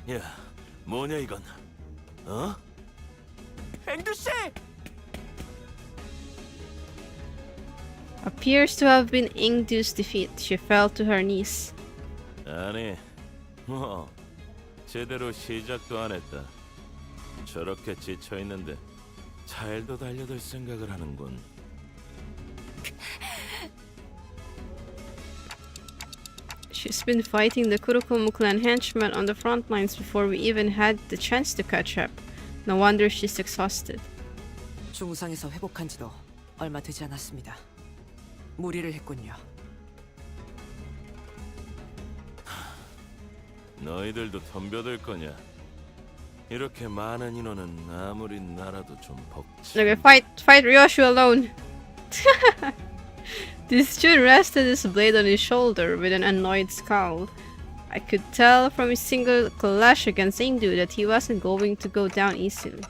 야, 뭐냐 이건? 어? 앵두 씨! Appears to have been Ingdu's defeat. She fell to her knees. 아니, 뭐 제대로 시작도 안 했다. 저렇게 지쳐 있는데 잘도 달려들 생각을 하는군. She's been fighting the Kurokumo clan henchmen on the front lines before we even had the chance to catch up. No wonder she's exhausted. 중상에서 회복한 지도 얼마 되지 않았습니다. 무리를 했군요. 너희들도 덤벼들 거냐? 이렇게 많은 인원은 아무리 나라도 좀 벅차. Okay, fight Ryoshu alone. This Jun rested his blade on his shoulder with an annoyed scowl. I could tell from his single clash against Ingdu that he wasn't going to go down easily.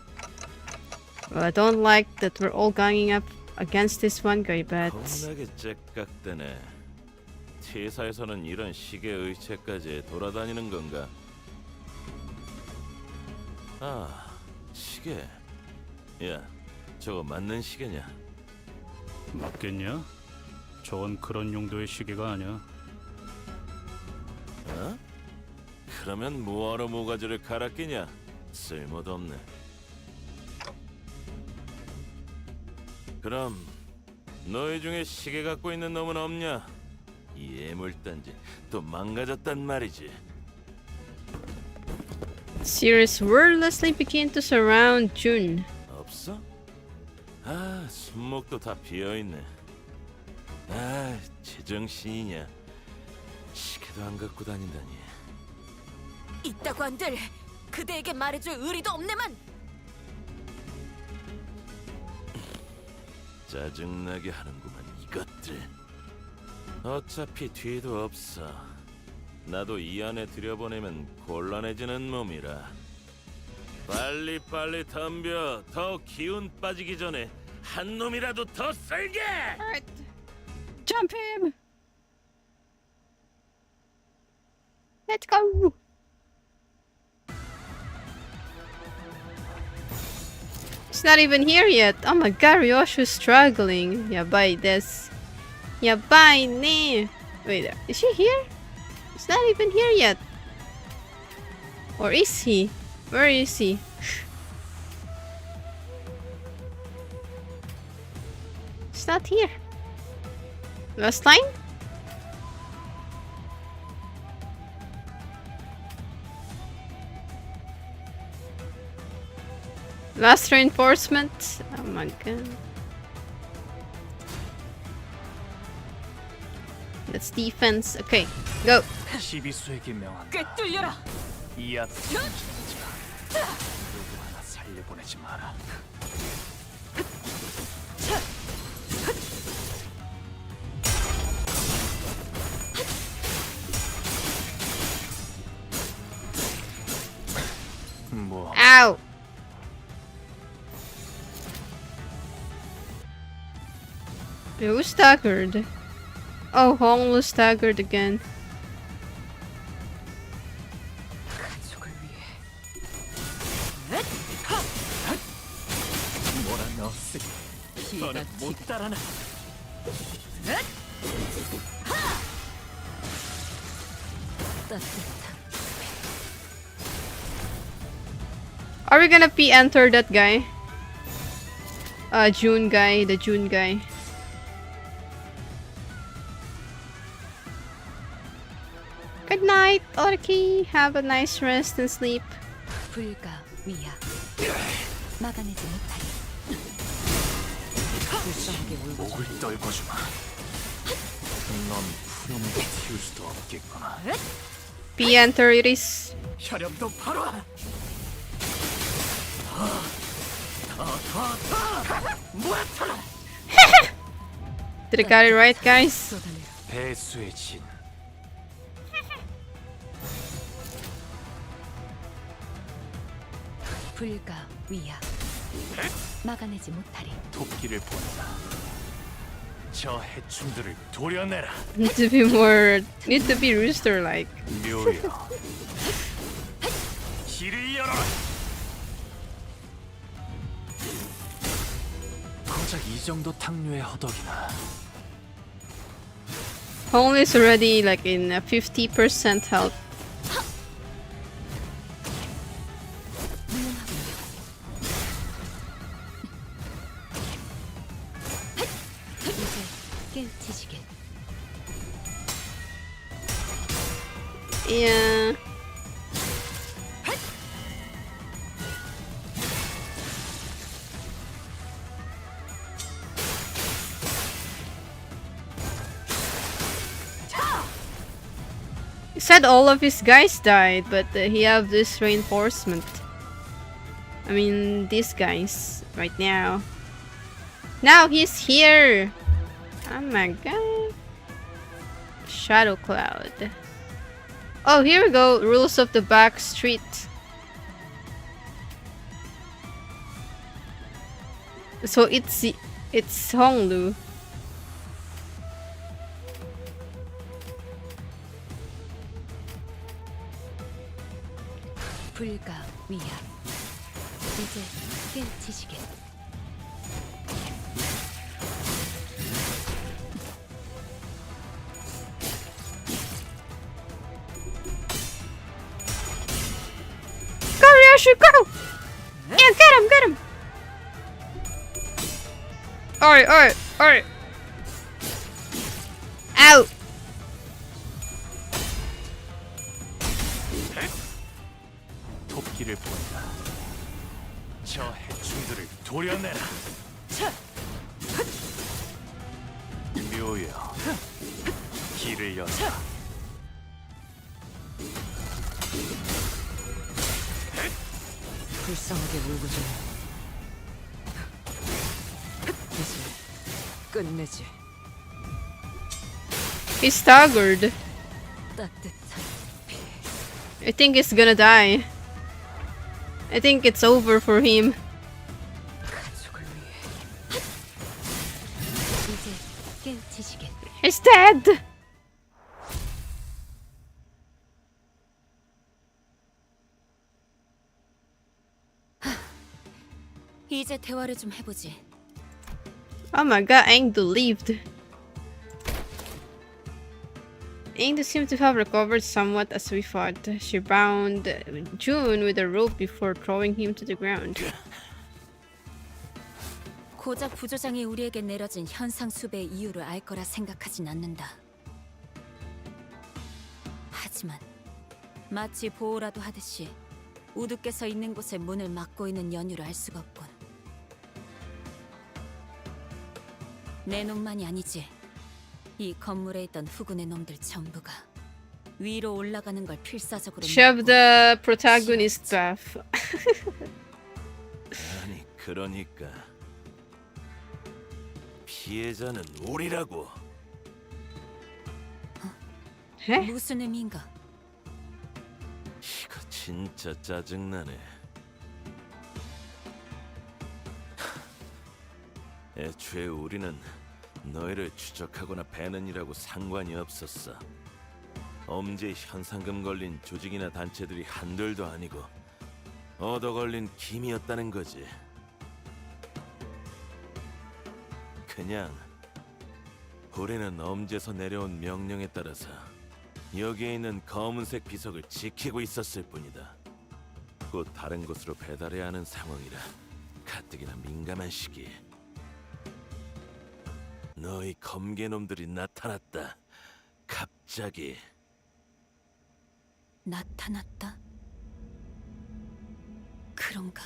Well, I don't like that we're all ganging up against this one guy, but... 겁나게 째깍대네. T사에서는 이런 시계 의체까지 돌아다니는 건가? 아, 시계. 야, 저거 맞는 시계냐? 맞겠냐? 저건 그런 용도의 시계가 아니야. 어? 그러면 뭐하러 모가지를 갈아 끼냐? 쓸모도 없네. 그럼 너희 중에 시계 갖고 있는 놈은 없냐? 이 애물단지 또 망가졌단 말이지. Sears wordlessly began to surround Jun. 없어? 아, 손목도 다 비어있네. 아, 제정신이냐. 시계도 안 갖고 다닌다니. 있다고 한들 그대에게 말해줄 의리도 없네만. 짜증나게 하는구만 이것들. 어차피 뒤도 없어. 나도 이 안에 들여보내면 곤란해지는 몸이라. 빨리 덤벼. 더 기운 빠지기 전에 한 놈이라도 더 쓸게. Jump him! Let's go! He's not even here yet. Oh my god, Ryoshu's struggling. Yabai des. Yabai ne. Wait, is she here? He's not even here yet. Or is he? Where is he? He's not here. Last line? Last reinforcement? Oh my god. That's defense. Okay, go. 시비수에게 명한다. 꿰뚫려라. 이 앞에 움직이지 마. 누구 하나 살려보내지 마라. 뭐? Ow! Who staggered? Oh, Hong was staggered again. 뭐라 넣었으니 너는 못 따라나. Are we gonna enter that guy? June guy, the June guy. Good night, Orki. Have a nice rest and sleep. 불가 위야 막아내지 못하리. 목을 떨궈주마. 넌 푸념을 틔울 수도 없겠구나. Enter it is. 혈염도 바로. Did I got it right, guys? 배수의 진. 불가 위야 막아내지 못하리. 도끼를 보내라. 저 해충들을 도려내라. Need to be more. Need to be rooster-like. 묘여. 길을 열어라. 고작 이 정도 탕류의 허덕이나. Hong is already like in 50% health. Yeah. He said all of his guys died, but he have this reinforcement. I mean, these guys right now. Now he's here. Oh my god. Shadow Cloud. Oh, here we go. Rules of the back street. So it's Honglu. 불가 위압. 이제 깨우치시게. Go, Ryoshu, go! Yeah, get him! Alright. Ow! 토끼를 본다. 저 해충들을 도려내라. 묘여, 길을 열라. 불쌍하게 울고지네. 이제 끝내지. He's staggered. 따뜻한 I think he's gonna die. I think it's over for him. 가족을 위해. 이제 깨우치시게. He's dead! 이제 대화를 좀 해보지. Oh my god, Engdu lived. Engdu seemed to have recovered somewhat as we fought. She bound June with a rope before throwing him to the ground. 고작 부조장이 우리에게 내려진 현상 수배의 이유를 알 거라 생각하진 않는다. 하지만 마치 보호라도 하듯이 우두께서 있는 곳에 문을 막고 있는 연유를 알 수가 없군. 내 놈만이 아니지. 이 건물에 있던 후군의 놈들 전부가 위로 올라가는 걸 필사적으로 Shove the protagonist path. 아니 그러니까 피해자는 우리라고. 무슨 의미인가? 이거 진짜 짜증나네. 애초에 우리는 너희를 추적하거나 배는 일하고 상관이 없었어. 엄지에 현상금 걸린 조직이나 단체들이 한둘도 아니고 얻어 걸린 김이었다는 거지. 그냥 우리는 엄지에서 내려온 명령에 따라서 여기에 있는 검은색 비석을 지키고 있었을 뿐이다. 곧 다른 곳으로 배달해야 하는 상황이라 가뜩이나 민감한 시기에 너희 검개놈들이 나타났다. 갑자기. 나타났다? 그런가?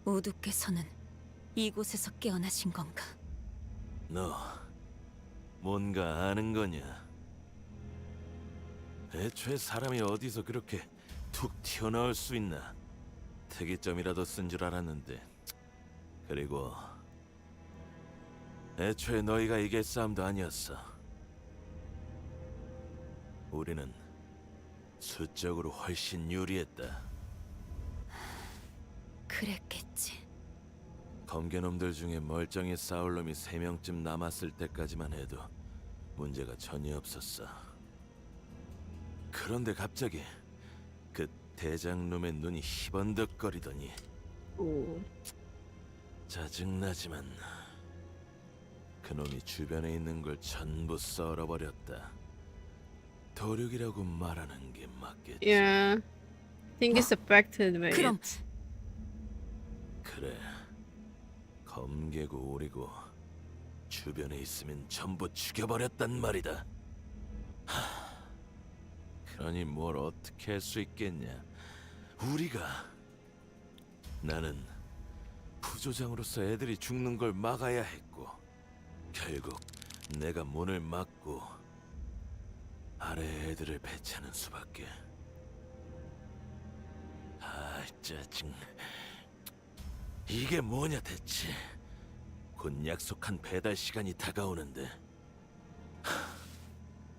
우두께서는 이곳에서 깨어나신 건가? 너 뭔가 아는 거냐? 애초에 사람이 어디서 그렇게 툭 튀어나올 수 있나? 특이점이라도 쓴 줄 알았는데. 그리고 애초에 너희가 이길 싸움도 아니었어. 우리는 수적으로 훨씬 유리했다. 그랬겠지. 검개놈들 중에 멀쩡히 싸울 놈이 3명쯤 남았을 때까지만 해도 문제가 전혀 없었어. 그런데 갑자기 그 대장놈의 눈이 희번득거리더니 짜증나지만 그놈이 주변에 있는 걸 전부 썰어버렸다. 도륙이라고 말하는 게 맞겠지. Yeah, I think it's affected by it. 그래, 검개고 오리고 주변에 있으면 전부 죽여버렸단 말이다. 그러니 뭘 어떻게 할 수 있겠냐? 나는 부조장으로서 애들이 죽는 걸 막아야 했고, 결국 내가 문을 막고 아래 애들을 배치하는 수밖에. 아, 짜증. 이게 뭐냐 대체? 곧 약속한 배달 시간이 다가오는데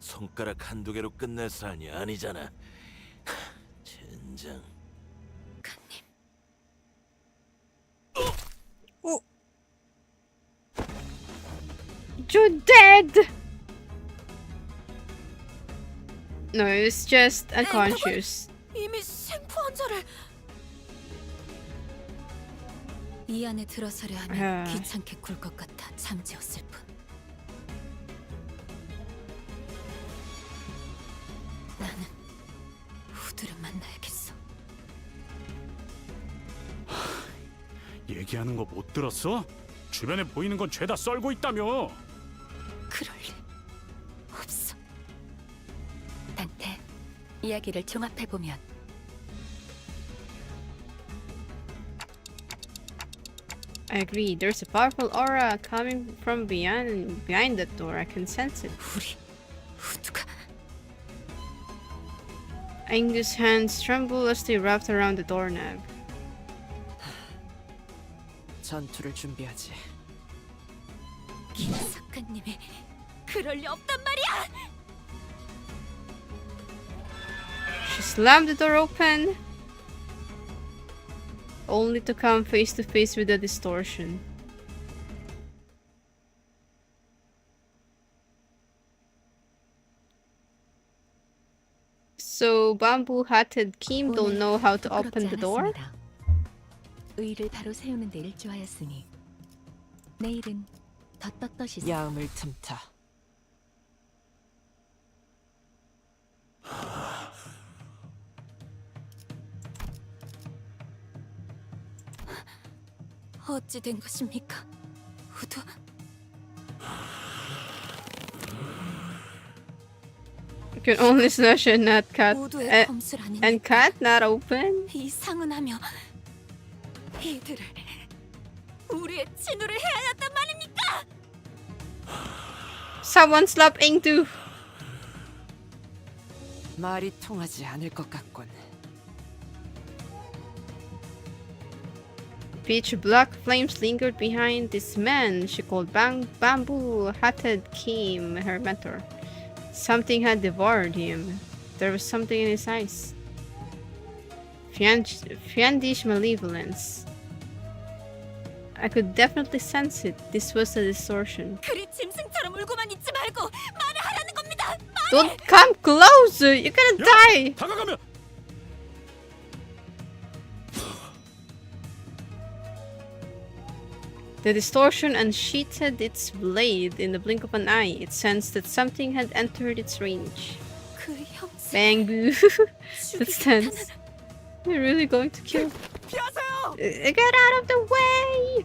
손가락 한두 개로 끝낼 사안이 아니잖아. 젠장. You're dead! No, it's just unconscious. 이미 생포 환자를 이 안에 들어서려 하면 귀찮게 굴 것 같아 잠재웠을 뿐. 나는 후드를 만나야겠어. 얘기하는 거 못 들었어? 주변에 보이는 건 죄다 썰고 있다며. 그럴 리 없어. 단테, 이야기를 종합해보면 I agree. There's a powerful aura coming from behind that door. I can sense it. Angus' hands tremble as they wrapped around the doorknob. 전투를 준비하지. 김 작가님이 그럴 리 없단 말이야. She slammed the door open, only to come face to face with the distortion. So bamboo-hatted Kim don't know how to open the door? 의를 바로 세우는 데 일조하였으니 내일은 더 떳떳이 야음을 틈타. 어찌 된 것입니까, 후드? You can only slash and not cut. 모두의 검술 아니니까. And cut, not open? 이상은하며 이들을 우리의 친우를 해야 한단 말입니까? Someone slap Ingdu. 말이 통하지 않을 것 같군. Pitch black flames lingered behind this man she called Bamboo-Hatted Kim, her mentor. Something had devoured him. There was something in his eyes. Fiendish malevolence. I could definitely sense it. This was a distortion. 그리 짐승처럼 울고만 있지 말고 말을 하라는 겁니다. Don't come close! You're gonna die! 다가가면 The distortion unsheathed its blade in the blink of an eye. It sensed that something had entered its range. 그 형제. Bang boo. That's tense. You're really going to kill. Get out of the way!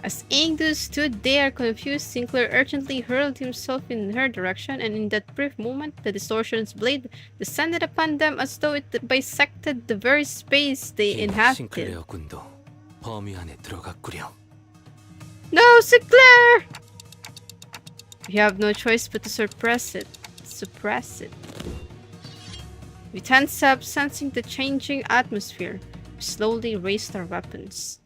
As Ingdu stood there confused, Sinclair urgently hurled himself in her direction, and in that brief moment, the distortion's blade descended upon them as though it bisected the very space they inhabited. 싱클레어 군도 범위 안에 들어갔구려. No, Sinclair! We have no choice but to suppress it. We tense up, sensing the changing atmosphere. We slowly raised our weapons.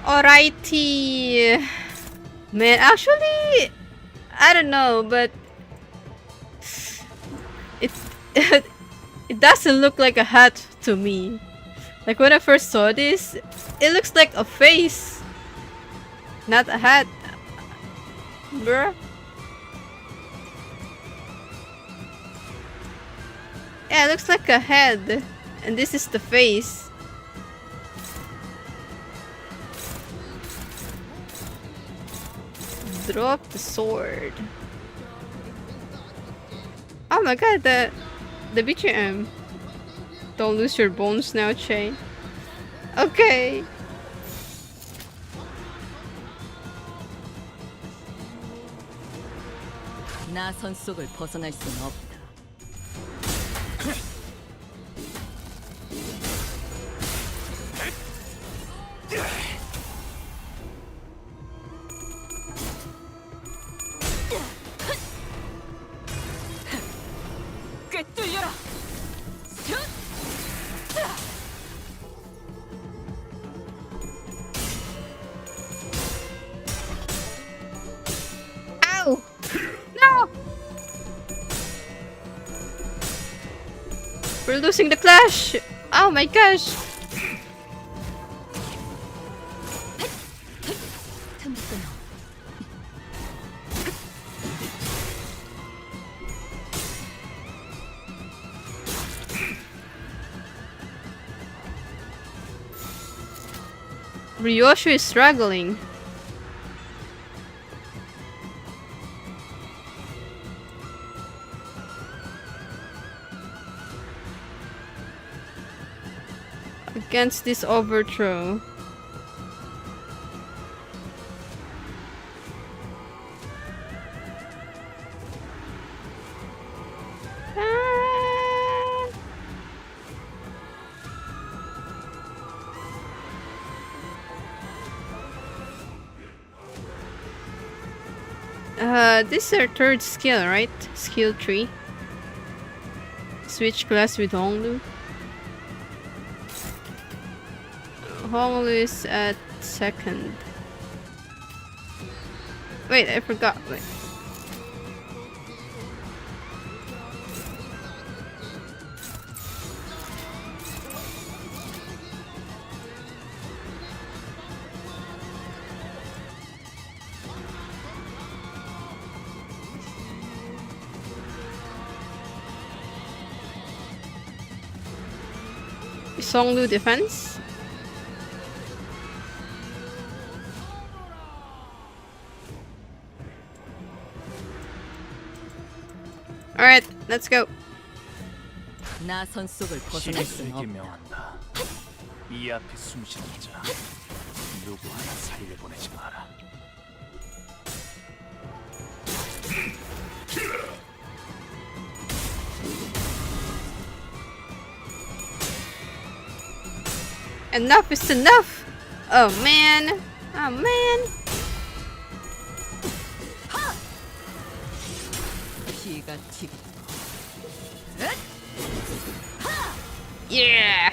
Alrighty. Man, actually, I don't know, but it it doesn't look like a hat to me. Like when I first saw this, it looks like a face, not a hat. Bruh. Yeah, it looks like a head, and this is the face. Drop the sword. Oh my god, the BGM. Don't lose your bones now, Che. Okay. 나 선 속을 벗어날 수는 없다. 꿰뚫려라. Ow! No! We're losing the clash! Oh my gosh! Ryoshu is struggling. Against this overthrow. This is our third skill, right? Skill 3. Switch class with Honglu. Honglu is at second. Wait, I forgot. Wait. Songlu defense. Alright, let's go. 나 선 속을 벗어날 수는 신에게 없다. 명한다. 이 앞에 숨쉬는 자 누구 하나 살려보내지 마라. Enough is enough! Oh man! Oh man! 피가 튀고. Yeah!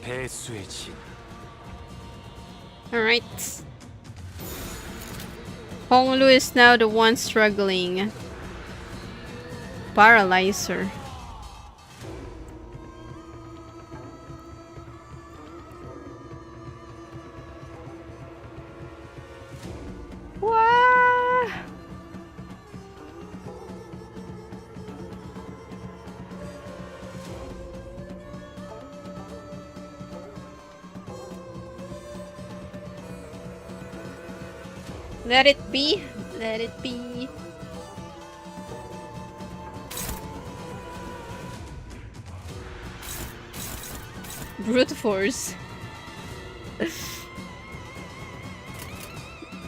배수의 진. Alright. Honglu is now the one struggling. Paralyzer. Wow. Let it be. Let it be. Brute force.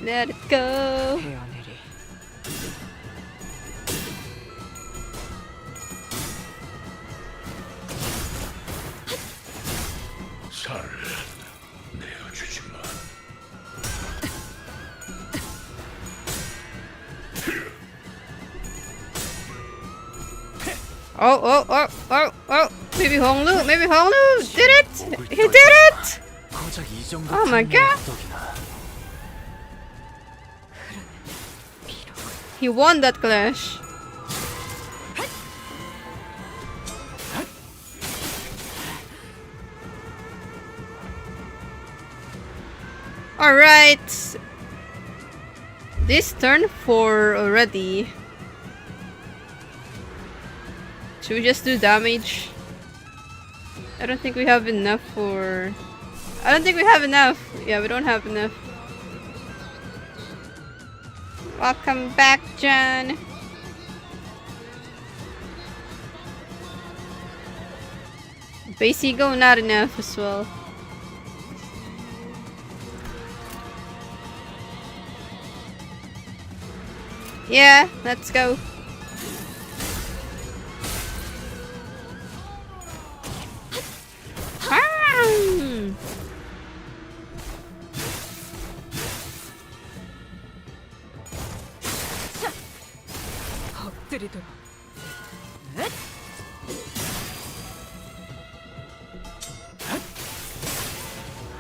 Let it go. 살을 내어주지마. Oh. Maybe Honglu did it! He did it! Oh my god! He won that clash. Alright. This turn 4 already. Should we just do damage? I don't think we have enough for... I don't think we have enough. Yeah, we don't have enough. Welcome back, John. Base ego not enough as well. Yeah, let's go. 엎드리도록.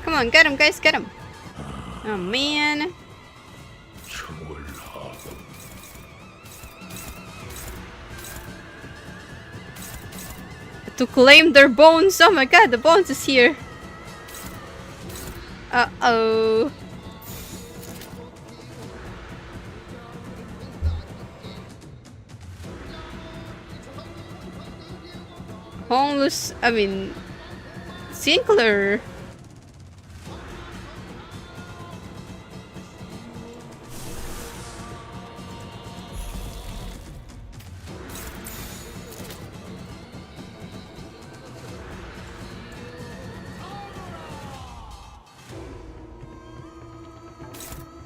Come on, get him, guys, get him. Oh man. To claim their bones. Oh my god, the bones is here. Uh-oh. Homeless, I mean, Sinclair.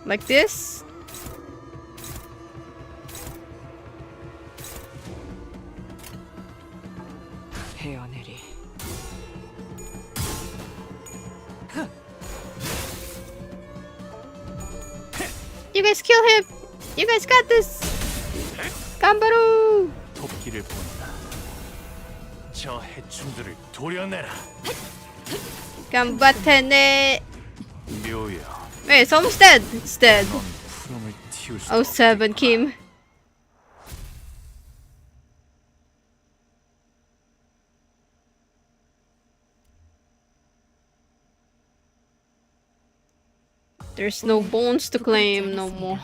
Like this? 헤어내리. You guys kill him! You guys got this! Gambaru! 토끼를 본다. 저 해충들을 도려내라. Gambatene! 묘야. Wait, it's almost dead. It's dead. 푸름을 틔울 수 Oh, 7, Kim. There's no bones to claim no more.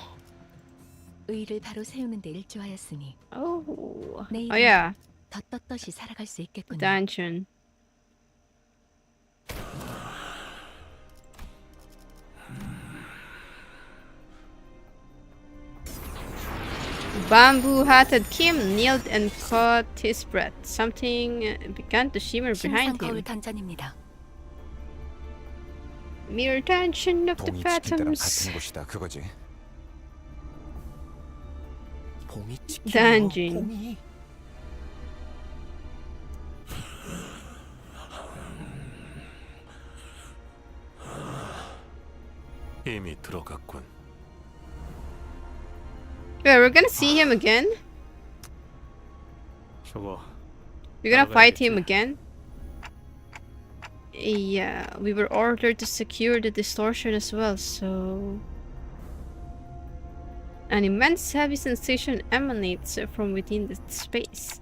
의를 바로 세우는 데 일조하였으니 Oh. 내일은 Oh yeah. 더 떳떳이 살아갈 수 있겠군요. Dungeon. Bamboo-hatted Kim kneeled and caught his breath. Something began to shimmer behind 신상 거울 him. 단전입니다. Mirror tension of the 봄이 지킬 때랑 phantoms. 같은 곳이다 그거지. 봄이 지키며 Dungeon. 봄이. 이미 들어갔군. Yeah, we're gonna see him again. 저거 We're gonna fight him again. Yeah, we were ordered to secure the distortion as well, so... An immense heavy sensation emanates from within the space.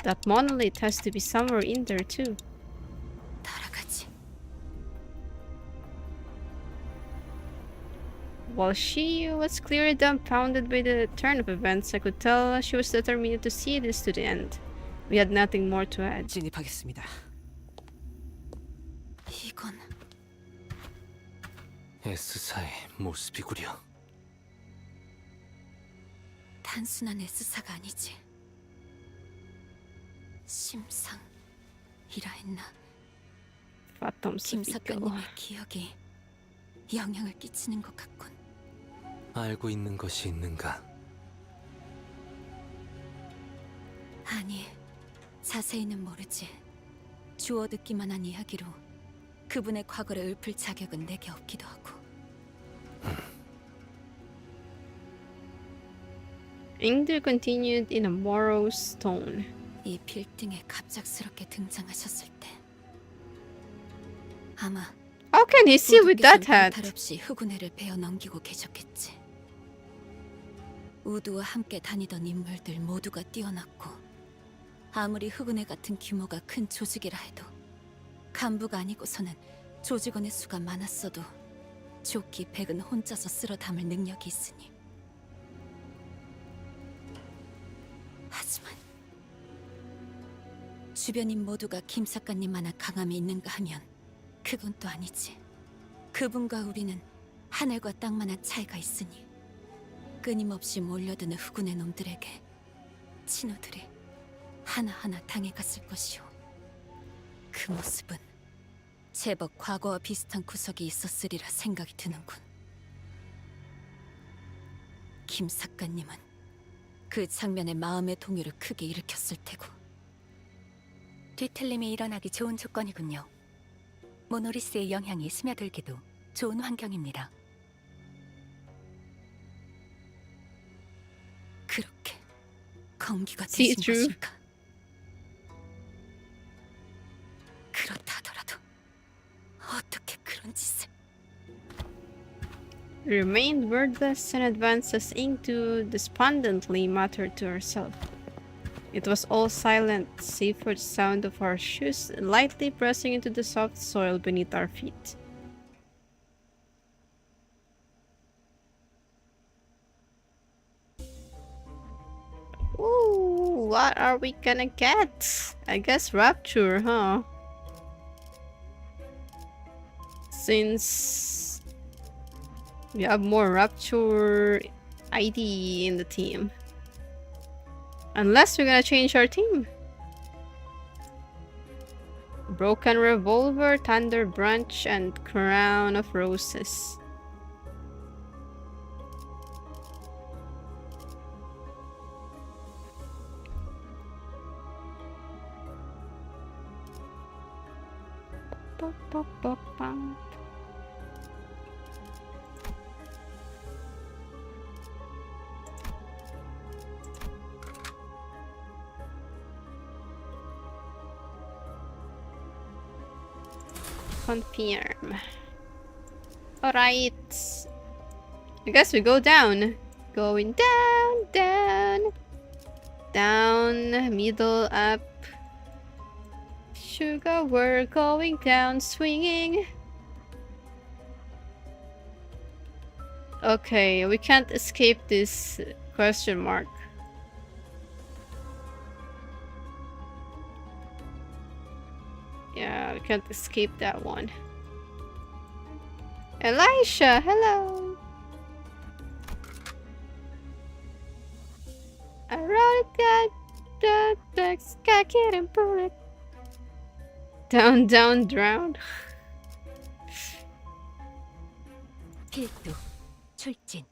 That monolith has to be somewhere in there too. While she was clearly dumbfounded by the turn of events, I could tell she was determined to see this to the end. We had nothing more to add. 진입하겠습니다. 이건 S사의 모습이구려. 단순한 S사가 아니지. 심상이라 했나? 김 작가님의 기억이 영향을 끼치는 것 같군. 알고 있는 것이 있는가? 아니, 자세히는 모르지. 주워 듣기만 한 이야기로 그분의 과거를 읊을 자격은 내게 없기도 하고. Ingrid continued in a morose tone. 이 빌딩에 갑작스럽게 등장하셨을 때 아마 How can he see with that hat? 탈 없이 흑운회를 베어 넘기고 계셨겠지. 우두와 함께 다니던 인물들 모두가 뛰어났고 아무리 흑운회 같은 규모가 큰 조직이라 해도 간부가 아니고서는 조직원의 수가 많았어도 조끼 100은 혼자서 쓸어 담을 능력이 있으니. 하지만 주변인 모두가 김 작가님만한 강함이 있는가 하면 그건 또 아니지. 그분과 우리는 하늘과 땅만한 차이가 있으니 끊임없이 몰려드는 흑운의 놈들에게 친구들이 하나하나 당해갔을 것이오. 그 모습은 제법 과거와 비슷한 구석이 있었으리라 생각이 드는군. 김 작가님은 그 장면에 마음의 동요를 크게 일으켰을 테고. 뒤틀림이 일어나기 좋은 조건이군요. 모노리스의 영향이 스며들기도 좋은 환경입니다. 그렇게 건기가 되신 것인가? 그렇다더라도 어떻게 그런 짓을... Remained wordless and advances into despondently muttered to herself. It was all silent, save for the sound of our shoes lightly pressing into the soft soil beneath our feet. Ooh, what are we gonna get? I guess Rapture, huh? Since we have more Rapture ID in the team. Unless we're gonna change our team. Broken Revolver, Thunder Branch, and Crown of Roses. Confirm. Alright. I guess we go down. Going down, down. Down, middle, up. Sugar, we're going down, swinging. Okay, we can't escape this question mark. Yeah, we can't escape that one. Elisha, hello. I wrote it, got the text, got it and pull it. Down, down, drown. 필두, 출진.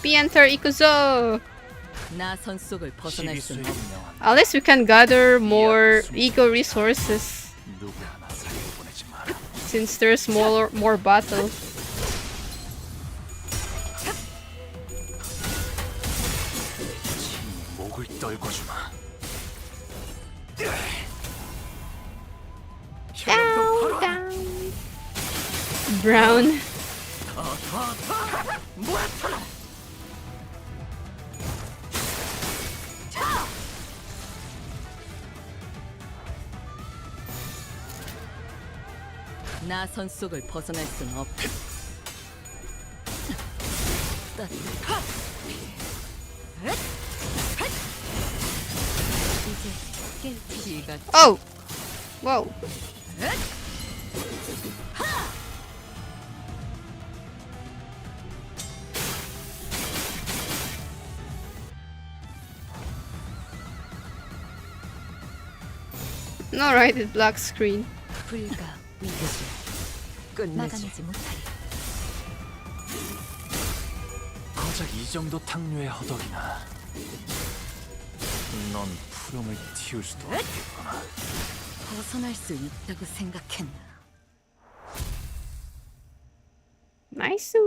Enter Ikuzo. 나선 속을 벗어날 수는 없네. At least we can gather more ego resources. Since there's more battles. 목을 떨궈주마. Down, down. Brown. 나선 속을 벗어날 수는 없다. Oh! Whoa. Alright, it's black screen. 불가 위기지. 막아내지 못하리. 고작 이 정도 탕류의 허덕이나. 넌 푸름을 틔울 수도 없겠구나. 벗어날 수 있다고 생각했나? Nice.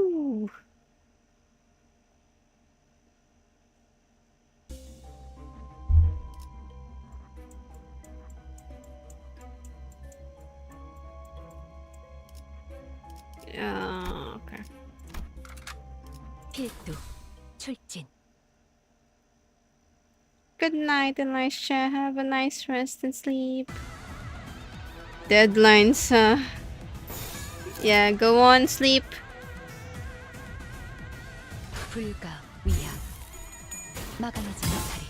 Okay. 필두, 출진. Good night, Elisha. Have a nice rest and sleep. Deadlines, yeah, go on, sleep. 불가 위야. 막아내지 못하리.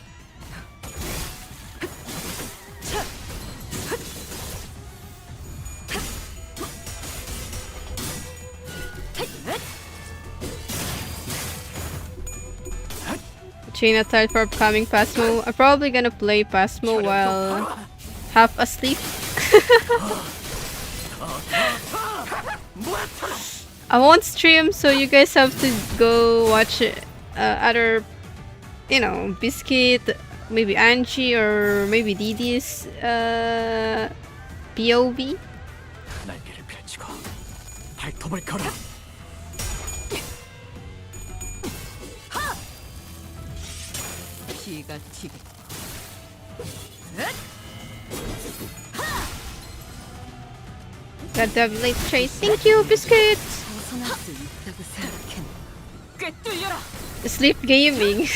Chain tied for upcoming Pasmo. I'm probably gonna play Pasmo while half asleep. I won't stream, so you guys have to go watch other, you know, Biscuit, maybe Angie, or maybe Didi's POV. 날개를 펼치고 발톱을 걸어. 피가 튀게. Got the late chase. Thank you, Biscuit! 벗어날 수 있다고 생각했. 꿰뚫려라. Sleep gaming.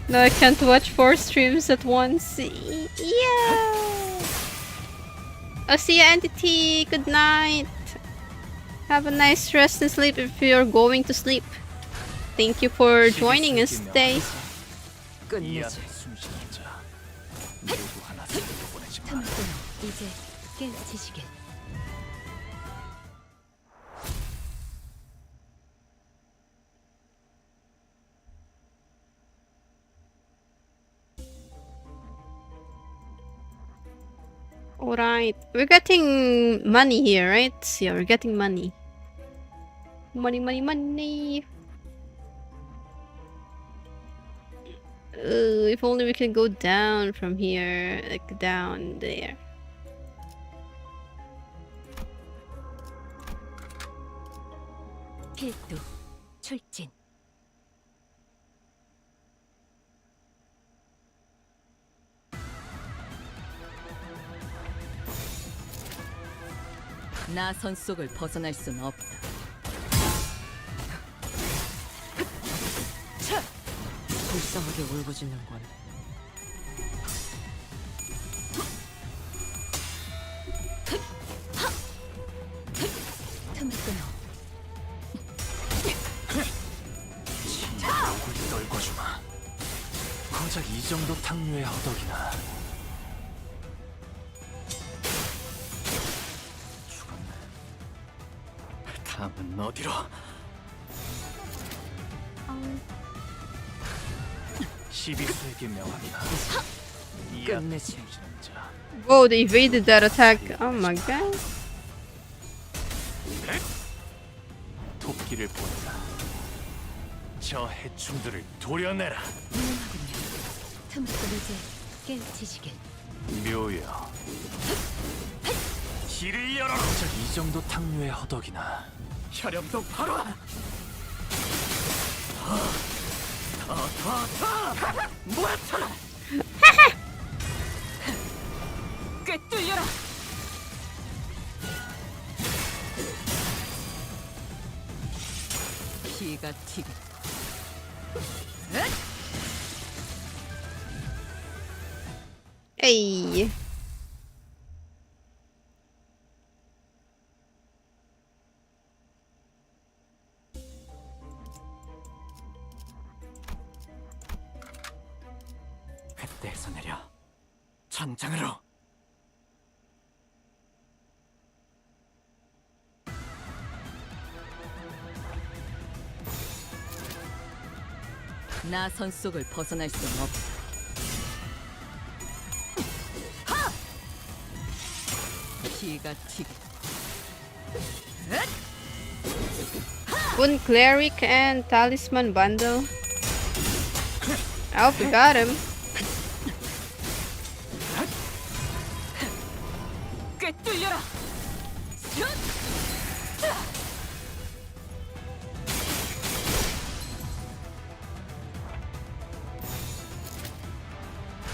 No, I can't watch 4 streams at once. Yeah! I'll see you, Entity. Good night. Have a nice rest and sleep if you're going to sleep. Thank you for joining us today. 끝내지. 이제 깨우치시길. Alright, we're getting money here, right? Yeah, we're getting money. Money, money, money. If only we can go down from here, like down there. 필두 출진. 나선 속을 벗어날 순 없다. 불쌍하게 울부짖는군. 틈을 끊어. 목을 떨궈주마. 고작 이 정도 탕류의 허덕이나. 다음은 어디로? 시비수에게 명한다. 끝내지. Whoa, they evaded that attack. Oh my god. 토끼를 보내라. 저 해충들을 도려내라. 훌륭하군요. 틈을 끊어 이제 깨우치시길. 묘여. 길을 열어라. 고작 이 정도 탕류의 허덕이나. 혈염도 바로. 뭐야? 꿰뚫려라. 피가 튀게. Hey. 그때에서 내려 전장으로. 나선 속을 벗어날 순 없다. 피가 튀게. One cleric and talisman bundle. I hope we got him. 꿰뚫려라.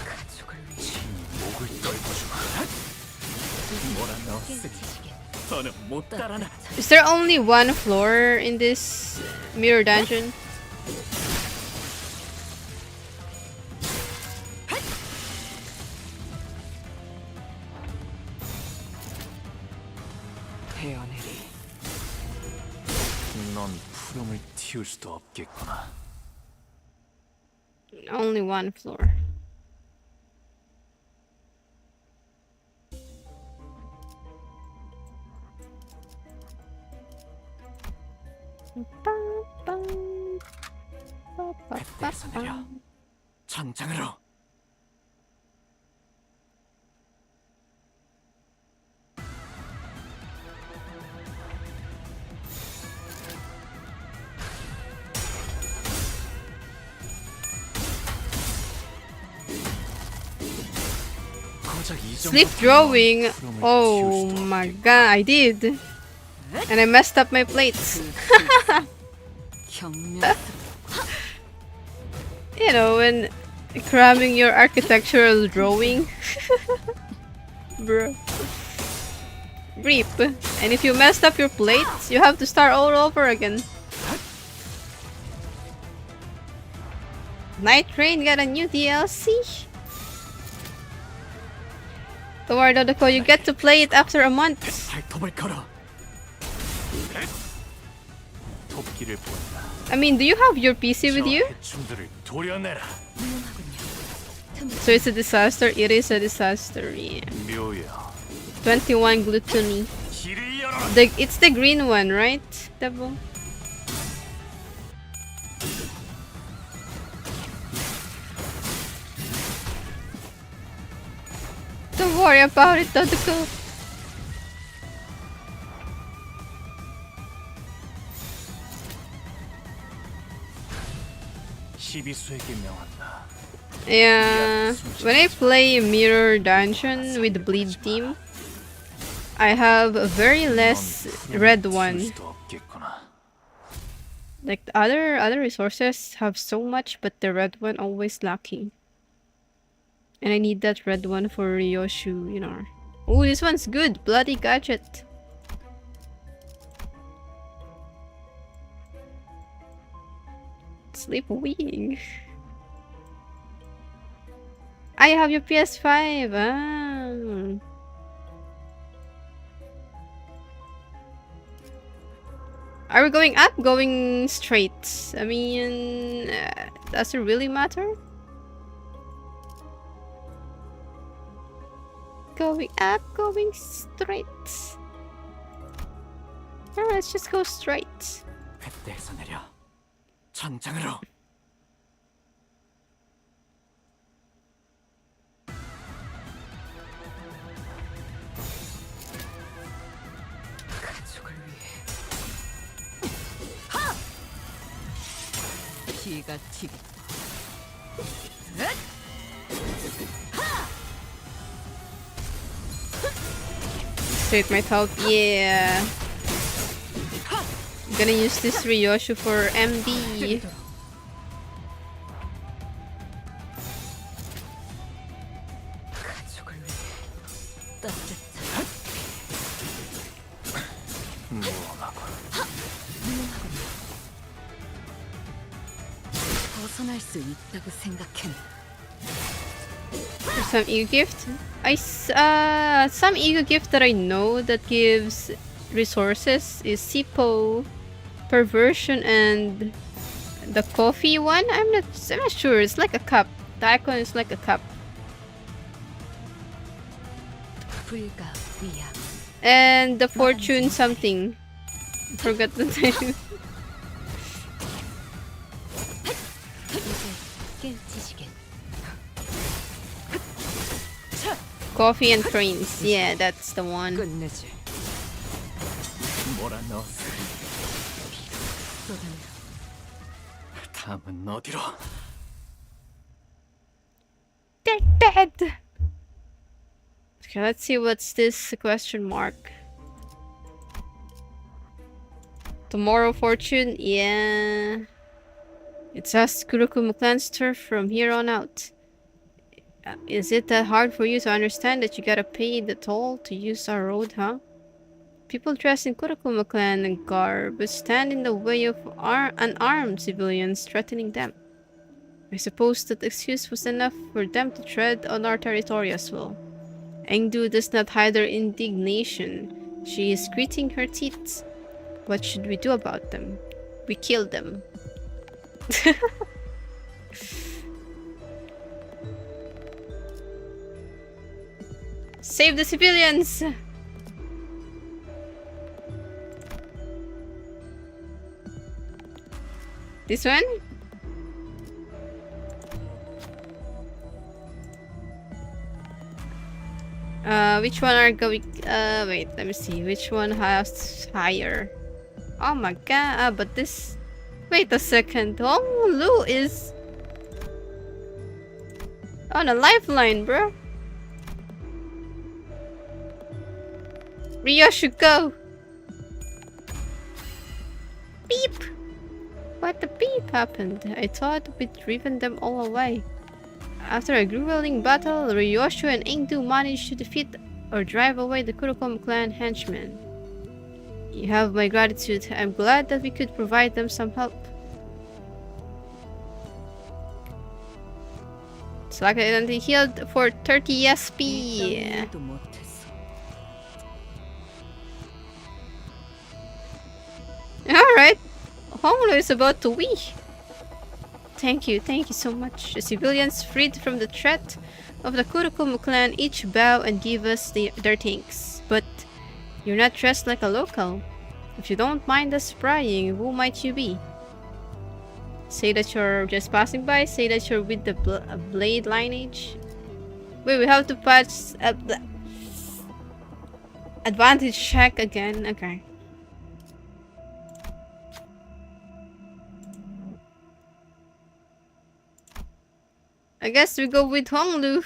가족을 위해 목을 떨궈주마. 몰아넣었으니 더는 못 따라나. Is there only one floor in this mirror dungeon? 헤어내리. 넌 푸름을 틔울 수도 없겠구나. Only one floor. 뱃대에서 내려 전장으로. Sleep drawing. Oh my god, I did. And I messed up my plates. You know, when cramming your architectural drawing. Bro. Reap. And if you messed up your plates, you have to start all over again. Night Train got a new DLC? Don't worry, Dodoko, you get to play it after a month. I mean, do you have your PC with you? So it's a disaster? It is a disaster, yeah. 21 gluttony. It's the green one, right, Devil? Don't worry about it, Dodoko. Yeah, when I play Mirror Dungeon with the Bleed team, I have a very less red one. Like the other resources have so much, but the red one always lacking. And I need that red one for Ryoshu, you know. Oh, this one's good. Bloody Gadget. Sleepwing. I have your PS5. Ah. Are we going up? Going straight? I mean, does it really matter? Going up, going straight. Oh, let's just go straight. 뱃대에서 내려 전장으로. 가족을 위해. 하! 피가 튀기. Straight might help, yeah. I'm gonna use this Ryoshu for MD. 벗어날 수 있다고 생각했나? For some ego gift? Some ego gift that I know that gives resources is Sipo, Perversion, and the coffee one. I'm not sure. It's like a cup. The icon is like a cup. And the fortune something. I forgot the name. Coffee and trains. Yeah, that's the one. 다음은 어디로? They're dead. Okay, let's see what's this question mark. Tomorrow fortune, yeah. It says Kurokumo clan's turf from here on out. Is it that hard for you to understand that you gotta pay the toll to use our road, huh? People dressed in Kurokumo clan garb stand in the way of unarmed civilians threatening them. I suppose that excuse was enough for them to tread on our territory as well. Engdu does not hide her indignation. She is gritting her teeth. What should we do about them? We kill them. Save the civilians! This one? Which one are going? Wait, let me see. Which one has higher? Oh my god! But this. Wait a second. Honglu is on a lifeline, bro. Ryoshu, go! Beep! What the beep happened? I thought we'd driven them all away. After a grueling battle, Ryoshu and Ingdu managed to defeat or drive away the Kurokumo clan henchmen. You have my gratitude. I'm glad that we could provide them some help. Select identity healed for 30 SP. Alright. Honglu is about to win. Thank you so much. The civilians freed from the threat of the Kurokumo clan each bow and give us their thanks. But you're not dressed like a local. If you don't mind us prying, who might you be? Say that you're just passing by. Say that you're with the Blade Lineage. Wait, we have to patch the advantage check again. Okay. I guess we go with Honglu.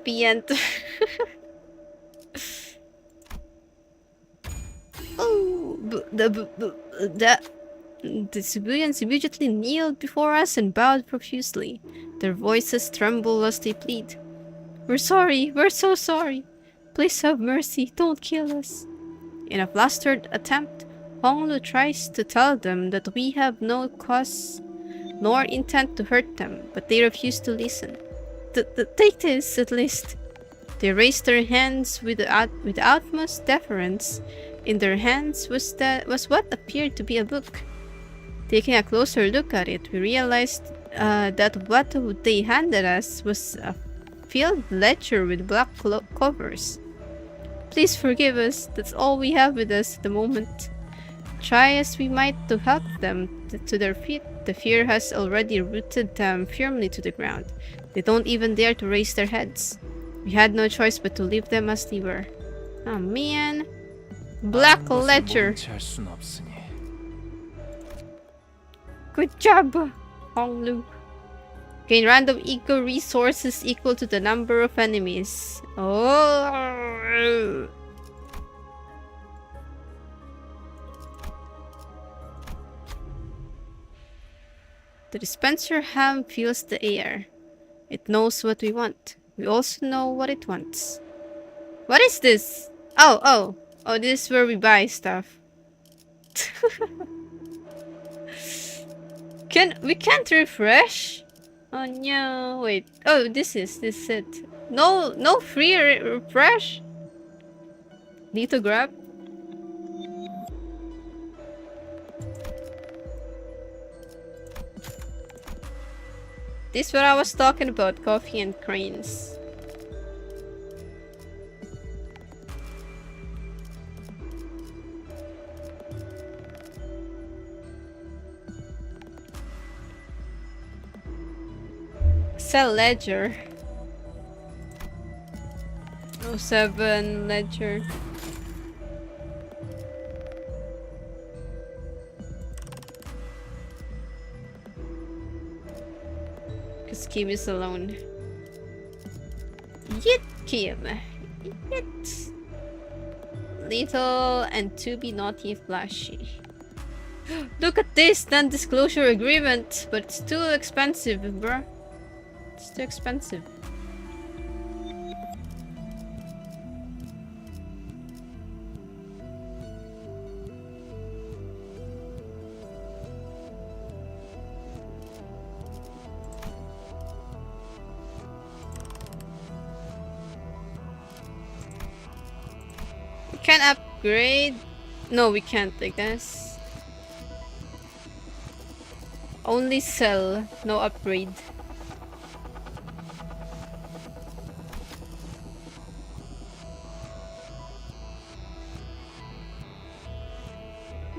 Pien. Oh, the civilians immediately kneeled before us and bowed profusely. Their voices tremble as they plead. We're sorry, we're so sorry. Please have mercy, don't kill us. In a flustered attempt, Honglu tries to tell them that we have no cause nor intent to hurt them, but they refuse to listen. Take this, at least. They raised their hands with utmost deference. In their hands was what appeared to be a book. Taking a closer look at it, we realized that what they handed us was a filled ledger with black covers. Please forgive us, that's all we have with us at the moment. Try as we might to help them to their feet, the fear has already rooted them firmly to the ground. They don't even dare to raise their heads. We had no choice but to leave them as they were. Oh man. Black Ledger. Good job, Honglu. Gain random eco resources equal to the number of enemies. Oh. The dispenser ham fills the air. It knows what we want. We also know what it wants. What is this? Oh, this is where we buy stuff. We can't refresh? Oh no, wait. Oh, this is it. No free refresh? Need to grab? This is what I was talking about, coffee and cranes. Sell ledger. 07 ledger. Because Kim is alone. Yet Kim. Yet. Little and to be naughty flashy. Look at this non-disclosure agreement, but it's too expensive, bruh. It's too expensive. We can upgrade. No, we can't, I guess. Only sell, no upgrade.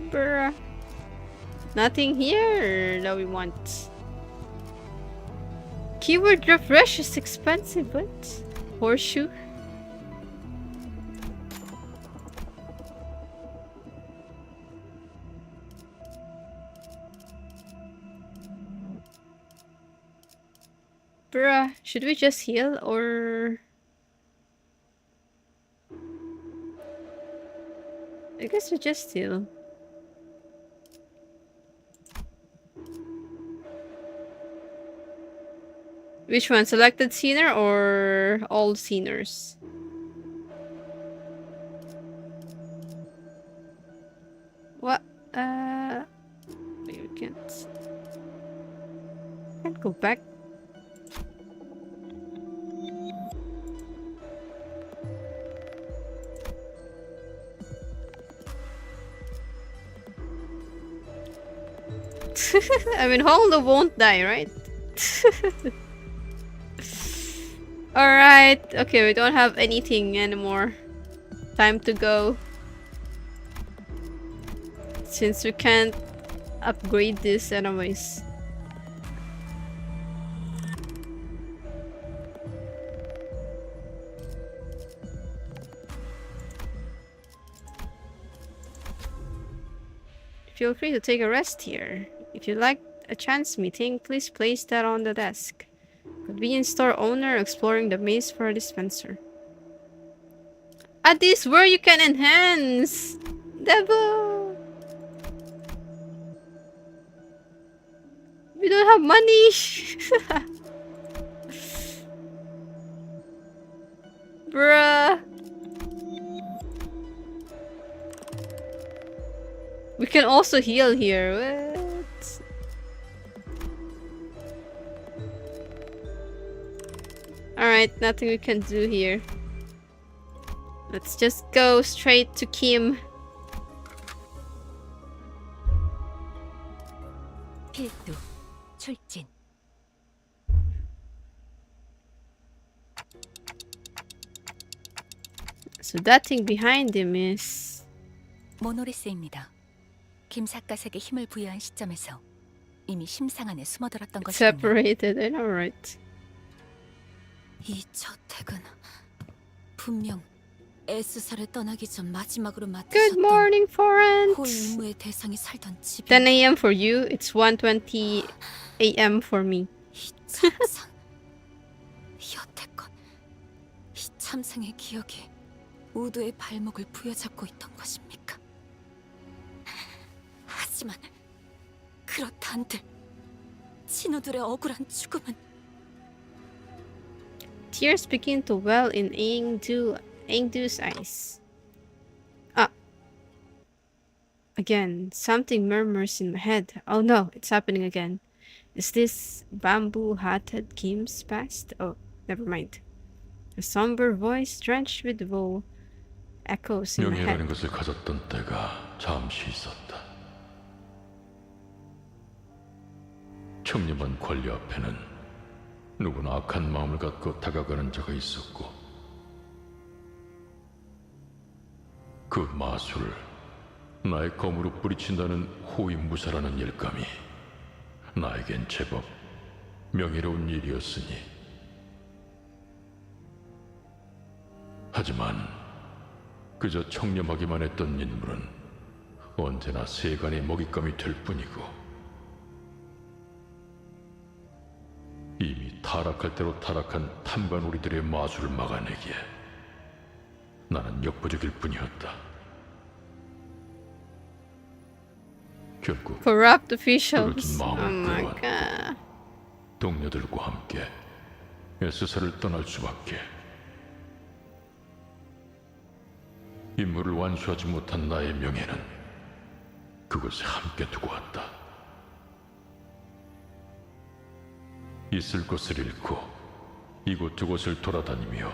Bruh. Nothing here that we want. Keyword refresh is expensive, but horseshoe. Bruh, should we just heal or? I guess we just heal. Which one? Selected scener or all sceners? What? Wait, we can't. Can't go back. I mean, Hollow won't die, right? Alright, okay, we don't have anything anymore. Time to go. Since we can't upgrade this anyways. Feel free to take a rest here. If you'd like a chance meeting, please place that on the desk. Convenience store owner exploring the maze for a dispenser. At this where you can enhance! Devil! We don't have money! Bruh! We can also heal here. What? Alright, nothing we can do here. Let's just go straight to Kim. 필두, 출진. So that thing behind him is... 모노리스입니다. 김 사갓에게 힘을 부여한 시점에서 이미 심상 안에 숨어들었던 것이군요. separated, I know, right? 이 저택은 분명 S사를 떠나기 전 마지막으로 Good morning, foreign. 호의 임무의 대상이 살던 집. 10 a.m. for you. It's 1:20 a.m. for me. 이 참상, 여태껏 이 참상의 기억이 우도의 발목을 부여잡고 있던 것입니까? 하지만 그렇다 한들 친구들의 억울한 죽음은 Tears begin to well in Engdu's eyes. Ah. Again, something murmurs in my head. Oh no, it's happening again. Is this bamboo-hatted Kim's past? Oh, never mind. A somber voice drenched with woe echoes in my head. 명예라는 것을 가졌던 때가 잠시 있었다. 청렴한 권리 앞에는 누구나 악한 마음을 갖고 다가가는 자가 있었고 그 마술을 나의 검으로 뿌리친다는 호위무사라는 일감이 나에겐 제법 명예로운 일이었으니 하지만 그저 청렴하기만 했던 인물은 언제나 세간의 먹잇감이 될 뿐이고 이미 타락할 대로 타락한 탐관오리들의 마술을 막아내기에 나는 역부족일 뿐이었다. 결국 Corrupt officials. 떨어진 Oh 마음을 my 끌어안고 god. 동료들과 함께 S사를 떠날 수밖에. 임무를 완수하지 못한 나의 명예는 그곳에 함께 두고 왔다. 있을 곳을 잃고 이곳저곳을 돌아다니며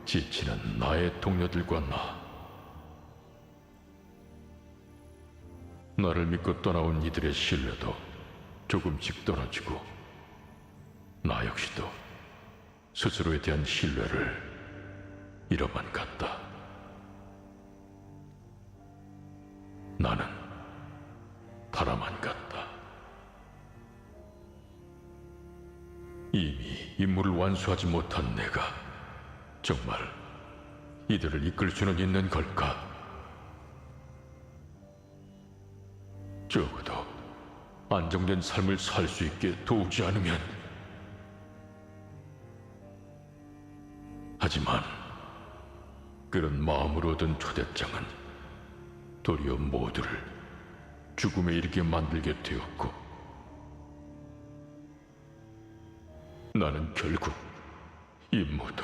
지치는 나의 동료들과 나를 믿고 떠나온 이들의 신뢰도 조금씩 떨어지고 나 역시도 스스로에 대한 신뢰를 잃어만 갔다. 나는 달아만 갔다. 이미 임무를 완수하지 못한 내가 정말 이들을 이끌 수는 있는 걸까? 적어도 안정된 삶을 살 수 있게 도우지 않으면. 하지만 그런 마음으로 얻은 초대장은 도리어 모두를 죽음에 이르게 만들게 되었고, 나는 결국 임무도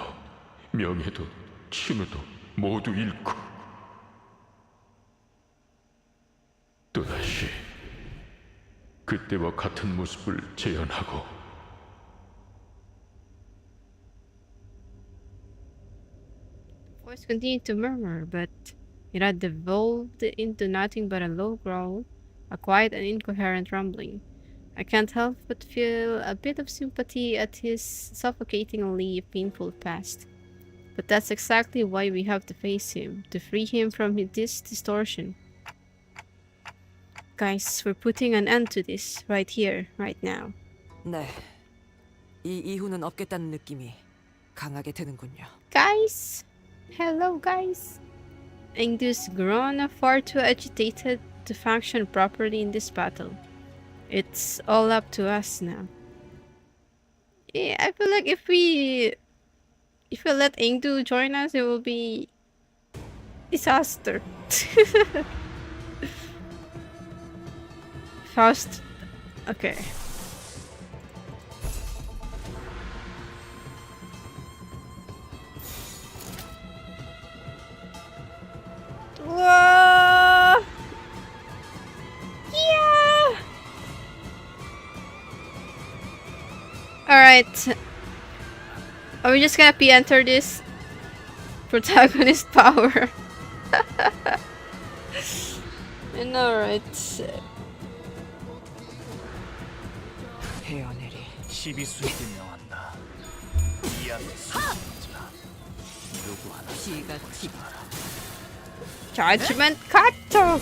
명예도 친우도 모두 잃고 또다시 그때와 같은 모습을 재현하고 Voice continued to murmur, but it had devolved into nothing but a low growl, a quiet and incoherent rumbling. I can't help but feel a bit of sympathy at his suffocatingly painful past. But that's exactly why we have to face him, to free him from this distortion. Guys, we're putting an end to this right here, right now. 네, 이 이후는 없겠다는 느낌이 강하게 드는군요. Guys! Hello, guys! Engdu's grown far too agitated to function properly in this battle. It's all up to us now. Yeah, I feel like if we let Engdu join us, it will be disaster. Faust. Okay. Whoa! Yeah! Alright. Are we just gonna enter this protagonist power? I know, right? 헤어내리 12수에게 명한다. 이 안에 숨자 누구 하나 지각지. Judgment Kato!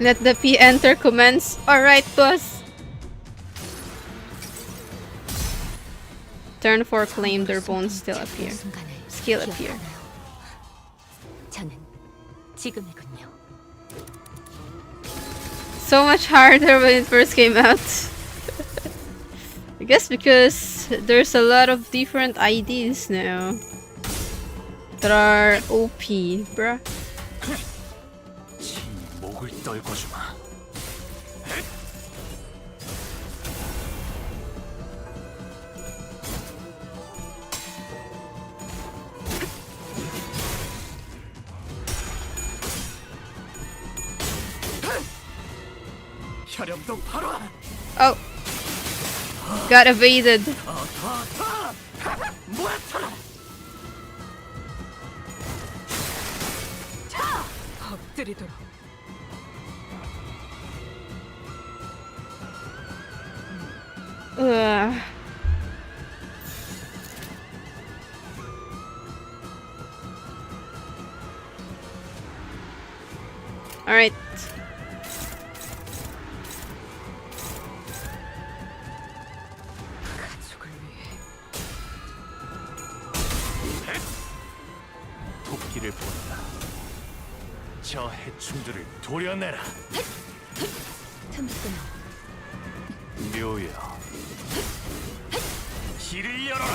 Let the P enter commence. Alright, boss. Turn 4 claim their bones still appear. Skill appear. 저는 지금이군요. So much harder when it first came out. I guess because there's a lot of different IDs now that are OP, bruh. 목을 떨궈주마. 혈염도 바로. Oh, got evaded. 엎드리도록. Alright. 토끼를 본다. 저 해충들을 도려내라. 틈을 끊어. 묘여. 길을 열어라.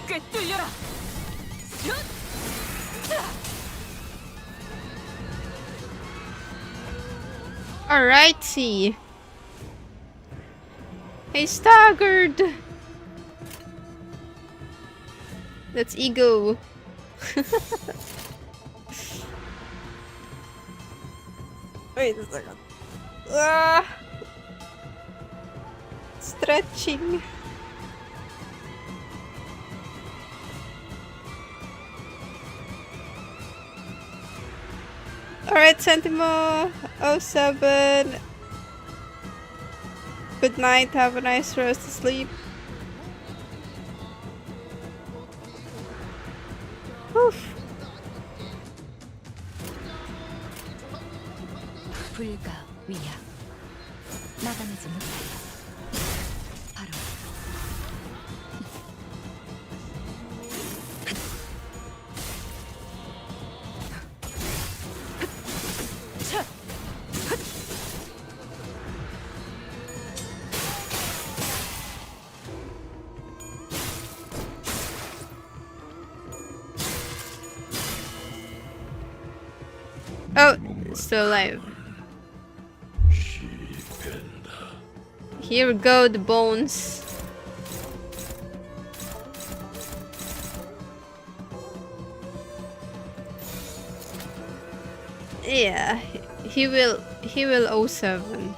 꿰뚫려라. Alrighty. Hey, staggered. That's ego. Wait a second. Stretching. Alright, Sentimo 07. Good night, have a nice rest of sleep. Oof. 불가 위야 나가내지 못하여 바로 Oh, still alive. Here we go, the bones. Yeah, he will 07.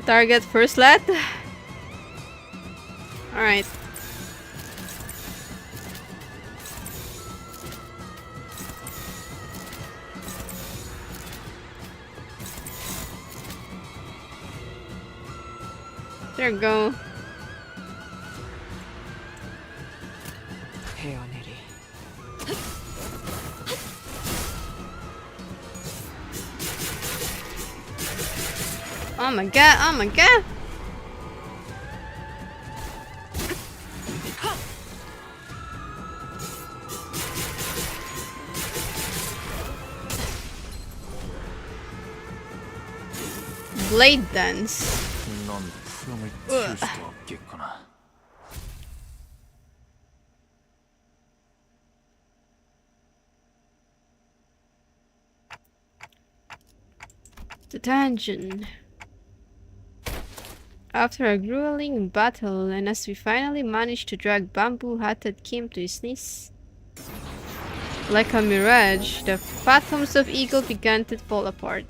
Target first let. Alright. There you go. 헤어내리. Oh my god, oh my god! Blade dance. 넌 푸름을 틔울 수도 없겠구나. The dungeon. After a grueling battle, and as we finally managed to drag bamboo-hatted Kim to his knees, like a mirage, the phantoms of Ego began to fall apart.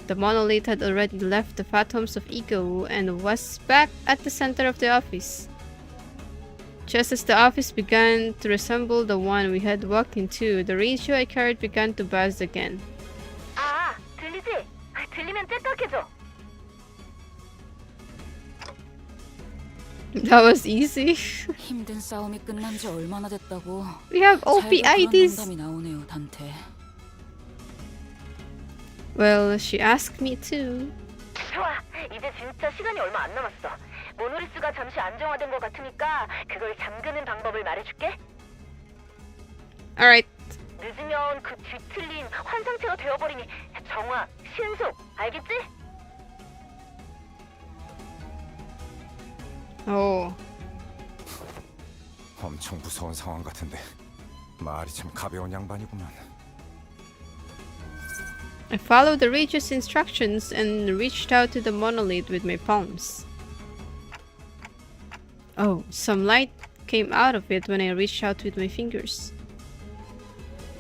The monolith had already left the phantoms of Ego and was back at the center of the office. Just as the office began to resemble the one we had walked into, the radio I carried began to buzz again. 아, 들리지? 들리면 째깍해줘. That was easy. 힘든 싸움이 끝난 지 얼마나 됐다고. We have OPIDs. 농담이 나오네요, 단테. Well, she asked me too. 좋아, 이제 진짜 시간이 얼마 안 남았어. 모노리스가 잠시 안정화된 것 같으니까 그걸 잠그는 방법을 말해줄게. Alright. 늦으면 그 뒤틀린 환상체가 되어버리니 정화, 신속, 알겠지? Oh. 엄청 무서운 상황 같은데 말이 참 가벼운 양반이구만. I followed the radio's instructions and reached out to the monolith with my palms. Oh, some light came out of it when I reached out with my fingers.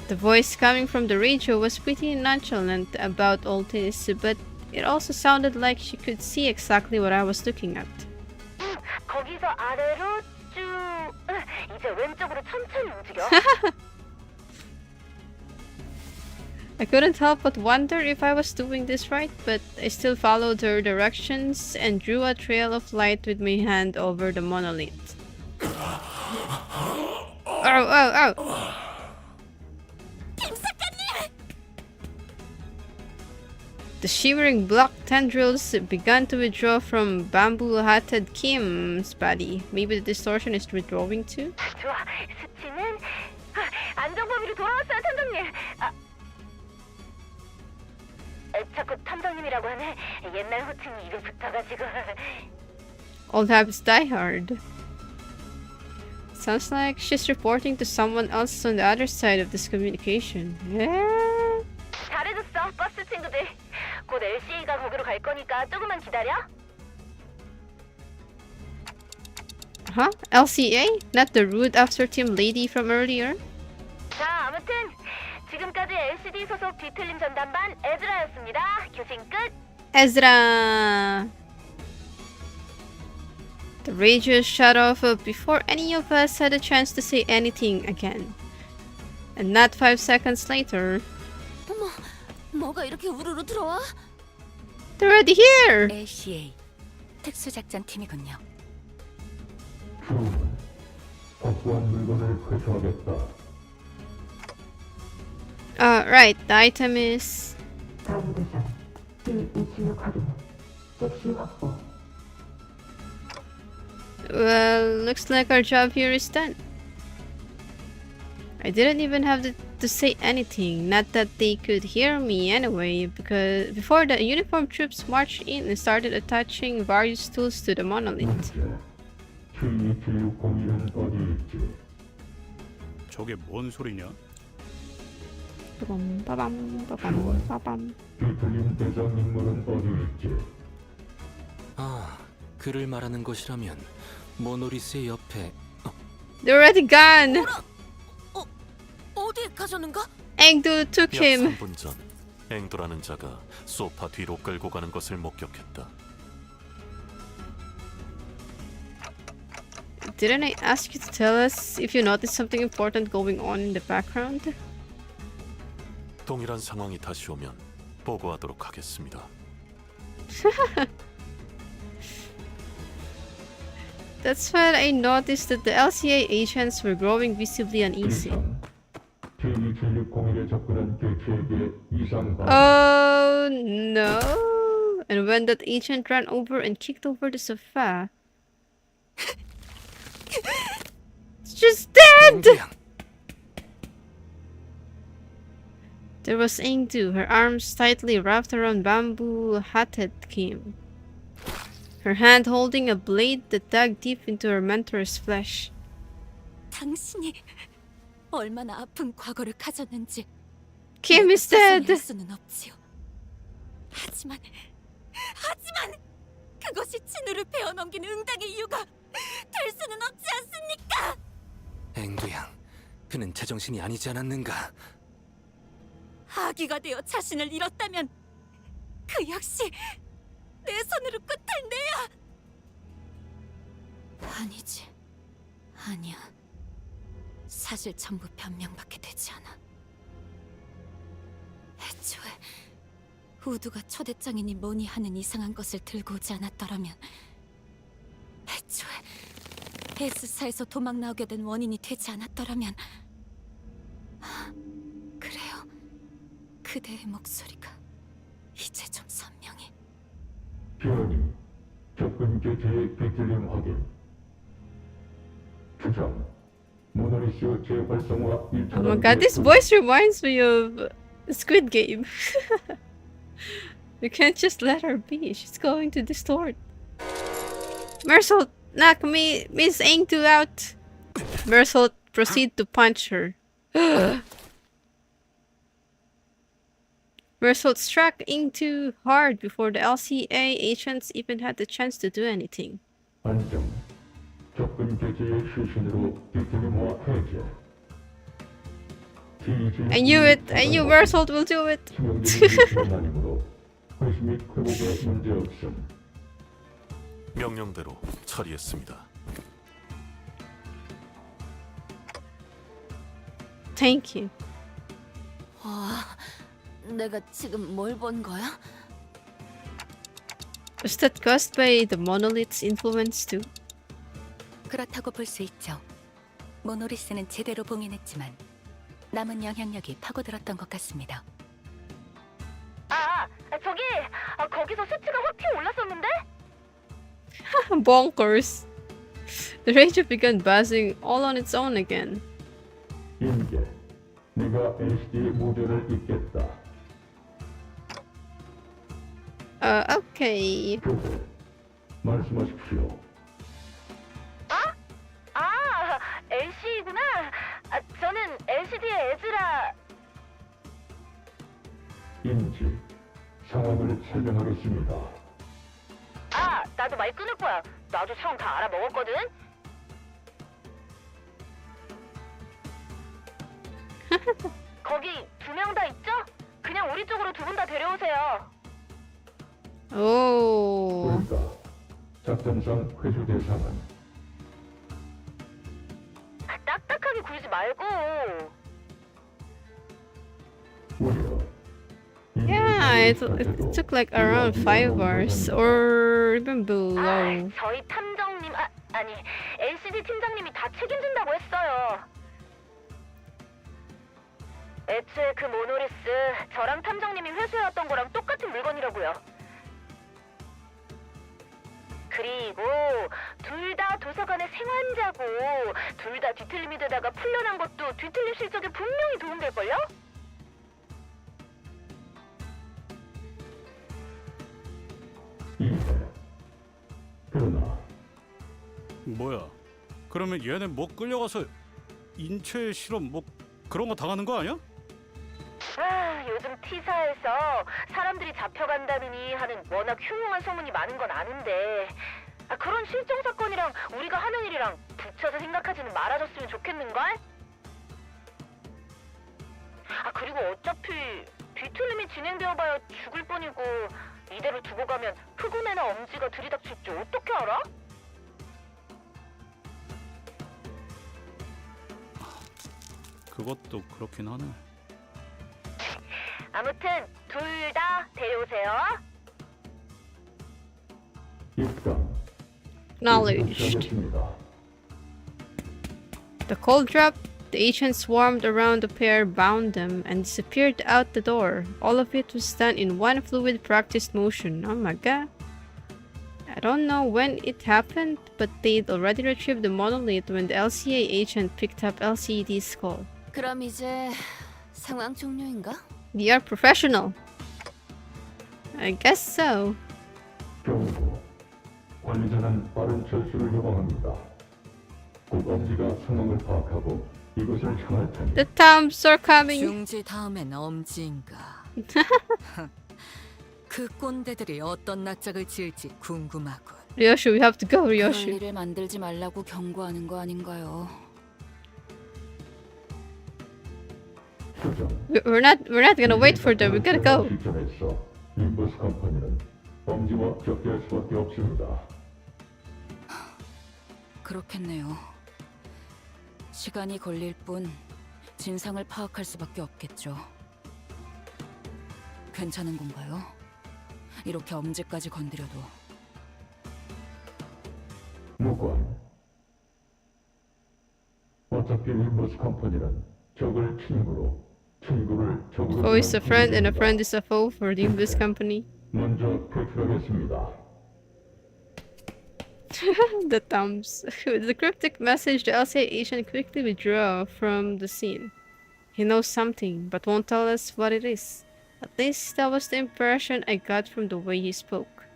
The voice coming from the radio was pretty nonchalant about all this, but it also sounded like she could see exactly what I was looking at. 거기서 아래로 쭉. 이제 왼쪽으로 천천히 움직여. I couldn't help but wonder if I was doing this right, but I still followed her directions and drew a trail of light with my hand over the monolith. Oh! The shivering black tendrils began to withdraw from bamboo-hatted Kim's body. Maybe the distortion is withdrawing too? 좋아, 수치는 안정범위로 돌아왔어요, 탐정님. 자꾸 탐정님이라고 하네. 옛날 호칭이 입에 붙어가지고. Old habits die hard. Sounds like she's reporting to someone else on the other side of this communication. Yeah. 잘해줬어, 버스 친구들. 곧 LCA가 거기로 갈 거니까 조금만 기다려. Huh? LCA? Not the rude after team lady from earlier? 자, 아무튼 지금까지 LCD 소속 뒤틀림 전담반 에즈라였습니다. 교신 끝. Ezra! The radio shut off before any of us had a chance to say anything again. And not 5 seconds later, 어머, 뭐가 이렇게 우르르 들어와? they're already here! LCA 특수작전팀이군요. Right, the item is... Well, looks like our job here is done. I didn't even have to say anything, not that they could hear me anyway, because before the uniformed troops marched in and started attaching various tools to the monolith. 저게 뭔 소리냐? 빠밤, 빠밤, 빠밤, 빠밤. 아, 그를 말하는 것이라면 모노리스의 옆에 They're already gone! 어디에 가셨는가? Engdu took 약 him. 3분 전 앵도라는 자가 소파 뒤로 끌고 가는 것을 목격했다. Didn't I ask you to tell us if you noticed something important going on in the background? 동일한 상황이 다시 오면 보고하도록 하겠습니다. That's when I noticed that the LCA agents were growing visibly uneasy. Oh no! And when that agent ran over and kicked over the sofa. She's dead! There was Engdu, her arms tightly wrapped around bamboo-hatted Kim. Her hand holding a blade that dug deep into her mentor's flesh. 당신이 얼마나 아픈 과거를 가졌는지 Kim is dead! 할 수는 없지요. 하지만 그것이 진우를 베어넘긴 응당의 이유가 될 수는 없지 않습니까? 앵두양, 그는 제정신이 아니지 않았는가? 아기가 되어 자신을 잃었다면 그 역시 내 손으로 끝을 내야. 아니지, 아니야. 사실 전부 변명밖에 되지 않아. 애초에 우두가 초대장이니 뭐니 하는 이상한 것을 들고 오지 않았더라면, 애초에 S사에서 도망 나오게 된 원인이 되지 않았더라면, 그래요. 그대의 목소리가 이제 좀 선명해. 변이 접근 개체의 비틀림 확인. 추정 모노리스 재활성화 1차. Oh my god, this voice reminds me of Squid Game. You can't just let her be. She's going to distort. Mersault, knock me, Miss Engdu out. Mersault, proceed to punch her. Mersault struck Engdu hard before the LCA agents even had the chance to do anything. 안정. 접근 개체의 시신으로 비틀림화 해제. I knew it! I knew Mersault will do it! 명령대로 처리했습니다. Thank you. 내가 지금 뭘 본 거야? Was that caused by the monolith's influence too? 그렇다고 볼 수 있죠. 모노리스는 제대로 봉인했지만 남은 영향력이 파고들었던 것 같습니다. 저기 거기서 수치가 확 튀어 올랐었는데? Bonkers. The radio began buzzing all on its own again. 임계, 네가 LCD의 모델을 잇겠다. Okay. 말씀하십시오. LC구나. 저는 LCD의 에즈라. 인지, 상황을 설명하겠습니다. 나도 말 끊을 거야. 나도 상황 다 알아먹었거든. 거기 2명 다 있죠? 그냥 우리 쪽으로 2분 다 데려오세요. Oh. 작전상 회수 대상은 딱딱하게 굴지 말고. Yeah, it took like around 5 hours or even below. 저희 탐정님 아니 LCD 팀장님이 다 책임진다고 했어요. 애초에 그 모노리스 저랑 탐정님이 회수해왔던 거랑 똑같은 물건이라고요. 그리고 둘 다 도서관의 생환자고 둘 다 뒤틀림이 되다가 풀려난 것도 뒤틀림 실적에 분명히 도움될걸요? 그러나 뭐야? 그러면 얘네 뭐 끌려가서 인체 실험 뭐 그런 거 당하는 거 아니야? 요즘 T사에서 사람들이 잡혀간다느니 하는 워낙 흉흉한 소문이 많은 건 아는데 그런 실종 사건이랑 우리가 하는 일이랑 붙여서 생각하지는 말아줬으면 좋겠는걸? 그리고 어차피 뒤틀림이 진행되어봐야 죽을 뿐이고 이대로 두고 가면 흑운애나 엄지가 들이닥칠지 어떻게 알아? 그것도 그렇긴 하네. 아무튼 둘 다 데려오세요. Acknowledged. The cold dropped, the agents swarmed around the pair, bound them, and disappeared out the door. All of it was done in one fluid practiced motion. Oh my god. I don't know when it happened, but they'd already retrieved the monolith when the LCA agent picked up LCD's skull. 그럼 이제 상황 종료인가? They are professional. I guess so. 경고. 관리자는 빠른 철수를 요청합니다. 곧 엄지가 상황을 파악하고 이곳을 향할 테니 The tombs are coming. 중지 다음엔 엄지인가? 그 꼰대들이 어떤 낯짝을 지을지 궁금하군. Ryoshu, we have to go, 그럴 Ryoshu. 일을 만들지 말라고 경고하는 거 아닌가요? We're not gonna wait for them. We gotta go. 실전에서 림버스 컴퍼니는 엄지와 격대할 수밖에 없습니다. 그렇겠네요. 시간이 걸릴 뿐 진상을 파악할 수밖에 없겠죠. 괜찮은 건가요? 이렇게 엄지까지 건드려도. 무관. 어차피 림버스 컴퍼니는 적을 친구로, 친구를 적으로. Foe is a friend and a friend is a foe for Limbus company. 먼저 표출하겠습니다. The thumbs. With the cryptic message, the LCA agent quickly withdrew from the scene. He knows something, but won't tell us what it is. At least that was the impression I got from the way he spoke.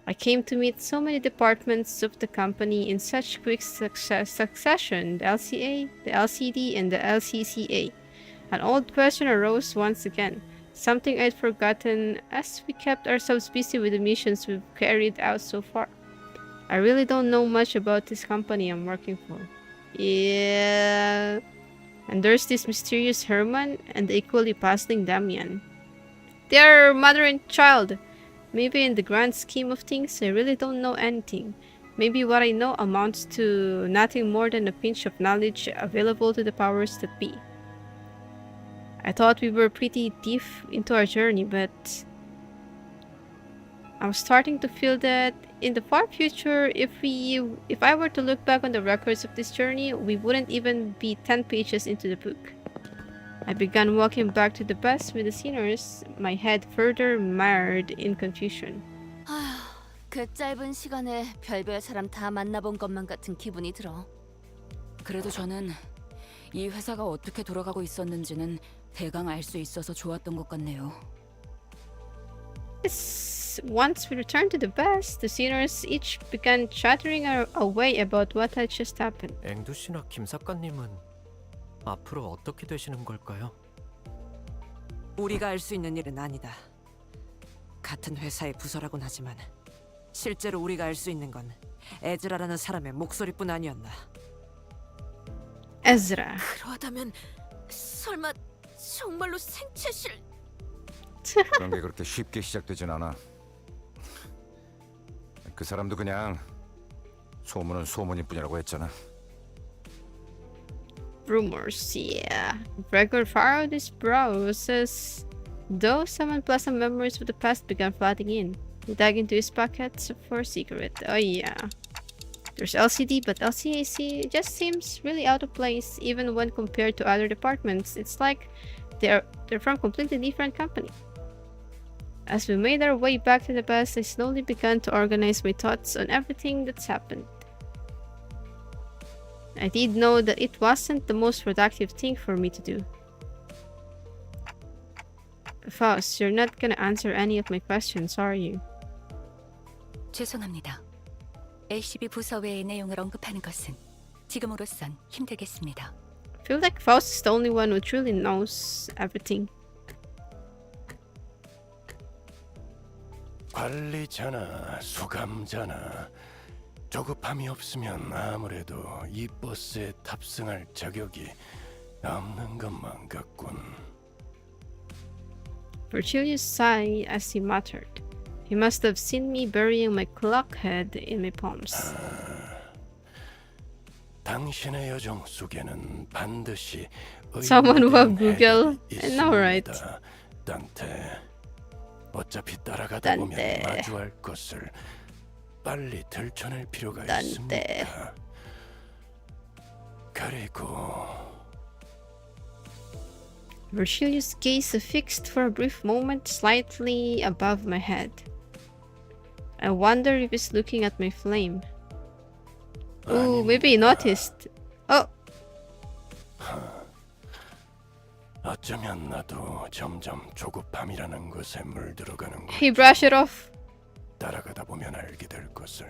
I came to meet so many departments of the company in such quick succession, the LCA, the LCD, and the LCCA. An old question arose once again, something I'd forgotten as we kept ourselves busy with the missions we've carried out so far. I really don't know much about this company I'm working for. Yeah. And there's this mysterious Herman and the equally puzzling Damian. They're mother and child. Maybe in the grand scheme of things, I really don't know anything. Maybe what I know amounts to nothing more than a pinch of knowledge available to the powers that be. I thought we were pretty deep into our journey, but I was starting to feel that in the far future, if I were to look back on the records of this journey, we wouldn't even be 10 pages into the book. I began walking back to the bus with the sinners, my head further mired in confusion. 그 짧은 시간에 별별 사람 다 만나본 것만 같은 기분이 들어. 그래도 저는 이 회사가 어떻게 돌아가고 있었는지는 대강 알 수 있어서 좋았던 것 같네요. Once we returned to the bus, the sinners each began chattering away about what had just happened. 앵두 씨나 김 작가님은 앞으로 어떻게 되시는 걸까요? 우리가 알 수 있는 일은 아니다. 같은 회사의 부서라곤 하지만 실제로 우리가 알 수 있는 건 에즈라라는 사람의 목소리뿐 아니었나. Ezra. 그러하다면 설마 정말로 생체실... 그런 게 그렇게 쉽게 시작되진 않아. 그 사람도 그냥 소문은 소문일 뿐이라고 했잖아. Rumors, yeah. Gregor furrowed his brow, says though some unpleasant memories of the past began flooding in. He dug into his pockets for a cigarette. Oh yeah. There's LCD, but LCAC just seems really out of place, even when compared to other departments. It's like they're from completely different company. As we made our way back to the past, I slowly began to organize my thoughts on everything that's happened. I did know that it wasn't the most productive thing for me to do. Faust, you're not gonna answer any of my questions, are you? 죄송합니다. LCB 부서 외의 내용을 언급하는 것은 지금으로선 힘들겠습니다. I feel like Faust is the only one who truly knows everything. 관리자나 수감자나 조급함이 없으면 아무래도 이 버스에 탑승할 자격이 없는 것만 같군. Virgilius sighed as he muttered. He must have seen me burying my clock head in my palms. 당신의 여정 속에는 반드시 Someone who have Google. I know, right? 단테. 어차피 따라가다 보면 단테. 마주할 것을 빨리 들춰낼 필요가 단테. 있습니다. 그리고 Virgilius' gaze fixed for a brief moment slightly above my head. I wonder if he's looking at my flame. Ooh, maybe he noticed. Oh! 어쩌면 나도 점점 조급함이라는 것에 물들어가는 걸. He brushed it off. 따라가다 보면 알게 될 것을.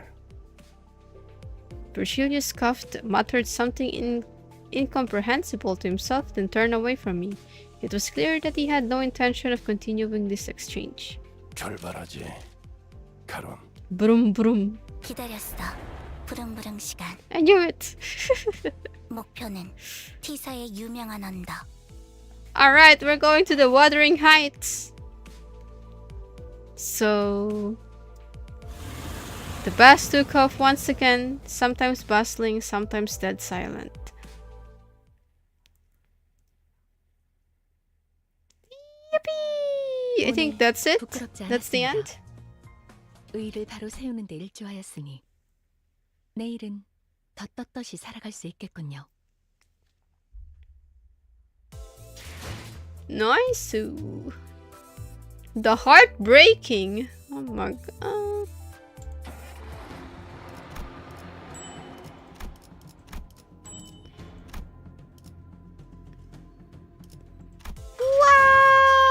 Virgilius coughed, muttered something incomprehensible to himself, then turned away from me. It was clear that he had no intention of continuing this exchange. 출발하지, 카론. Brum brum. 기다렸어. 부릉부릉 시간. I knew it. 목표는 T사의 유명한 언덕. Alright, we're going to the Wuthering Heights. So the bus took off once again, sometimes bustling, sometimes dead silent. Yippee! I think that's it. That's the end. 의의를 바로 세우는 데 일조하였으니 내일은 더 떳떳이 살아갈 수 있겠군요. Nice. The heartbreaking. Oh my god.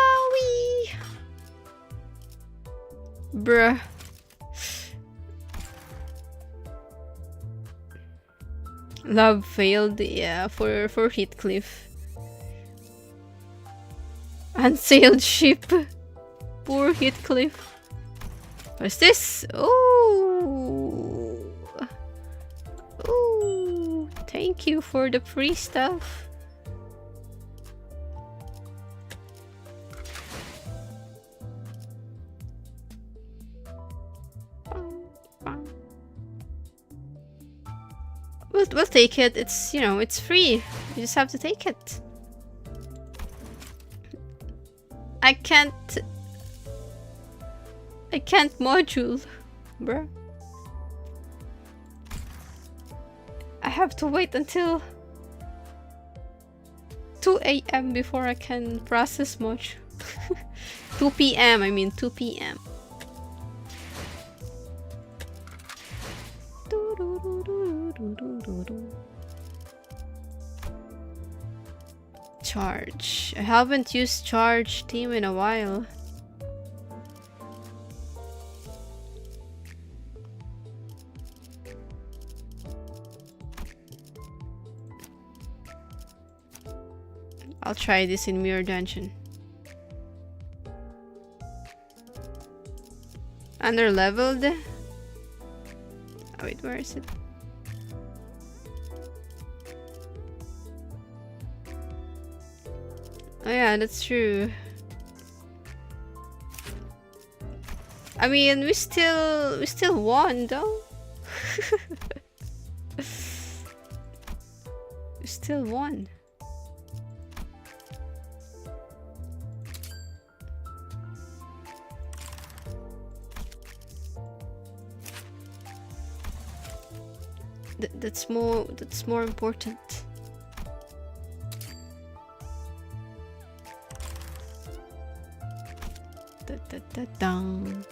Wowie. Bruh. Love failed, yeah, for Heathcliff. Unsailed ship. Poor Heathcliff. What's this? Ooh. Ooh. Thank you for the free stuff. We'll take it. It's, you know, it's free. You just have to take it. I can't module, bruh. I have to wait until 2 AM before I can process module. 2 PM, I mean 2 PM. Charge. I haven't used charge team in a while. I'll try this in Mirror Dungeon. Under leveled. Oh wait, where is it? Oh yeah, that's true. I mean, we still won though. We still won. That's more important. Dun.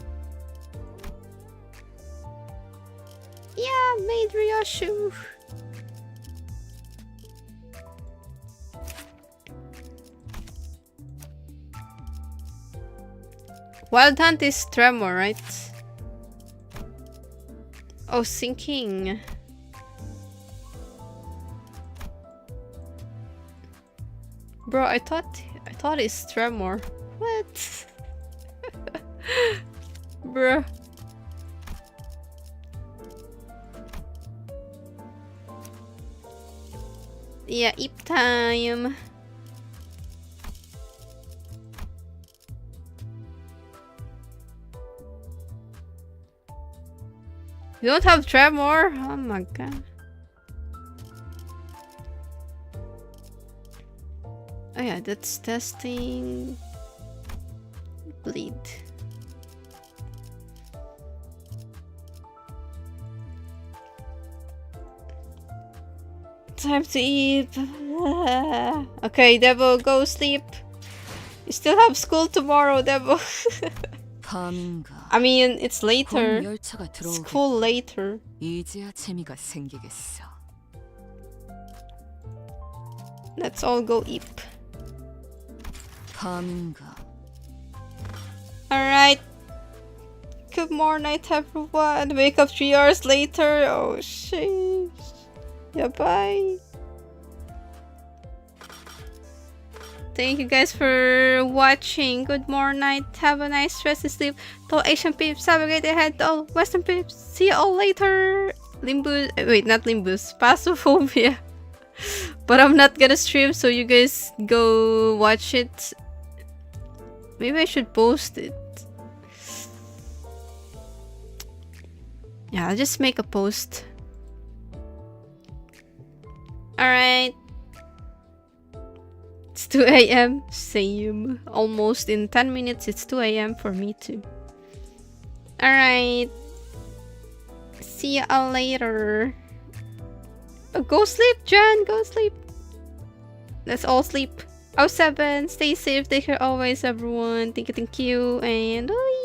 Yeah, made Ryoshu. Wild Hunt is Tremor, right? Oh, sinking. Bro, I thought it's Tremor. What? Bruh. Yeah, eep time. You don't have Tremor? Oh my god. Oh yeah, that's testing. Bleed. Time to eat. Okay, Devo, go sleep. You still have school tomorrow, Devo. I mean, it's later. School later. 이제야 재미가 생기겠어. Let's all go eat. Alright. Good morning, everyone. Wake up 3 hours later. Oh, sheesh. Yeah, bye. Thank you guys for watching. Good morning. Have a nice rest and sleep. To all Asian peeps, have a great day ahead. To all Western peeps, see you all later. Limbus, wait, not Limbus. Pasophobia. But I'm not gonna stream, so you guys go watch it. Maybe I should post it. Yeah, I'll just make a post. Alright. It's 2 AM. Same. Almost in 10 minutes, it's 2 AM for me too. Alright. See ya later. Oh, go sleep, Jen. Go sleep. Let's all sleep. 07. Stay safe. Take care always, everyone. Thank you. And bye.